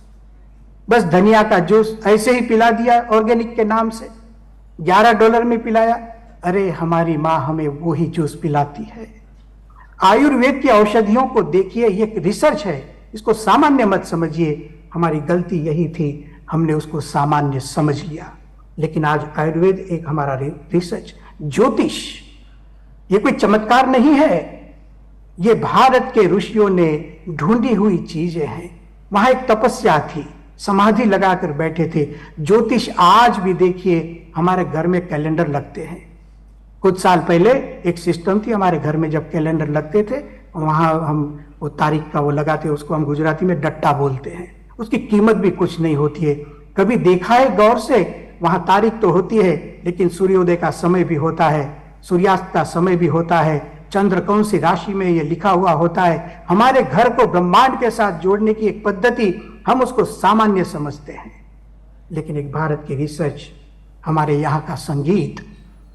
O: बस धनिया का जूस ऐसे ही पिला दिया ऑर्गेनिक के नाम से, $11 में पिलाया। अरे हमारी मां हमें वो ही जूस पिलाती है। आयुर्वेद की औषधियों को देखिए, ये एक रिसर्च है, इसको सामान्य मत समझिए। हमारी गलती यही थी, हमने उसको सामान्य समझ लिया। लेकिन आज आयुर्वेद एक हमारा रिसर्च, ज्योतिष, ये कोई चमत्कार नहीं है, ये भारत के ऋषियों ने ढूंढी हुई चीजें हैं। वहां एक तपस्या थी, समाधि लगाकर बैठे थे। ज्योतिष आज भी देखिए हमारे घर में कैलेंडर लगते हैं। कुछ साल पहले एक सिस्टम थी हमारे घर में, जब कैलेंडर लगते थे वहां हम वो तारीख का वो लगाते, उसको हम गुजराती में डट्टा बोलते हैं। उसकी कीमत भी कुछ नहीं होती है। कभी देखा है गौर से? वहां तारीख तो होती है लेकिन सूर्योदय का समय भी होता है, सूर्यास्त का समय भी होता है, चंद्र कौन सी राशि में ये लिखा हुआ होता है। हमारे घर को ब्रह्मांड के साथ जोड़ने की एक पद्धति, हम उसको सामान्य समझते हैं। लेकिन एक भारत की रिसर्च, हमारे यहाँ का संगीत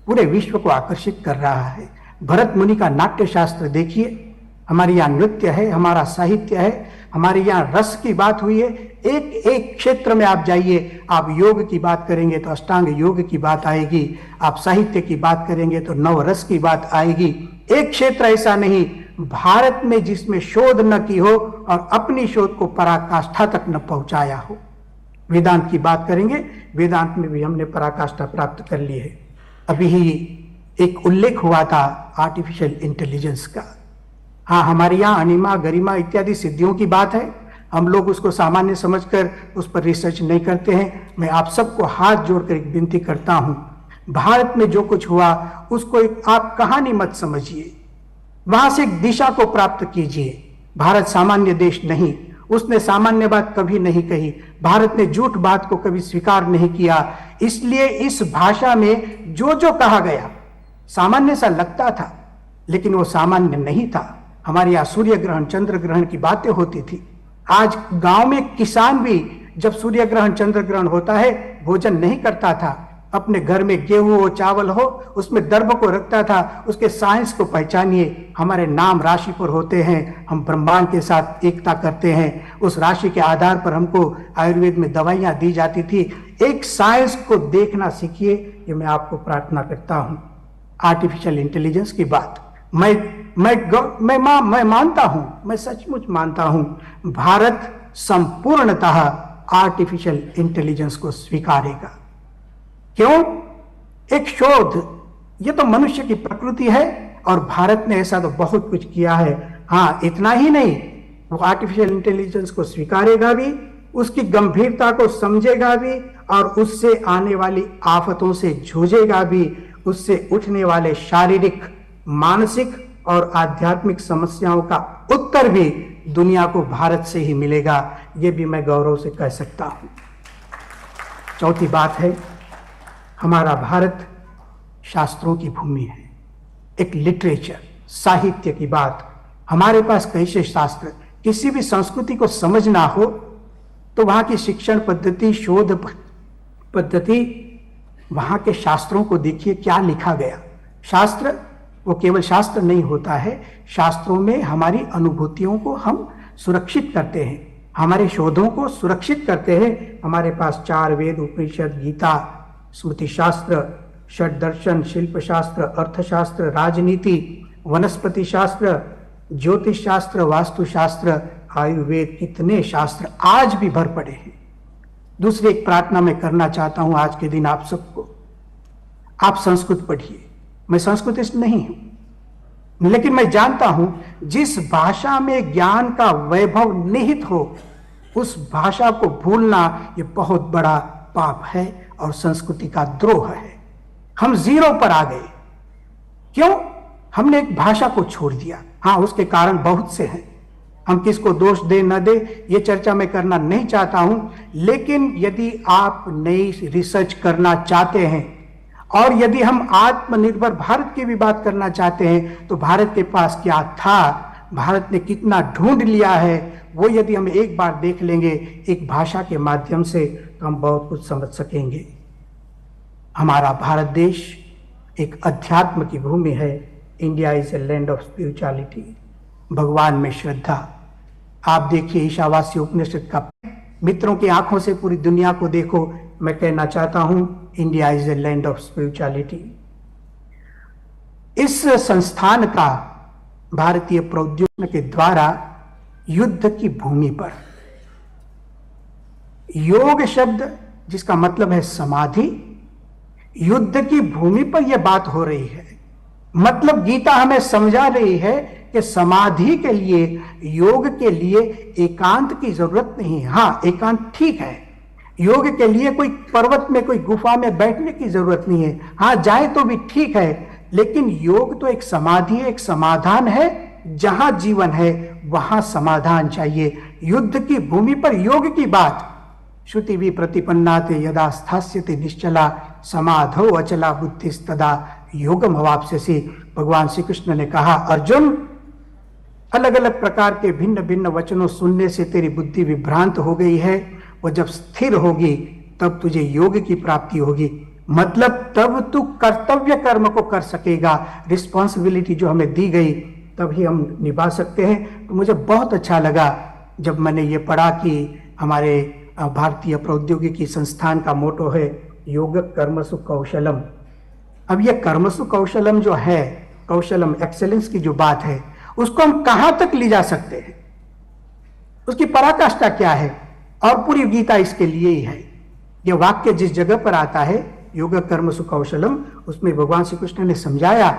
O: पूरे विश्व को आकर्षित कर रहा है। भरत मुनि का नाट्य शास्त्र देखिए, हमारे यहाँ नृत्य है, हमारा साहित्य है, हमारे यहाँ रस की बात हुई है। एक एक क्षेत्र में आप जाइए, आप योग की बात करेंगे तो अष्टांग योग की बात आएगी, आप साहित्य की बात करेंगे तो नवरस की बात आएगी। एक क्षेत्र ऐसा नहीं भारत में जिसमें शोध न की हो और अपनी शोध को पराकाष्ठा तक न पहुंचाया हो। वेदांत की बात करेंगे, वेदांत में भी हमने पराकाष्ठा प्राप्त कर ली है। अभी ही एक उल्लेख हुआ था आर्टिफिशियल इंटेलिजेंस का। हाँ, हमारे यहाँ अनिमा, गरिमा इत्यादि सिद्धियों की बात है, हम लोग उसको सामान्य समझकर उस पर रिसर्च नहीं करते हैं। मैं आप सबको हाथ जोड़कर एक विनती करता हूं, भारत में जो कुछ हुआ उसको एक आप कहानी मत समझिए, वहां से एक दिशा को प्राप्त कीजिए। भारत सामान्य देश नहीं, उसने सामान्य बात कभी नहीं कही, भारत ने झूठ बात को कभी स्वीकार नहीं किया। इसलिए इस भाषा में जो जो कहा गया सामान्य सा लगता था, लेकिन वो सामान्य नहीं था। हमारे यहाँ सूर्य ग्रहण, चंद्र ग्रहण की बातें होती थी। आज गांव में किसान भी जब सूर्य ग्रहण, चंद्र ग्रहण होता है, भोजन नहीं करता था। अपने घर में गेहूं हो, चावल हो, उसमें दर्भ को रखता था। उसके साइंस को पहचानिए। हमारे नाम राशि पर होते हैं, हम ब्रह्मांड के साथ एकता करते हैं। उस राशि के आधार पर हमको आयुर्वेद में दवाइयां दी जाती थी। एक साइंस को देखना सीखिए, ये मैं आपको प्रार्थना करता हूं। आर्टिफिशियल इंटेलिजेंस की बात मैं मानता हूं, मैं सचमुच मानता हूं, भारत संपूर्णतः आर्टिफिशियल इंटेलिजेंस को स्वीकारेगा। क्यों? एक शोध, ये तो मनुष्य की प्रकृति है और भारत ने ऐसा तो बहुत कुछ किया है। हाँ, इतना ही नहीं, वो आर्टिफिशियल इंटेलिजेंस को स्वीकारेगा भी, उसकी गंभीरता को समझेगा भी और उससे आने वाली आफतों से जूझेगा भी। उससे उठने वाले शारीरिक, मानसिक और आध्यात्मिक समस्याओं का उत्तर भी दुनिया को भारत से ही मिलेगा, ये भी मैं गौरव से कह सकता हूँ। चौथी बात है, हमारा भारत शास्त्रों की भूमि है, एक लिटरेचर, साहित्य की बात। हमारे पास कैसे शास्त्र, किसी भी संस्कृति को समझना हो तो वहाँ की शिक्षण पद्धति, शोध पद्धति, वहाँ के शास्त्रों को देखिए क्या लिखा गया। शास्त्र वो केवल शास्त्र नहीं होता है, शास्त्रों में हमारी अनुभूतियों को हम सुरक्षित करते हैं, हमारे शोधों को सुरक्षित करते हैं। हमारे पास 4 वेद, उपनिषद, गीता, स्मृति शास्त्र, षट दर्शन, शिल्प शास्त्र, अर्थशास्त्र, राजनीति, वनस्पति शास्त्र, ज्योतिष शास्त्र, वास्तु शास्त्र, आयुर्वेद, कितने शास्त्र आज भी भर पड़े हैं। दूसरी एक प्रार्थना मैं करना चाहता हूं आज के दिन आप सबको, आप संस्कृत पढ़िए। मैं संस्कृतिस्ट नहीं हूं, लेकिन मैं जानता हूं जिस भाषा में ज्ञान का वैभव निहित हो उस भाषा को भूलना ये बहुत बड़ा पाप है और संस्कृति का द्रोह है। हम जीरो पर आ गए, क्यों? हमने एक भाषा को छोड़ दिया। हाँ, उसके कारण बहुत से हैं, हम किसको दोष दे न दे ये चर्चा मैं करना नहीं चाहता हूं, लेकिन यदि आप नई रिसर्च करना चाहते हैं और यदि हम आत्मनिर्भर भारत की भी बात करना चाहते हैं तो भारत के पास क्या था, भारत ने कितना ढूंढ लिया है, वो यदि हम एक बार देख लेंगे एक भाषा के माध्यम से तो हम बहुत कुछ समझ सकेंगे। हमारा भारत देश एक अध्यात्म की भूमि है। India is a land of spirituality, भगवान में श्रद्धा। आप देखिए ईशावास्य उपनिषद का, मित्रों की आंखों से पूरी दुनिया को देखो। मैं कहना चाहता हूं India is a land of spirituality. इस संस्थान का भारतीय प्रौद्योगिकी के द्वारा युद्ध की भूमि पर, योग शब्द जिसका मतलब है समाधि, युद्ध की भूमि पर यह बात हो रही है। मतलब गीता हमें समझा रही है कि समाधि के लिए, योग के लिए एकांत की जरूरत नहीं है। हाँ, एकांत ठीक है, योग के लिए कोई पर्वत में, कोई गुफा में बैठने की जरूरत नहीं है। हाँ, जाए तो भी ठीक है, लेकिन योग तो एक समाधि है, एक समाधान है। जहां जीवन है वहां समाधान चाहिए। युद्ध की भूमि पर योग की बात, श्रुति भी प्रतिपन्नाते यदा स्थास्यते निश्चला समाधो अचला बुद्धिस्तदा योगम अवाप्स्यसि। भगवान श्री कृष्ण ने कहा, अर्जुन, अलग अलग प्रकार के भिन्न भिन्न वचनों सुनने से तेरी बुद्धि विभ्रांत हो गई है, वो जब स्थिर होगी तब तुझे योग की प्राप्ति होगी। मतलब तब तू कर्तव्य कर्म को कर सकेगा, रिस्पॉन्सिबिलिटी जो हमें दी गई तभी हम निभा सकते हैं। तो मुझे बहुत अच्छा लगा जब मैंने ये पढ़ा कि हमारे भारतीय प्रौद्योगिकी संस्थान का मोटो है योग कर्मसु कौशलम। अब ये कर्मसु कौशलम जो है, कौशलम एक्सेलेंस की जो बात है, उसको हम कहां तक ले जा सकते हैं, उसकी पराकाष्ठा क्या है? और पूरी गीता इसके लिए ही है। यह वाक्य जिस जगह पर आता है योग कर्मसु कौशलम, उसमें भगवान श्री कृष्ण ने समझाया,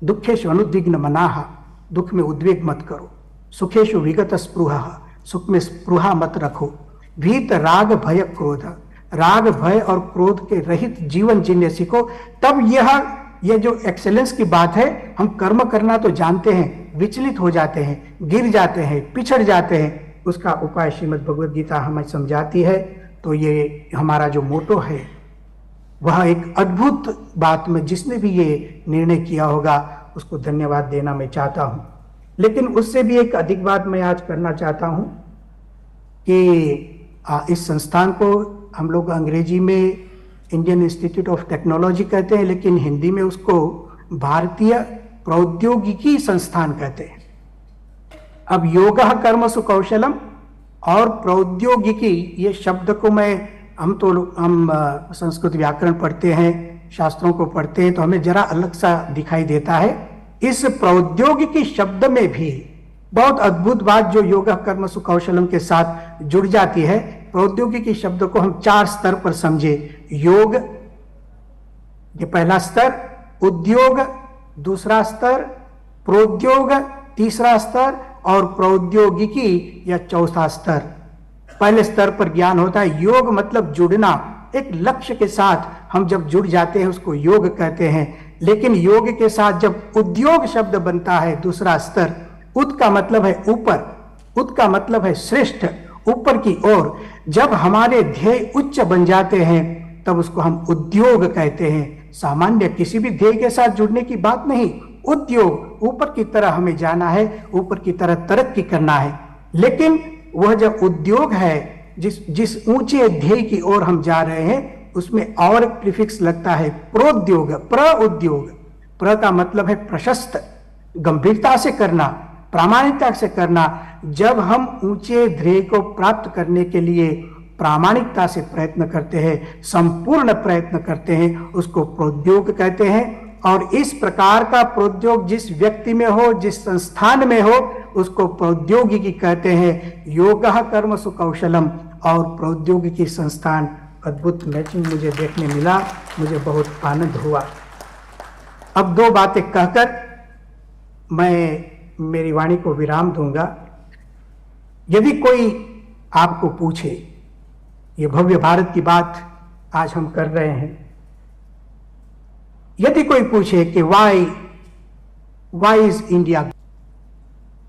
O: दुखेशु अनुद्विग्न मनाहा, दुख में उद्वेग मत करो, सुखेशु विगत स्पृहा, सुख में स्पृहा मत रखो, भीत राग भय क्रोध, राग भय और क्रोध के रहित जीवन जीने सीखो। तब यह जो एक्सेलेंस की बात है, हम कर्म करना तो जानते हैं, विचलित हो जाते हैं, गिर जाते हैं, पिछड़ जाते हैं, उसका उपाय श्रीमद् भगवद गीता हमें समझाती है। तो ये हमारा जो मोटो है वह एक अद्भुत बात में, जिसने भी ये निर्णय किया होगा उसको धन्यवाद देना मैं चाहता हूँ। लेकिन उससे भी एक अधिक बात मैं आज करना चाहता हूँ कि इस संस्थान को हम लोग अंग्रेजी में इंडियन इंस्टीट्यूट ऑफ टेक्नोलॉजी कहते हैं, लेकिन हिंदी में उसको भारतीय प्रौद्योगिकी संस्थान कहते हैं। अब योगः कर्मसु कौशलम और प्रौद्योगिकी, ये शब्द को हम संस्कृत व्याकरण पढ़ते हैं, शास्त्रों को पढ़ते हैं, तो हमें जरा अलग सा दिखाई देता है। इस प्रौद्योगिकी शब्द में भी बहुत अद्भुत बात जो योगः कर्मसु कौशलम के साथ जुड़ जाती है। प्रौद्योगिकी शब्द को हम 4 स्तर पर समझे। योग, ये पहला स्तर, उद्योग दूसरा स्तर, प्रोद्योग तीसरा स्तर और प्रौद्योगिकी या चौथा स्तर। पहले स्तर पर ज्ञान होता है, योग मतलब जुड़ना, एक लक्ष्य के साथ हम जब जुड़ जाते हैं उसको योग कहते हैं। लेकिन योग के साथ जब उद्योग शब्द बनता है, दूसरा स्तर, उद का मतलब है ऊपर, उद का मतलब है श्रेष्ठ, ऊपर की ओर। जब हमारे ध्येय उच्च बन जाते हैं तब उसको हम उद्योग कहते हैं। सामान्य किसी भी ध्येय के साथ जुड़ने की बात नहीं, उद्योग, ऊपर की तरह हमें जाना है, ऊपर की तरह तरक्की करना है। लेकिन वह जब उद्योग है, जिस ऊंचे ध्येय की ओर हम जा रहे हैं, उसमें और एक प्रीफिक्स लगता है प्रोद्योग, प्रउद्योग। प्र का मतलब है प्रशस्त, गंभीरता से करना, प्रामाणिकता से करना। जब हम ऊंचे ध्येय को प्राप्त करने के लिए प्रामाणिकता से प्रयत्न करते हैं, संपूर्ण प्रयत्न करते हैं, उसको प्रोद्योग कहते हैं। और इस प्रकार का प्रोद्योग जिस व्यक्ति में हो, जिस संस्थान में हो, उसको प्रौद्योगिकी कहते हैं। योगः कर्मसु कौशलम और प्रौद्योगिकी संस्थान, अद्भुत मैचिंग मुझे देखने मिला, मुझे बहुत आनंद हुआ। अब दो बातें कहकर मैं मेरी वाणी को विराम दूंगा। यदि कोई आपको पूछे, ये भव्य भारत की बात आज हम कर रहे हैं, यदि कोई पूछे कि वाई इज इंडिया,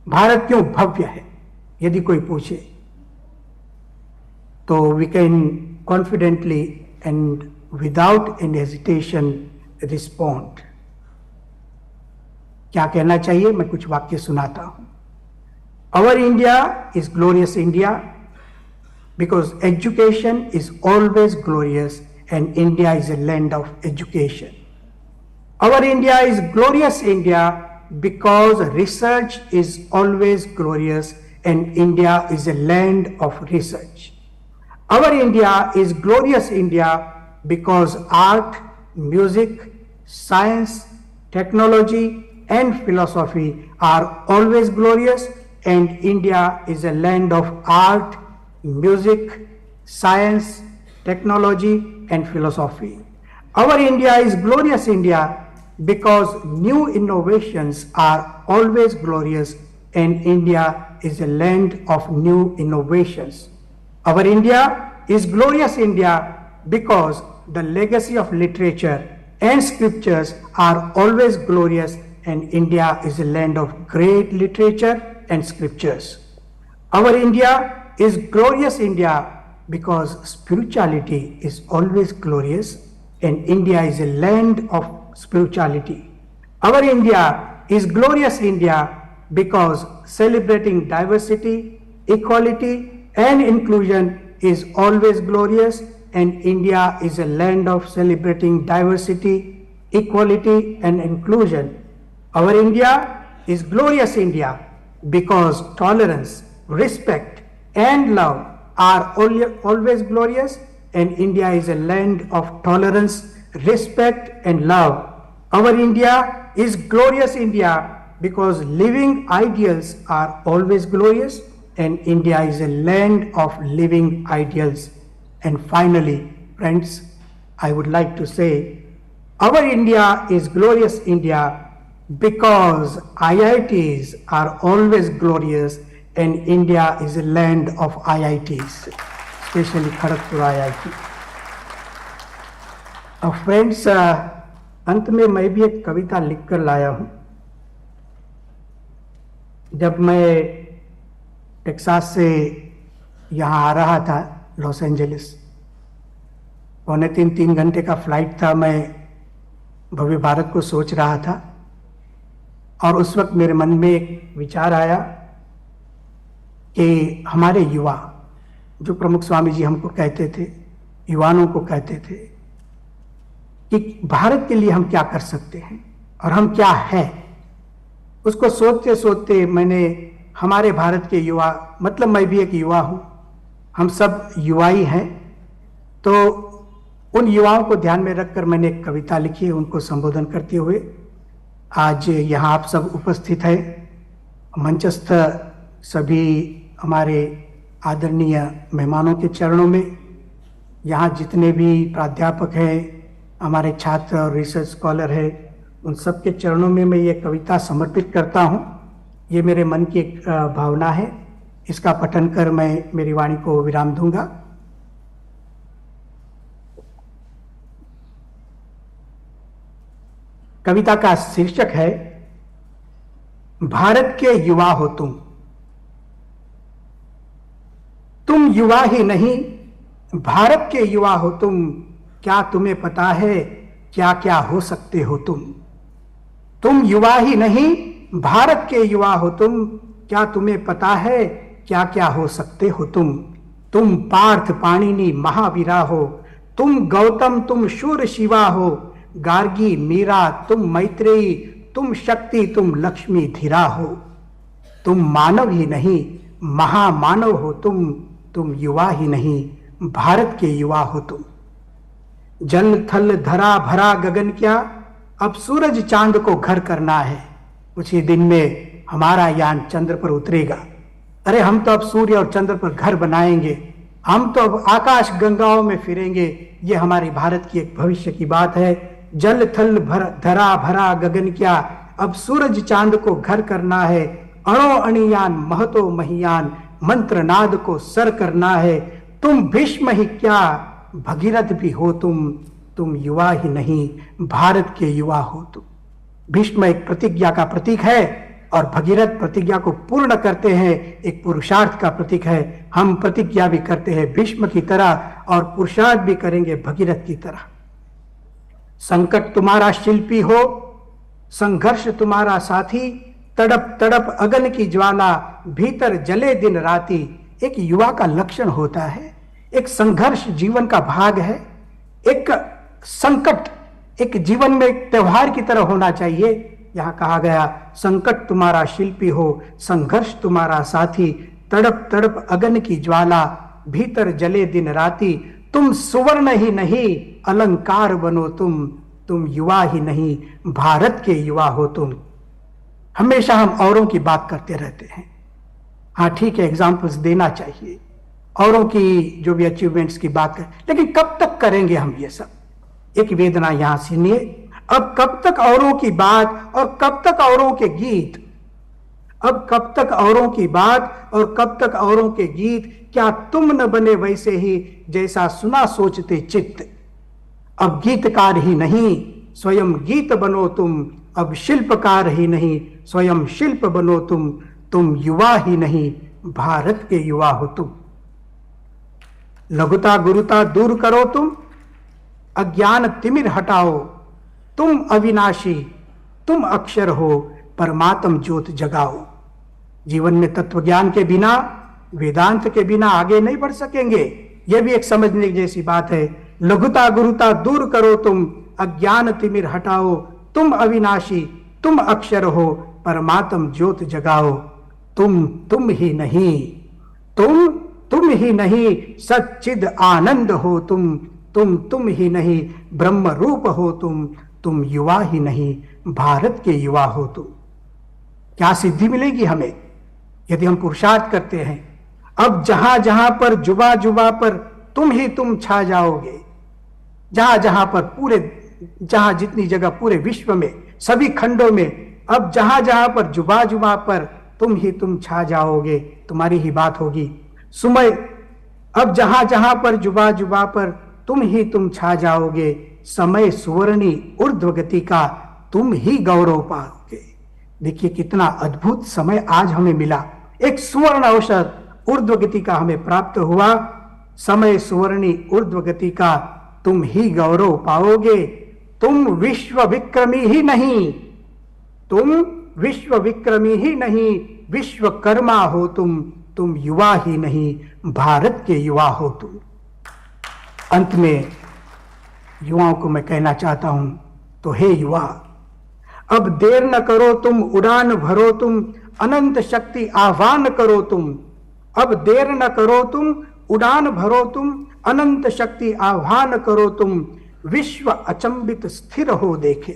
O: भारत क्यों भव्य है, यदि कोई पूछे, तो we can confidently and without any hesitation respond. क्या कहना चाहिए? मैं कुछ वाक्य सुनाता हूं। Our India is glorious India because education is always glorious and India is a land of education. Our India is glorious India because research is always glorious and India is a land of research. Our India is glorious India because art, music, science, technology and philosophy are always glorious, and India is a land of art, music, science, technology and philosophy. Our India is glorious India because new innovations are always glorious, and India is a land of new innovations. Our India is glorious India because the legacy of literature and scriptures are always glorious, and India is a land of great literature and scriptures. Our India is glorious India because spirituality is always glorious, and India is a land of spirituality. Our India is glorious India because celebrating diversity, equality and inclusion is always glorious, and India is a land of celebrating diversity, equality and inclusion. Our India is glorious India because tolerance, respect and love are always glorious, and India is a land of tolerance, respect and love. Our India is glorious India because living ideals are always glorious, and India is a land of living ideals. And finally, friends, I would like to say, our India is glorious India because IITs are always glorious, and India is a land of IITs, especially Kharagpur IIT. Friends, अंत में मैं भी एक कविता लिखकर लाया हूं। जब मैं टेक्सास से यहाँ आ रहा था लॉस एंजलिस, 2.25-3 घंटे का फ्लाइट था, मैं भव्य भारत को सोच रहा था, और उस वक्त मेरे मन में एक विचार आया कि हमारे युवा, जो प्रमुख स्वामी जी हमको कहते थे, युवाओं को कहते थे कि भारत के लिए हम क्या कर सकते हैं और हम क्या है, उसको सोचते सोचते मैंने हमारे भारत के युवा, मतलब मैं भी एक युवा हूँ, हम सब युवा ही हैं, तो उन युवाओं को ध्यान में रखकर मैंने एक कविता लिखी है, उनको संबोधन करते हुए। आज यहाँ आप सब उपस्थित हैं, मंचस्थ सभी हमारे आदरणीय मेहमानों के चरणों में, यहाँ जितने भी प्राध्यापक हैं, हमारे छात्र और रिसर्च स्कॉलर हैं, उन सब के चरणों में मैं ये कविता समर्पित करता हूँ। ये मेरे मन की एक भावना है, इसका पठन कर मैं मेरी वाणी को विराम दूंगा। कविता का शीर्षक है भारत के युवा हो तुम युवा ही नहीं, भारत के युवा हो तुम। क्या तुम्हें पता है क्या क्या हो सकते हो तुम युवा ही नहीं, भारत के युवा हो तुम। क्या तुम्हें पता है क्या क्या हो सकते हो तुम पार्थ पाणिनि महावीरा हो, तुम गौतम तुम शूर शिवा हो, गार्गी मीरा तुम मैत्रेयी, तुम शक्ति तुम लक्ष्मी धीरा हो। तुम मानव ही नहीं महामानव हो तुम युवा ही नहीं, भारत के युवा हो तुम। जल थल धरा भरा गगन क्या, अब सूरज चांद को घर करना है। कुछ ही दिन में हमारा यान चंद्र पर उतरेगा। अरे हम तो अब सूर्य और चंद्र पर घर बनाएंगे, हम तो अब आकाश गंगाओं में फिरेंगे। ये हमारे भारत की एक भविष्य की बात है। जल थल धरा भरा गगन क्या, अब सूरज चांद को घर करना है। अणो अणियान महतो महियान, मंत्र नाद को सर करना है। तुम भीष्म ही क्या भगीरथ भी हो तुम युवा ही नहीं, भारत के युवा हो तुम। भीष्म एक प्रतिज्ञा का प्रतीक है और भगीरथ प्रतिज्ञा को पूर्ण करते हैं, एक पुरुषार्थ का प्रतीक है। हम प्रतिज्ञा भी करते हैं भीष्म की तरह और पुरुषार्थ भी करेंगे भगीरथ की तरह। संकट तुम्हारा शिल्पी हो, संघर्ष तुम्हारा साथी, तड़प तड़प अगन की ज्वाला, भीतर जले दिन राती। एक युवा का लक्षण होता है, एक संघर्ष जीवन का भाग है, एक संकट एक जीवन में एक त्योहार की तरह होना चाहिए। यहां कहा गया संकट तुम्हारा शिल्पी हो, संघर्ष तुम्हारा साथी, तड़प तड़प अगन की ज्वाला, भीतर जले दिन राती। तुम सुवर्ण ही नहीं अलंकार बनो तुम युवा ही नहीं, भारत के युवा हो तुम। हमेशा हम औरों की बात करते रहते हैं। हाँ ठीक है, एग्जाम्पल्स देना चाहिए, औरों की जो भी अचीवमेंट्स की बात करें, लेकिन कब तक करेंगे हम ये सब? एक वेदना यहां सुनिए, अब कब तक औरों की बात और कब तक औरों के गीत? अब कब तक औरों की बात और कब तक औरों के गीत? क्या तुम न बने वैसे ही जैसा सुना सोचते चित्त? अब गीतकार ही नहीं स्वयं गीत बनो तुम, अब शिल्पकार ही नहीं स्वयं शिल्प बनो तुम युवा ही नहीं, भारत के युवा हो तुम। लघुता गुरुता दूर करो तुम, अज्ञान तिमिर हटाओ। तुम अविनाशी तुम अक्षर हो, परमात्म ज्योत जगाओ। जीवन में तत्व ज्ञान के बिना, वेदांत के बिना आगे नहीं बढ़ सकेंगे। यह भी एक समझने जैसी बात है। लघुता गुरुता दूर करो तुम, अज्ञान तिमिर हटाओ। तुम अविनाशी तुम अक्षर हो, परमात्म ज्योत जगाओ। तुम ही नहीं, तुम ही नहीं, सच्चिद आनंद हो तुम ही नहीं, ब्रह्म रूप हो तुम युवा ही नहीं, भारत के युवा हो तुम। क्या सिद्धि मिलेगी हमें यदि हम पुरुषार्थ करते हैं? अब जहां जहां पर जुबा जुबा पर तुम छा जाओगे, जहां जहां पर जहां जितनी जगह पूरे विश्व में सभी खंडों में, अब जहां जहां पर जुबा जुबा पर तुम छा जाओगे, तुम्हारी ही बात होगी। सुमय, अब जहां जहां पर जुबा जुबा पर तुम छा जाओगे, समय सुवर्णी ऊर्ध्व गति का तुम ही गौरव पाओगे। देखिए कितना अद्भुत समय आज हमें मिला, एक सुवर्ण अवसर ऊर्ध्व गति का हमें प्राप्त हुआ। समय सुवर्णी ऊर्ध्व गति का तुम ही गौरव पाओगे। तुम विश्व विक्रमी ही नहीं, विश्वकर्मा हो तुम युवा ही नहीं, भारत के युवा हो तुम। अंत में युवाओं को मैं कहना चाहता हूं, तो हे युवा, अब देर न करो तुम, उड़ान भरो तुम, अनंत शक्ति आह्वान करो तुम। अब देर न करो तुम, उड़ान भरो तुम, अनंत शक्ति आह्वान करो तुम। विश्व अचंबित स्थिर हो देखे,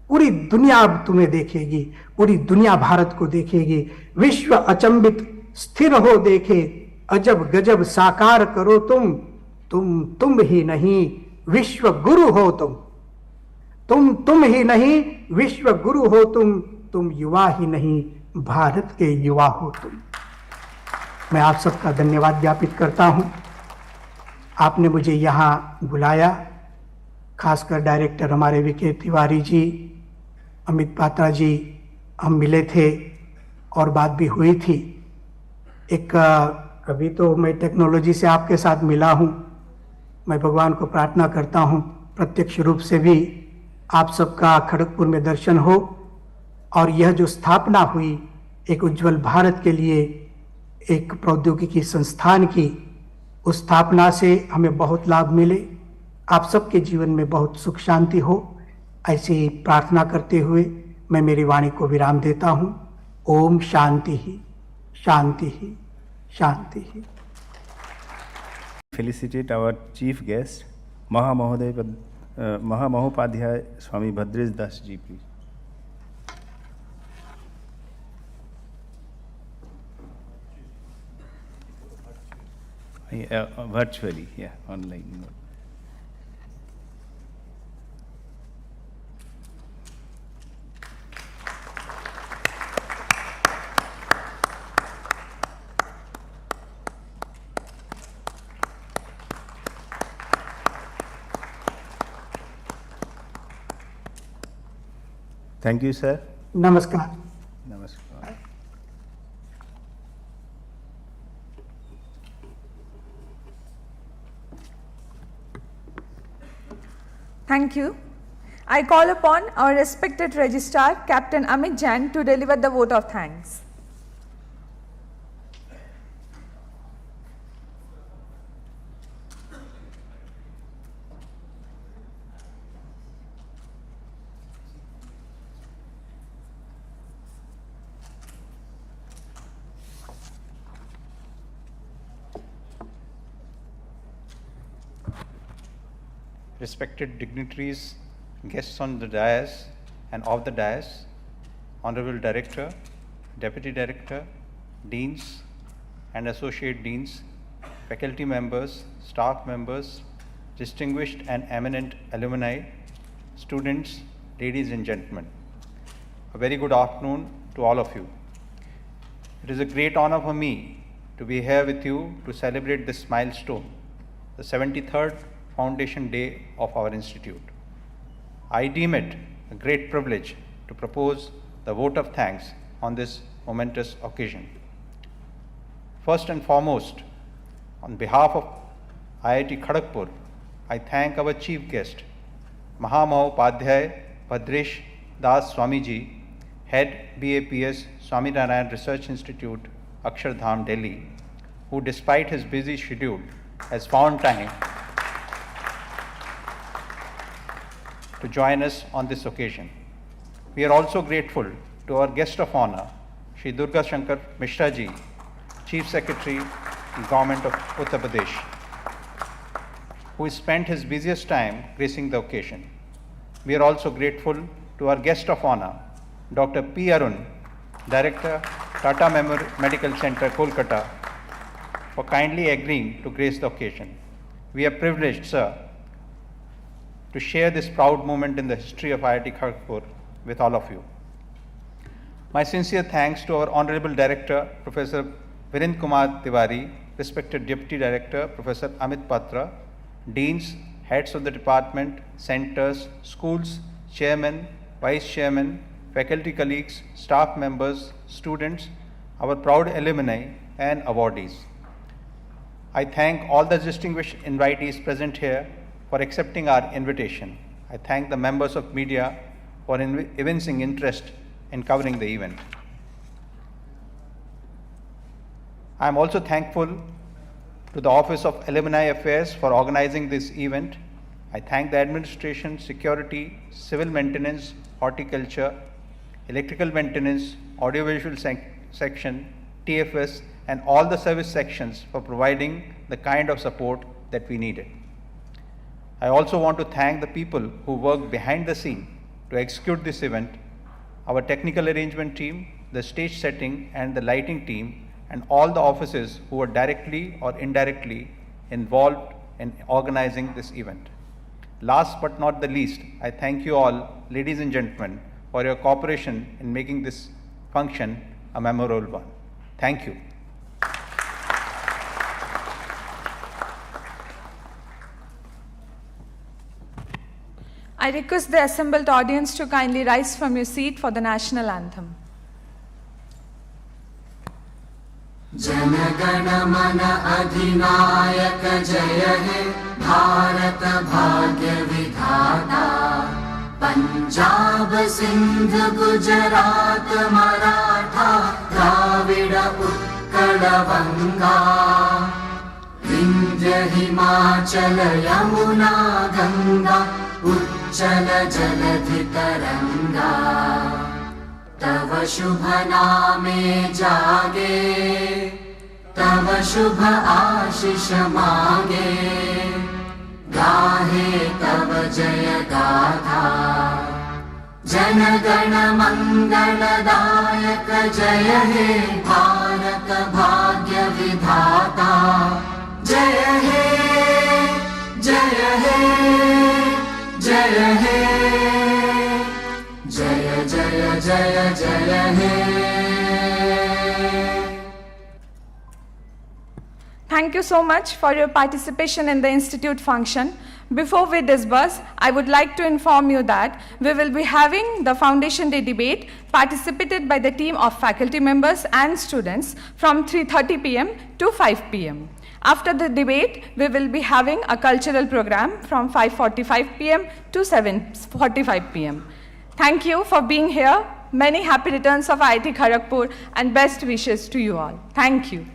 O: पूरी दुनिया अब तुम्हें देखेगी, पूरी दुनिया भारत को देखेगी। विश्व अचंबित स्थिर हो देखे, अजब गजब साकार करो तुम ही नहीं, विश्व गुरु हो तुम ही नहीं, विश्व गुरु हो तुम युवा ही नहीं, भारत के युवा हो तुम। मैं आप सबका धन्यवाद ज्ञापित करता हूं। आपने मुझे यहां बुलाया, खासकर डायरेक्टर हमारे विके तिवारी जी, अमित पात्रा जी, हम मिले थे, और बात भी हुई थी। एक अभी तो मैं टेक्नोलॉजी से आपके साथ मिला हूँ, मैं भगवान को प्रार्थना करता हूँ प्रत्यक्ष रूप से भी आप सबका खड़गपुर में दर्शन हो और यह जो स्थापना हुई एक उज्जवल भारत के लिए एक प्रौद्योगिकी संस्थान की, उस स्थापना से हमें बहुत लाभ मिले, आप सबके जीवन में बहुत सुख शांति हो, ऐसी प्रार्थना करते हुए मैं मेरी वाणी को विराम देता हूँ। ओम शांति ही शांति ही शांति ही।
C: Felicitate our chief guest, Mahamahoopadhyay Swami Bhadresh Das ji, please. Virtually, yeah, online. Thank you, sir.
O: नमस्कार।
C: Namaskar.
J: Thank you. I call upon our respected Registrar, Captain Amit Jain, to deliver the vote of thanks.
M: Respected dignitaries, guests on the dais and off the dais, Honorable Director, Deputy Director, Deans and Associate Deans, faculty members, staff members, distinguished and eminent alumni, students, ladies and gentlemen. A very good afternoon to all of you. It is a great honor for me to be here with you to celebrate this milestone, the 73rd Foundation Day of our institute. I deem it a great privilege to propose the vote of thanks on this momentous occasion. First and foremost, on behalf of IIT Kharagpur, I thank our chief guest, Mahamahoopadhyay Bhadresh Das Swamiji, Head BAPS Swaminarayan Research Institute, Akshardham, Delhi, who despite his busy schedule has found time to join us on this occasion. We are also grateful to our guest of honor, Shri Durga Shankar Mishra ji, Chief Secretary, Government of Uttar Pradesh, who spent his busiest time gracing the occasion. We are also grateful to our guest of honor, Dr. P. Arun, Director, Tata Medical Center, Kolkata, for kindly agreeing to grace the occasion. We are privileged, sir, to share this proud moment in the history of IIT Kharagpur with all of you. My sincere thanks to our Honorable Director, Professor Virendra Kumar Tiwari, respected Deputy Director, Professor Amit Patra, Deans, Heads of the Department, Centers, Schools, Chairman, Vice Chairman, faculty colleagues, staff members, students, our proud alumni and awardees. I thank all the distinguished invitees present here for accepting our invitation. I thank the members of media for evincing interest in covering the event. I am also thankful to the Office of Alumni Affairs for organizing this event. I thank the administration, security, civil maintenance, horticulture, electrical maintenance, audiovisual section, TFS, and all the service sections for providing the kind of support that we needed. I also want to thank the people who worked behind the scene to execute this event, our technical arrangement team, the stage setting and the lighting team, and all the offices who were directly or indirectly involved in organizing this event. Last but not the least, I thank you all, ladies and gentlemen, for your cooperation in making this function a memorable one. Thank you.
J: I request the assembled audience to kindly rise from your seat for the national anthem.
P: जनगण मन अधिनायक जय हे भारत भाग्य विधाता पंजाब सिंध गुजरात मराठा द्राविड उत्कल बंगा विंध्य हिमाचल यमुना गंगा उच्चल जलधि तरंगा तव शुभ नामे जागे तव शुभ आशीष मांगे गाहे तव जय गाथा जन गण मंगलदायक जय हे भारत भाग्य विधाता जय हे जय हे जय हे जय जय जय जय हे.
J: Thank you so much for your participation in the Institute function. Before we disperse, I would like to inform you that we will be having the Foundation Day debate participated by the team of faculty members and students from 3:30 p.m. to 5 p.m. After the debate, we will be having a cultural program from 5:45 p.m. to 7:45 p.m. Thank you for being here. Many happy returns of IIT Kharagpur and best wishes to you all. Thank you.